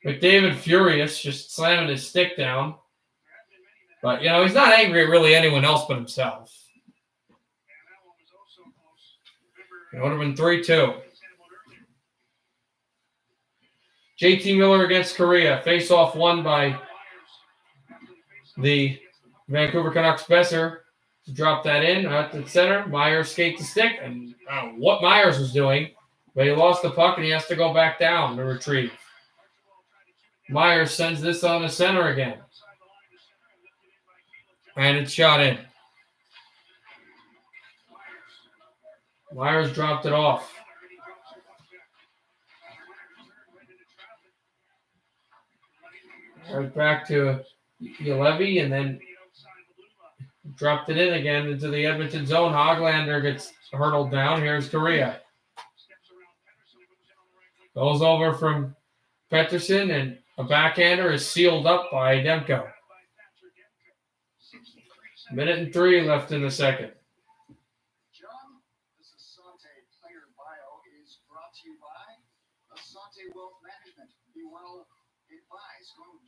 McDavid furious, just slamming his stick down. But, he's not angry at really anyone else but himself. It would have been 3-2. JT Miller against Korea. Face-off won by the Vancouver Canucks. Besser to drop that in at the center. Myers skate the stick. And I don't know what Myers was doing, but he lost the puck and he has to go back down to retrieve. Myers sends this on the center again. And it's shot in. Myers dropped it off. Right back to Ulevi and then dropped it in again into the Edmonton zone. Hoglander gets hurtled down. Here's Korea. Goes over from Pettersson and a backhander is sealed up by Demko. 1:03 left in the second.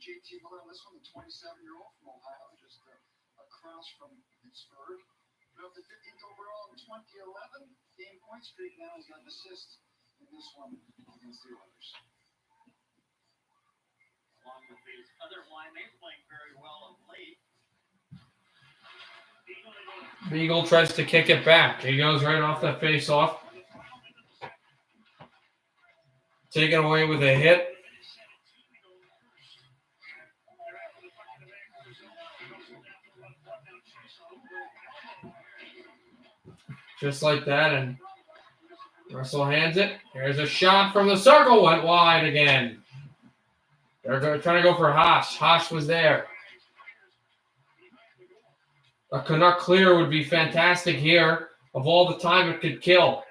JT Miller on this one, the 27-year-old from Ohio, just across from Pittsburgh. Built the 15th overall in 2011. Game point streak now. He's got an assist in this one against the Oilers. Along with these other line, they're playing very well of late. Beagle tries to kick it back. He goes right off that face-off. Taken away with a hit. Just like that, and Russell hands it. Here's a shot from the circle. Went wide again. They're trying to go for Haas. Haas was there. A Canuck clear would be fantastic here. Of all the time it could kill.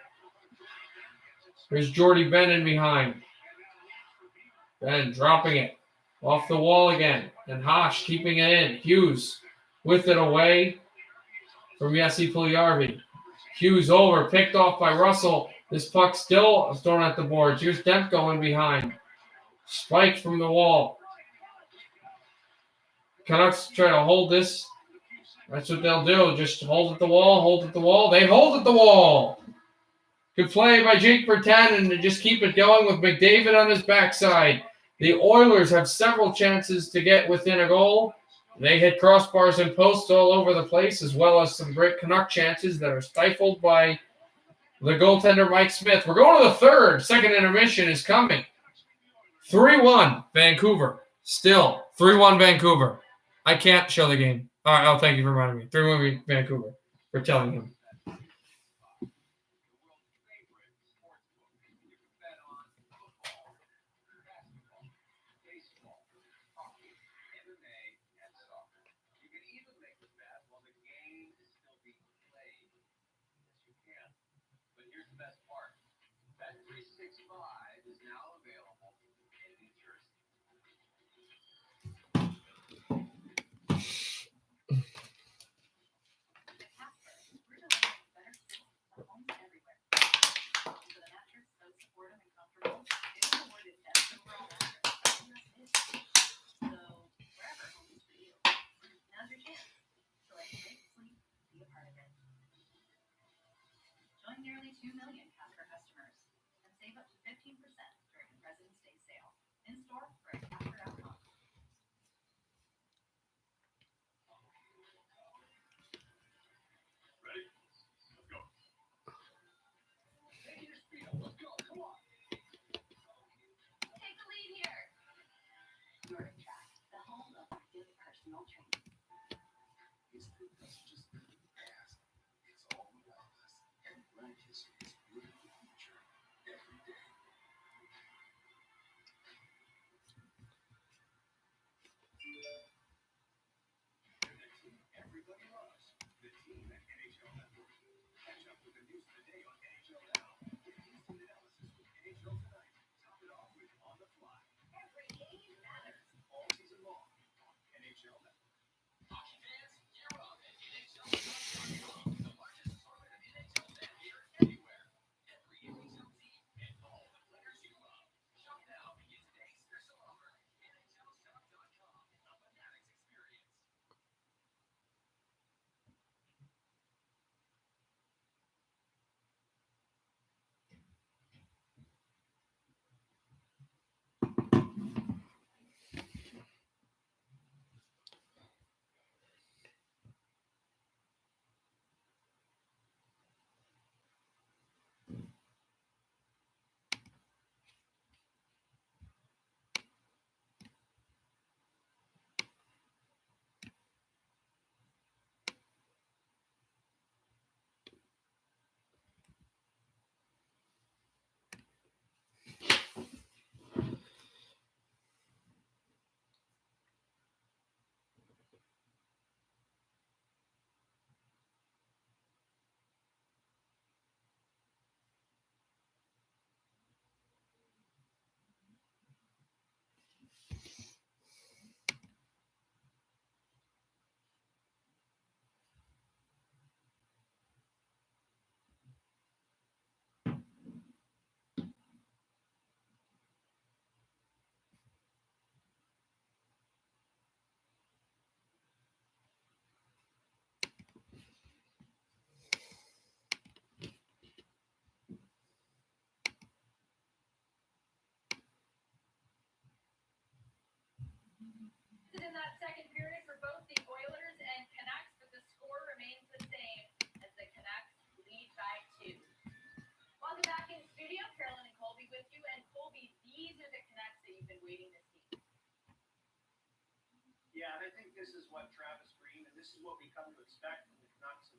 Here's Jordy Ben in behind. Ben dropping it. Off the wall again. And Haas keeping it in. Hughes with it away from Jesse Puljujarvi. Hughes over, picked off by Russell. This puck still thrown at the boards. Here's Demko in behind. Spike from the wall. Canucks try to hold this. That's what they'll do. Just hold at the wall, hold at the wall. They hold at the wall. Good play by Jake Virtanen to just keep it going with McDavid on his backside. The Oilers have several chances to get within a goal. They hit crossbars and posts all over the place, as well as some great Canuck chances that are stifled by the goaltender Mike Smith. We're going to the third. Second intermission is coming. 3-1 Vancouver. Still 3-1 Vancouver. I can't show the game. All right. Oh, thank you for reminding me. 3-1 Vancouver. For telling him. Join nearly 2 million Casper customers and save up to 15% during the President's Day sale. In store or at Casper.com. Ready? Let's go. Take your speed up. Let's go. Come on. Take the lead here. Nordic Track, the home of active personal training. History doesn't just live in the past. It's all around us. And Black history is building the future every day. They're the team everybody loves. The team at NHL Network. Catch up with the news of the day on NHL Now. Get instant analysis with NHL Tonight. Top it off with On the Fly. Every game matters. All season long on NHL Network. Hockey fans, gear up at NHLTonight.com. The largest assortment of NHL net gear anywhere. Every NHL team and all the players you love. Shop now and get today's special offer. NHLShop.com. A Fanatics experience. In that second period for both the Oilers and Canucks, but the score remains the same as the Canucks lead by 2. Welcome back in studio. Carolyn and Colby with you. And Colby, these are the Canucks that you've been waiting to see. Yeah, and I think this is what Travis Green, and this is what we come to expect from the Canucks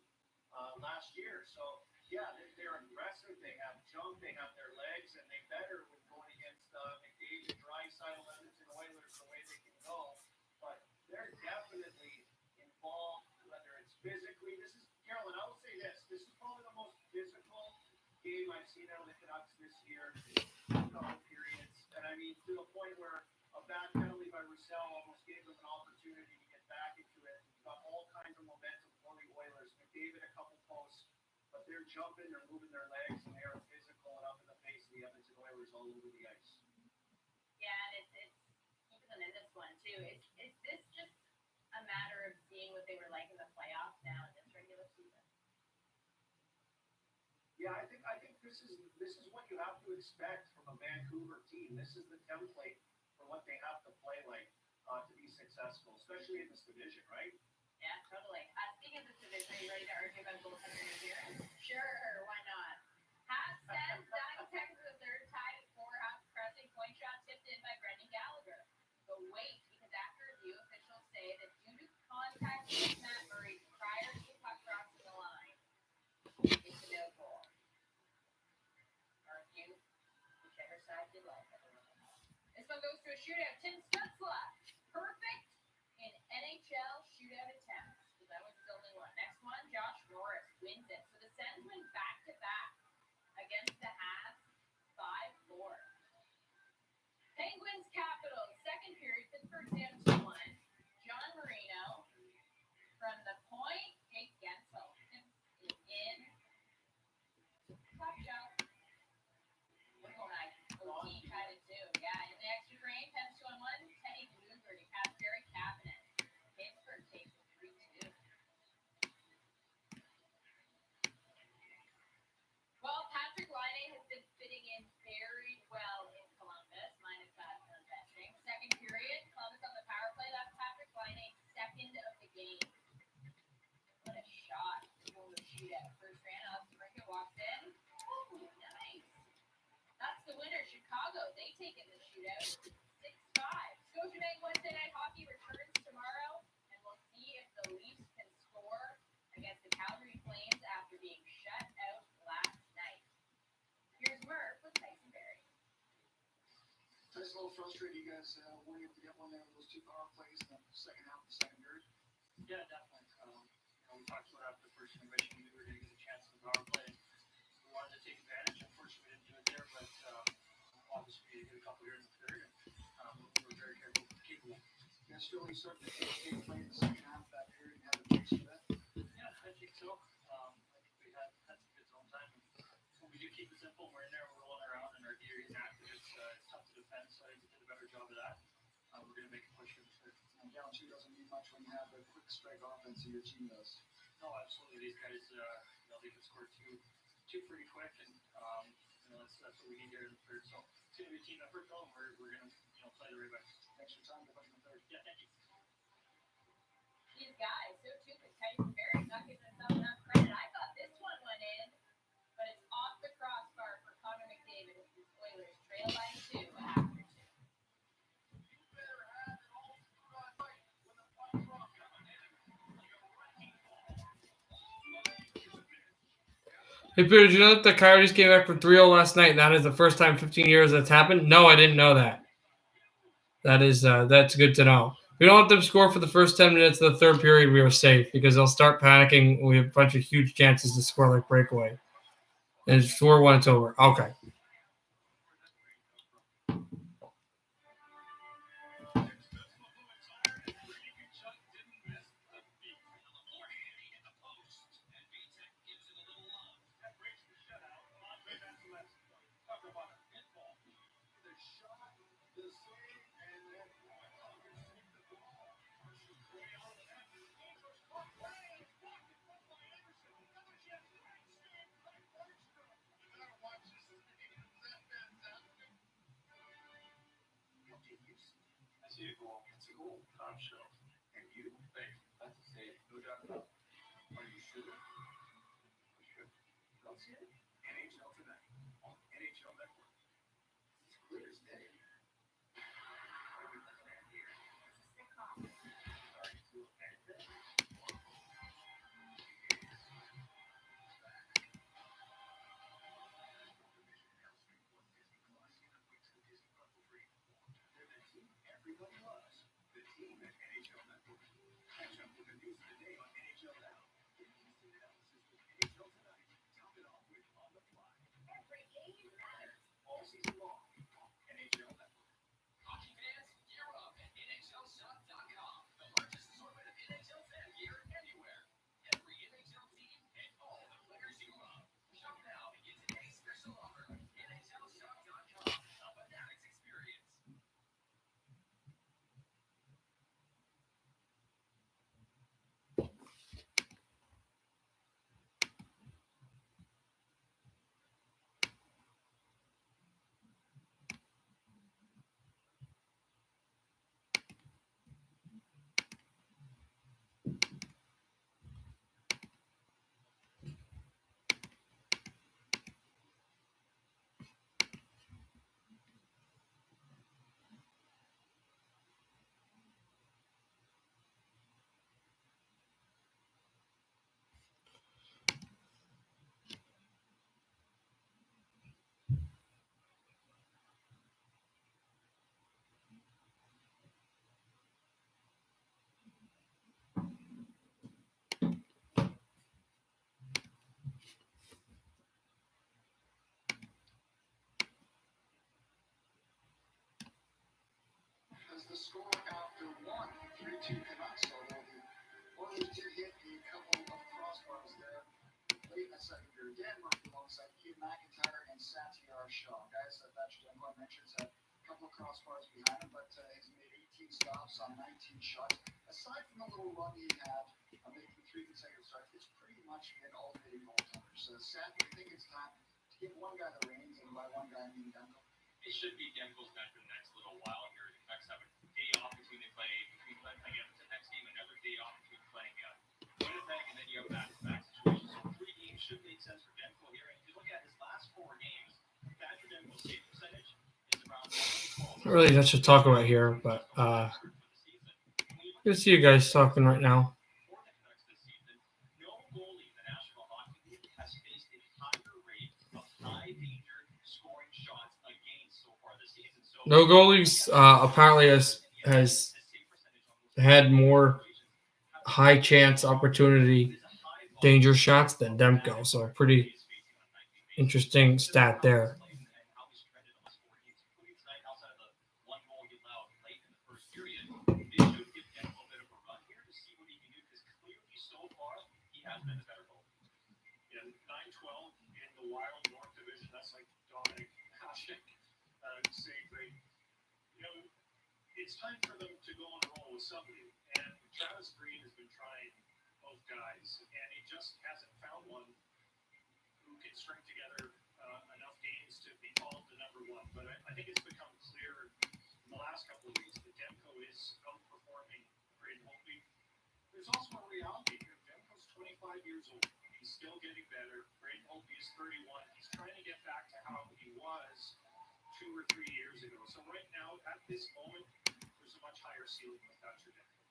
last year. So, yeah, they're aggressive. They have jump. They have their legs, and they better with going against McDavid, Draisaitl, Edmonton Oilers the way they can go. But they're definitely involved, whether it's physically. This is, Carolyn, I will say this. This is probably the most physical game I've seen out of the Canucks this year. Couple periods. And I mean, to the point where a bad penalty by Roussel almost gave them an opportunity to get back into it. Got all kinds of momentum for the Oilers. McDavid a couple posts, but they're jumping, they're moving their legs, and they are physical and up in the face of the Edmonton Oilers all over the ice. Yeah, and too. Is this just a matter of seeing what they were like in the playoffs now in this regular season? Yeah, I think this is what you have to expect from a Vancouver team. This is the template for what they have to play like to be successful, especially in this division, right? Yeah, totally. Speaking of this division, are you ready to argue about goaltender interference? Sure, why not? Half says Zach Texas the third tied at 4 half pressing point shot tipped in by Brendan Gallagher. But wait, because after review, officials say that due to contact with Matt Murray prior to the puck crossing the line, it's a no goal. Argue whichever side you like. This one goes to a shootout. Tim Stutzla, perfect in NHL shootout attempts. So that was his only one. Next one, Josh Norris wins it. So the Sens win back-to-back against the Habs, 5-4. Penguins Capitals, second period, Pittsburgh down 2-1. John Marino from the point, Jake Gensel is in. Top shot. We're going OT tied at 2. Yeah, in the extra frame, Pens 2-1. Teddy Blueberg has Barry Cabinet. Pittsburgh takes it 3-2. Well, Patrick Laine has been fitting in very well in Columbus, minus that benching. Second period, Columbus on the power play. That's Patrick Laine, second of the game. What a shot. Goal to shoot at. First ran up. Brinket walks in. Oh, nice. That's the winner. Chicago, they take in the shootout. 6-5. Scotiabank Wednesday Night Hockey returns tomorrow, and we'll see if the Leafs can score against the Calgary Flames after being shut out last night. Here's Murph with Tyson Berry. It's a little frustrating, you guys weren't able to get one there with those 2 power plays in the second half of the second period. Yeah, definitely. We talked about after the first intermission, we were going to get a chance to power play. We wanted to take advantage. Unfortunately, we didn't do it there, but obviously we did a couple here in the third, and we were very capable. You guys feel you started to take game play in the second half of that period and had a chance for that? Yeah, I think so. I think we had some good zone time. When we do keep it simple, we're in there, we're rolling around, and our gear is active. It's tough to defend, so I think we did a better job of that. We're going to make a push for the third. Down 2 doesn't mean much when you have a quick strike offense and your team does. No, absolutely. These guys, they can score two pretty quick, and that's what we need here in the third. So it's going to be a team effort, though. We're going to play the right way. Thanks for your time. Good luck in the third. Yeah, thank you. These guys, so too could Tyson Berry not giving himself enough credit. I thought this one went in, but it's off the crossbar for Connor McDavid as the Oilers trail by 2 after 2. Hey, Peter, did you know that the Coyotes came back from 3-0 last night? That is the first time in 15 years that's happened? No, I didn't know that. That's good to know. If we don't let them score for the first 10 minutes of the third period, we are safe because they'll start panicking. We have a bunch of huge chances to score like breakaway. And it's 4-1, it's over. Okay. See a goal. It's a goal. Top shelf. And you, hey, that's a save. No doubt about it. Are you sure? We should. Let's see it. NHL Tonight on NHL Network. It's clear as day. Everything around here is a sick off. Starting to affect that. Everybody loves the team at NHL Network. Catch up with the news of the day on NHL Now. Get instant analysis with NHL Tonight. Top it off with the score after one, 3-2 Canucks, although the Oilers did hit a couple of crossbars there late in the second period. Dan Murphy alongside Ian McIntyre and Satyar Shaw. Guys that Patrick Demko mentions had a couple of crossbars behind him, but he's made 18 stops on 19 shots. Aside from the little run he had, making 3 consecutive starts, it's pretty much been alternating goaltenders. Sat, I think it's time to give one guy the reins, and by one guy I mean Demko. It should be Demko's back for the next little while here. The Canucks have a day off between playing Edmonton next game, another day off between playing Winnipeg, and then you have back-to-back situations. So 3 games should make sense for Demko here. And if you look at his last 4 games, Patrick Demko's save percentage is around 112. Really, that's what talk about here, but good to see you guys talking right now. For the Canucks this season, no goalie in the National Hockey League has faced a higher rate of high-danger scoring shots against so far this season. So No goalies apparently has had more high chance opportunity danger shots than Demko, so pretty interesting stat there. It's time for them to go on a roll with somebody. And Travis Green has been trying both guys, and he just hasn't found one who can string together enough games to be called the number one. But I think it's become clear in the last couple of weeks that Demko is outperforming Braden Holtby. There's also a reality here. Demko's 25 years old. He's still getting better. Braden Holtby is 31. He's trying to get back to how he was 2 or 3 years ago. So right now, at this moment, there's a much higher ceiling with Patrick Demko.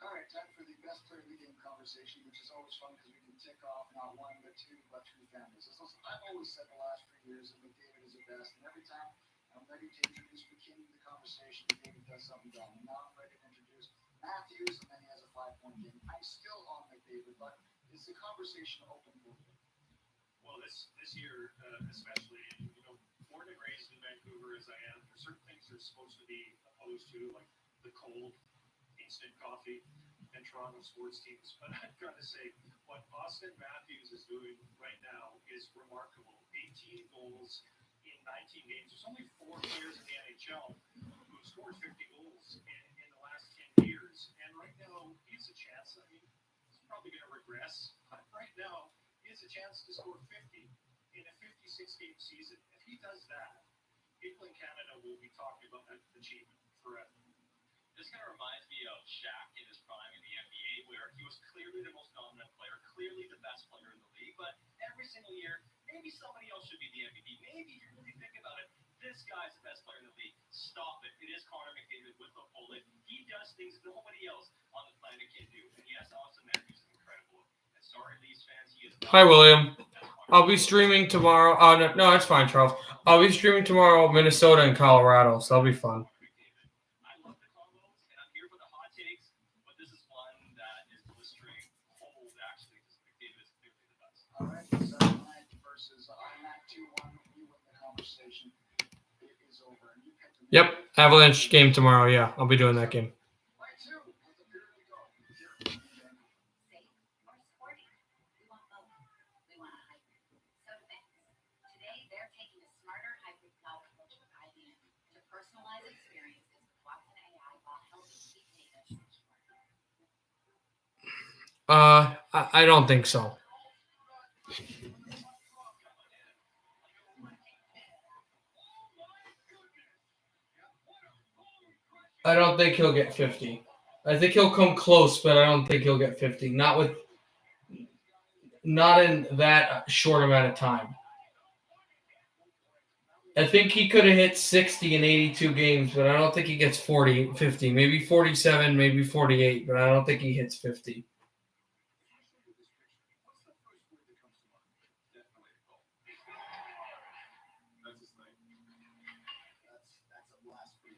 All right, time for the best player of the game conversation, which is always fun because we can tick off not 1, but 2, but 3 families. Listen, I've always said the last 3 years that McDavid is the best, and every time I'm ready to introduce McKinnon to the conversation, McDavid does something dumb. And now I'm ready to introduce Matthews, and then he has a 5-point game. I'm still on McDavid, but is the conversation open for you? Well, this year, especially, born and raised in Vancouver as I am, there's certain things they're supposed to be opposed to, like the cold, instant coffee, and Toronto sports teams. But I've got to say, what Austin Matthews is doing right now is remarkable. 18 goals in 19 games. There's only 4 players in the NHL who have scored 50 goals in the last 10 years. And right now, he has a chance. I mean, he's probably going to regress. But right now, he has a chance to score 50 in a 56-game season. If he does that, people in Canada will be talking about that achievement forever. This kind of reminds me of Shaq in his prime in the NBA, where he was clearly the most dominant player, clearly the best player in the league. But every single year, maybe somebody else should be the MVP. Maybe if you really think about it, this guy's the best player in the league. Stop it. It is Connor McDavid with the bullet. He does things nobody else on the planet can do. And yes, Austin Matthews is incredible. And sorry, Leafs fans, he is. Hi, William. I'll be streaming tomorrow. Oh, no, that's fine, Charles. I'll be streaming tomorrow, Minnesota and Colorado, so that'll be fun. All right, Saturday night versus IMAC 2-1. You win the conversation. It is over. And you picked the Yep, Avalanche game tomorrow. Yeah, I'll be doing that game. Right, 2 with a period to go. Safe or sporty? We want both. We want a hybrid. So do banks. Today, they're taking a smarter hybrid cloud approach with IBM to personalize experiences with Watson AI while helping keep data smarter. I don't think so. I don't think he'll get 50. I think he'll come close, but I don't think he'll get 50. Not in that short amount of time. I think he could have hit 60 in 82 games, but I don't think he gets 50. Maybe 47, maybe 48, but I don't think he hits 50. That's a blast for you.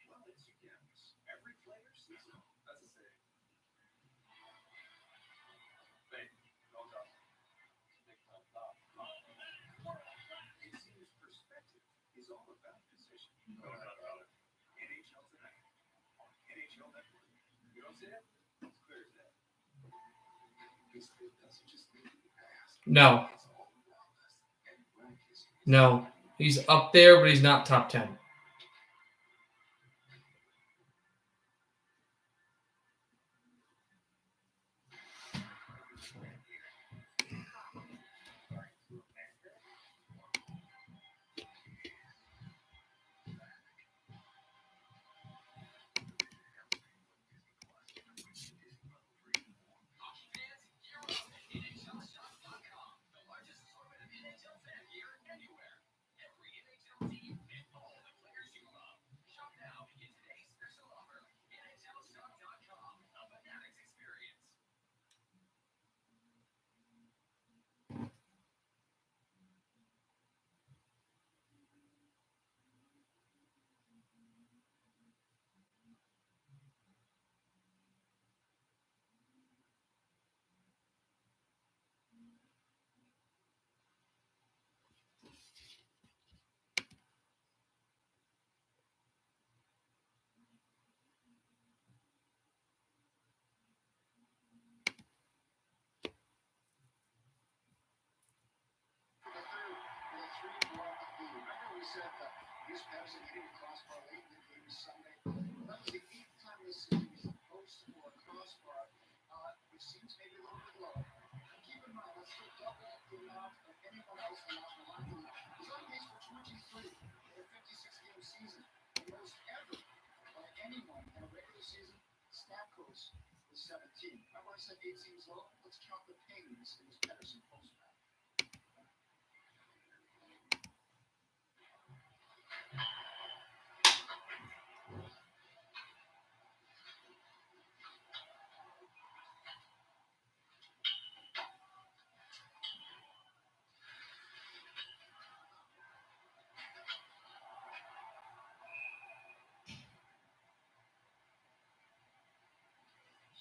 Well, it's unanimous. Every player sees it. That's a saying. Thank you. Well done. Big thumbs up. A senior's perspective is all about position. No doubt about it. NHL tonight. You don't see it? It's clear as day. History doesn't just need to be passed. No. It's all around us. And black history. No. He's up there, but he's not top 10. Said these Pats are hitting a crossbar late in the game Sunday. That was the 8th time this season he's supposed to score a crossbar, which seems maybe a little bit low. Keep in mind, that's still double the amount of anyone else in the National Hockey League. He's on pace for 23 in a 56-game season, the most ever by anyone in a regular season. Stamkos was 17. Remember I said 8 seems low? Let's count the pings in this Pedersen postman.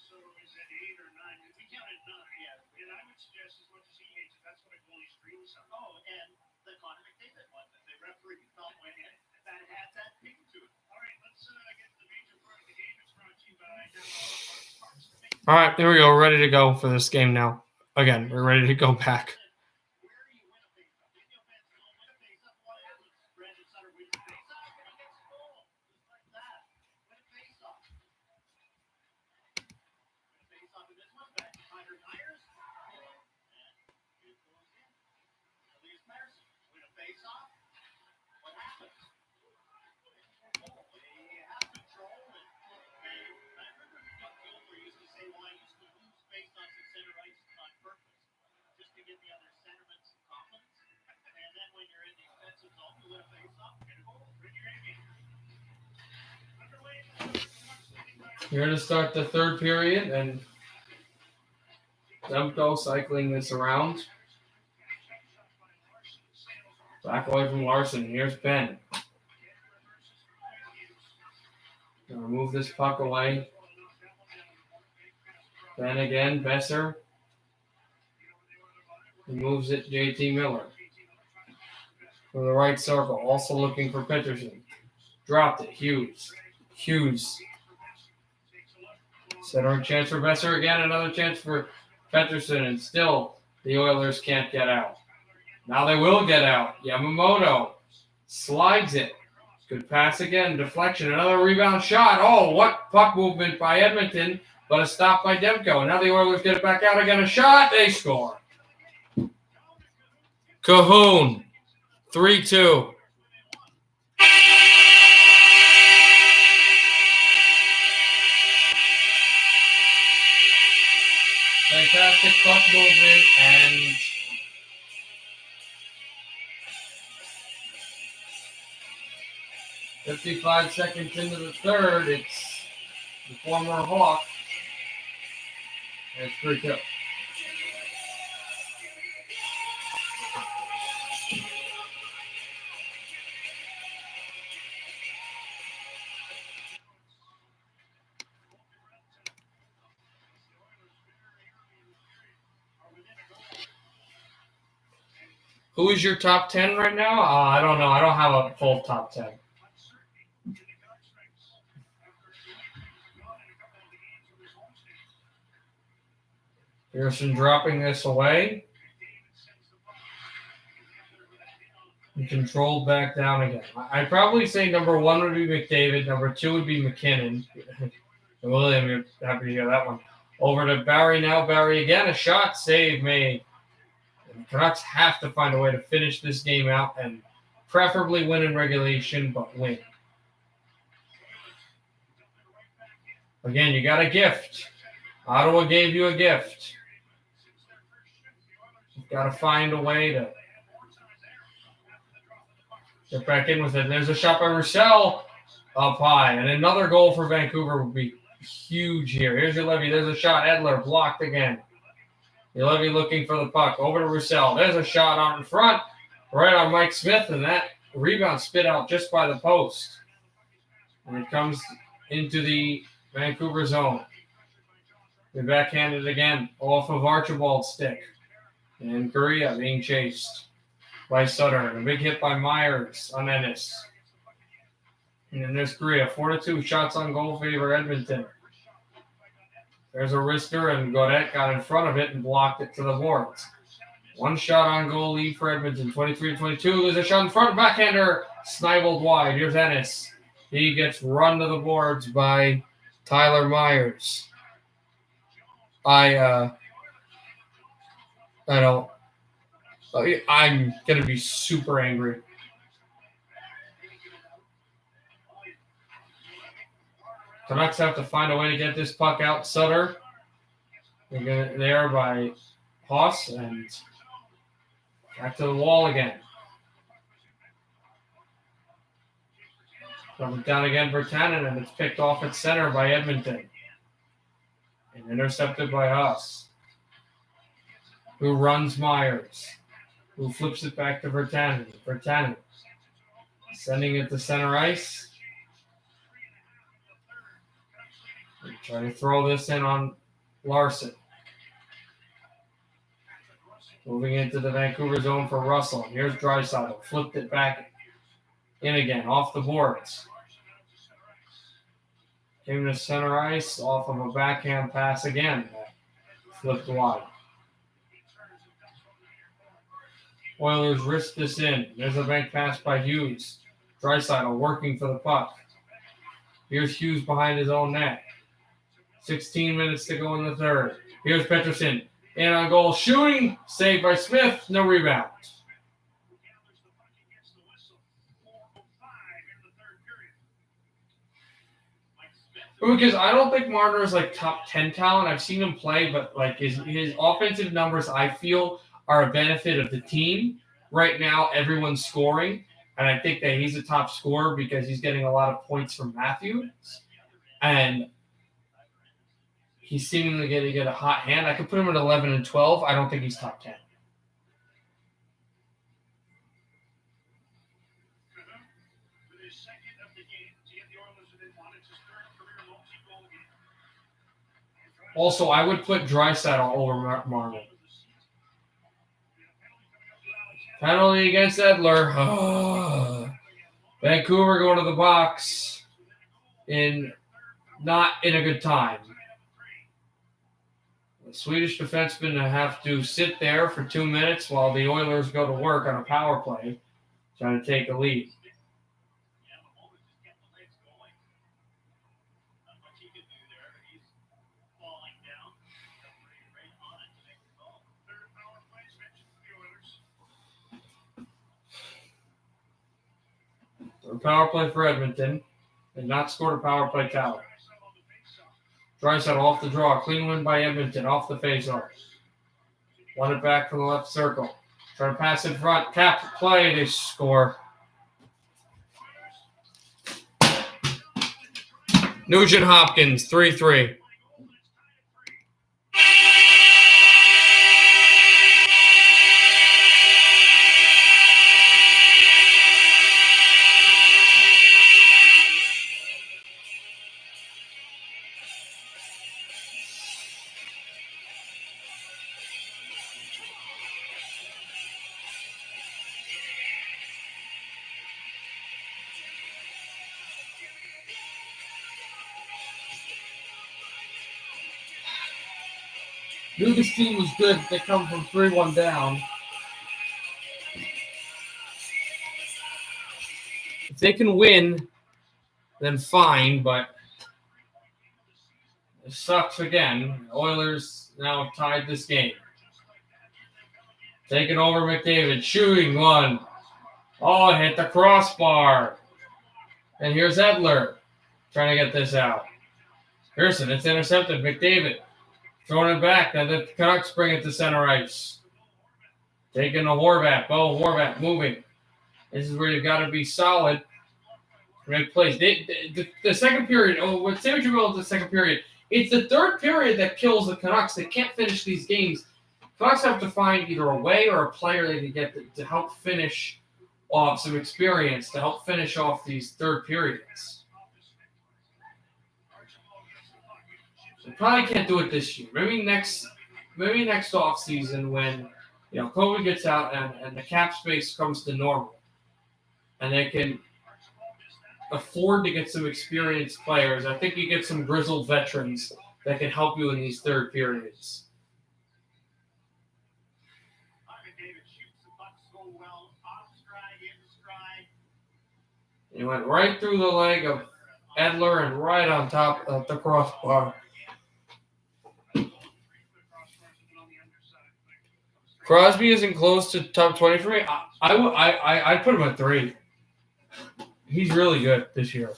So is it 8 or 9? We counted 9, yeah. And I would suggest as much as he hates it, that's what a goalie streams on. Oh, and the Connor McDavid one that the referee felt went in, that had that ping to it. All right, let's get to the major part of the game. It's brought to you by Parks. All right, there we go. We're ready to go for this game now. Again, we're ready to go back. Where do you win a face-off? If the offense don't win a face-off, what happens? Brandon Sutter wins a face-off and he gets a goal. Just like that. Win a face-off. Face-off in this one, back to Tyler Myers. And it goes in. Elias Pettersson, win a face-off. What happens? Oh, they have control. And I remember Doug Gilbert used to say, well, I used to lose face-offs at center ice on purpose, just to get the other centermen some confidence. And then when you're in the offensive zone, you win a face-off, get a goal, win your game. Underway, Here to start the third period, and Demko cycling this around. Back away from Larson. Here's Ben. Gonna move this puck away. Ben again, Besser. He moves it, JT Miller. From the right circle, also looking for Pettersson. Dropped it, Hughes. Centering chance for Besser again, another chance for Pettersson, and still the Oilers can't get out. Now they will get out. Yamamoto slides it. Good pass again, deflection, another rebound shot. Oh, what puck movement by Edmonton, but a stop by Demko. And now the Oilers get it back out again, a shot, they score. Cahoon, 3-2. Fantastic puck movement, and .55 seconds into the third, it's the former Hawk, and it's 3-2. Who is your top 10 right now? I don't know. I don't have a full top 10. Pearson dropping this away. And controlled back down again. I'd probably say number 1 would be McDavid. Number 2 would be McKinnon. William, you're happy to hear that one. Over to Barry now. Barry again. A shot save made. And the Canucks have to find a way to finish this game out and preferably win in regulation, but win. Again, you got a gift. Ottawa gave you a gift. You've got to find a way to get back in with it. There's a shot by Roussel up high. And another goal for Vancouver would be huge here. Here's your Levy. There's a shot. Edler blocked again. Your Levy looking for the puck. Over to Roussel. There's a shot out in front. Right on Mike Smith. And that rebound spit out just by the post. And it comes into the Vancouver zone. They backhanded again off of Archibald's stick. And Gurria being chased by Sutter. And a big hit by Myers on Ennis. And then there's Gurria. 4-2 shots on goal favor Edmonton. There's a wrister, and Godet got in front of it and blocked it to the boards. 1 shot on goal lead for Edmonton. 23-22. There's a shot in front. Backhander snivelled wide. Here's Ennis. He gets run to the boards by Tyler Myers. I'm going to be super angry. Canucks have to find a way to get this puck out. Sutter. They get it there by Haas and back to the wall again. Comes down again for Tannen, and it's picked off at center by Edmonton. And intercepted by Haas. Who runs Myers. Who flips it back to Virtanen. Virtanen. Sending it to center ice. Try to throw this in on Larson. Moving into the Vancouver zone for Russell. Here's Draisaitl. Flipped it back in again. Off the boards. Came to center ice. Off of a backhand pass again. Flipped wide. Oilers risk this in. There's a bank pass by Hughes. Draisaitl working for the puck. Here's Hughes behind his own net. 16 minutes to go in the third. Here's Pettersson. In on goal. Shooting. Saved by Smith. No rebound. Because I don't think Marner is like top 10 talent. I've seen him play, but like his offensive numbers, I feel, are a benefit of the team. Right now, everyone's scoring. And I think that he's a top scorer because he's getting a lot of points from Matthews. And he's seemingly going to get a hot hand. I could put him at 11 and 12. I don't think he's top 10. Also, I would put Draisaitl over Marner. Penalty against Edler. Vancouver going to the box not in a good time. The Swedish defensemen have to sit there for 2 minutes while the Oilers go to work on a power play, trying to take a lead. A power play for Edmonton. And not scored a power play tally. Draisaitl off the draw. Clean win by Edmonton. Off the faceoff. Won it back from the left circle. Try to pass in front. Cap play. They score. Nugent Hopkins, 3-3. Knew this team was good. They come from 3-1 down. If they can win, then fine, but it sucks again. Oilers now have tied this game. Taking over McDavid, shooting one. Oh, it hit the crossbar. And here's Edler trying to get this out. Pearson, it's intercepted. McDavid throwing it back. Now the Canucks bring it to center ice. Taking the Horvat. Bo Horvat moving. This is where you've got to be solid. Make plays. The second period, say what you will of the second period. It's the third period that kills the Canucks. They can't finish these games. Canucks have to find either a way or a player they can get to help finish off some experience, to help finish off these third periods. So probably can't do it this year. Maybe next off season when COVID gets out and the cap space comes to normal, and they can afford to get some experienced players. I think you get some grizzled veterans that can help you in these third periods. He went right through the leg of Edler and right on top of the crossbar. Crosby isn't close to top 20 for me. I'd put him at 3. He's really good this year.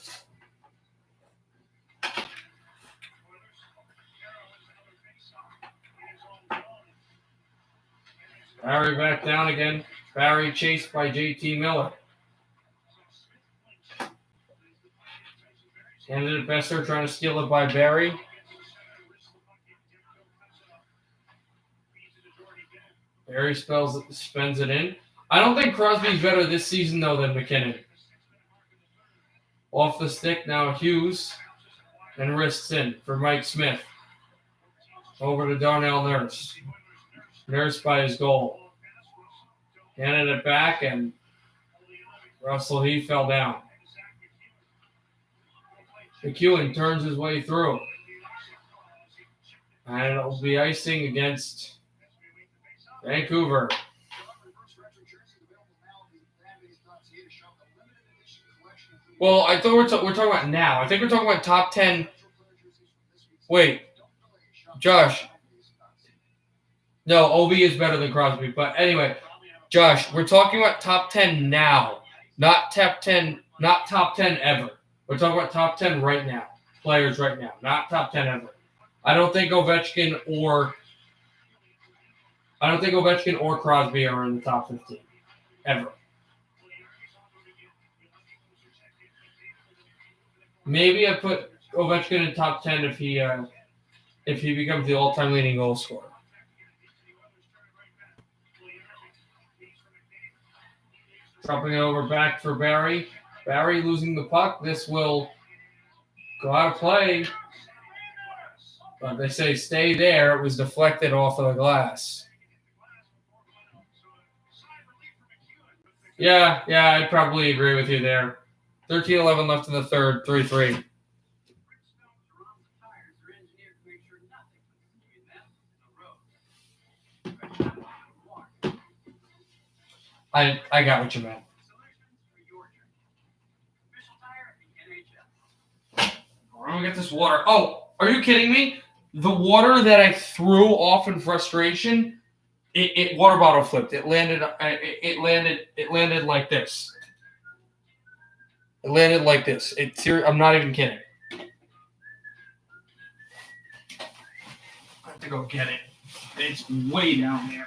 Barry back down again. Barry chased by JT Miller. Handed it Besser, trying to steal it by Barry. Barry spends it in. I don't think Crosby's better this season, though, than McKinnon. Off the stick now, Hughes. And wrists in for Mike Smith. Over to Darnell Nurse. Nurse by his goal. Handed it back, and Russell Heath fell down. McEwen turns his way through. And it'll be icing against Vancouver. Well, I thought we're talking about now. I think we're talking about top 10. Wait, Josh. No, OB is better than Crosby. But anyway, Josh, we're talking about top 10 now, not top 10 ever. We're talking about top 10 right now, players right now, not top 10 ever. I don't think Ovechkin or Crosby are in the top 15 ever. Maybe I put Ovechkin in top 10 if he becomes the all-time leading goal scorer. Dropping it over back for Barry. Barry losing the puck. This will go out of play. But they say stay there. It was deflected off of the glass. Yeah, I'd probably agree with you there. 13-11 left in the third, 3-3. I got what you meant. I'm going to get this water. Oh, are you kidding me? The water that I threw off in frustration, it water bottle flipped. It landed like this. It landed like this. I'm not even kidding. I have to go get it. It's way down there.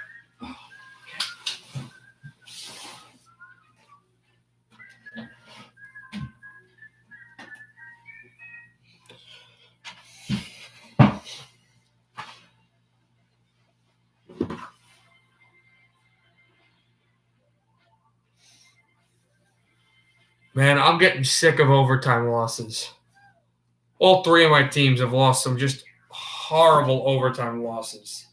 Man, I'm getting sick of overtime losses. All 3 of my teams have lost some just horrible overtime losses.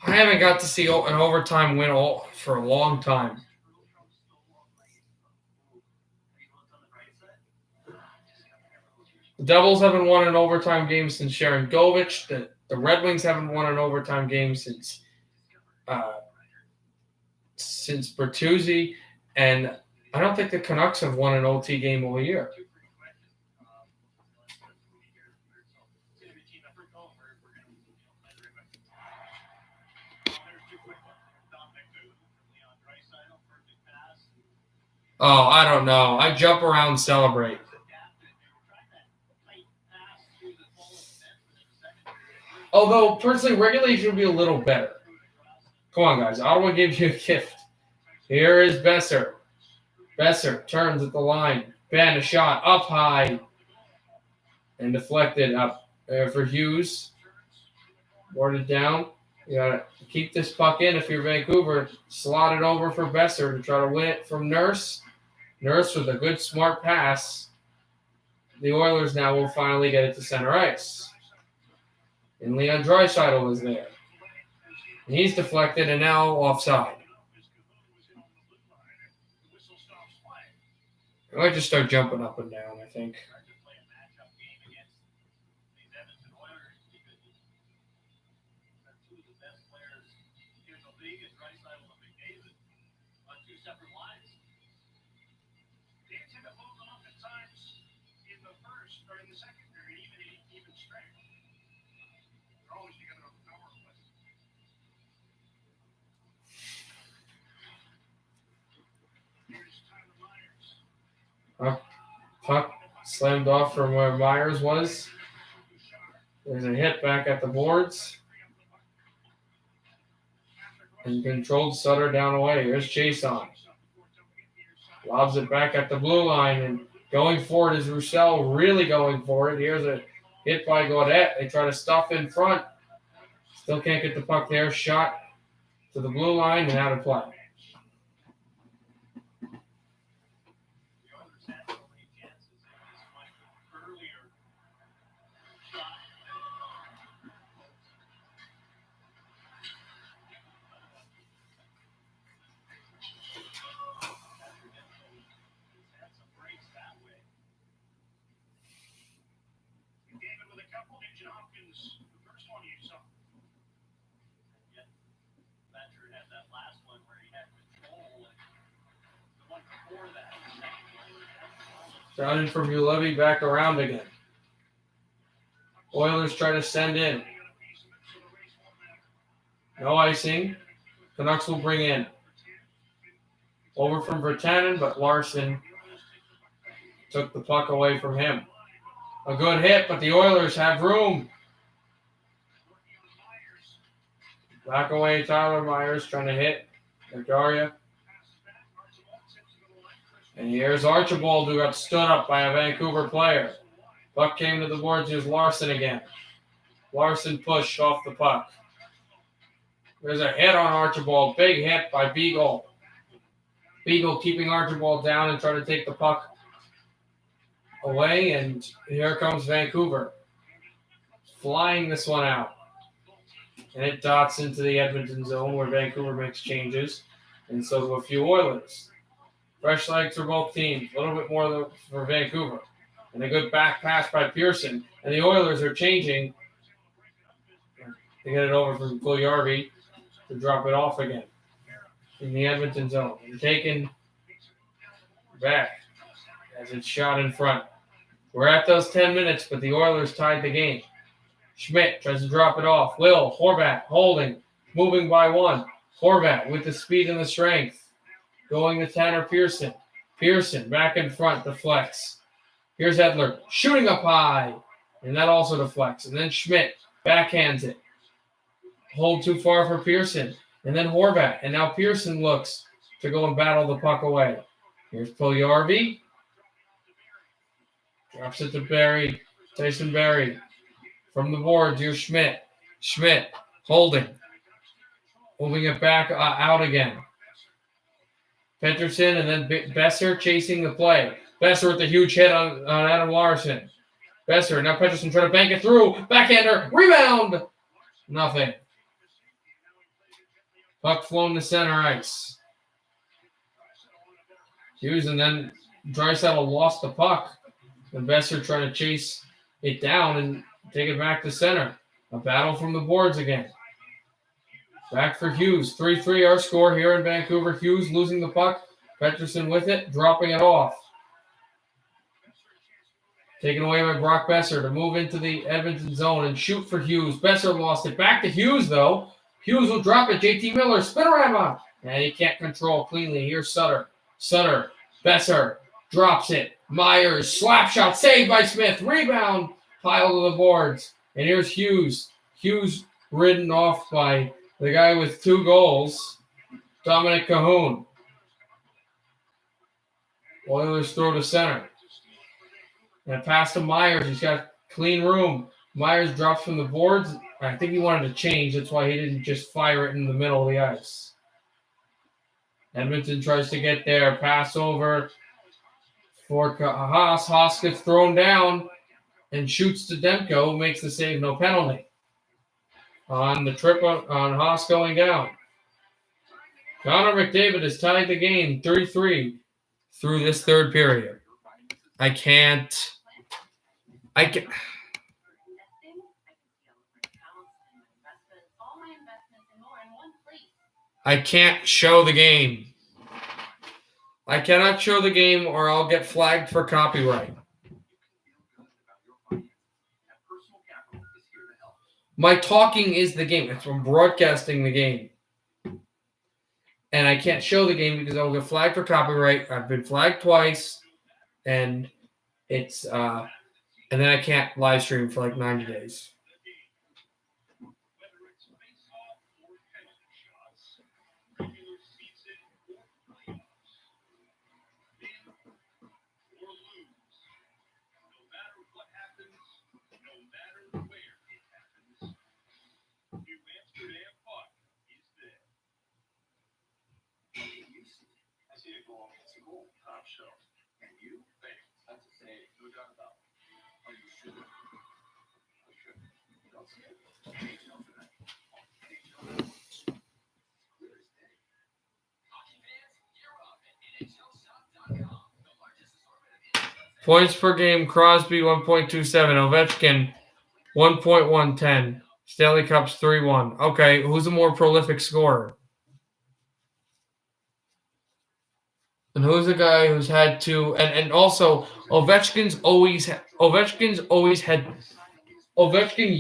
I haven't got to see an overtime win for a long time. The Devils haven't won an overtime game since Sharon Govich. The Red Wings haven't won an overtime game since Bertuzzi. And I don't think the Canucks have won an OT game all year. Oh, I don't know. I jump around, celebrate. Although, personally, regulation would be a little better. Come on, guys. Ottawa gives you a gift. Here is Besser. Besser turns at the line. Ben, a shot up high. And deflected up for Hughes. Warded down. You got to keep this puck in if you're Vancouver. Slot it over for Besser to try to win it from Nurse. Nurse with a good, smart pass. The Oilers now will finally get it to center ice. And Leon Draisaitl is there. And he's deflected and now offside. I might just start jumping up and down, I think. Puck slammed off from where Myers was. There's a hit back at the boards. And controlled Sutter down away. Here's Jason. Lobs it back at the blue line. And going for it is Roussel really going for it. Here's a hit by Gaudette. They try to stuff in front. Still can't get the puck there. Shot to the blue line and out of play. Down in from Ulevi, back around again. Oilers try to send in. No icing. Canucks will bring in. Over from Virtanen, but Larson took the puck away from him. A good hit, but the Oilers have room. Back away, Tyler Myers trying to hit Nagaria. And here's Archibald, who got stood up by a Vancouver player. Puck came to the boards. Here's Larson again. Larson pushed off the puck. There's a hit on Archibald. Big hit by Beagle. Beagle keeping Archibald down and trying to take the puck away. And here comes Vancouver. Flying this one out. And it dots into the Edmonton zone where Vancouver makes changes. And so do a few Oilers. Fresh legs for both teams. A little bit more for Vancouver. And a good back pass by Pearson. And the Oilers are changing. They get it over from Puljujarvi to drop it off again in the Edmonton zone. And taken back as it's shot in front. We're at those 10 minutes, but the Oilers tied the game. Schmidt tries to drop it off. Will, Horvat, holding, moving by one. Horvat with the speed and the strength. Going to Tanner Pearson. Pearson back in front, deflects. Here's Edler shooting up high. And that also deflects. And then Schmidt backhands it. Hold too far for Pearson. And then Horvat. And now Pearson looks to go and battle the puck away. Here's Puljujarvi. Drops it to Barry. Tyson Barry. From the boards, here's Schmidt. Schmidt holding. Moving it back out again. Pettersson and then Besser chasing the play. Besser with a huge hit on Adam Larson. Besser, now Pettersson trying to bank it through. Backhander, rebound. Nothing. Puck flown to center ice. Hughes and then Draisaitl lost the puck. And Besser trying to chase it down and take it back to center. A battle from the boards again. Back for Hughes. 3-3 our score here in Vancouver. Hughes losing the puck. Pettersson with it, dropping it off. Taken away by Brock Besser to move into the Edmonton zone and shoot for Hughes. Besser lost it. Back to Hughes, though. Hughes will drop it. JT Miller, spinorama. And he can't control cleanly. Here's Sutter. Sutter. Besser drops it. Myers, slap shot, saved by Smith. Rebound, pile to the boards. And here's Hughes. Hughes ridden off by the guy with 2 goals, Dominic Cahoon. Oilers throw to center. And pass to Myers. He's got clean room. Myers drops from the boards. I think he wanted to change. That's why he didn't just fire it in the middle of the ice. Edmonton tries to get there. Pass over for Haas. Haas gets thrown down and shoots to Demko. Makes the save, no penalty. On the trip on Haas going down. Connor McDavid has tied the game 3-3 through this third period. I can't show the game. I cannot show the game or I'll get flagged for copyright. My talking is the game. It's from broadcasting the game. And I can't show the game because I'll get flagged for copyright. I've been flagged twice. And it's and then I can't live stream for like 90 days. Points per game, Crosby 1.27, Ovechkin 1.110, Stanley Cups 3-1. Okay, who's a more prolific scorer? And who's the guy who's had to and also Ovechkin,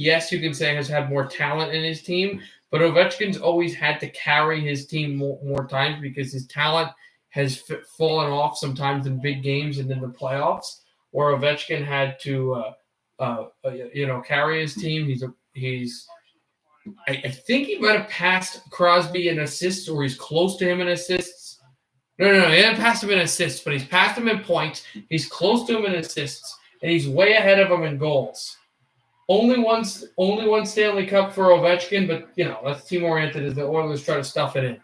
yes, you can say has had more talent in his team, but Ovechkin's always had to carry his team more times because his talent has fallen off sometimes in big games and in the playoffs, where Ovechkin had to carry his team. I think he might have passed Crosby in assists, or he's close to him in assists. No, he hasn't passed him in assists, but he's passed him in points. He's close to him in assists, and he's way ahead of him in goals. Only one Stanley Cup for Ovechkin, but that's team-oriented as the Oilers try to stuff it in.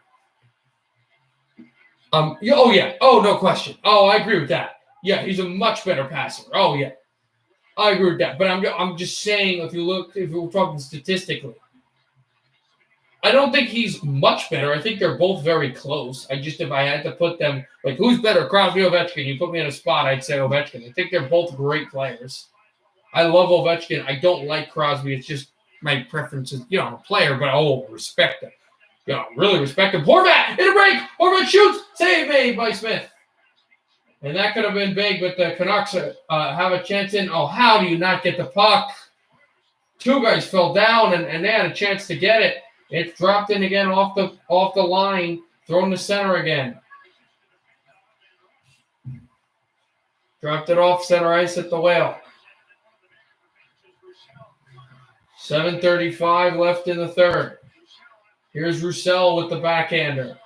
No question. Oh, I agree with that. Yeah, he's a much better passer. Oh yeah, I agree with that. But I'm just saying, if we're talking statistically, I don't think he's much better. I think they're both very close. If I had to put them, like, who's better, Crosby or Ovechkin? You put me in a spot, I'd say Ovechkin. I think they're both great players. I love Ovechkin. I don't like Crosby. It's just my preference is, player, but respect him. Really respect him. Horvat in a break. Horvat shoots. Save made by Smith. And that could have been big, but the Canucks have a chance in. Oh, how do you not get the puck? 2 guys fell down, and they had a chance to get it. It's dropped in again off the line, thrown to center again. Dropped it off center ice at the Whale. 7:35 left in the third. Here's Roussel with the backhander.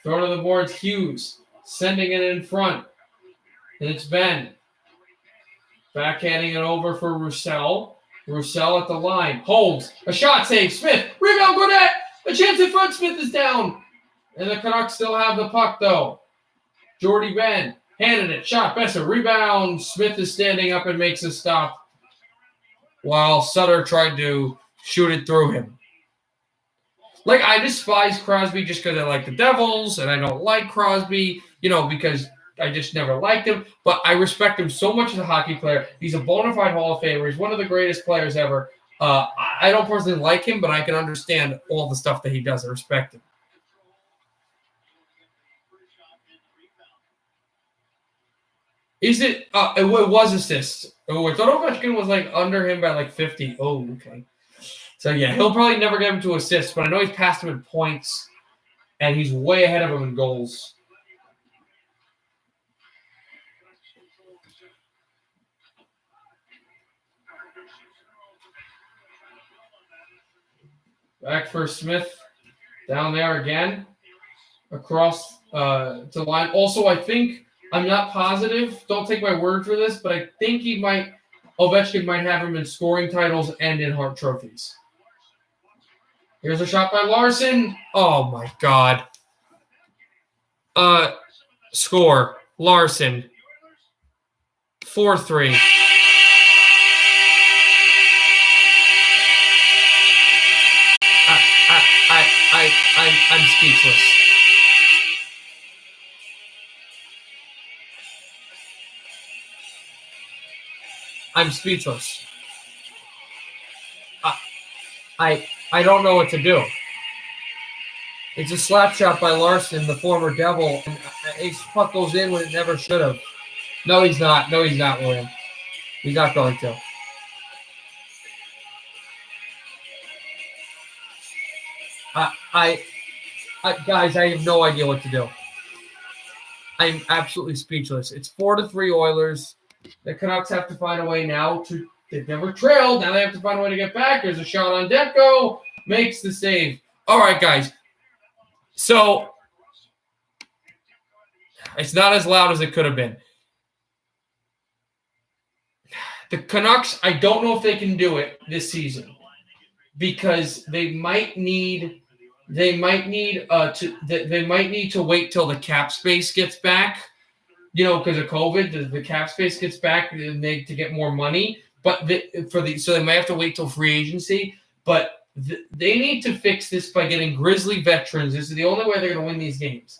Thrown to the boards, Hughes. Sending it in front. And it's Ben. Backhanding it over for Roussel. Roussel at the line. Holds. A shot save. Smith. Rebound. Gwinnett. A chance in front. Smith is down. And the Canucks still have the puck, though. Jordy Ben. Handed it. Shot. Besser. Rebound. Smith is standing up and makes a stop, while Sutter tried to shoot it through him. I despise Crosby just because I like the Devils, and I don't like Crosby, because I just never liked him, but I respect him so much as a hockey player. He's a bona fide Hall of Famer. He's one of the greatest players ever. I don't personally like him, but I can understand all the stuff that he does. I respect him. Is it? It was assists. Oh, I thought Ovechkin was like under him by like 50. Oh, okay. So yeah, he'll probably never get him to assists, but I know he's passed him in points, and he's way ahead of him in goals. Back for Smith down there again, across to the line. Also, I think, I'm not positive, don't take my word for this, but I think Ovechkin might have him in scoring titles and in Hart trophies. Here's a shot by Larson. Oh my God. Score. Larson. 4-3. I'm speechless. I'm speechless. I don't know what to do. It's a slap shot by Larson, the former Devil. And his puck goes in when it never should have. No, he's not. No, he's not, William. He's not going to. Guys, I have no idea what to do. I'm absolutely speechless. It's 4-3 Oilers. The Canucks have to find a way now to. They've never trailed. Now they have to find a way to get back. There's a shot on Demko. Makes the save. All right, guys. So it's not as loud as it could have been. The Canucks, I don't know if they can do it this season because they might need to wait till the cap space gets back. Because of COVID, the cap space gets back and to get more money. But so they might have to wait till free agency. But they need to fix this by getting Grizzly veterans. This is the only way they're going to win these games.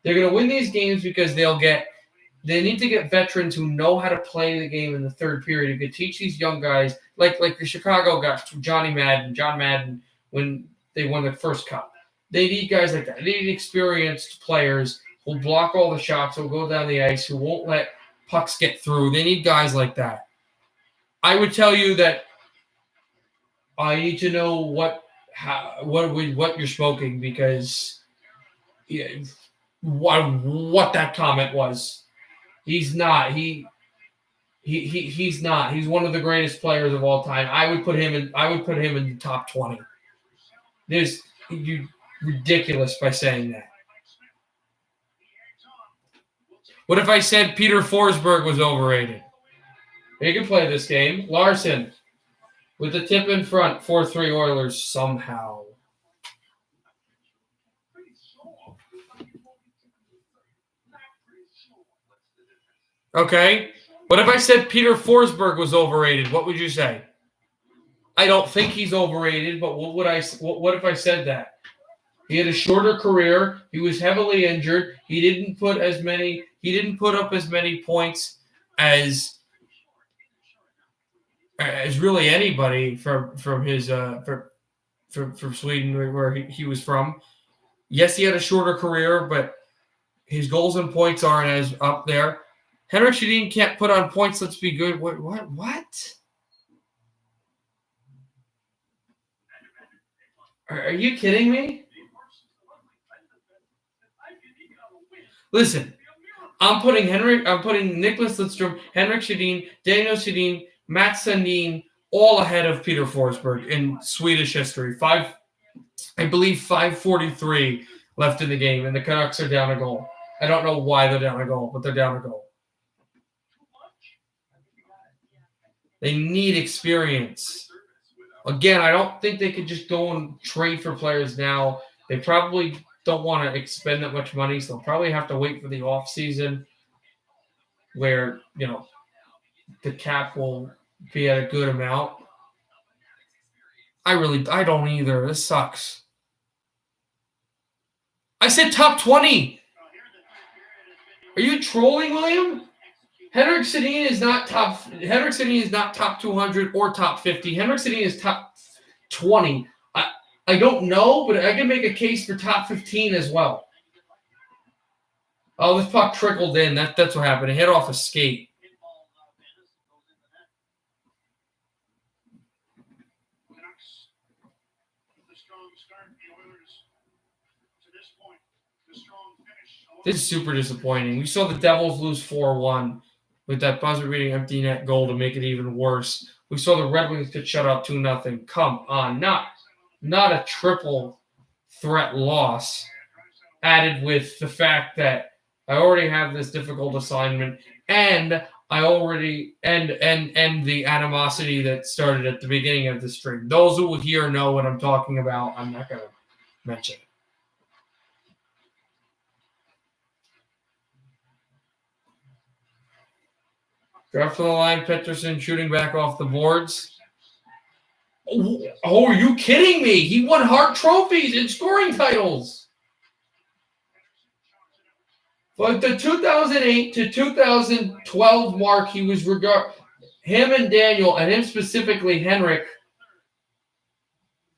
They're going to win these games because they need to get veterans who know how to play the game in the third period, who can teach these young guys, like the Chicago got John Madden, when they won the first cup. They need guys like that. They need experienced players who'll block all the shots, who'll go down the ice, who won't let pucks get through. They need guys like that. I would tell you that I need to know what you're smoking because what that comment was. He's not. He's not. He's one of the greatest players of all time. I would put him in the top 20. You ridiculous by saying that. What if I said Peter Forsberg was overrated? He can play this game. Larson with the tip in front, 4-3 Oilers somehow. Okay. What if I said Peter Forsberg was overrated? What would you say? I don't think he's overrated, but what if I said that? He had a shorter career. He was heavily injured. He didn't put up as many points as really anybody from Sweden, where he was from. Yes, he had a shorter career, but his goals and points aren't as up there. Henrik Sedin can't put on points. Let's be good. What? Are you kidding me? Listen, I'm putting Nicklas Lidstrom, Henrik Sedin, Daniel Sedin, Mats Sundin all ahead of Peter Forsberg in Swedish history. I believe 5:43 left in the game, and the Canucks are down a goal. I don't know why they're down a goal, but they're down a goal. They need experience. Again, I don't think they could just go and trade for players now. They probably don't want to expend that much money, so they'll probably have to wait for the offseason where, the cap will be at a good amount. I don't either. This sucks. I said top 20. Are you trolling, William? Henrik Sedin is not top 200 or top 50. Henrik Sedin is top 20. I don't know, but I can make a case for top 15 as well. Oh, this puck trickled in. That's what happened. It hit off a skate. Canucks, the strong start, the Oilers to this point, the strong finish. This is super disappointing. We saw the Devils lose 4-1 with that buzzer-beating empty net goal to make it even worse. We saw the Red Wings get shut out 2-0. Come on, not a triple threat loss. Added with the fact that I already have this difficult assignment, and I already and the animosity that started at the beginning of the stream. Those who will hear know what I'm talking about. I'm not going to mention it. Draft from the line, Pettersson shooting back off the boards. Oh, are you kidding me? He won Hart trophies and scoring titles. But the 2008 to 2012 mark, he was him and Daniel, and him specifically, Henrik,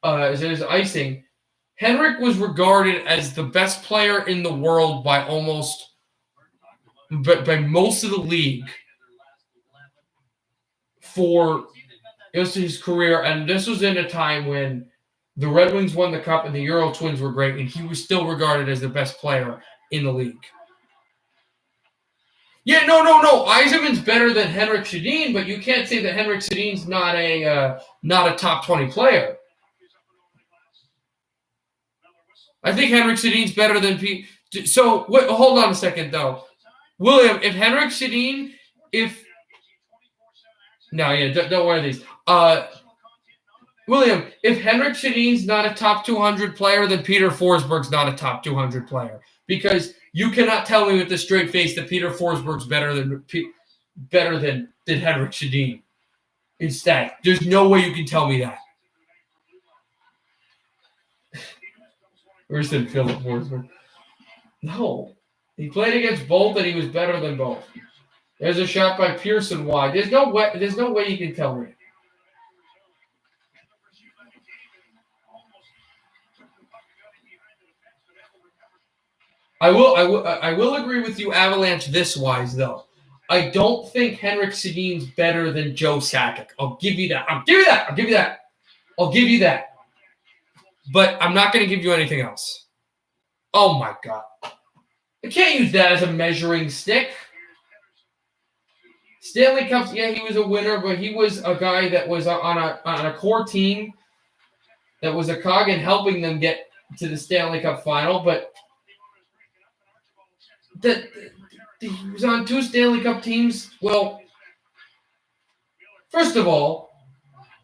as his icing. Henrik was regarded as the best player in the world by most of the league for his career, and this was in a time when the Red Wings won the Cup and the Euro Twins were great, and he was still regarded as the best player in the league. Yeah, no. Yzerman's better than Henrik Sedin, but you can't say that Henrik Sedin's not a top 20 player. I think Henrik Sedin's better than Pete. So hold on a second, though, William. If Henrik Sedin, don't wear these. William, if Henrik Sedin's not a top 200 player, then Peter Forsberg's not a top 200 player, because you cannot tell me with a straight face that Peter Forsberg's better than Henrik Sedin. Instead, there's no way you can tell me that. Where's Philip Forsberg? No, he played against both, and he was better than both. There's a shot by Pearson wide. There's no way you can tell me. I will agree with you, Avalanche, this wise, though. I don't think Henrik Sedin's better than Joe Sakic. I'll give you that. But I'm not going to give you anything else. Oh, my God. I can't use that as a measuring stick. Stanley Cups, yeah, he was a winner, but he was a guy that was on a core team that was a cog in helping them get to the Stanley Cup final, but he was on 2 Stanley Cup teams. Well, first of all,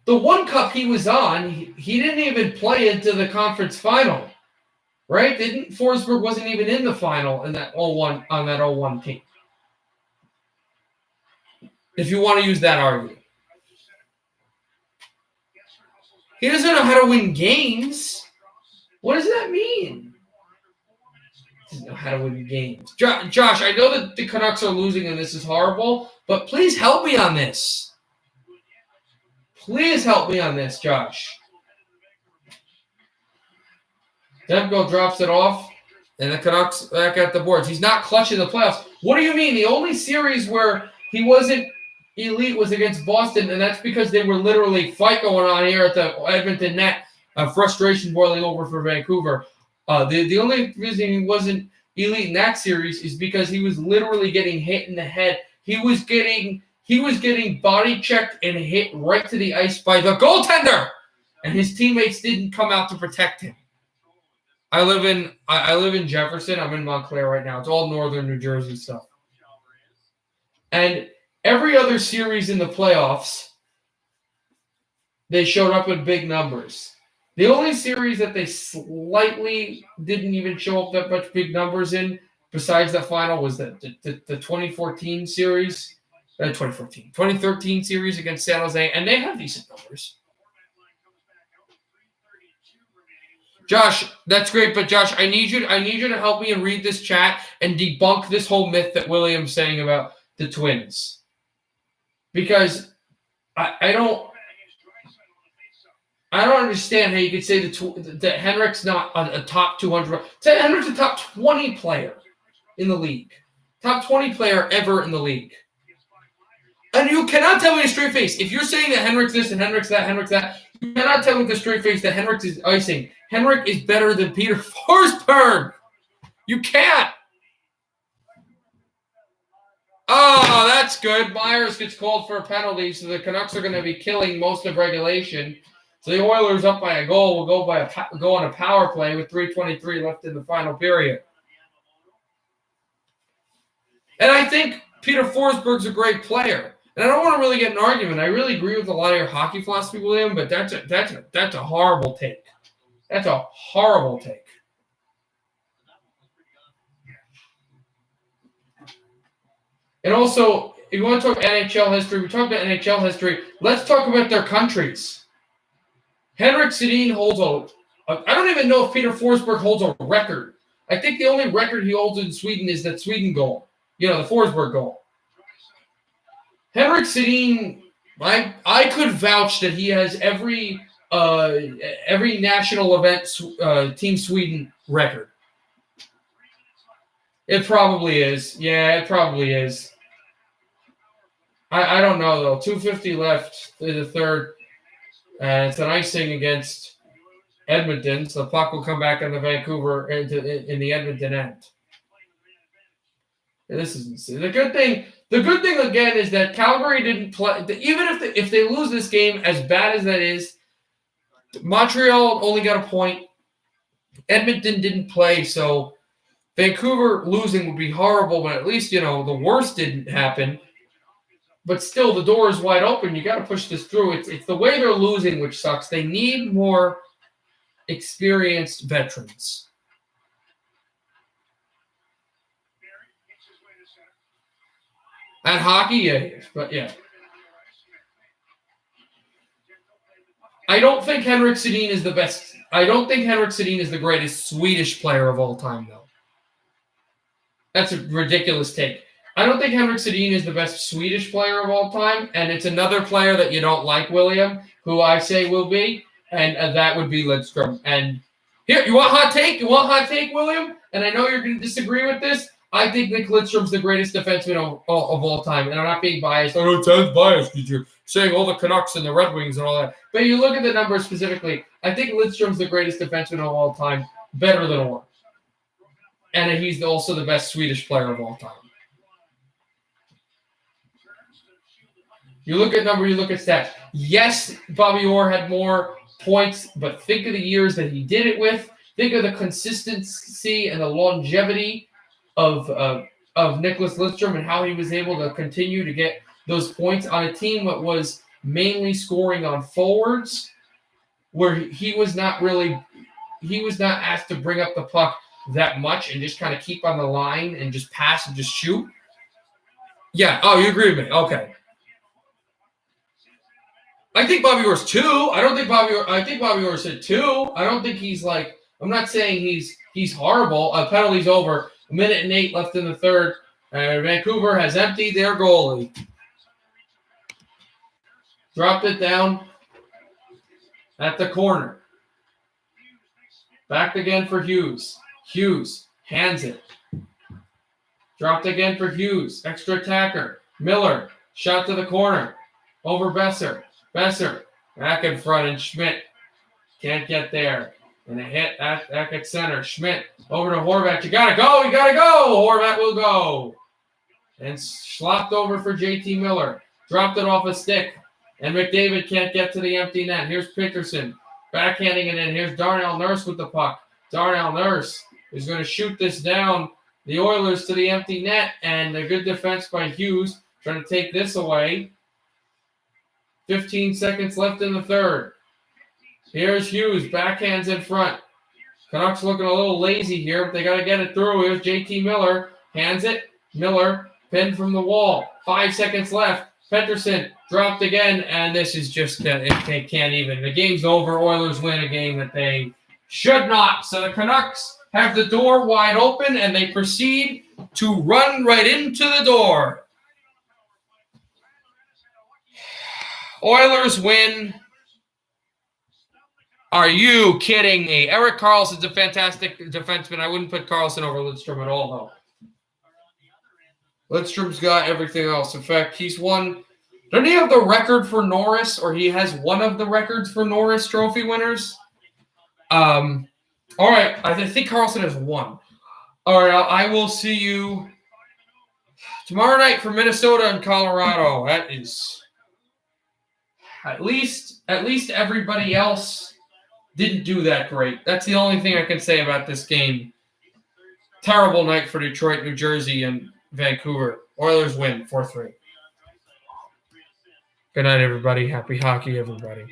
the one cup he was on, he didn't even play into the conference final, right? Forsberg wasn't even in the final in that 0-1 team. If you want to use that argument. He doesn't know how to win games. What does that mean? He doesn't know how to win games. Josh, I know that the Canucks are losing and this is horrible, but please help me on this. Please help me on this, Josh. Demko drops it off, and the Canucks back at the boards. He's not clutching the playoffs. What do you mean? The only series where he wasn't elite was against Boston, and that's because they were literally fight going on here at the Edmonton net. Frustration boiling over for Vancouver. The only reason he wasn't elite in that series is because he was literally getting hit in the head. He was getting body checked and hit right to the ice by the goaltender, and his teammates didn't come out to protect him. I live in Jefferson. I'm in Montclair right now. It's all northern New Jersey stuff. And every other series in the playoffs, they showed up in big numbers. The only series that they slightly didn't even show up that much big numbers in, besides that final, was the 2014 series. 2013 series against San Jose, and they have decent numbers. Josh, that's great, but Josh, I need you to help me and read this chat and debunk this whole myth that William's saying about the Twins. Because I don't understand how you could say that Henrik's not a top 200. Say Henrik's a top 20 player in the league. Top 20 player ever in the league. And you cannot tell me a straight face. If you're saying that Henrik's this and Henrik's that, you cannot tell me with a straight face that Henrik is icing. Henrik is better than Peter Forsberg. You can't. Oh, that's good. Myers gets called for a penalty, so the Canucks are going to be killing most of regulation. So the Oilers up by a goal will go on a power play with 3:23 left in the final period. And I think Peter Forsberg's a great player. And I don't want to really get an argument. I really agree with a lot of your hockey philosophy, William, but that's a horrible take. That's a horrible take. And also, if you want to talk NHL history, we talked about NHL history. Let's talk about their countries. Henrik Sedin holds I don't even know if Peter Forsberg holds a record. I think the only record he holds in Sweden is that Sweden goal. The Forsberg goal. Henrik Sedin, I could vouch that he has every national event Team Sweden record. It probably is. Yeah, it probably is. I don't know, though. 2:50 left in the third. It's an icing against Edmonton, so the puck will come back in the Vancouver in the Edmonton end. And this is insane. The good thing again is that Calgary didn't play. Even if they lose this game, as bad as that is, Montreal only got a point. Edmonton didn't play, so Vancouver losing would be horrible. But at least the worst didn't happen. But still, the door is wide open. You got to push this through. It's the way they're losing which sucks. They need more experienced veterans. At hockey, yeah. But yeah. I don't think Henrik Sedin is the best. I don't think Henrik Sedin is the greatest Swedish player of all time, though. That's a ridiculous take. I don't think Henrik Sedin is the best Swedish player of all time, and it's another player that you don't like, William, who I say will be, and that would be Lidstrom. And here, you want hot take? You want hot take, William? And I know you're going to disagree with this. I think Nick Lidstrom's the greatest defenseman of all time, and I'm not being biased. Oh, it sounds biased because you're saying all the Canucks and the Red Wings and all that. But you look at the numbers specifically, I think Lidstrom's the greatest defenseman of all time, better than Orr. And he's also the best Swedish player of all time. You look at number, you look at stats. Yes, Bobby Orr had more points, but think of the years that he did it with. Think of the consistency and the longevity of Nicklas Lidstrom and how he was able to continue to get those points on a team that was mainly scoring on forwards, where he was not asked to bring up the puck that much and just kind of keep on the line and just pass and just shoot. Yeah. Oh, you agree with me? Okay. I think Bobby Orr's 2. I think Bobby Orr's at 2. I don't think he's like. I'm not saying he's horrible. Penalty's over. 1:08 left in the third. Vancouver has emptied their goalie. Dropped it down at the corner. Back again for Hughes. Hughes hands it. Dropped again for Hughes. Extra attacker. Miller. Shot to the corner. Over Besser. Besser. Back in front and Schmidt. Can't get there. And a hit back at center. Schmidt over to Horvat. You gotta go. You gotta go. Horvat will go. And slopped over for JT Miller. Dropped it off a stick. And McDavid can't get to the empty net. Here's Peterson. Backhanding it in. Here's Darnell Nurse with the puck. Darnell Nurse is going to shoot this down the Oilers to the empty net. And a good defense by Hughes trying to take this away. 15 seconds left in the third. Here's Hughes. Backhands in front. Canucks looking a little lazy here, but they got to get it through. Here's JT Miller. Hands it. Miller pinned from the wall. 5 seconds left. Peterson dropped again, and this is just they can't even. The game's over. Oilers win a game that they Should not. So the Canucks have the door wide open, and they proceed to run right into the door. Oilers win. Are you kidding me? Erik Karlsson's a fantastic defenseman. I wouldn't put Karlsson over Lidstrom at all, though. Lidstrom's got everything else. In fact, he's won. Doesn't he have the record for Norris, or he has one of the records for Norris Trophy winners? All right. I think Karlsson has one. All right. I will see you tomorrow night for Minnesota and Colorado. That is at least everybody else didn't do that great. That's the only thing I can say about this game. Terrible night for Detroit, New Jersey, and Vancouver. Oilers win 4-3. Good night, everybody. Happy hockey, everybody.